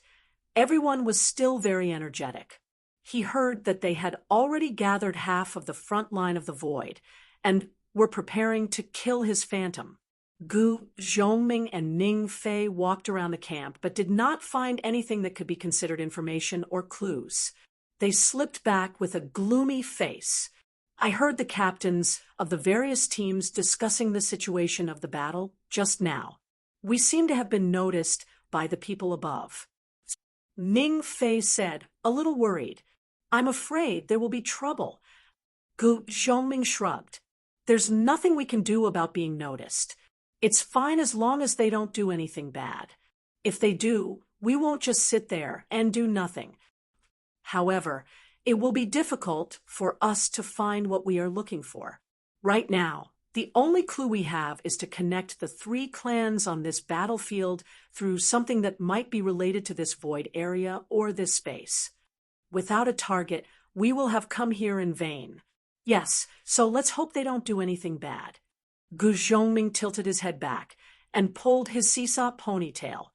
everyone was still very energetic. He heard that they had already gathered half of the front line of the void and were preparing to kill his phantom. Gu Zhongming and Ning Fei walked around the camp but did not find anything that could be considered information or clues. They slipped back with a gloomy face. I heard the captains of the various teams discussing the situation of the battle just now. We seem to have been noticed by the people above. Ning Fei said, a little worried. I'm afraid there will be trouble. Gu Zhongming shrugged. There's nothing we can do about being noticed. It's fine as long as they don't do anything bad. If they do, we won't just sit there and do nothing. However, it will be difficult for us to find what we are looking for. Right now, the only clue we have is to connect the three clans on this battlefield through something that might be related to this void area or this space. Without a target, we will have come here in vain. Yes, so let's hope they don't do anything bad. Gu Zhongming tilted his head back and pulled his seesaw ponytail.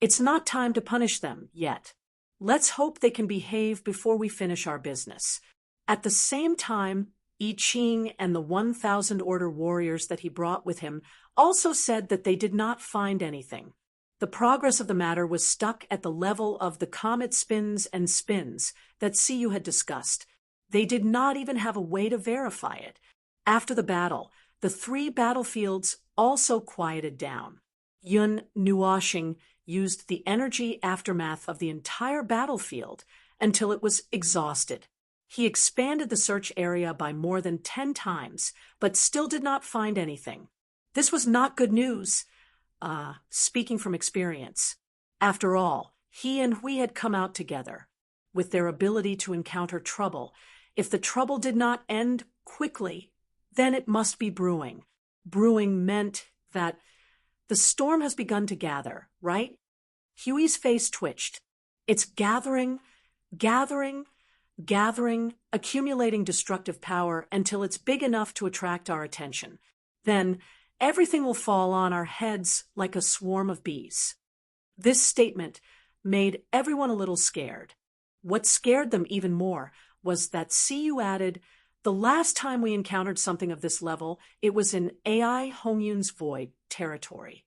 It's not time to punish them yet. Let's hope they can behave before we finish our business. At the same time, I Ching and the 1,000 Order warriors that he brought with him also said that they did not find anything. The progress of the matter was stuck at the level of the comet spins and spins that Siyu had discussed. They did not even have a way to verify it. After the battle, the 3 battlefields also quieted down. Yun Nuoxing used the energy aftermath of the entire battlefield until it was exhausted. He expanded the search area by more than 10 times, but still did not find anything. This was not good news. Speaking from experience. After all, he and Hui had come out together. With their ability to encounter trouble, if the trouble did not end quickly, then it must be brewing. Brewing meant that the storm has begun to gather, right? Huey's face twitched. It's gathering, accumulating destructive power until it's big enough to attract our attention. Then, everything will fall on our heads like a swarm of bees. This statement made everyone a little scared. What scared them even more was that Siyu added, the last time we encountered something of this level, it was in AI Hongyun's void territory.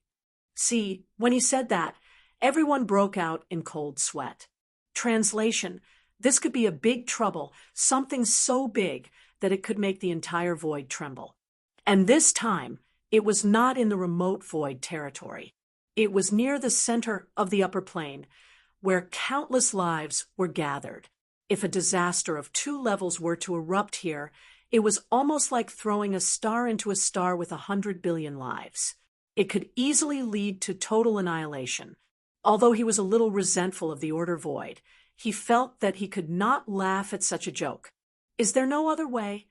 See, when he said that, everyone broke out in cold sweat. Translation: this could be a big trouble, something so big that it could make the entire void tremble. And this time, it was not in the remote void territory. It was near the center of the upper plane, where countless lives were gathered. If a disaster of 2 levels were to erupt here, it was almost like throwing a star into a star with 100 billion lives. It could easily lead to total annihilation. Although he was a little resentful of the Order Void, he felt that he could not laugh at such a joke. Is there no other way?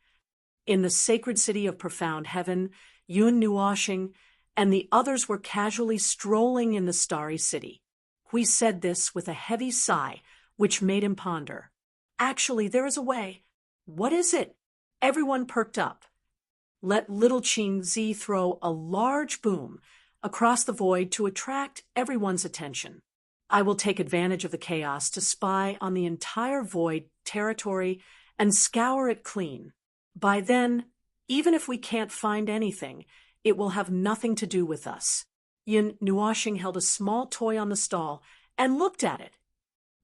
In the sacred city of profound heaven, Yun Nuoxing and the others were casually strolling in the starry city. Hui said this with a heavy sigh, which made him ponder. Actually, there is a way. What is it? Everyone perked up. Let little Qing Zi throw a large boom across the void to attract everyone's attention. I will take advantage of the chaos to spy on the entire void territory and scour it clean. By then, even if we can't find anything, it will have nothing to do with us. Yun Nuoxing held a small toy on the stall and looked at it.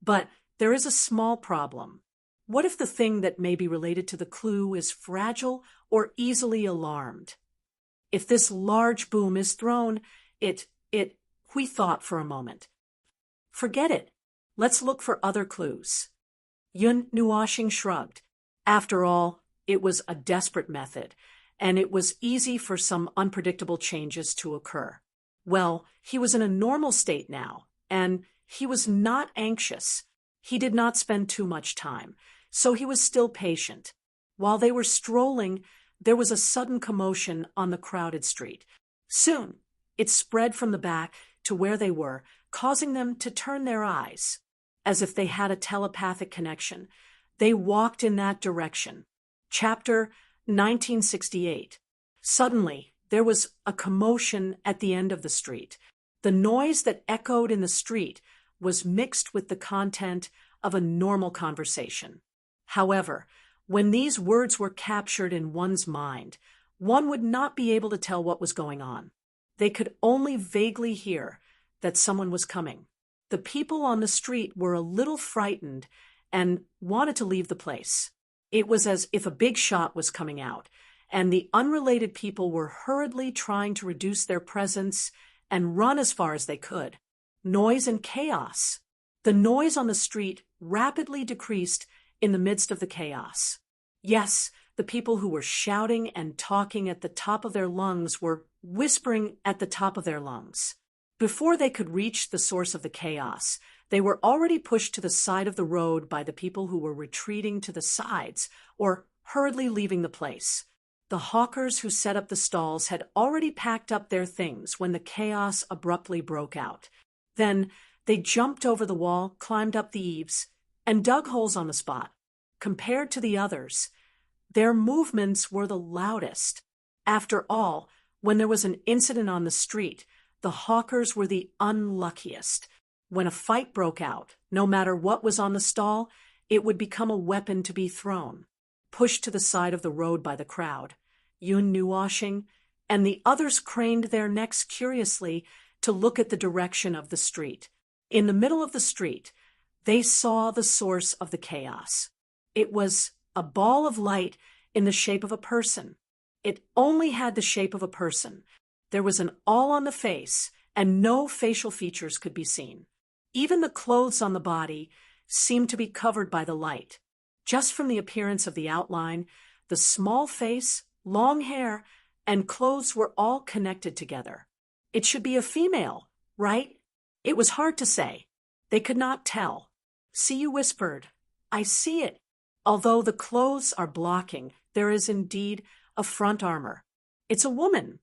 But there is a small problem. What if the thing that may be related to the clue is fragile or easily alarmed? If this large boom is thrown, we thought for a moment. Forget it. Let's look for other clues. Yun Nuoxing shrugged. After all, it was a desperate method, and it was easy for some unpredictable changes to occur. Well, he was in a normal state now, and he was not anxious. He did not spend too much time, so he was still patient. While they were strolling, there was a sudden commotion on the crowded street. Soon, it spread from the back to where they were, causing them to turn their eyes. As if they had a telepathic connection, they walked in that direction. Chapter 1968. Suddenly, there was a commotion at the end of the street. The noise that echoed in the street was mixed with the content of a normal conversation. However, when these words were captured in one's mind, one would not be able to tell what was going on. They could only vaguely hear that someone was coming. The people on the street were a little frightened and wanted to leave the place. It was as if a big shot was coming out, and the unrelated people were hurriedly trying to reduce their presence and run as far as they could. Noise and chaos. The noise on the street rapidly decreased in the midst of the chaos. Yes, the people who were shouting and talking at the top of their lungs were whispering at the top of their lungs. Before they could reach the source of the chaos, they were already pushed to the side of the road by the people who were retreating to the sides or hurriedly leaving the place. The hawkers who set up the stalls had already packed up their things when the chaos abruptly broke out. Then they jumped over the wall, climbed up the eaves, and dug holes on the spot. Compared to the others, their movements were the loudest. After all, when there was an incident on the street, the hawkers were the unluckiest. When a fight broke out, no matter what was on the stall, it would become a weapon to be thrown. pushed to the side of the road by the crowd. Yun Nuoshing and the others craned their necks curiously to look at the direction of the street. In the middle of the street, they saw the source of the chaos. It was a ball of light in the shape of a person. It only had the shape of a person. There was an awl on the face, and no facial features could be seen. Even the clothes on the body seemed to be covered by the light. Just from the appearance of the outline, the small face, long hair, and clothes were all connected together. It should be a female, right? It was hard to say. They could not tell. Siyu whispered, "I see it. Although the clothes are blocking, there is indeed a front armor. It's a woman."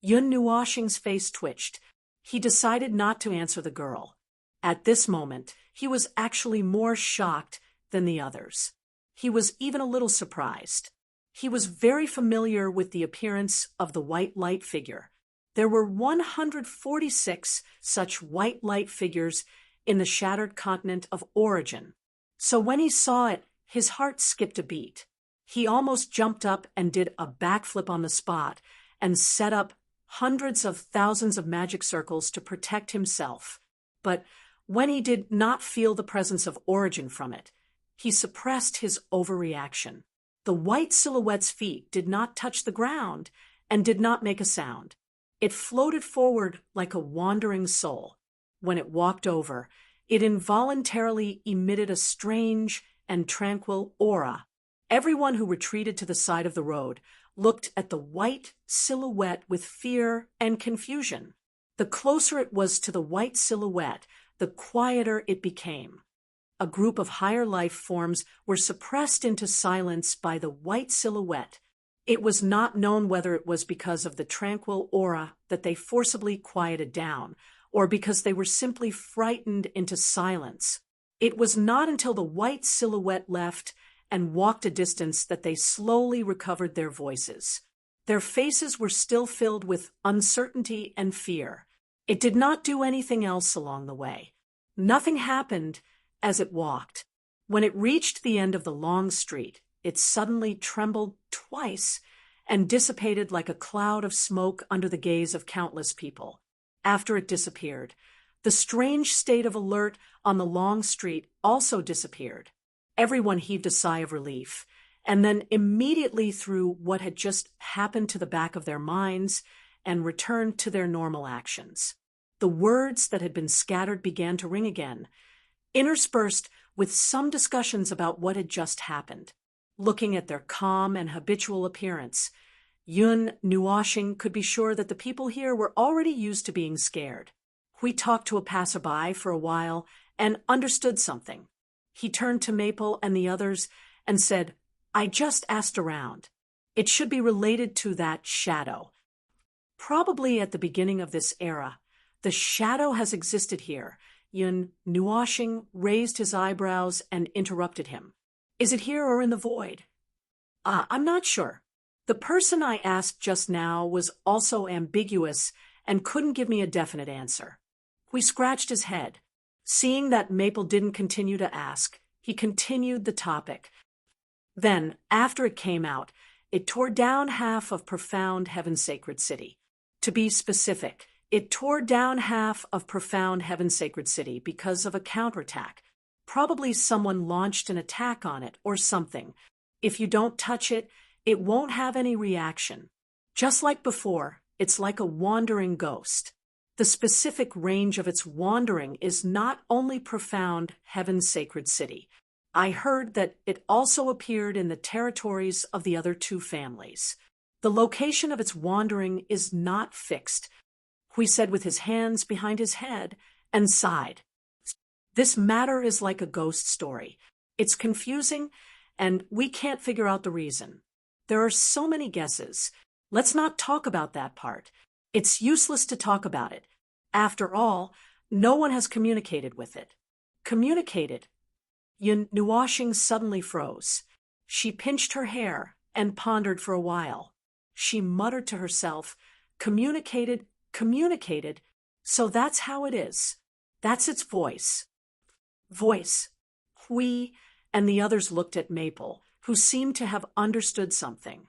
Yun Nuoshing's face twitched. He decided not to answer the girl. At this moment, he was actually more shocked than the others. He was even a little surprised. He was very familiar with the appearance of the white light figure. There were 146 such white light figures in the shattered continent of Origin. So when he saw it, his heart skipped a beat. He almost jumped up and did a backflip on the spot and set up hundreds of thousands of magic circles to protect himself. But when he did not feel the presence of Origin from it, he suppressed his overreaction. The white silhouette's feet did not touch the ground and did not make a sound. It floated forward like a wandering soul. When it walked over, it involuntarily emitted a strange and tranquil aura. Everyone who retreated to the side of the road looked at the white silhouette with fear and confusion. The closer it was to the white silhouette, the quieter it became. A group of higher life forms were suppressed into silence by the white silhouette. It was not known whether it was because of the tranquil aura that they forcibly quieted down, or because they were simply frightened into silence. It was not until the white silhouette left and walked a distance that they slowly recovered their voices. Their faces were still filled with uncertainty and fear. It did not do anything else along the way. Nothing happened as it walked. When it reached the end of the long street, it suddenly trembled twice and dissipated like a cloud of smoke under the gaze of countless people. After it disappeared, the strange state of alert on the long street also disappeared. Everyone heaved a sigh of relief, and then immediately threw what had just happened to the back of their minds and returned to their normal actions. The words that had been scattered began to ring again, interspersed with some discussions about what had just happened. Looking at their calm and habitual appearance, Yun Nuoshing could be sure that the people here were already used to being scared. He talked to a passerby for a while and understood something. He turned to Maple and the others and said, "I just asked around. It should be related to that shadow. Probably at the beginning of this era, the shadow has existed here." Yun Nuoshing raised his eyebrows and interrupted him. "Is it here or in the void?" I'm not sure. The person I asked just now was also ambiguous and couldn't give me a definite answer." He scratched his head. Seeing that Maple didn't continue to ask, he continued the topic. Then, after it came out, it tore down half of Profound Heaven's Sacred City. To be specific, it tore down half of Profound Heaven's Sacred City because of a counterattack. Probably someone launched an attack on it or something. If you don't touch it, it won't have any reaction. Just like before, it's like a wandering ghost. The specific range of its wandering is not only Profound Heaven's Sacred City. I heard that it also appeared in the territories of the other two families. The location of its wandering is not fixed. He said with his hands behind his head and sighed. This matter is like a ghost story. It's confusing, and we can't figure out the reason. There are so many guesses. Let's not talk about that part. It's useless to talk about it. After all, no one has communicated with it. Communicated? Yun Nuoshing suddenly froze. She pinched her hair and pondered for a while. She muttered to herself, "Communicated, communicated, so that's how it is. That's its voice." Voice. We and the others looked at Maple, who seemed to have understood something.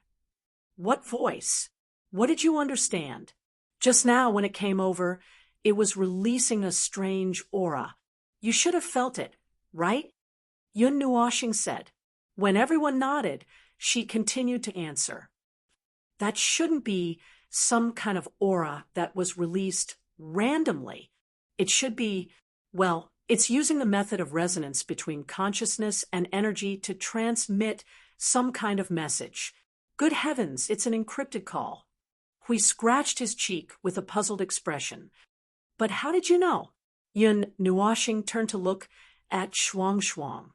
What voice? What did you understand? Just now, when it came over, it was releasing a strange aura. You should have felt it, right? Yun Nuoshing said. When everyone nodded, she continued to answer. That shouldn't be some kind of aura that was released randomly. It should be, well, it's using the method of resonance between consciousness and energy to transmit some kind of message. Good heavens, it's an encrypted call. Hui scratched his cheek with a puzzled expression. But how did you know? Yun Nuoshing turned to look at Shuang Shuang.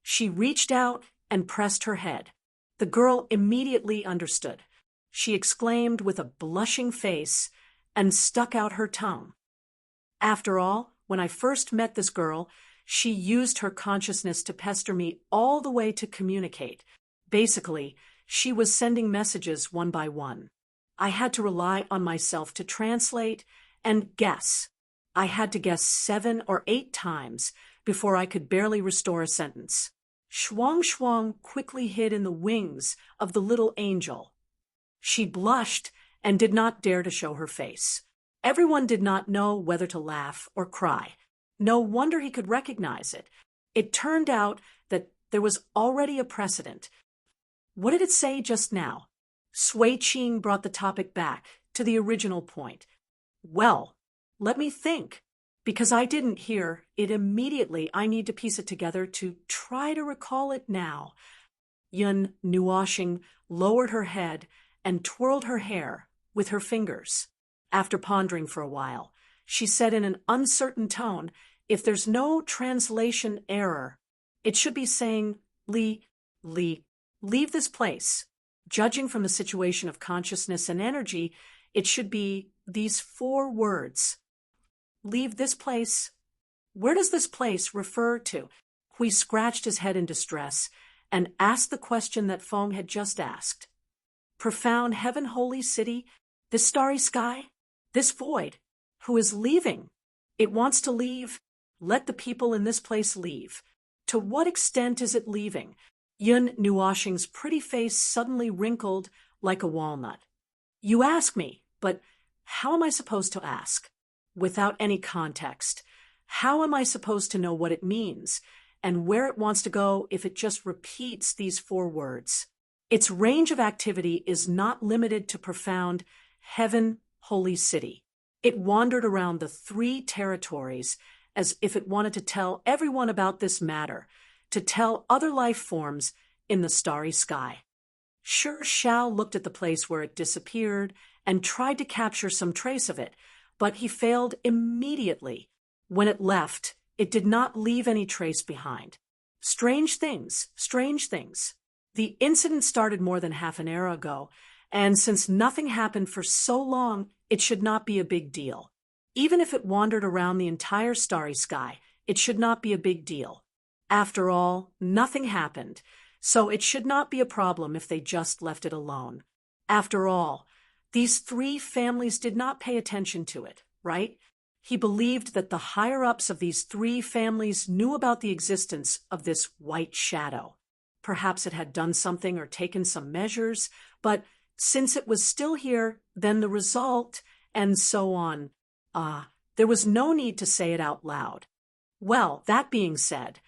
She reached out and pressed her head. The girl immediately understood. She exclaimed with a blushing face and stuck out her tongue. After all, when I first met this girl, she used her consciousness to pester me all the way to communicate. Basically, she was sending messages one by one. I had to rely on myself to translate and guess. I had to guess 7 or 8 times before I could barely restore a sentence. Shuang Shuang quickly hid in the wings of the little angel. She blushed and did not dare to show her face. Everyone did not know whether to laugh or cry. No wonder he could recognize it. It turned out that there was already a precedent. What did it say just now? Sui Qing brought the topic back to the original point. Well, let me think. Because I didn't hear it immediately, I need to piece it together to try to recall it now. Yun Nuoshing lowered her head and twirled her hair with her fingers. After pondering for a while, she said in an uncertain tone, if there's no translation error, it should be saying, leave this place. Judging from the situation of consciousness and energy, it should be these 4 words. Leave this place. Where does this place refer to? Hui scratched his head in distress and asked the question that Feng had just asked. Profound heaven, holy city, this starry sky, this void, who is leaving? It wants to leave. Let the people in this place leave. To what extent is it leaving? Yun Nuoshing's pretty face suddenly wrinkled like a walnut. You ask me, but how am I supposed to ask? Without any context. How am I supposed to know what it means and where it wants to go if it just repeats these 4 words? Its range of activity is not limited to profound heaven, holy city. It wandered around the 3 territories as if it wanted to tell everyone about this matter, to tell other life forms in the starry sky. Sure Xiao looked at the place where it disappeared and tried to capture some trace of it, but he failed immediately. When it left, it did not leave any trace behind. Strange things, strange things. The incident started more than half an era ago, and since nothing happened for so long, it should not be a big deal. Even if it wandered around the entire starry sky, it should not be a big deal. After all, nothing happened, so it should not be a problem if they just left it alone. After all, these 3 families did not pay attention to it, right? He believed that the higher-ups of these 3 families knew about the existence of this white shadow. Perhaps it had done something or taken some measures, but since it was still here, then the result, and so on. There was no need to say it out loud. Well, that being said,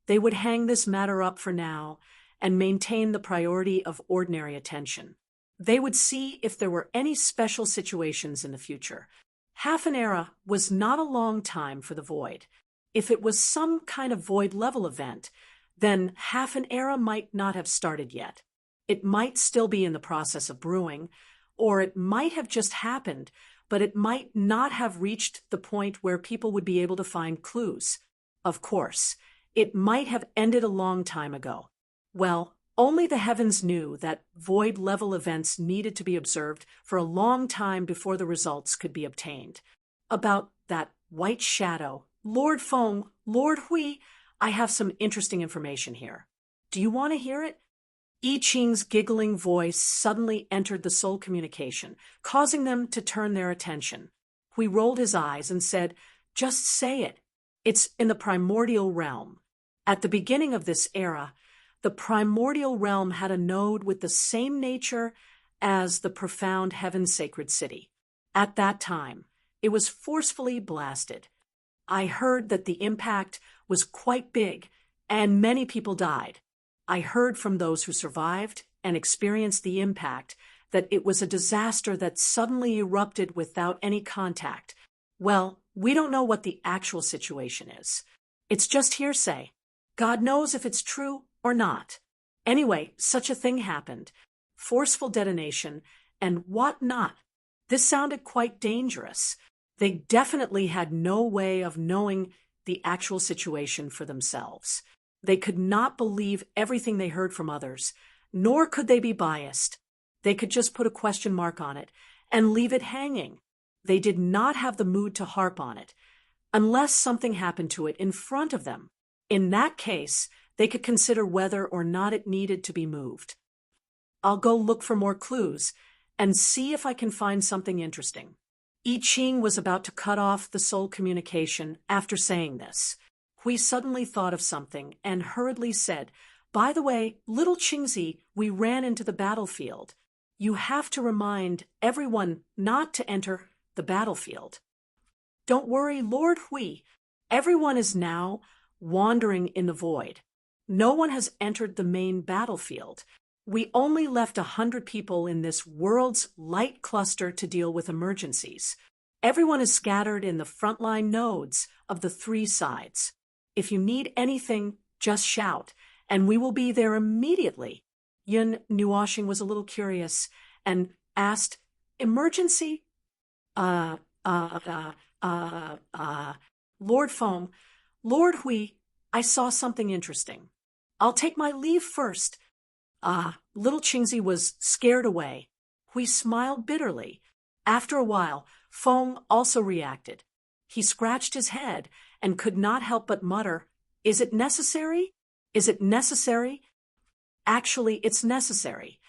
they would hang this matter up for now and maintain the priority of ordinary attention. They would see if there were any special situations in the future. Half an era was not a long time for the void. If it was some kind of void-level event, then half an era might not have started yet. It might still be in the process of brewing, or it might have just happened, but it might not have reached the point where people would be able to find clues. Of course, it might have ended a long time ago. Well, only the heavens knew that void-level events needed to be observed for a long time before the results could be obtained. About that white shadow, Lord Feng, Lord Hui, I have some interesting information here. Do you want to hear it? I Ching's giggling voice suddenly entered the soul communication, causing them to turn their attention. Hui rolled his eyes and said, just say it. It's in the primordial realm. At the beginning of this era, The primordial realm had a node with the same nature as the profound heaven's sacred city. At that time, it was forcefully blasted. I heard that the impact was quite big, and many people died. I heard from those who survived and experienced the impact that it was a disaster that suddenly erupted without any contact. Well, we don't know what the actual situation is. It's just hearsay. God knows if it's true or not. Anyway, such a thing happened. Forceful detonation and what not. This sounded quite dangerous. They definitely had no way of knowing the actual situation for themselves. They could not believe everything they heard from others, nor could they be biased. They could just put a question mark on it and leave it hanging. They did not have the mood to harp on it, unless something happened to it in front of them. In that case, they could consider whether or not it needed to be moved. I'll go look for more clues and see if I can find something interesting. I Ching was about to cut off the soul communication after saying this. Hui suddenly thought of something and hurriedly said, "By the way, little Qingzi, we ran into the battlefield. You have to remind everyone not to enter the battlefield." "Don't worry, Lord Hui. Everyone is now wandering in the void. No one has entered the main battlefield. We only left 100 people in this world's light cluster to deal with emergencies. Everyone is scattered in the frontline nodes of the 3 sides. If you need anything, just shout, and we will be there immediately." Yun Nuoshing was a little curious and asked, "Emergency?" Lord Foam, "Lord Hui, I saw something interesting. I'll take my leave first." Little Qingzi was scared away. Hui smiled bitterly. After a while, Feng also reacted. He scratched his head and could not help but mutter, "Is it necessary? Is it necessary?" "Actually, it's necessary."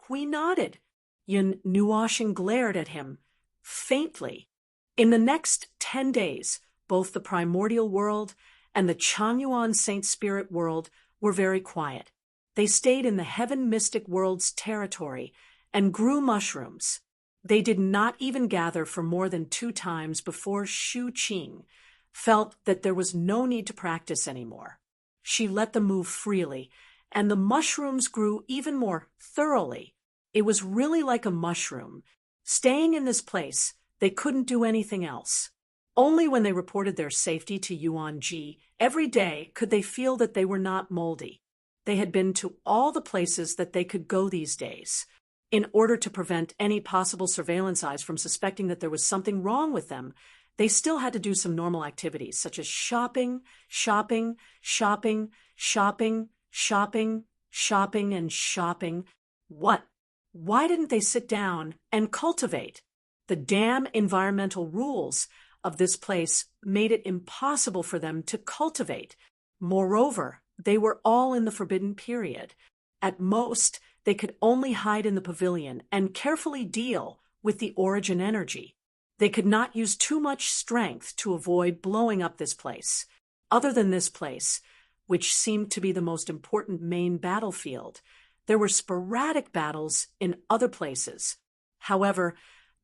Hui nodded. Yun Nuoshing glared at him, faintly. In the next 10 days, both the primordial world and the Changyuan Saint Spirit world were very quiet. They stayed in the heaven mystic world's territory and grew mushrooms. They did not even gather for more than 2 times before Shu Qing felt that there was no need to practice anymore. She let them move freely, and the mushrooms grew even more thoroughly. It was really like a mushroom. Staying in this place, they couldn't do anything else. Only when they reported their safety to Yuan Ji every day could they feel that they were not moldy. They had been to all the places that they could go these days. In order to prevent any possible surveillance eyes from suspecting that there was something wrong with them, they still had to do some normal activities, such as shopping, shopping, shopping, shopping, shopping, shopping, and shopping. What? Why didn't they sit down and cultivate? The damn environmental rules of this place made it impossible for them to cultivate. Moreover, they were all in the forbidden period. At most, they could only hide in the pavilion and carefully deal with the origin energy. They could not use too much strength to avoid blowing up this place. Other than this place, which seemed to be the most important main battlefield, there were sporadic battles in other places. However,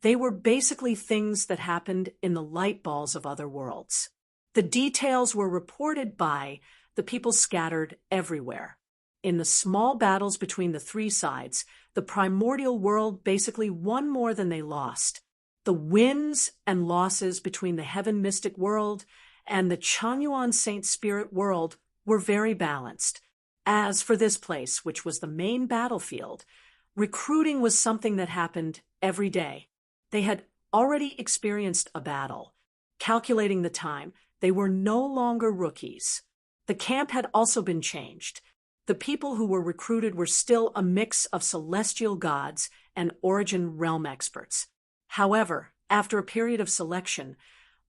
they were basically things that happened in the light balls of other worlds. The details were reported by the people scattered everywhere. In the small battles between the 3 sides, the primordial world basically won more than they lost. The wins and losses between the heaven mystic world and the Changyuan Saint Spirit world were very balanced. As for this place, which was the main battlefield, recruiting was something that happened every day. They had already experienced a battle. Calculating the time, they were no longer rookies. The camp had also been changed. The people who were recruited were still a mix of celestial gods and origin realm experts. However, after a period of selection,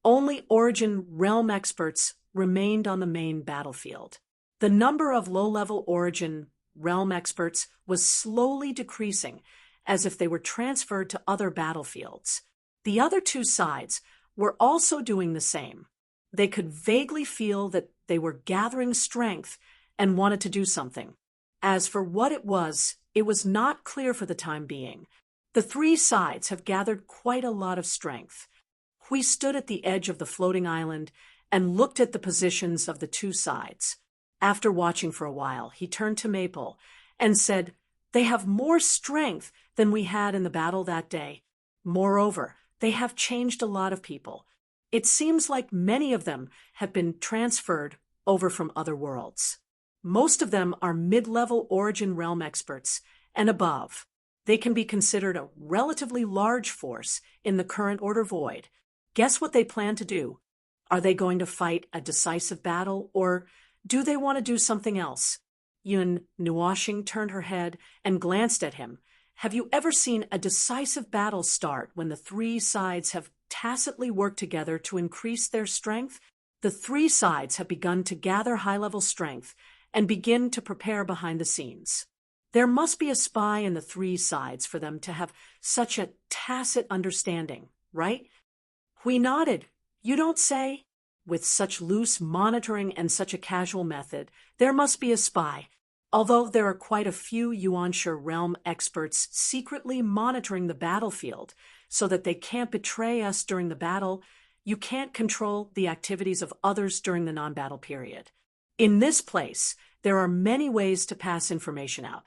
only origin realm experts remained on the main battlefield. The number of low-level origin realm experts was slowly decreasing, as if they were transferred to other battlefields. The other 2 sides were also doing the same. They could vaguely feel that they were gathering strength and wanted to do something. As for what it was not clear for the time being. The three sides have gathered quite a lot of strength. We stood at the edge of the floating island and looked at the positions of the two sides. After watching for a while, he turned to Maple and said, "They have more strength than we had in the battle that day. Moreover, they have changed a lot of people. It seems like many of them have been transferred over from other worlds. Most of them are mid-level origin realm experts and above. They can be considered a relatively large force in the current order void. Guess what they plan to do? Are they going to fight a decisive battle, or do they want to do something else?" Yun Nuashing turned her head and glanced at him. "Have you ever seen a decisive battle start when the three sides have tacitly worked together to increase their strength? The three sides have begun to gather high-level strength and begin to prepare behind the scenes. There must be a spy in the three sides for them to have such a tacit understanding, right?" We nodded. "You don't say?" With such loose monitoring and such a casual method, there must be a spy. Although there are quite a few Yuanshe realm experts secretly monitoring the battlefield so that they can't betray us during the battle, you can't control the activities of others during the non-battle period. In this place, there are many ways to pass information out.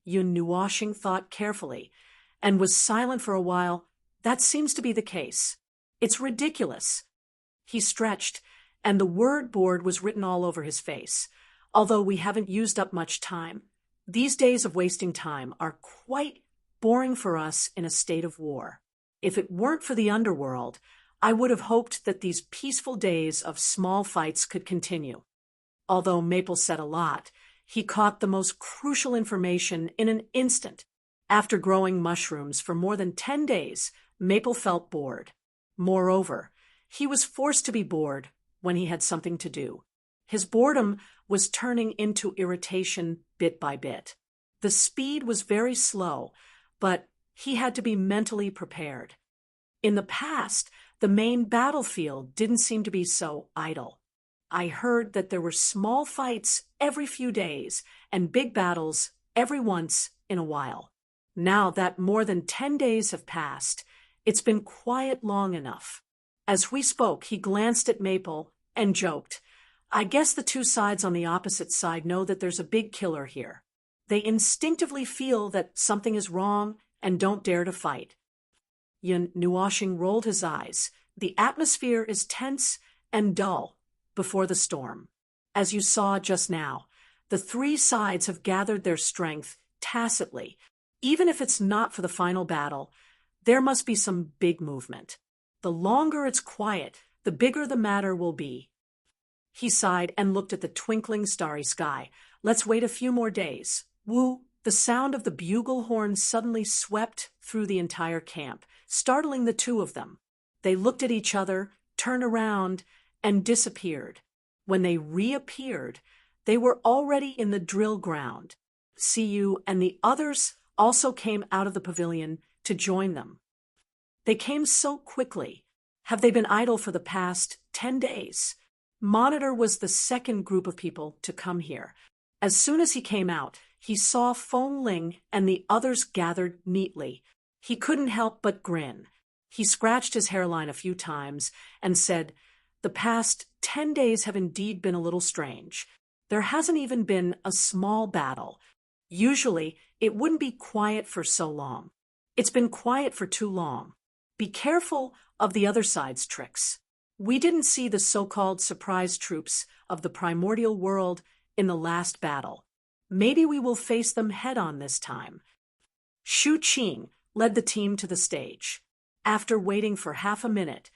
Yun Nuashing thought carefully and was silent for a while. That seems to be the case. It's ridiculous. He stretched, and the word board was written all over his face. Although we haven't used up much time, these days of wasting time are quite boring for us in a state of war. If it weren't for the underworld, I would have hoped that these peaceful days of small fights could continue. Although Maple said a lot, he caught the most crucial information in an instant. After growing mushrooms for more than 10 days, Maple felt bored. Moreover, he was forced to be bored when he had something to do. His boredom was turning into irritation bit by bit. The speed was very slow, but he had to be mentally prepared. In the past, the main battlefield didn't seem to be so idle. I heard that there were small fights every few days and big battles every once in a while. Now that more than 10 days have passed, it's been quiet long enough. As we spoke, he glanced at Maple and joked, "I guess the two sides on the opposite side know that there's a big killer here. They instinctively feel that something is wrong and don't dare to fight." Yun Nuashing rolled his eyes. "The atmosphere is tense and dull before the storm. As you saw just now, the three sides have gathered their strength tacitly. Even if it's not for the final battle, there must be some big movement. The longer it's quiet, the bigger the matter will be." He sighed and looked at the twinkling starry sky. "Let's wait a few more days." Woo! The sound of the bugle horn suddenly swept through the entire camp, startling the two of them. They looked at each other, turned around, and disappeared. When they reappeared, they were already in the drill ground. Siyu and the others also came out of the pavilion to join them. They came so quickly. Have they been idle for the past 10 days? Monitor was the second group of people to come here. As soon as he came out, he saw Feng Ling and the others gathered neatly. He couldn't help but grin. He scratched his hairline a few times and said, "The past 10 days have indeed been a little strange. There hasn't even been a small battle. Usually, it wouldn't be quiet for so long. It's been quiet for too long. Be careful of the other side's tricks. We didn't see the so-called surprise troops of the primordial world in the last battle. Maybe we will face them head-on this time." Shu Qing led the team to the stage. After waiting for half a minute,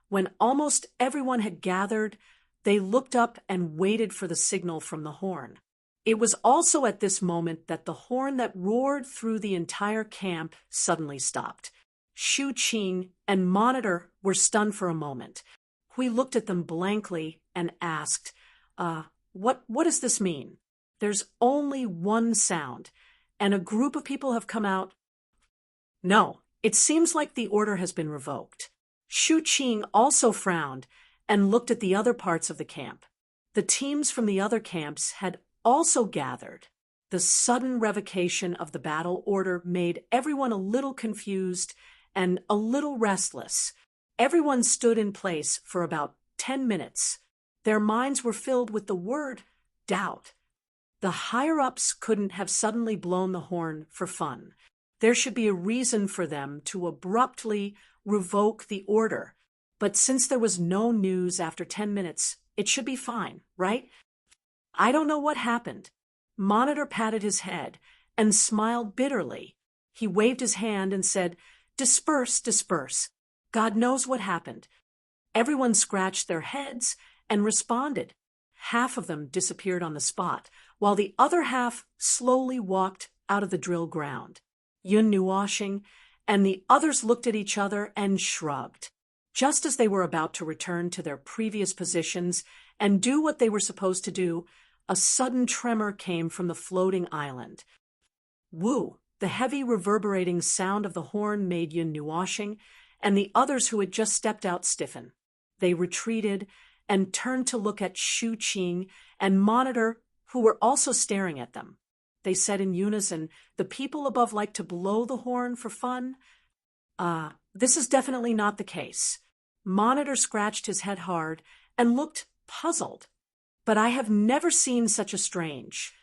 when almost everyone had gathered, they looked up and waited for the signal from the horn. It was also at this moment that the horn that roared through the entire camp suddenly stopped. Shu Qing and Monitor were stunned for a moment. We looked at them blankly and asked, what does this mean? There's only one sound, and a group of people have come out. No, it seems like the order has been revoked. Shu Qing also frowned and looked at the other parts of the camp. The teams from the other camps had also gathered. The sudden revocation of the battle order made everyone a little confused and a little restless. Everyone stood in place for about 10 minutes. Their minds were filled with the word doubt. The higher-ups couldn't have suddenly blown the horn for fun. There should be a reason for them to abruptly revoke the order. But since there was no news after 10 minutes, it should be fine, right? I don't know what happened. Monitor patted his head and smiled bitterly. He waved his hand and said, "Disperse, disperse. God knows what happened." Everyone scratched their heads and responded. Half of them disappeared on the spot, while the other half slowly walked out of the drill ground. Yun Nuoshing and the others looked at each other and shrugged. Just as they were about to return to their previous positions and do what they were supposed to do, a sudden tremor came from the floating island. Woo! The heavy reverberating sound of the horn made Yun Nuoshing and the others who had just stepped out stiffen. They retreated and turned to look at Shu Qing and Monitor, who were also staring at them. They said in unison, "The people above like to blow the horn for fun?" This is definitely not the case. Monitor scratched his head hard and looked puzzled. "But I have never seen such a strange,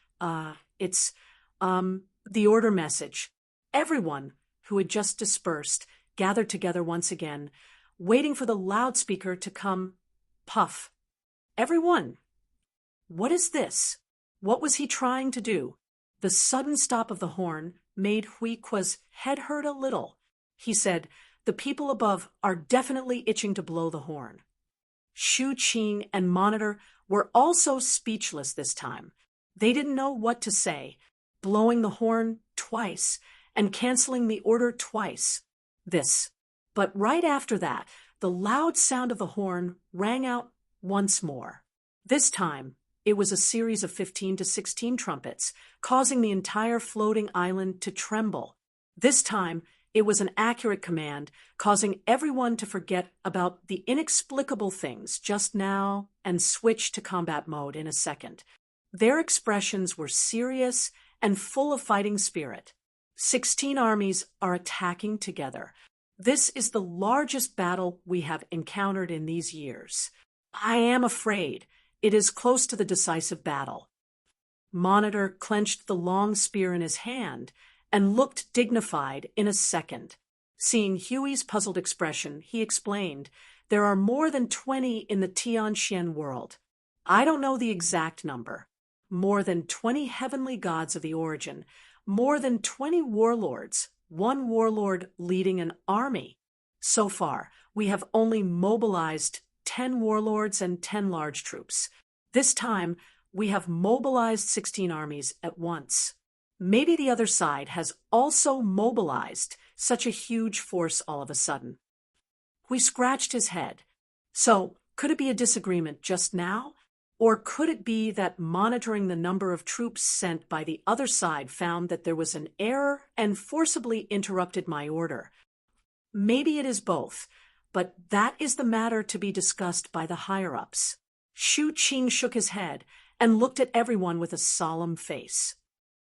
it's the order message." Everyone, who had just dispersed, gathered together once again, waiting for the loudspeaker to come. Puff. "Everyone! What is this? What was he trying to do?" The sudden stop of the horn made Hui Kwa's head hurt a little. He said, "The people above are definitely itching to blow the horn." Shu Qing and Monitor were also speechless this time. They didn't know what to say, blowing the horn twice and canceling the order twice. But right after that, the loud sound of the horn rang out once more. This time, it was a series of 15 to 16 trumpets, causing the entire floating island to tremble. This time, it was an accurate command, causing everyone to forget about the inexplicable things just now and switch to combat mode in a second. Their expressions were serious and full of fighting spirit. 16 armies are attacking together. This is the largest battle we have encountered in these years. I am afraid it is close to the decisive battle. Monitor clenched the long spear in his hand and looked dignified in a second. Seeing Huey's puzzled expression, he explained, "There are more than 20 in the Tianxian world. I don't know the exact number. More than 20 heavenly gods of the origin, more than 20 warlords, one warlord leading an army. So far, we have only mobilized 10 warlords and 10 large troops. This time, we have mobilized 16 armies at once. Maybe the other side has also mobilized such a huge force all of a sudden." We scratched his head. So, could it be a disagreement just now? Or could it be that monitoring the number of troops sent by the other side found that there was an error and forcibly interrupted my order? Maybe it is both, but that is the matter to be discussed by the higher-ups. Shu Qing shook his head and looked at everyone with a solemn face.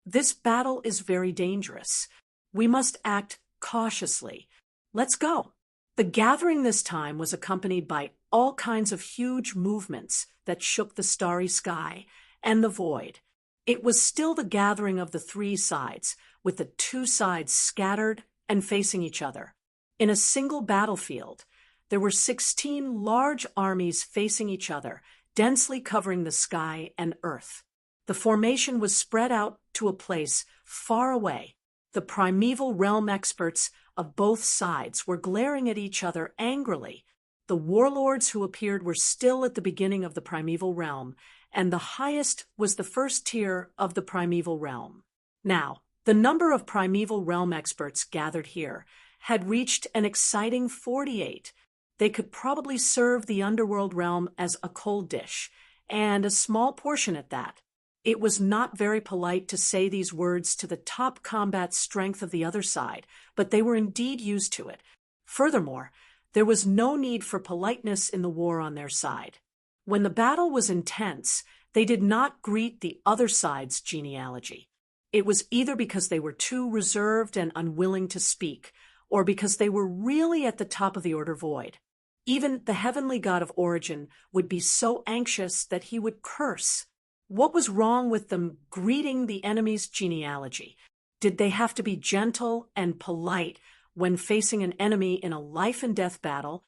"This battle is very dangerous. We must act cautiously. Let's go." The gathering this time was accompanied by all kinds of huge movements that shook the starry sky and the void. It was still the gathering of the three sides, with the two sides scattered and facing each other. In a single battlefield, there were 16 large armies facing each other, densely covering the sky and earth. The formation was spread out to a place far away. The primeval realm experts of both sides were glaring at each other angrily. The warlords who appeared were still at the beginning of the primeval realm, and the highest was the first tier of the primeval realm. Now, the number of primeval realm experts gathered here had reached an exciting 48. They could probably serve the underworld realm as a cold dish, and a small portion at that. It was not very polite to say these words to the top combat strength of the other side, but they were indeed used to it. Furthermore, there was no need for politeness in the war on their side. When the battle was intense, they did not greet the other side's genealogy. It was either because they were too reserved and unwilling to speak, or because they were really at the top of the order void. Even the heavenly god of origin would be so anxious that he would curse. What was wrong with them greeting the enemy's genealogy? Did they have to be gentle and polite when facing an enemy in a life-and-death battle?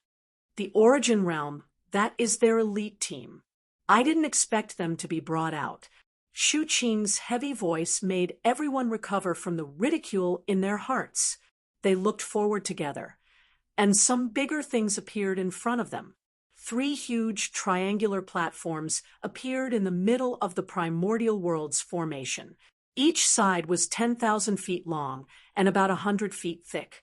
The Origin Realm, that is their elite team. I didn't expect them to be brought out. Shu Qing's heavy voice made everyone recover from the ridicule in their hearts. They looked forward together, and some bigger things appeared in front of them. 3 huge triangular platforms appeared in the middle of the primordial world's formation. Each side was 10,000 feet long and about 100 feet thick.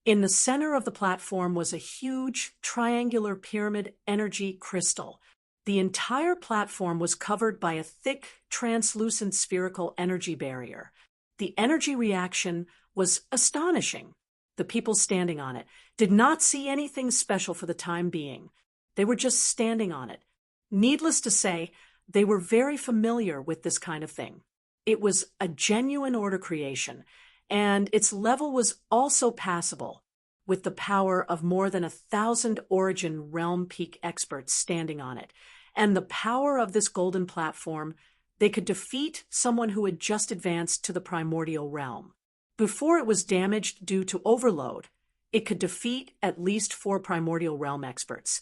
In the center of the platform was a huge triangular pyramid energy crystal. The entire platform was covered by a thick, translucent spherical energy barrier. The energy reaction was astonishing. The people standing on it did not see anything special for the time being. They were just standing on it. Needless to say, they were very familiar with this kind of thing. It was a genuine order creation, and its level was also passable, with the power of more than 1,000 Origin Realm Peak experts standing on it. And the power of this golden platform, they could defeat someone who had just advanced to the primordial realm. Before it was damaged due to overload, it could defeat at least 4 primordial realm experts,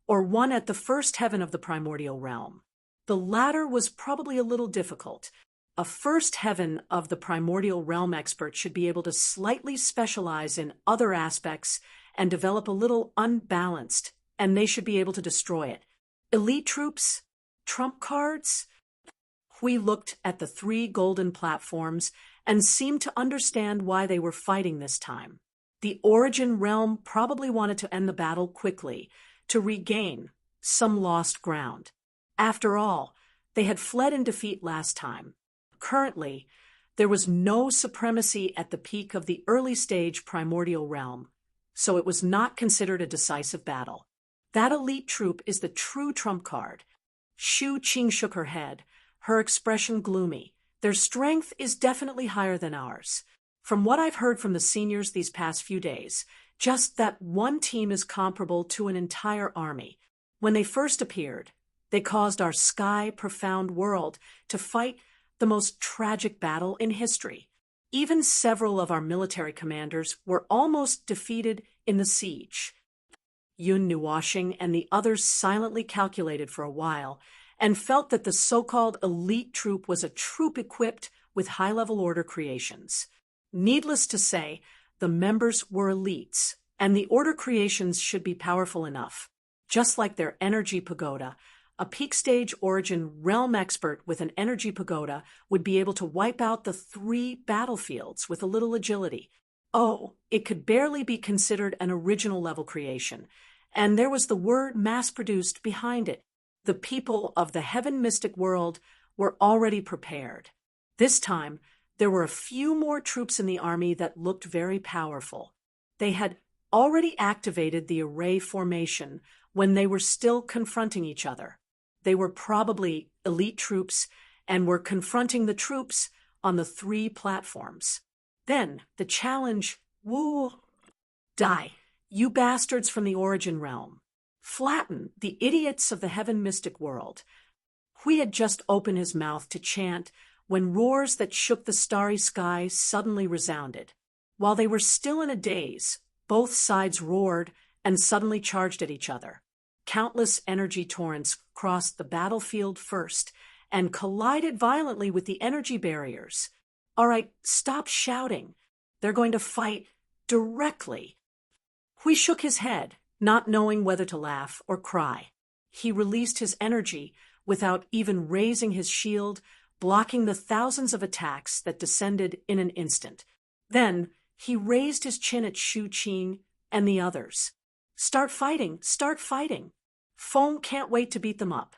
or 1 at the first heaven of the primordial realm. The latter was probably a little difficult. A first heaven of the primordial realm expert should be able to slightly specialize in other aspects and develop a little unbalanced, and they should be able to destroy it. Elite troops? Trump cards? We looked at the 3 golden platforms and seemed to understand why they were fighting this time. The Origin Realm probably wanted to end the battle quickly, to regain some lost ground. After all, they had fled in defeat last time. Currently, there was no supremacy at the peak of the early stage primordial realm, so it was not considered a decisive battle. That elite troop is the true trump card. Shu Qing shook her head, her expression gloomy. Their strength is definitely higher than ours. From what I've heard from the seniors these past few days, just that one team is comparable to an entire army. When they first appeared, they caused our sky-profound world to fight the most tragic battle in history. Even several of our military commanders were almost defeated in the siege. Yun Nuwashing and the others silently calculated for a while and felt that the so-called elite troop was a troop equipped with high-level order creations. Needless to say, the members were elites, and the order creations should be powerful enough. Just like their energy pagoda, a peak stage Origin realm expert with an energy pagoda would be able to wipe out the 3 battlefields with a little agility. Oh, it could barely be considered an original level creation, and there was the word mass-produced behind it. The people of the heaven mystic world were already prepared. This time, there were a few more troops in the army that looked very powerful. They had already activated the array formation when they were still confronting each other. They were probably elite troops and were confronting the troops on the 3 platforms. Then the challenge, woo, die, you bastards from the Origin Realm. Flatten the idiots of the heaven mystic world. Hui had just opened his mouth to chant when roars that shook the starry sky suddenly resounded. While they were still in a daze, both sides roared and suddenly charged at each other. Countless energy torrents crossed the battlefield first and collided violently with the energy barriers. All right, stop shouting. They're going to fight directly. Hui shook his head, not knowing whether to laugh or cry. He released his energy without even raising his shield, blocking the thousands of attacks that descended in an instant. Then he raised his chin at Shu Qing and the others. Start fighting, start fighting. Feng can't wait to beat them up.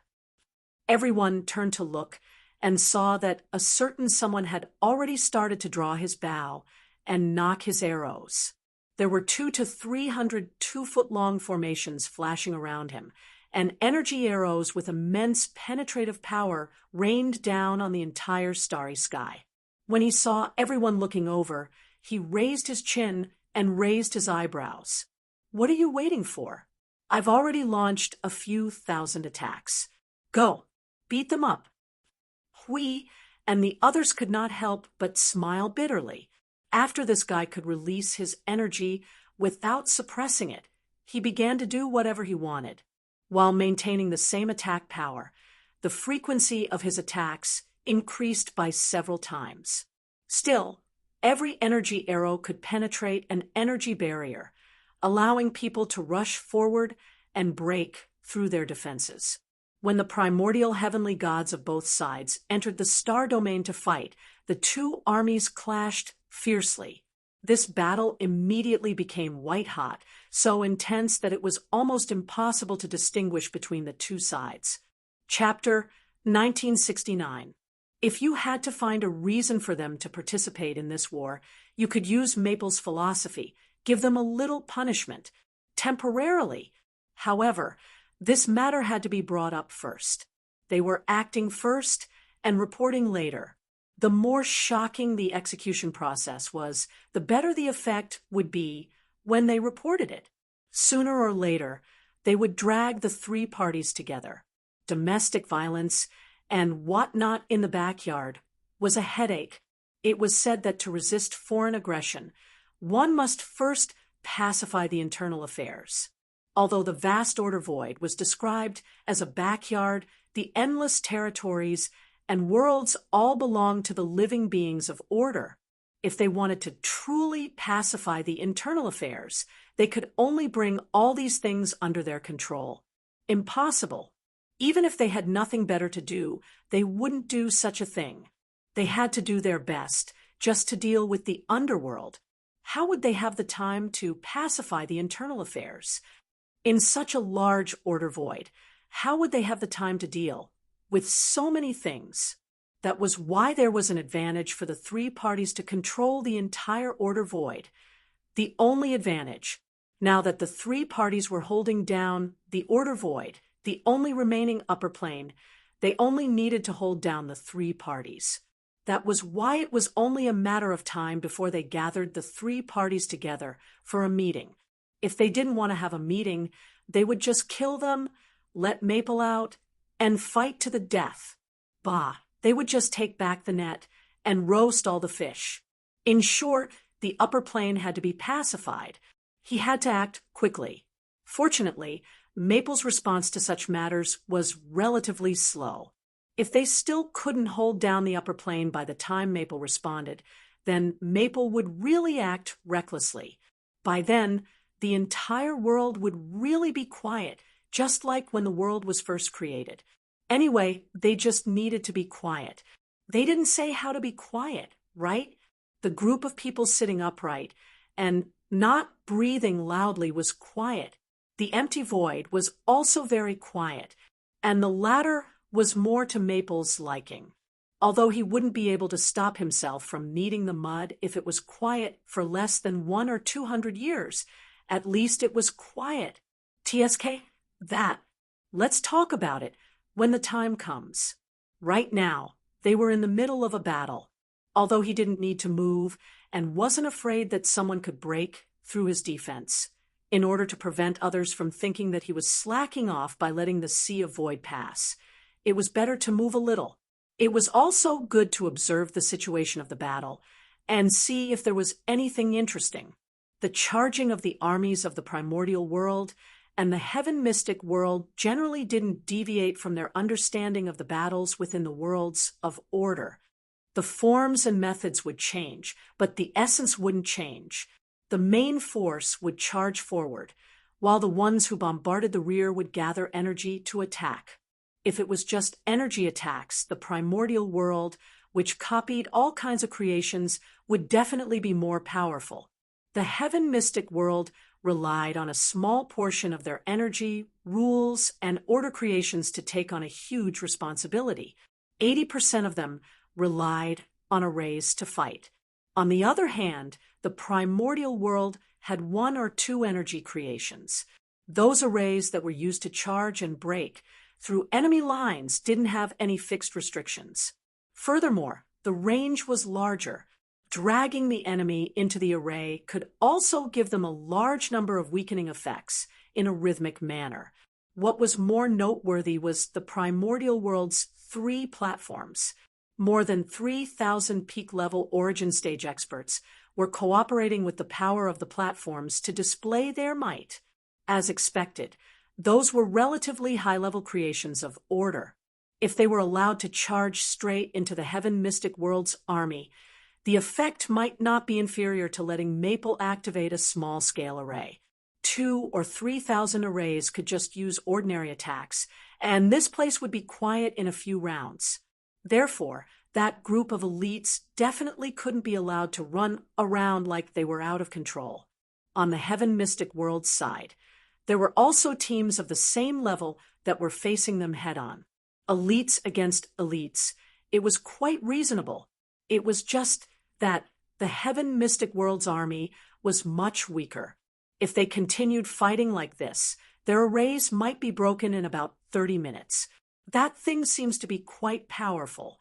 Everyone turned to look and saw that a certain someone had already started to draw his bow and knock his arrows. There were 200 to 300 2-foot-long formations flashing around him, and energy arrows with immense penetrative power rained down on the entire starry sky. When he saw everyone looking over, he raised his chin and raised his eyebrows. What are you waiting for? I've already launched a few thousand attacks. Go, beat them up. Hui and the others could not help but smile bitterly. After this guy could release his energy without suppressing it, he began to do whatever he wanted. While maintaining the same attack power, the frequency of his attacks increased by several times. Still, every energy arrow could penetrate an energy barrier, allowing people to rush forward and break through their defenses. When the primordial heavenly gods of both sides entered the star domain to fight, the two armies clashed fiercely. This battle immediately became white-hot, so intense that it was almost impossible to distinguish between the two sides. Chapter 1969. If you had to find a reason for them to participate in this war, you could use Maple's philosophy, give them a little punishment, temporarily. However, this matter had to be brought up first. They were acting first and reporting later. The more shocking the execution process was, the better the effect would be when they reported it. Sooner or later, they would drag the three parties together. Domestic violence and whatnot in the backyard was a headache. It was said that to resist foreign aggression, one must first pacify the internal affairs. Although the vast order void was described as a backyard, the endless territories and worlds all belonged to the living beings of order. If they wanted to truly pacify the internal affairs, they could only bring all these things under their control. Impossible. Even if they had nothing better to do, they wouldn't do such a thing. They had to do their best, just to deal with the underworld. How would they have the time to pacify the internal affairs? In such a large order void, how would they have the time to deal with so many things? That was why there was an advantage for the three parties to control the entire order void. The only advantage. Now that the three parties were holding down the order void, the only remaining upper plane, they only needed to hold down the three parties. That was why it was only a matter of time before they gathered the three parties together for a meeting. If they didn't want to have a meeting, they would just kill them, let Maple out, and fight to the death. Bah, they would just take back the net and roast all the fish. In short, the upper plane had to be pacified. He had to act quickly. Fortunately, Maple's response to such matters was relatively slow. If they still couldn't hold down the upper plane by the time Maple responded, then Maple would really act recklessly. By then, the entire world would really be quiet, just like when the world was first created. Anyway, they just needed to be quiet. They didn't say how to be quiet, right? The group of people sitting upright and not breathing loudly was quiet. The empty void was also very quiet, and the latter was more to Maple's liking. Although he wouldn't be able to stop himself from kneading the mud if it was quiet for less than 100 or 200 years, at least it was quiet. TSK? That. Let's talk about it when the time comes. Right now, they were in the middle of a battle. Although he didn't need to move and wasn't afraid that someone could break through his defense, in order to prevent others from thinking that he was slacking off by letting the sea of void pass, it was better to move a little. It was also good to observe the situation of the battle and see if there was anything interesting. The charging of the armies of the primordial world and the heaven mystic world generally didn't deviate from their understanding of the battles within the worlds of order. The forms and methods would change, but the essence wouldn't change. The main force would charge forward, while the ones who bombarded the rear would gather energy to attack. If it was just energy attacks, the primordial world, which copied all kinds of creations, would definitely be more powerful. The heaven mystic world relied on a small portion of their energy, rules, and order creations to take on a huge responsibility. 80% of them relied on arrays to fight. On the other hand, the primordial world had 1 or 2 energy creations. Those arrays that were used to charge and break through enemy lines didn't have any fixed restrictions. Furthermore, the range was larger. Dragging the enemy into the array could also give them a large number of weakening effects in a rhythmic manner. What was more noteworthy was the primordial world's 3 platforms. More than 3,000 peak-level origin stage experts were cooperating with the power of the platforms to display their might. As expected, those were relatively high-level creations of order. If they were allowed to charge straight into the Heaven Mystic World's army, the effect might not be inferior to letting Maple activate a small-scale array. 2,000 or 3,000 arrays could just use ordinary attacks, and this place would be quiet in a few rounds. Therefore, that group of elites definitely couldn't be allowed to run around like they were out of control. On the Heaven Mystic World side, there were also teams of the same level that were facing them head-on. Elites against elites. It was quite reasonable. It was just that the Heaven Mystic World's army was much weaker. If they continued fighting like this, their arrays might be broken in about 30 minutes. That thing seems to be quite powerful.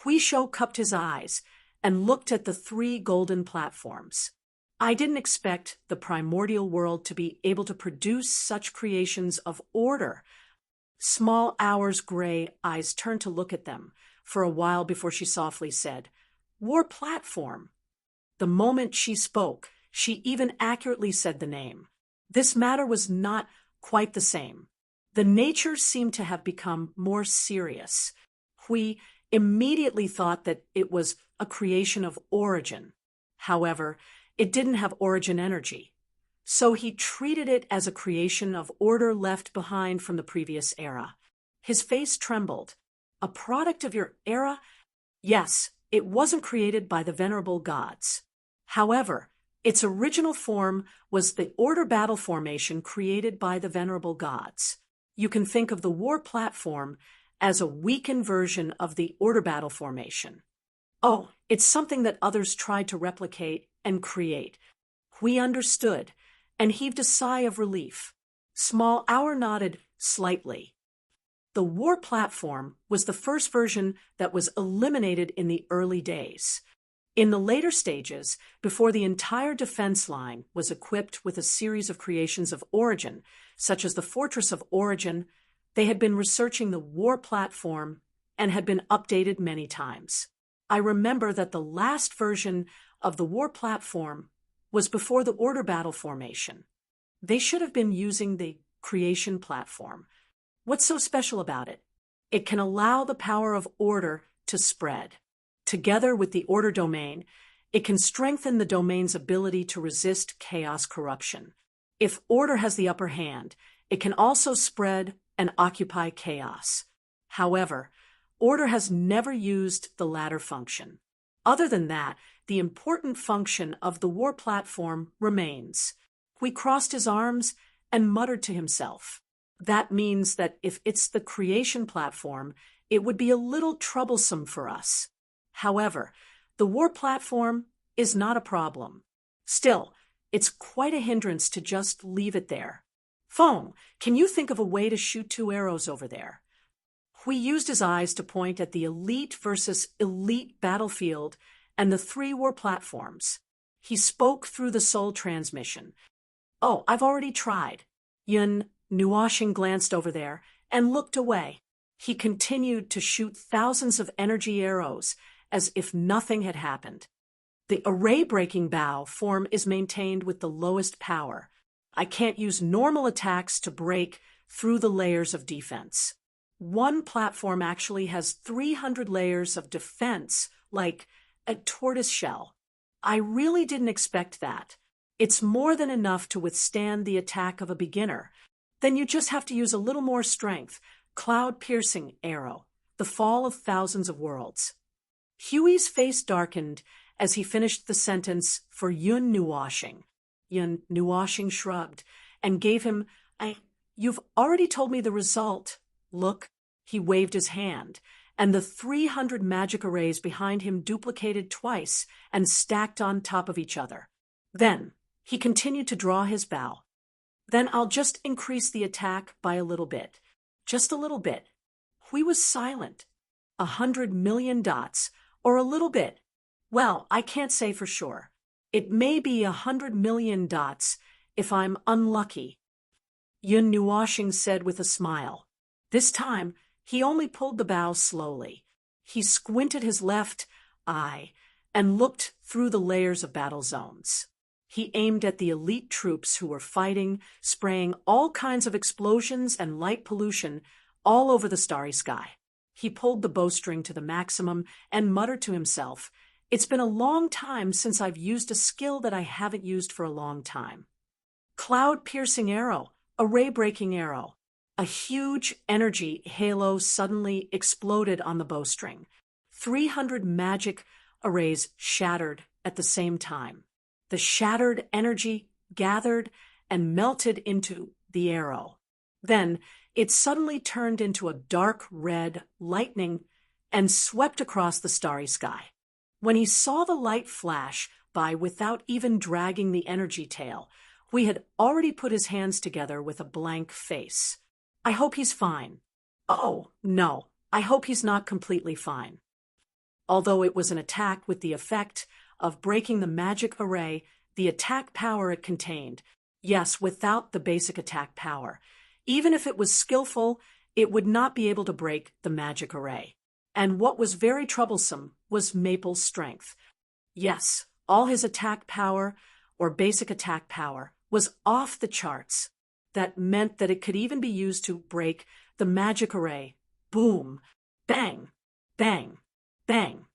Huisho cupped his eyes and looked at the 3 golden platforms. I didn't expect the primordial world to be able to produce such creations of order. Small Hour's gray eyes turned to look at them for a while before she softly said, "War platform." The moment she spoke, she even accurately said the name. This matter was not quite the same. The nature seemed to have become more serious. Hui immediately thought that it was a creation of origin. However, it didn't have origin energy. So he treated it as a creation of order left behind from the previous era. His face trembled. A product of your era? Yes, it wasn't created by the venerable gods. However, its original form was the order battle formation created by the venerable gods. You can think of the war platform as a weakened version of the order battle formation. Oh, it's something that others tried to replicate and create. We understood and heaved a sigh of relief. Small Hour nodded slightly. The war platform was the first version that was eliminated in the early days. In the later stages, before the entire defense line was equipped with a series of creations of origin, such as the Fortress of Origin, they had been researching the war platform and had been updated many times. I remember that the last version of the war platform was before the order battle formation. They should have been using the creation platform. What's so special about it? It can allow the power of order to spread. Together with the order domain, it can strengthen the domain's ability to resist chaos corruption. If order has the upper hand, it can also spread and occupy chaos. However, order has never used the latter function. Other than that, the important function of the war platform remains. He crossed his arms and muttered to himself. That means that if it's the creation platform, it would be a little troublesome for us. However, the war platform is not a problem. Still, it's quite a hindrance to just leave it there. Feng, can you think of a way to shoot 2 arrows over there? Hui used his eyes to point at the elite versus elite battlefield and the 3 war platforms. He spoke through the soul transmission. Oh, I've already tried. Yun Nuashing glanced over there and looked away. He continued to shoot thousands of energy arrows as if nothing had happened. The array-breaking bow form is maintained with the lowest power. I can't use normal attacks to break through the layers of defense. One platform actually has 300 layers of defense, like a tortoise shell. I really didn't expect that. It's more than enough to withstand the attack of a beginner. Then you just have to use a little more strength. Cloud-piercing arrow. The fall of thousands of worlds. Huey's face darkened as he finished the sentence for Yun Nuashing. Yun Nuashing shrugged and gave him "You've already told me the result. Look." He waved his hand, and the 300 magic arrays behind him duplicated twice and stacked on top of each other. Then he continued to draw his bow. Then I'll just increase the attack by a little bit. Just a little bit. Hui was silent. 100 million dots, Or a little bit? Well, I can't say for sure. It may be 100 million dots if I'm unlucky, Yun Nuoshing said with a smile. This time, he only pulled the bow slowly. He squinted his left eye and looked through the layers of battle zones. He aimed at the elite troops who were fighting, spraying all kinds of explosions and light pollution all over the starry sky. He pulled the bowstring to the maximum and muttered to himself, "It's been a long time since I've used a skill that I haven't used for a long time." Cloud-piercing arrow, a ray-breaking arrow. A huge energy halo suddenly exploded on the bowstring. 300 magic arrays shattered at the same time. The shattered energy gathered and melted into the arrow. Then it suddenly turned into a dark red lightning and swept across the starry sky. When he saw the light flash by without even dragging the energy tail, we had already put his hands together with a blank face. I hope he's fine. Oh, no, I hope he's not completely fine. Although it was an attack with the effect of breaking the magic array, the attack power it contained, yes, without the basic attack power, even if it was skillful, it would not be able to break the magic array. And what was very troublesome was Maple's strength. Yes, all his attack power, or basic attack power, was off the charts. That meant that it could even be used to break the magic array. Boom, bang, bang, bang.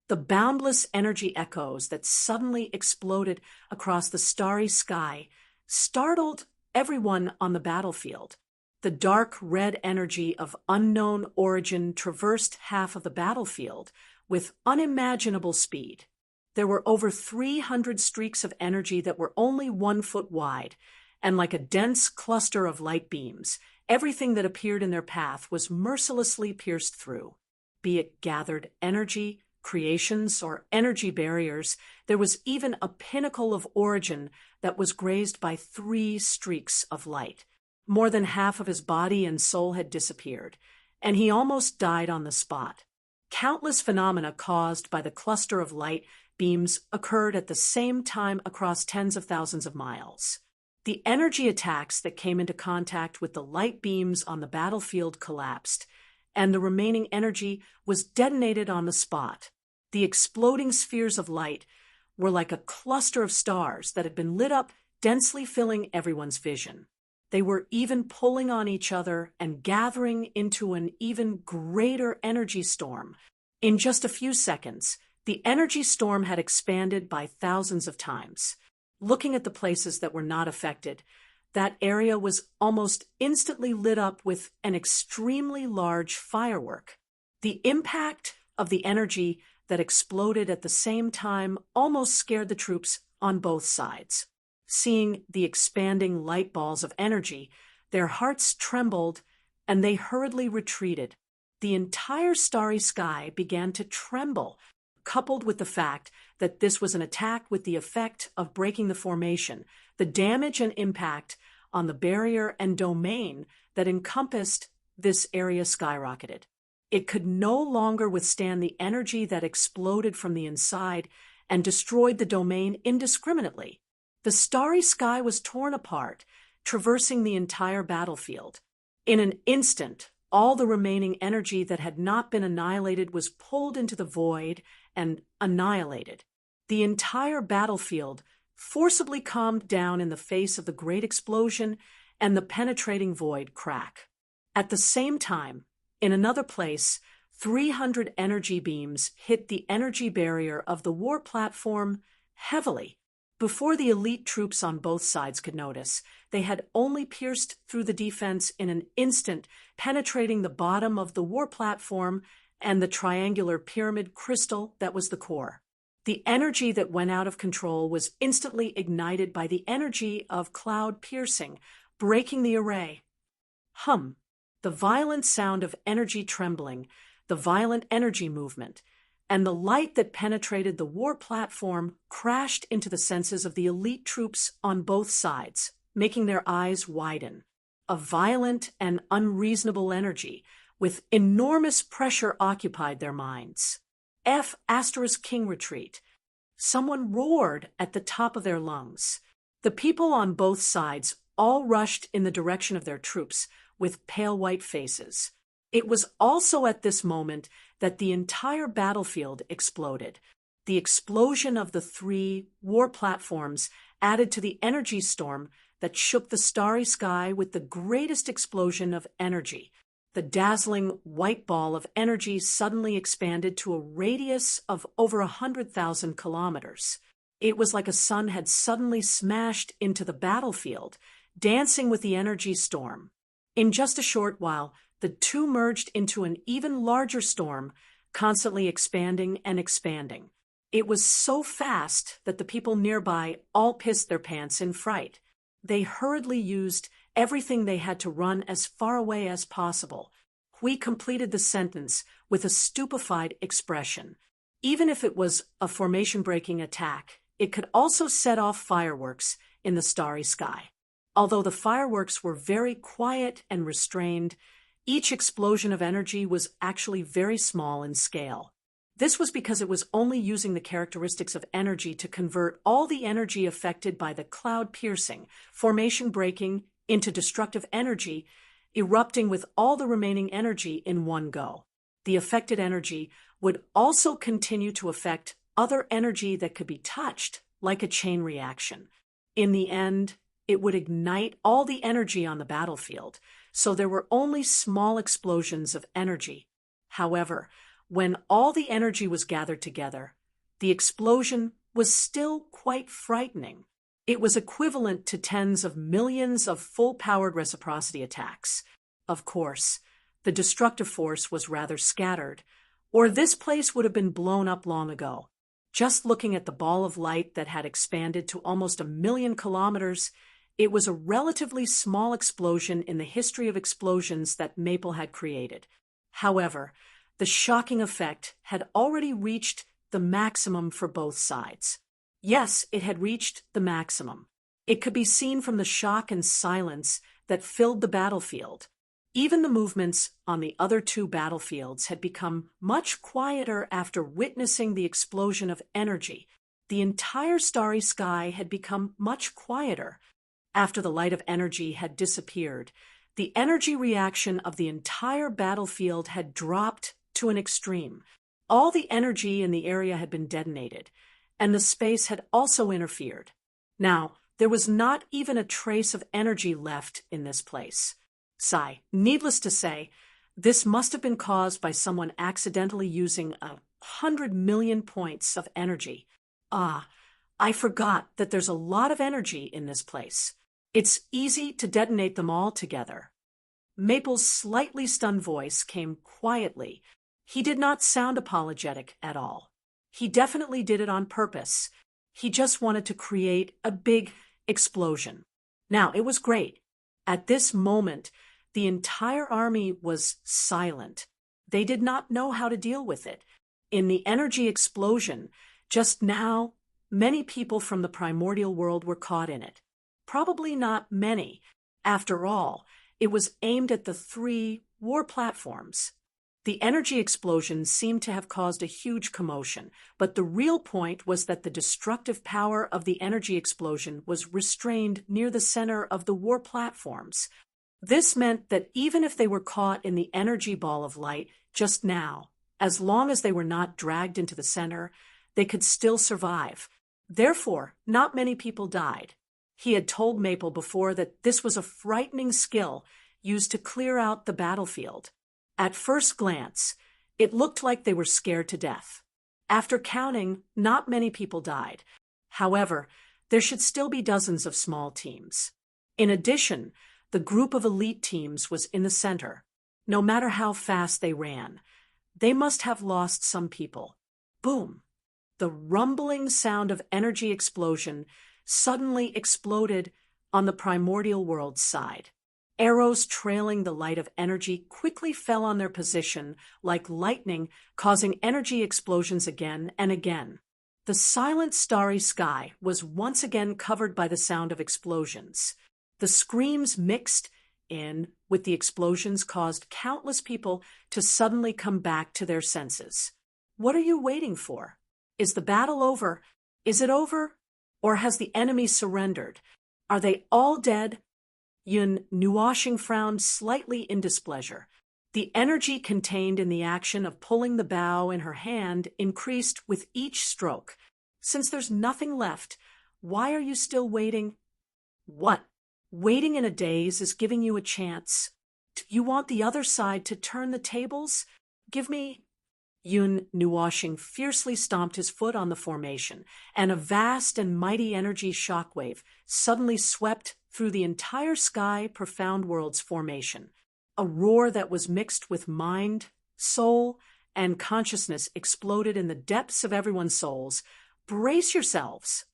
The boundless energy echoes that suddenly exploded across the starry sky startled everyone on the battlefield. The dark red energy of unknown origin traversed half of the battlefield with unimaginable speed. There were over 300 streaks of energy that were only 1 foot wide, and like a dense cluster of light beams, everything that appeared in their path was mercilessly pierced through. Be it gathered energy, creations, or energy barriers, there was even a pinnacle of origin that was grazed by 3 streaks of light. More than half of his body and soul had disappeared, and he almost died on the spot. Countless phenomena caused by the cluster of light beams occurred at the same time across tens of thousands of miles. The energy attacks that came into contact with the light beams on the battlefield collapsed, and the remaining energy was detonated on the spot. The exploding spheres of light were like a cluster of stars that had been lit up, densely filling everyone's vision. They were even pulling on each other and gathering into an even greater energy storm. In just a few seconds, the energy storm had expanded by thousands of times. Looking at the places that were not affected, that area was almost instantly lit up with an extremely large firework. The impact of the energy that exploded at the same time almost scared the troops on both sides. Seeing the expanding light balls of energy, their hearts trembled and they hurriedly retreated. The entire starry sky began to tremble, coupled with the fact that this was an attack with the effect of breaking the formation. The damage and impact on the barrier and domain that encompassed this area skyrocketed. It could no longer withstand the energy that exploded from the inside and destroyed the domain indiscriminately. The starry sky was torn apart, traversing the entire battlefield. In an instant, all the remaining energy that had not been annihilated was pulled into the void and annihilated. The entire battlefield forcibly calmed down in the face of the great explosion and the penetrating void crack. At the same time, in another place, 300 energy beams hit the energy barrier of the war platform heavily. Before the elite troops on both sides could notice, they had only pierced through the defense in an instant, penetrating the bottom of the war platform and the triangular pyramid crystal that was the core. The energy that went out of control was instantly ignited by the energy of cloud piercing, breaking the array. Hum. The violent sound of energy trembling, the violent energy movement, and the light that penetrated the war platform crashed into the senses of the elite troops on both sides, making their eyes widen. A violent and unreasonable energy with enormous pressure occupied their minds. F*King retreat. Someone roared at the top of their lungs. The people on both sides all rushed in the direction of their troops with pale white faces. It was also at this moment that the entire battlefield exploded. The explosion of the 3 war platforms added to the energy storm that shook the starry sky with the greatest explosion of energy. The dazzling white ball of energy suddenly expanded to a radius of over 100,000 kilometers. It was like a sun had suddenly smashed into the battlefield, dancing with the energy storm. In just a short while, the two merged into an even larger storm, constantly expanding and expanding. It was so fast that the people nearby all pissed their pants in fright. They hurriedly used everything they had to run as far away as possible. Hui completed the sentence with a stupefied expression. Even if it was a formation-breaking attack, it could also set off fireworks in the starry sky. Although the fireworks were very quiet and restrained, each explosion of energy was actually very small in scale. This was because it was only using the characteristics of energy to convert all the energy affected by the cloud-piercing, formation-breaking, into destructive energy, erupting with all the remaining energy in one go. The affected energy would also continue to affect other energy that could be touched, like a chain reaction. In the end, it would ignite all the energy on the battlefield, so there were only small explosions of energy. However, when all the energy was gathered together, the explosion was still quite frightening. It was equivalent to tens of millions of full-powered reciprocity attacks. Of course, the destructive force was rather scattered, or this place would have been blown up long ago. Just looking at the ball of light that had expanded to almost 1,000,000 kilometers, it was a relatively small explosion in the history of explosions that Maple had created. However, the shocking effect had already reached the maximum for both sides. Yes, it had reached the maximum. It could be seen from the shock and silence that filled the battlefield. Even the movements on the other 2 battlefields had become much quieter after witnessing the explosion of energy. The entire starry sky had become much quieter. After the light of energy had disappeared, the energy reaction of the entire battlefield had dropped to an extreme. All the energy in the area had been detonated, and the space had also interfered. Now, there was not even a trace of energy left in this place. Needless to say, this must have been caused by someone accidentally using 100 million points of energy. I forgot that there's a lot of energy in this place. It's easy to detonate them all together. Maple's slightly stunned voice came quietly. He did not sound apologetic at all. He definitely did it on purpose. He just wanted to create a big explosion. Now, it was great. At this moment, the entire army was silent. They did not know how to deal with it. In the energy explosion, just now, many people from the primordial world were caught in it. Probably not many. After all, it was aimed at the 3 war platforms. The energy explosion seemed to have caused a huge commotion, but the real point was that the destructive power of the energy explosion was restrained near the center of the war platforms. This meant that even if they were caught in the energy ball of light just now, as long as they were not dragged into the center, they could still survive. Therefore, not many people died. He had told Maple before that this was a frightening skill used to clear out the battlefield. At first glance, it looked like they were scared to death. After counting, not many people died. However, there should still be dozens of small teams. In addition, the group of elite teams was in the center. No matter how fast they ran, they must have lost some people. Boom! The rumbling sound of energy explosion suddenly exploded on the primordial world's side. Arrows trailing the light of energy quickly fell on their position like lightning, causing energy explosions again and again. The silent starry sky was once again covered by the sound of explosions. The screams mixed in with the explosions caused countless people to suddenly come back to their senses. What are you waiting for? Is the battle over? Is it over? Or has the enemy surrendered? Are they all dead? Yun Nuoshing frowned slightly in displeasure. The energy contained in the action of pulling the bow in her hand increased with each stroke. Since there's nothing left, why are you still waiting? What? Waiting in a daze is giving you a chance. You want the other side to turn the tables? Give me... Yun Nuoshing fiercely stomped his foot on the formation, and a vast and mighty energy shockwave suddenly swept through the entire sky profound world's formation. A roar that was mixed with mind, soul, and consciousness exploded in the depths of everyone's souls. Brace yourselves!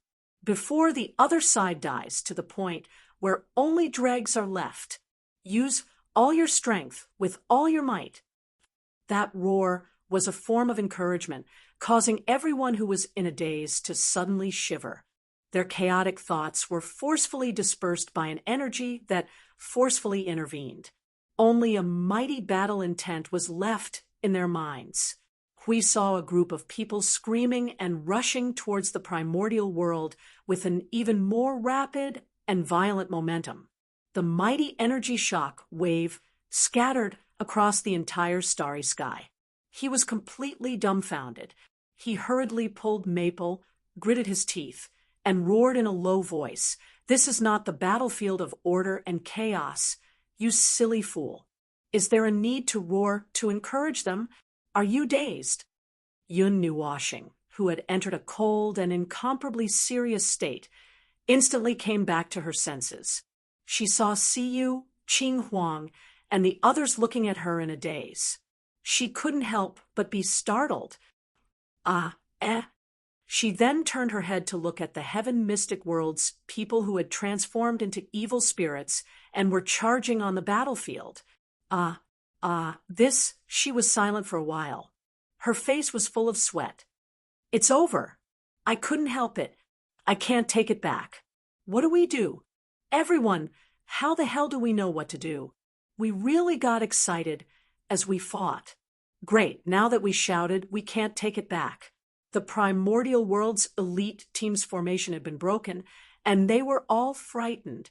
Before the other side dies to the point where only dregs are left, use all your strength with all your might. That roar was a form of encouragement, causing everyone who was in a daze to suddenly shiver. Their chaotic thoughts were forcefully dispersed by an energy that forcefully intervened. Only a mighty battle intent was left in their minds. We saw a group of people screaming and rushing towards the primordial world with an even more rapid and violent momentum. The mighty energy shock wave scattered across the entire starry sky. He was completely dumbfounded. He hurriedly pulled Maple, gritted his teeth, and roared in a low voice, "This is not the battlefield of order and chaos. You silly fool. Is there a need to roar to encourage them? Are you dazed?" Yun Nuoshing, who had entered a cold and incomparably serious state, instantly came back to her senses. She saw Siyu, Qing Huang, and the others looking at her in a daze. She couldn't help but be startled. She then turned her head to look at the heaven mystic world's people who had transformed into evil spirits and were charging on the battlefield. She was silent for a while. Her face was full of sweat. "It's over. I couldn't help it. I can't take it back. What do we do? Everyone, how the hell do we know what to do? We really got excited as we fought. Great, now that we shouted, we can't take it back." The primordial world's elite team's formation had been broken, and they were all frightened.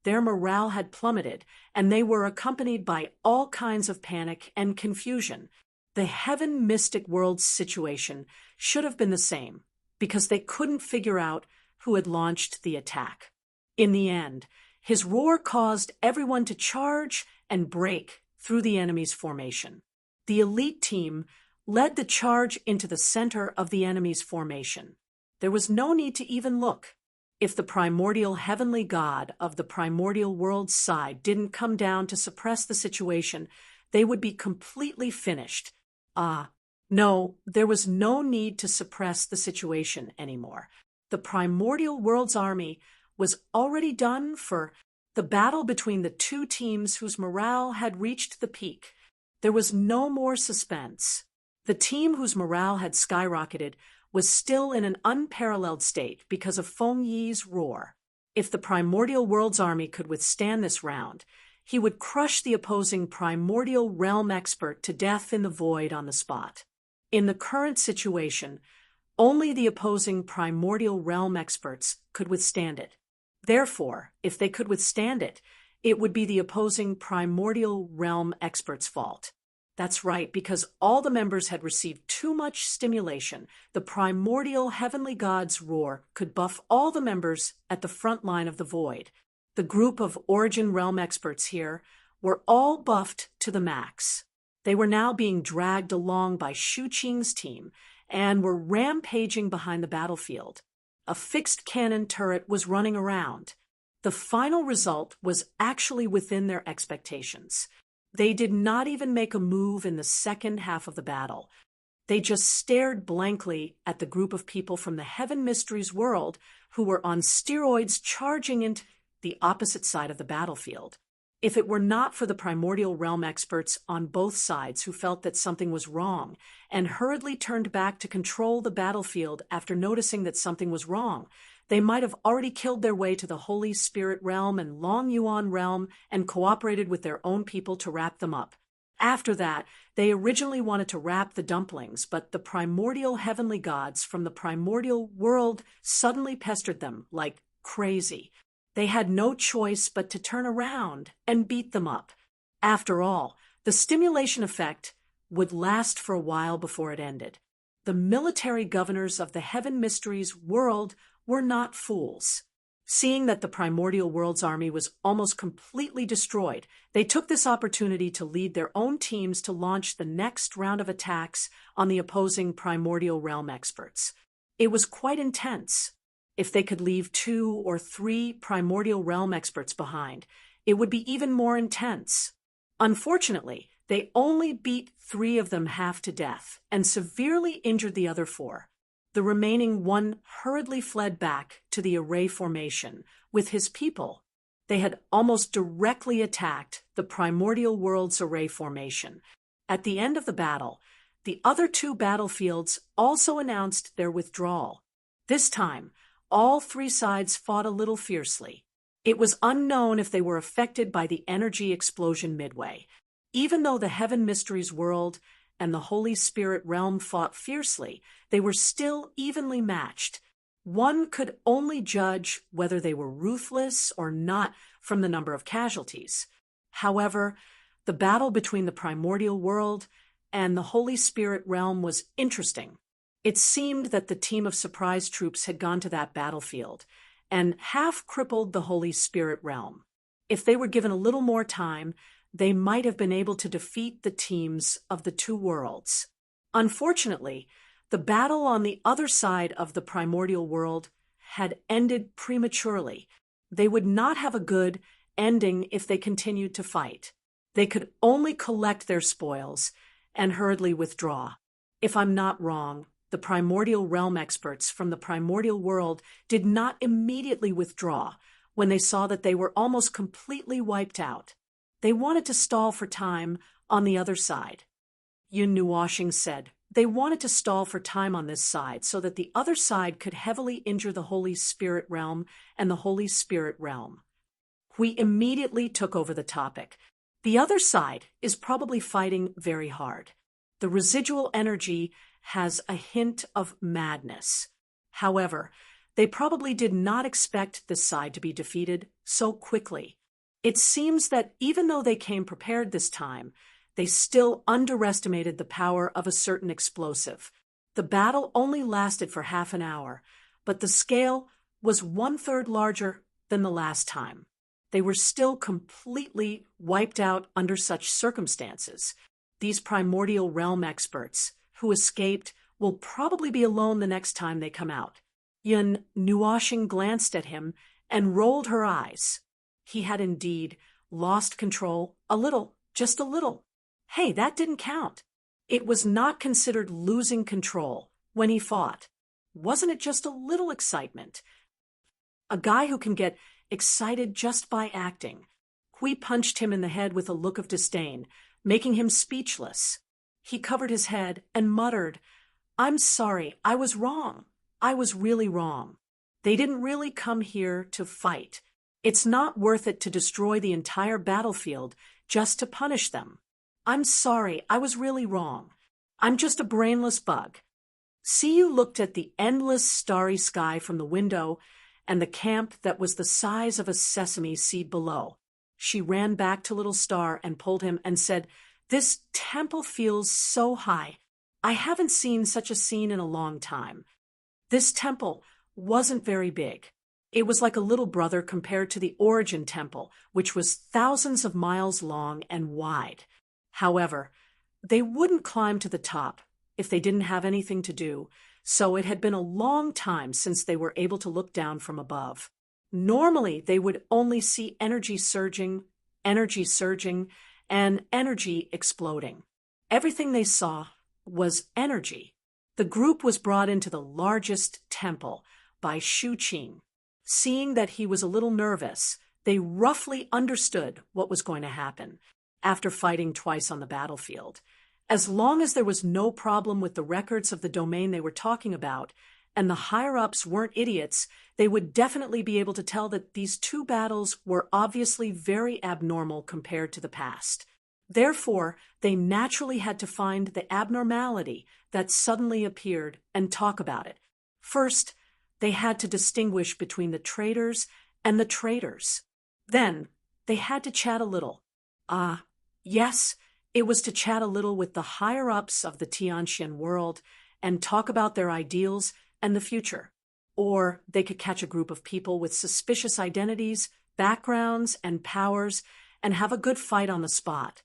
Their morale had plummeted, and they were accompanied by all kinds of panic and confusion. The heaven mystic world's situation should have been the same, because they couldn't figure out who had launched the attack. In the end, his roar caused everyone to charge and break through the enemy's formation. The elite team led the charge into the center of the enemy's formation. There was no need to even look. If the primordial heavenly god of the primordial world's side didn't come down to suppress the situation, they would be completely finished. No, there was no need to suppress the situation anymore. The primordial world's army was already done for. The battle between the two teams whose morale had reached the peak. There was no more suspense. The team whose morale had skyrocketed was still in an unparalleled state because of Feng Yi's roar. If the primordial world's army could withstand this round, he would crush the opposing primordial realm expert to death in the void on the spot. In the current situation, only the opposing primordial realm experts could withstand it. Therefore, if they could withstand it, it would be the opposing primordial realm experts' fault. That's right, because all the members had received too much stimulation. The primordial heavenly god's roar could buff all the members at the front line of the void. The group of origin realm experts here were all buffed to the max. They were now being dragged along by Shu Qing's team and were rampaging behind the battlefield. A fixed cannon turret was running around. The final result was actually within their expectations. They did not even make a move in the second half of the battle. They just stared blankly at the group of people from the Heaven Mysteries world who were on steroids charging into the opposite side of the battlefield. If it were not for the primordial realm experts on both sides who felt that something was wrong and hurriedly turned back to control the battlefield after noticing that something was wrong, they might have already killed their way to the Holy Spirit realm and Long Yuan realm and cooperated with their own people to wrap them up. After that, they originally wanted to wrap the dumplings, but the primordial heavenly gods from the primordial world suddenly pestered them like crazy. They had no choice but to turn around and beat them up. After all, the stimulation effect would last for a while before it ended. The military governors of the Heaven Mysteries world were not fools. Seeing that the primordial world's army was almost completely destroyed, they took this opportunity to lead their own teams to launch the next round of attacks on the opposing primordial realm experts. It was quite intense. If they could leave 2 or 3 primordial realm experts behind, it would be even more intense. Unfortunately, they only beat 3 of them half to death and severely injured the other 4. The remaining 1 hurriedly fled back to the array formation with his people. They had almost directly attacked the primordial world's array formation. At the end of the battle, the other 2 battlefields also announced their withdrawal. This time, all 3 sides fought a little fiercely. It was unknown if they were affected by the energy explosion midway. Even though the Heaven Mysteries world and the Holy Spirit realm fought fiercely, they were still evenly matched. One could only judge whether they were ruthless or not from the number of casualties. However, the battle between the primordial world and the Holy Spirit realm was interesting. It seemed that the team of surprise troops had gone to that battlefield and half crippled the Holy Spirit realm. If they were given a little more time, they might have been able to defeat the teams of the 2 worlds. Unfortunately, the battle on the other side of the primordial world had ended prematurely. They would not have a good ending if they continued to fight. They could only collect their spoils and hurriedly withdraw. If I'm not wrong, the primordial realm experts from the primordial world did not immediately withdraw when they saw that they were almost completely wiped out. They wanted to stall for time on the other side. Yun Nuwashing said, they wanted to stall for time on this side so that the other side could heavily injure the Holy Spirit realm and the Holy Spirit realm. We immediately took over the topic. The other side is probably fighting very hard. The residual energy has a hint of madness. However, they probably did not expect this side to be defeated so quickly. It seems that even though they came prepared this time, they still underestimated the power of a certain explosive. The battle only lasted for half an hour, but the scale was 1/3 larger than the last time. They were still completely wiped out under such circumstances. These primordial realm experts who escaped will probably be alone the next time they come out. Yun Nuwashing glanced at him and rolled her eyes. He had indeed lost control a little, just a little. Hey, that didn't count. It was not considered losing control when he fought. Wasn't it just a little excitement? A guy who can get excited just by acting. Hui punched him in the head with a look of disdain, making him speechless. He covered his head and muttered, "I'm sorry, I was wrong. I was really wrong. They didn't really come here to fight. It's not worth it to destroy the entire battlefield just to punish them. I'm sorry, I was really wrong. I'm just a brainless bug." Siyu looked at the endless starry sky from the window and the camp that was the size of a sesame seed below. She ran back to Little Star and pulled him and said, "This temple feels so high. I haven't seen such a scene in a long time." This temple wasn't very big. It was like a little brother compared to the Origin Temple, which was thousands of miles long and wide. However, they wouldn't climb to the top if they didn't have anything to do, so it had been a long time since they were able to look down from above. Normally, they would only see energy surging, and energy exploding. Everything they saw was energy. The group was brought into the largest temple by Shu Qing. Seeing that he was a little nervous, they roughly understood what was going to happen after fighting twice on the battlefield. As long as there was no problem with the records of the domain they were talking about, and the higher-ups weren't idiots, they would definitely be able to tell that these 2 battles were obviously very abnormal compared to the past. Therefore, they naturally had to find the abnormality that suddenly appeared and talk about it. First, they had to distinguish between the traitors and the traitors. Then, they had to chat a little. Yes, it was to chat a little with the higher-ups of the Tianxian world and talk about their ideals and the future. Or they could catch a group of people with suspicious identities, backgrounds, and powers and have a good fight on the spot.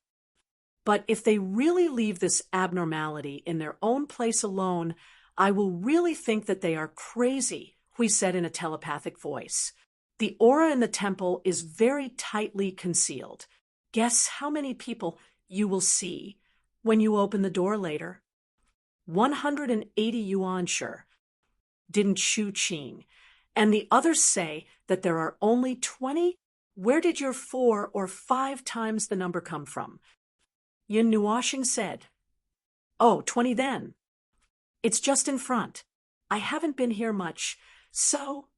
But if they really leave this abnormality in their own place alone, I will really think that they are crazy, Hui said in a telepathic voice. The aura in the temple is very tightly concealed. Guess how many people you will see when you open the door later? 180 yuan, sure. Didn't Shu Qing. And the others say that there are only 20? Where did your 4 or 5 times the number come from? Yin Nuoshing said. Oh, 20 then. It's just in front. I haven't been here much, so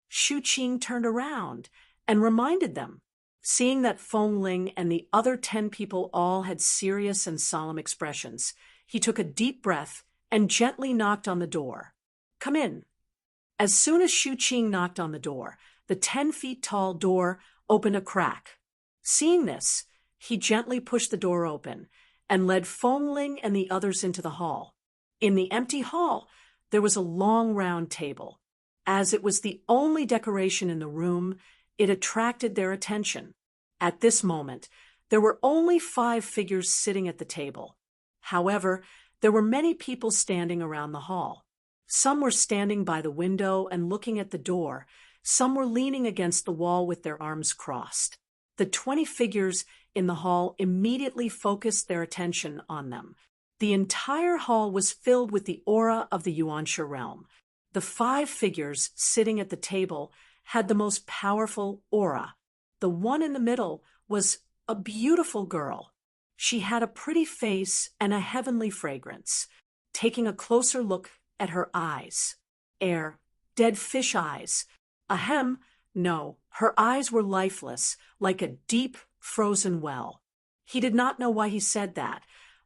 Shu Qing turned around and reminded them. Seeing that Feng Ling and the other 10 people all had serious and solemn expressions, he took a deep breath and gently knocked on the door. Come in. As soon as Shu Qing knocked on the door, the 10-feet-tall door opened a crack. Seeing this, he gently pushed the door open and led Feng Ling and the others into the hall. In the empty hall, there was a long round table. As it was the only decoration in the room, it attracted their attention. At this moment, there were only 5 figures sitting at the table. However, there were many people standing around the hall. Some were standing by the window and looking at the door. Some were leaning against the wall with their arms crossed. The 20 figures in the hall immediately focused their attention on them. The entire hall was filled with the aura of the Yuansha realm. The 5 figures sitting at the table had the most powerful aura. The one in the middle was a beautiful girl. She had a pretty face and a heavenly fragrance. Taking a closer look at her eyes. Dead fish eyes. Ahem, no, her eyes were lifeless, like a deep, frozen well. He did not know why he said that,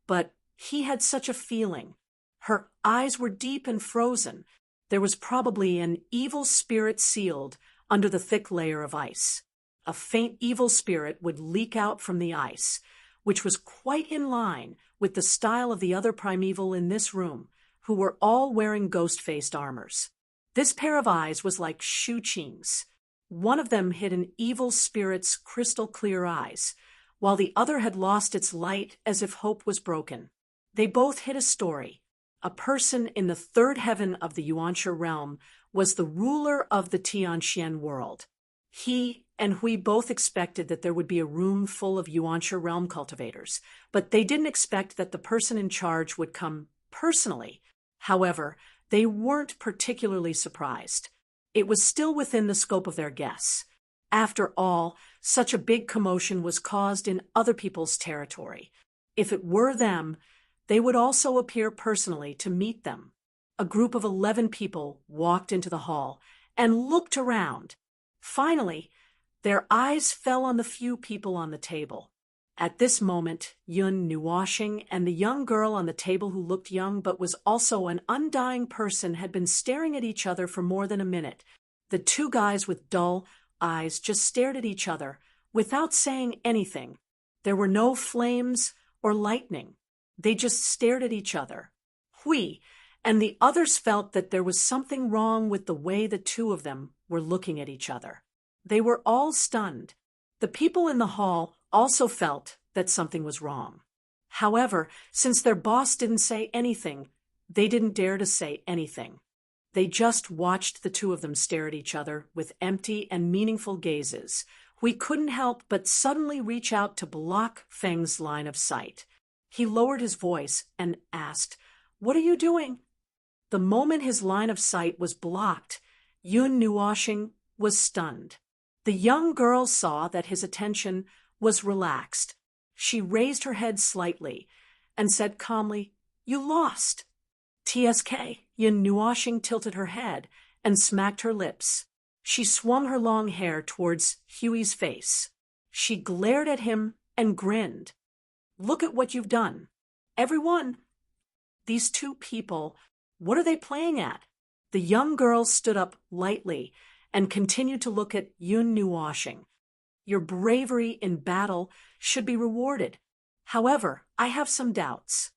but he had such a feeling. Her eyes were deep and frozen. There was probably an evil spirit sealed under the thick layer of ice. A faint evil spirit would leak out from the ice, which was quite in line with the style of the other primeval in this room, who were all wearing ghost-faced armors. This pair of eyes was like Shu Qing's. One of them hid an evil spirit's crystal-clear eyes, while the other had lost its light as if hope was broken. They both hid a story. A person in the 3rd heaven of the Yuansha realm was the ruler of the Tianxian world. He and Hui both expected that there would be a room full of Yuansha realm cultivators, but they didn't expect that the person in charge would come personally. However, they weren't particularly surprised. It was still within the scope of their guess. After all, such a big commotion was caused in other people's territory. If it were them, they would also appear personally to meet them. A group of 11 people walked into the hall and looked around. Finally, their eyes fell on the few people on the table. At this moment, Yun Nuoshing and the young girl on the table who looked young but was also an undying person had been staring at each other for more than a minute. The 2 guys with dull eyes just stared at each other without saying anything. There were no flames or lightning. They just stared at each other. Hui and the others felt that there was something wrong with the way the 2 of them were looking at each other. They were all stunned. The people in the hall also felt that something was wrong. However, since their boss didn't say anything, they didn't dare to say anything. They just watched the 2 of them stare at each other with empty and meaningful gazes. We couldn't help but suddenly reach out to block Feng's line of sight. He lowered his voice and asked, "What are you doing?" The moment his line of sight was blocked, Yun Nuoshing was stunned. The young girl saw that his attention was relaxed. She raised her head slightly and said calmly, "You lost." TSK, Yun Nuoshing tilted her head and smacked her lips. She swung her long hair towards Huey's face. She glared at him and grinned. Look at what you've done. Everyone, these two people, what are they playing at? The young girl stood up lightly and continued to look at Yun Nuashing. Your bravery in battle should be rewarded. However, I have some doubts.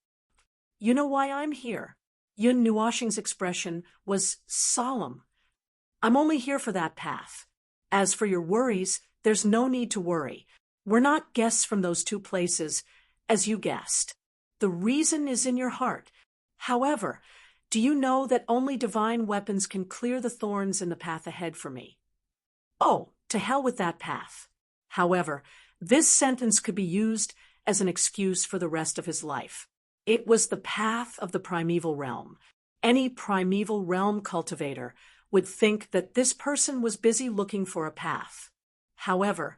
You know why I'm here? Yun Nuashing's expression was solemn. I'm only here for that path. As for your worries, there's no need to worry. We're not guests from those two places, as you guessed. The reason is in your heart. However, do you know that only divine weapons can clear the thorns in the path ahead for me? Oh, to hell with that path. However, this sentence could be used as an excuse for the rest of his life. It was the path of the primeval realm. Any primeval realm cultivator would think that this person was busy looking for a path. However,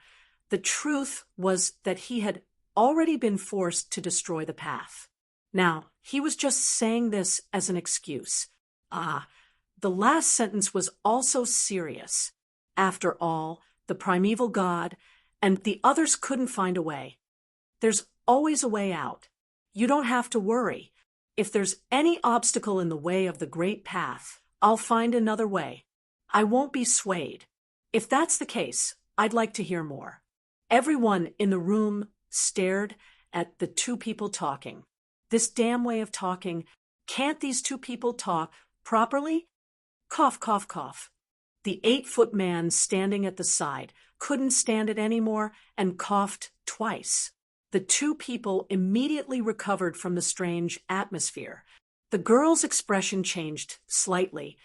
the truth was that he had already been forced to destroy the path. Now, he was just saying this as an excuse. The last sentence was also serious. After all, the primeval god and the others couldn't find a way. There's always a way out. You don't have to worry. If there's any obstacle in the way of the great path, I'll find another way. I won't be swayed. If that's the case, I'd like to hear more. Everyone in the room stared at the two people talking. This damn way of talking. Can't these two people talk properly? Cough, cough, cough. The 8-foot man standing at the side couldn't stand it anymore and coughed twice. The two people immediately recovered from the strange atmosphere. The girl's expression changed slightly,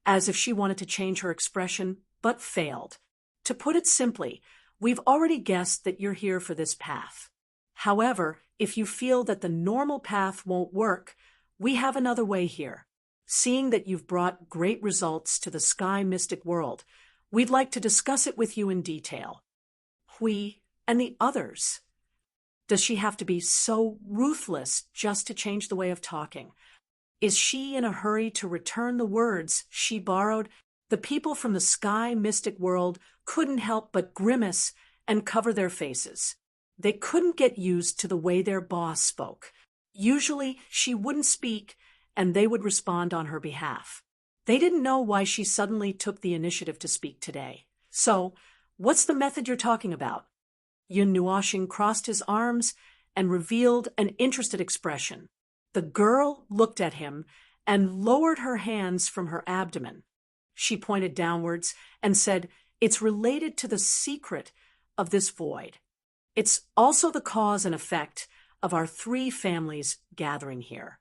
as if she wanted to change her expression, but failed. To put it simply, we've already guessed that you're here for this path. However, if you feel that the normal path won't work, we have another way here. Seeing that you've brought great results to the sky mystic world, we'd like to discuss it with you in detail. We and the others. Does she have to be so ruthless just to change the way of talking? Is she in a hurry to return the words she borrowed? The people from the sky mystic world couldn't help but grimace and cover their faces. They couldn't get used to the way their boss spoke. Usually she wouldn't speak and they would respond on her behalf. They didn't know why she suddenly took the initiative to speak today. So, what's the method you're talking about? Yun Nuashing crossed his arms and revealed an interested expression. The girl looked at him and lowered her hands from her abdomen. She pointed downwards and said, "It's related to the secret of this void. It's also the cause and effect of our 3 families gathering here."